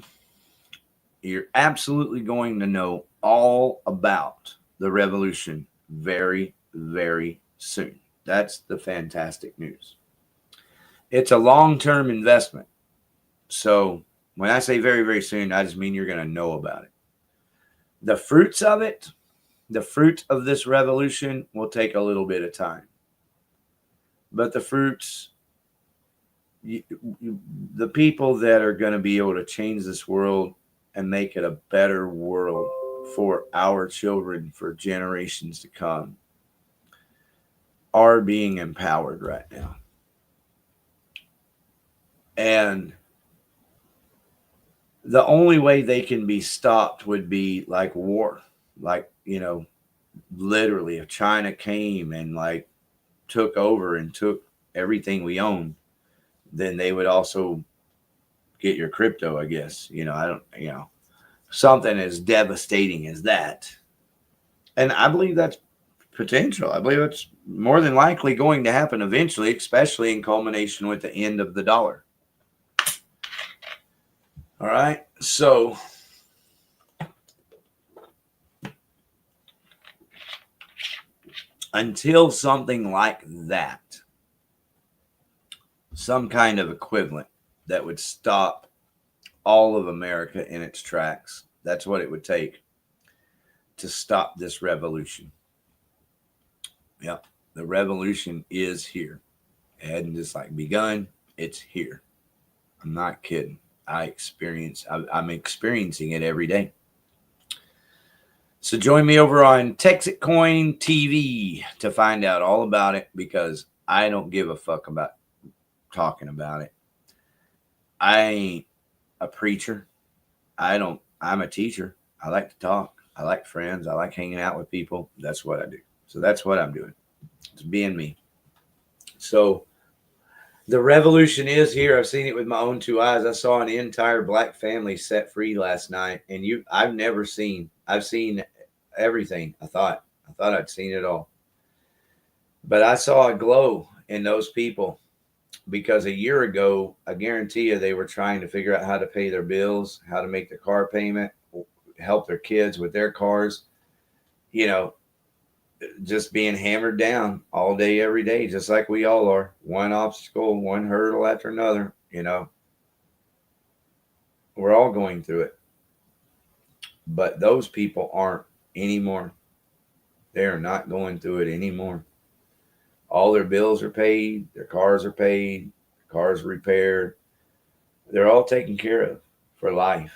Speaker 1: You're absolutely going to know all about the revolution very, very soon. That's the fantastic news. It's a long-term investment. So when I say very, very soon, I just mean you're going to know about it. The fruits of it, the fruit of this revolution will take a little bit of time. But the fruits, the people that are going to be able to change this world and make it a better world for our children for generations to come, are being empowered right now. And the only way they can be stopped would be like war. Like, literally if China came and like took over and took everything we own, then they would also get your crypto, I guess. Something as devastating as that. And I believe that's potential. I believe it's more than likely going to happen eventually, especially in culmination with the end of the dollar. All right. So until something like that, some kind of equivalent that would stop all of America in its tracks, that's what it would take to stop this revolution. Yeah, the revolution is here. It hadn't just like begun. It's here. I'm not kidding. I'm experiencing it every day. So join me over on Texit Coin TV to find out all about it, because I don't give a fuck about talking about it. I ain't a preacher. I'm a teacher. I like to talk. I like friends. I like hanging out with people. That's what I do. So that's what I'm doing. It's being me. So the revolution is here. I've seen it with my own 2 eyes. I saw an entire black family set free last night. And I've seen everything. I thought I'd seen it all. But I saw a glow in those people because a year ago, I guarantee you, they were trying to figure out how to pay their bills, how to make their car payment, help their kids with their cars, just being hammered down all day, every day, just like we all are. One obstacle, one hurdle after another, We're all going through it. But those people aren't anymore. They are not going through it anymore. All their bills are paid. Their cars are paid. Their cars repaired. They're all taken care of for life.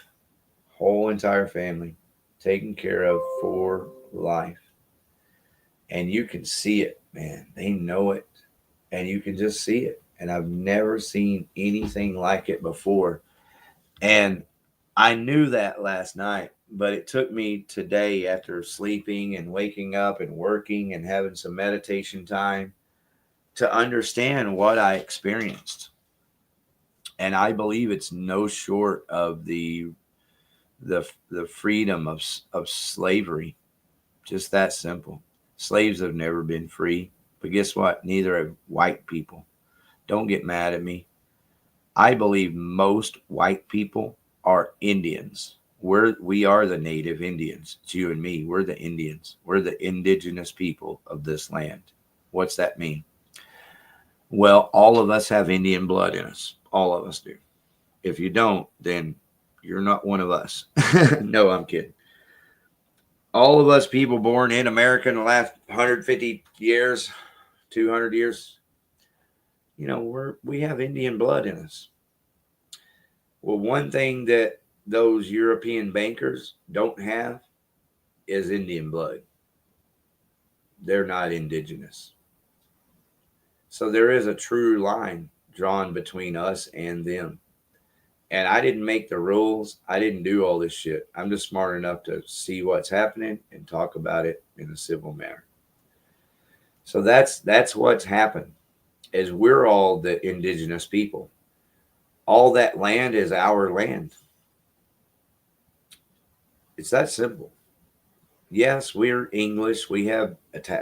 Speaker 1: Whole entire family taken care of for life. And you can see it, man. They know it. And you can just see it. And I've never seen anything like it before. And I knew that last night, but it took me today, after sleeping and waking up and working and having some meditation time, to understand what I experienced. And I believe it's no short of the freedom of slavery. Just that simple. Slaves have never been free. But guess what? Neither have white people. Don't get mad at me. I believe most white people are Indians. We are the native Indians. It's you and me. We're the Indians. We're the indigenous people of this land. What's that mean? Well, all of us have Indian blood in us. All of us do. If you don't, then you're not one of us. No, I'm kidding. All of us people born in America in the last 150 years, 200 years, we have Indian blood in us. Well, one thing that those European bankers don't have is Indian blood. They're not indigenous. So there is a true line drawn between us and them. And I didn't make the rules. I didn't do all this shit. I'm just smart enough to see what's happening and talk about it in a civil manner. So that's what's happened, is we're all the indigenous people. All that land is our land. It's that simple. Yes, we're English. We have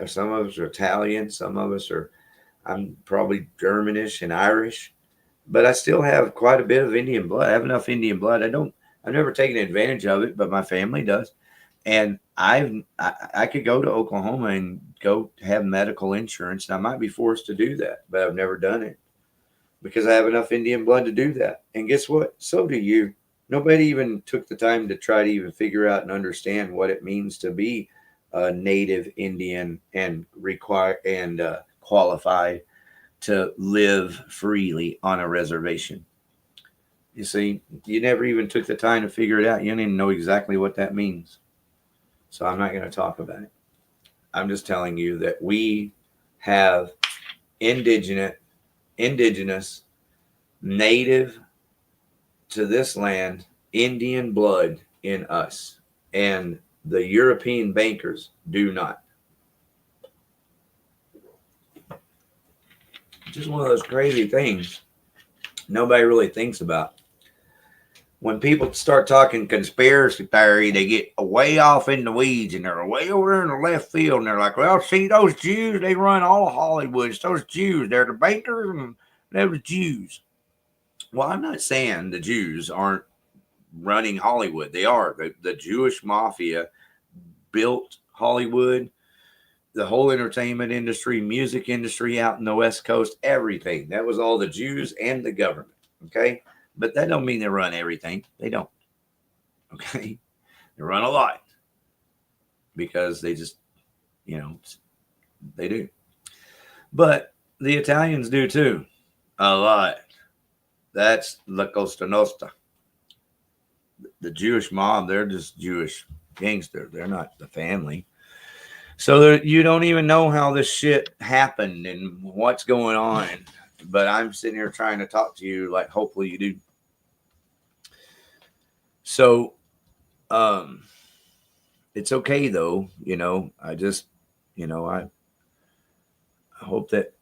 Speaker 1: some of us are Italian. Some of us are, I'm probably Germanish and Irish, but I still have quite a bit of Indian blood. I have enough Indian blood. I've never taken advantage of it, but my family does. And I could go to Oklahoma and go have medical insurance, and I might be forced to do that, but I've never done it because I have enough Indian blood to do that. And guess what? So do you. Nobody even took the time to try to even figure out and understand what it means to be a native Indian and qualified to live freely on a reservation. You see, you never even took the time to figure it out. You don't even know exactly what that means. So I'm not going to talk about it. I'm just telling you that we have indigenous, native to this land, Indian blood in us. And the European bankers do not. Just one of those crazy things nobody really thinks about. When people start talking conspiracy theory, they get way off in the weeds and they're way over in the left field. And they're like, well, see, those Jews, they run all of Hollywood. It's those Jews. They're the bankers and they're the Jews. Well, I'm not saying the Jews aren't running Hollywood. They are. The Jewish mafia built Hollywood, the whole entertainment industry, music industry out in the West Coast, everything. That was all the Jews and the government. Okay. But that don't mean they run everything. They don't. Okay. They run a lot because they just, they do. But the Italians do too. A lot. That's La Costa Nostra. The Jewish mob, they're just Jewish gangsters. They're not the family. So you don't even know how this shit happened and what's going on. but I'm sitting here trying to talk to you like hopefully you do. So, it's okay though, I just, I hope that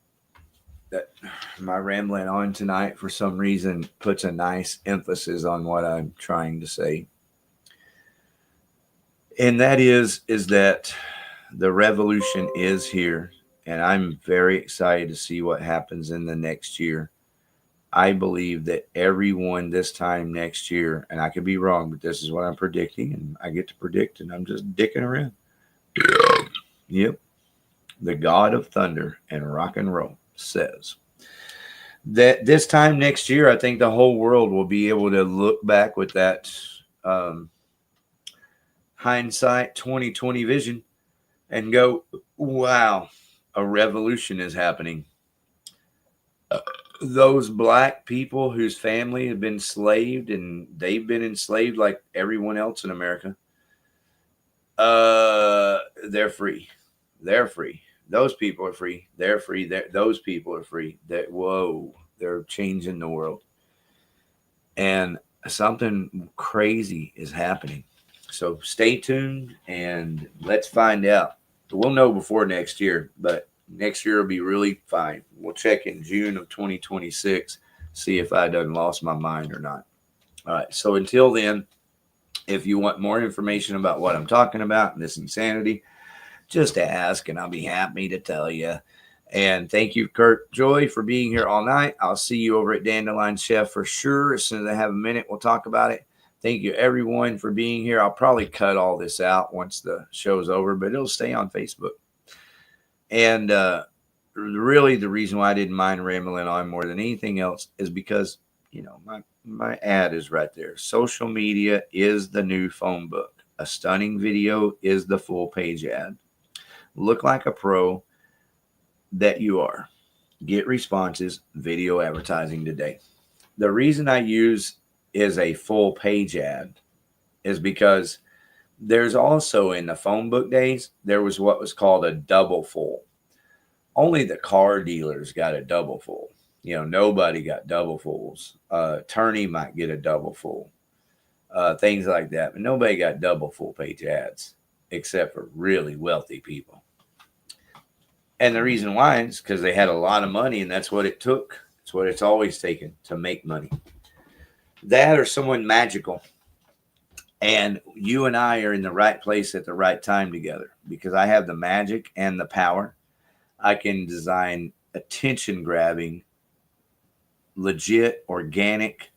Speaker 1: my rambling on tonight for some reason puts a nice emphasis on what I'm trying to say. And that is that the revolution is here, and I'm very excited to see what happens in the next year. I believe that everyone this time next year, and I could be wrong, but this is what I'm predicting, and I get to predict, and I'm just dicking around. Yep. The God of thunder and rock and roll says that this time next year, I think the whole world will be able to look back with that hindsight 2020 vision and go, wow, a revolution is happening. Those black people whose family have been enslaved, and they've been enslaved like everyone else in America, they're free. They're free. Those people are free. They're free. Those people are free. Whoa, they're changing the world. And something crazy is happening. So stay tuned and let's find out. We'll know before next year, but next year will be really fine. We'll check in June of 2026, see if I done lost my mind or not. All right. So until then, if you want more information about what I'm talking about and this insanity, just ask and I'll be happy to tell you. And thank you, Kurt Joy, for being here all night. I'll see you over at Dandelion Chef for sure. As soon as I have a minute, we'll talk about it. Thank you, everyone, for being here. I'll probably cut all this out once the show's over, but it'll stay on Facebook. And really the reason why I didn't mind rambling on more than anything else is because, my ad is right there. Social media is the new phone book. A stunning video is the full page ad. Look like a pro that you are. Get responses, video advertising today. The reason I use is a full page ad is because there's also in the phone book days, there was what was called a double full. Only the car dealers got a double full. Nobody got double fulls. Attorney might get a double full. Things like that. But nobody got double full page ads except for really wealthy people. And the reason why is because they had a lot of money, and that's what it took. It's what it's always taken to make money. That or someone magical. And you and I are in the right place at the right time together because I have the magic and the power. I can design attention-grabbing, legit, organic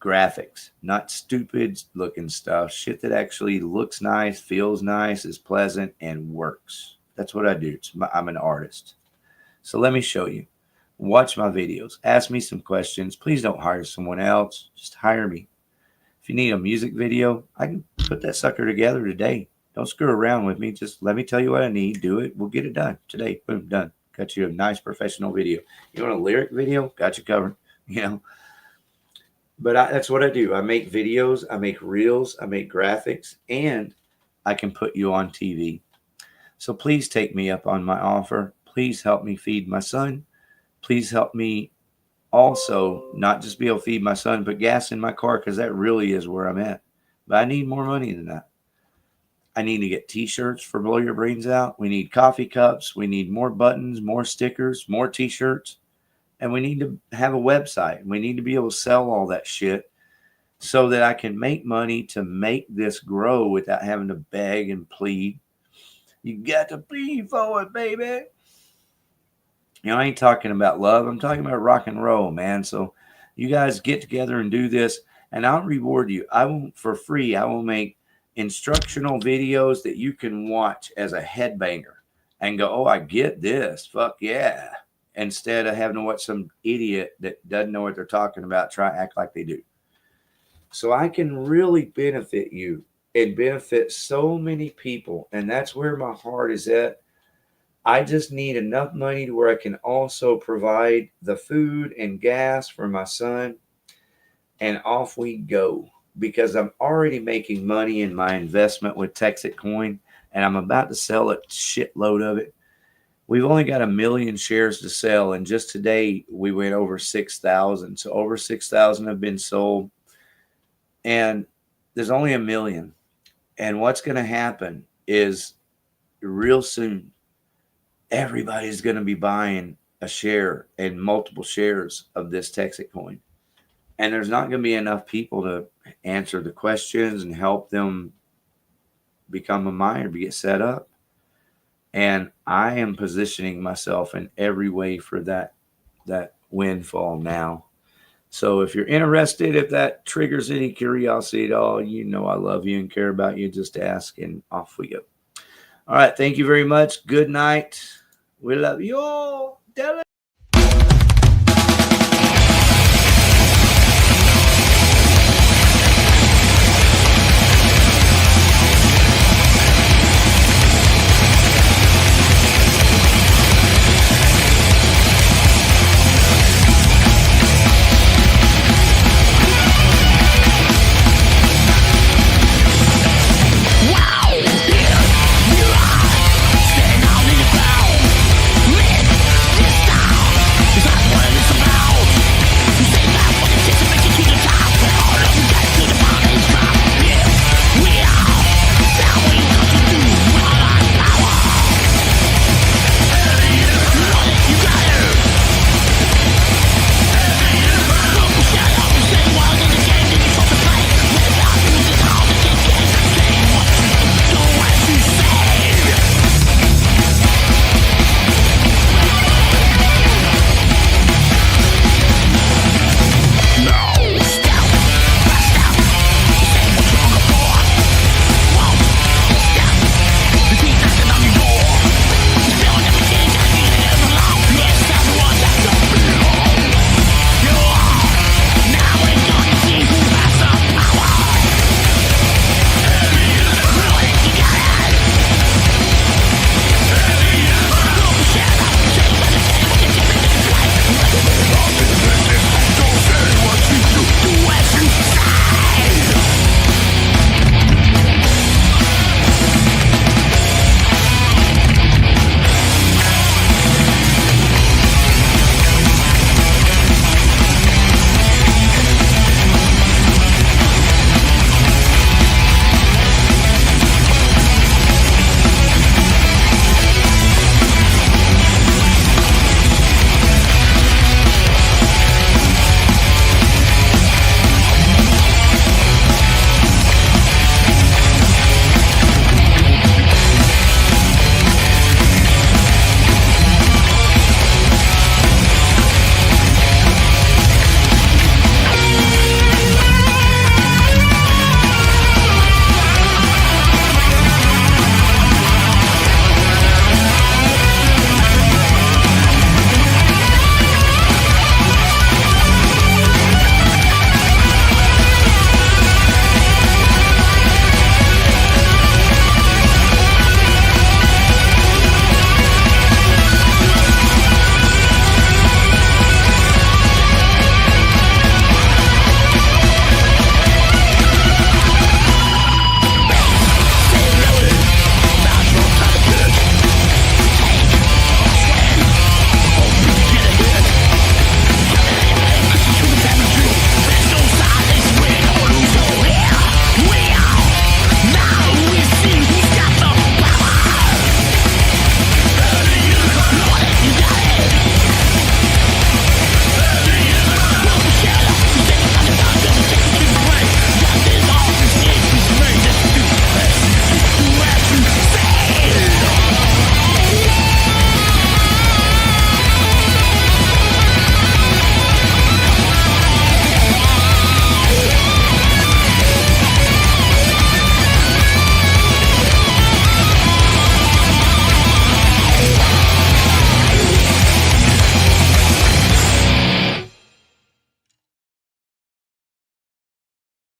Speaker 1: graphics, not stupid-looking stuff. Shit that actually looks nice, feels nice, is pleasant, and works. That's what I do. I'm an artist. So let me show you. Watch my videos. Ask me some questions. Please don't hire someone else. Just hire me. If you need a music video, I can put that sucker together today. Don't screw around with me. Just let me tell you what I need. Do it. We'll get it done today. Boom, done. Got you a nice professional video. You want a lyric video? Got you covered. But that's what I do. I make videos. I make reels. I make graphics. And I can put you on TV. So please take me up on my offer. Please help me feed my son. Please help me also not just be able to feed my son, but gas in my car, because that really is where I'm at. But I need more money than that. I need to get t-shirts for Blow Your Brains Out. We need coffee cups. We need more buttons, more stickers, more t-shirts. And we need to have a website. We need to be able to sell all that shit so that I can make money to make this grow without having to beg and plead. You got to plead for it, baby. I ain't talking about love. I'm talking about rock and roll, man. So you guys get together and do this, and I'll reward you. I will, for free, I will make instructional videos that you can watch as a headbanger and go, oh, I get this. Fuck yeah. Instead of having to watch some idiot that doesn't know what they're talking about try to act like they do. So I can really benefit you and benefit so many people, and that's where my heart is at. I just need enough money to where I can also provide the food and gas for my son, and off we go, because I'm already making money in my investment with Texas Coin, and I'm about to sell a shitload of it. We've only got 1 million shares to sell, and just today we went over 6,000. So over 6,000 have been sold, and there's only 1 million. And what's going to happen is real soon, everybody's going to be buying a share and multiple shares of this Texas coin. And there's not going to be enough people to answer the questions and help them become a miner, get set up. And I am positioning myself in every way for that windfall now. So if you're interested, if that triggers any curiosity at all, you know I love you and care about you. Just ask, and off we go. All right. Thank you very much. Good night. We love you all.